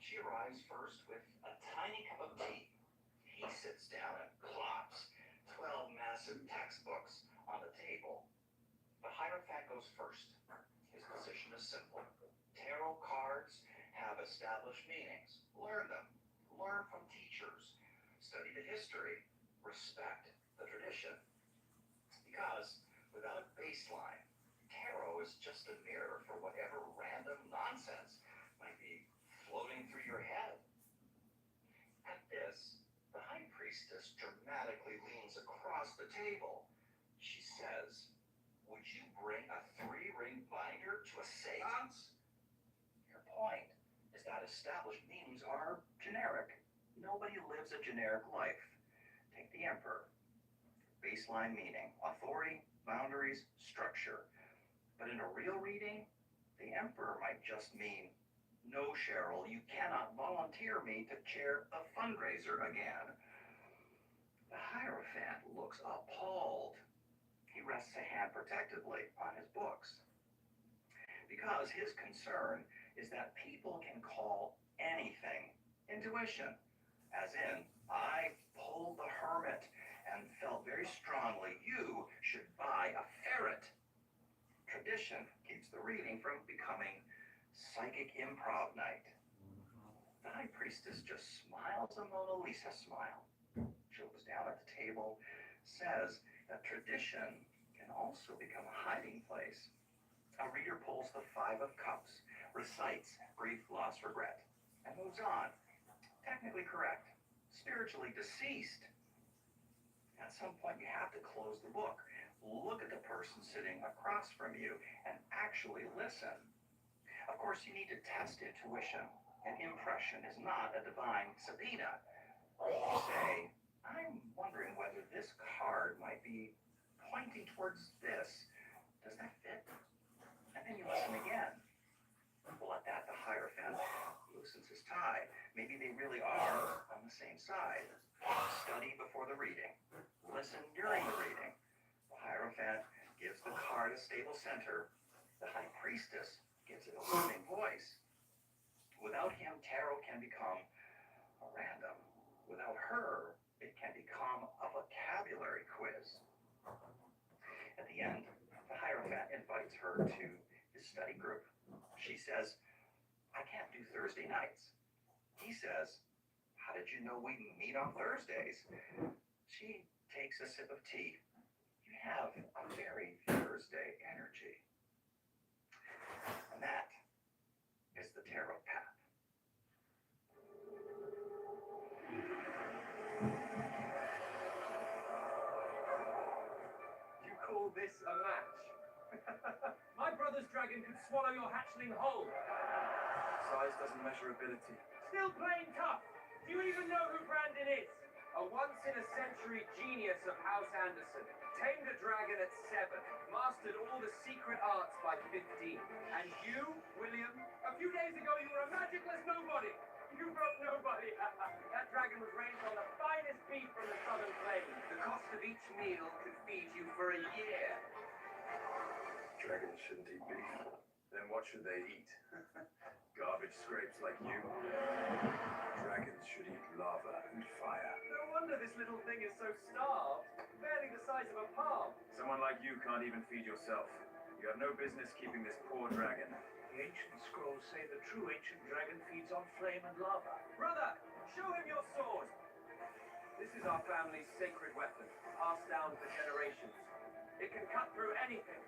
She arrives first with a tiny cup of tea. He sits down and plops 12 massive textbooks on the table. The Hierophant goes first. His position is simple. Tarot cards have established meanings. Learn them. Learn from teachers. Study the history. Respect the tradition. Because without a baseline, tarot is just a mirror for whatever random nonsense might be floating through your head. At this, the High Priestess dramatically leans across the table. She says, "Would you bring a 3-ring binder to a seance?" Your point is that established meanings are generic. Nobody lives a generic life. Take the Emperor. Baseline meaning, authority, boundaries, structure. But in a real reading, the Emperor might just mean, "No, Cheryl, you cannot volunteer me to chair a fundraiser again." The Hierophant looks appalled. He rests a hand protectively on his books. Because his concern is that people can call anything intuition. As in, I pulled the hermit and felt very strongly you should buy a ferret. Tradition keeps the reading from becoming psychic improv night. The High Priestess just smiles a Mona Lisa smile. She looks down at the table, says that tradition can also become a hiding place. A reader pulls the 5 of Cups, recites grief, loss, regret, and moves on. Technically correct. Spiritually deceased. At some point, you have to close the book. Look at the person sitting across from you and actually listen. Of course, you need to test intuition. An impression is not a divine subpoena. You say, "I'm wondering whether this card might be pointing towards this. Does that fit?" And then you listen again. Well, at that, the Hierophant loosens his tie. Maybe they really are on the same side. Study before the reading. Listen during the reading. The Hierophant gives the card a stable center. The High Priestess gives it a living voice. Without him, tarot can become a random. Without her, it can become a vocabulary quiz. At the end, the Hierophant invites her to his study group. She says, "I can't do Thursday nights." He says, "How did you know we meet on Thursdays?" She takes a sip of tea. You have a very Thursday energy. And that is the tarot path. You call this a match? My brother's dragon could swallow your hatchling whole. Size doesn't measure ability. Still playing tough. Do you even know who Brandon is? A once-in-a-century genius of House Anderson. Tamed a dragon at 7. Mastered all the secret arts by 15. And you, William? A few days ago you were a magicless nobody. You broke nobody. That dragon was raised on the finest beef from the southern plains. The cost of each meal could feed you for a year. Dragons shouldn't eat beef. Then what should they eat? Garbage scrapes like you? Dragons should eat lava and fire. No wonder this little thing is so starved. Barely the size of a palm. Someone like you can't even feed yourself. You have no business keeping this poor dragon. The ancient scrolls say the true ancient dragon feeds on flame and lava. Brother, show him your sword. This is our family's sacred weapon, passed down for generations. It can cut through anything.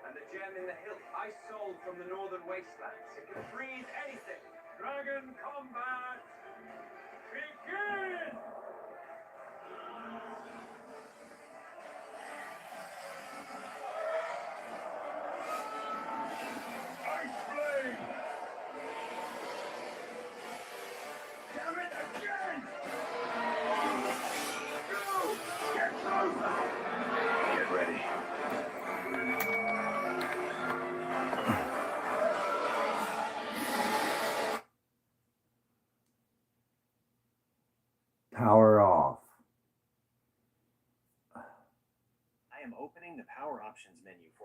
And the gem in the hilt I sold from the northern wastelands. It can freeze anything. Dragon combat! Begin! Ice blade! Damn it again! Go! Get closer! Get ready. Power off. I am opening the power options menu for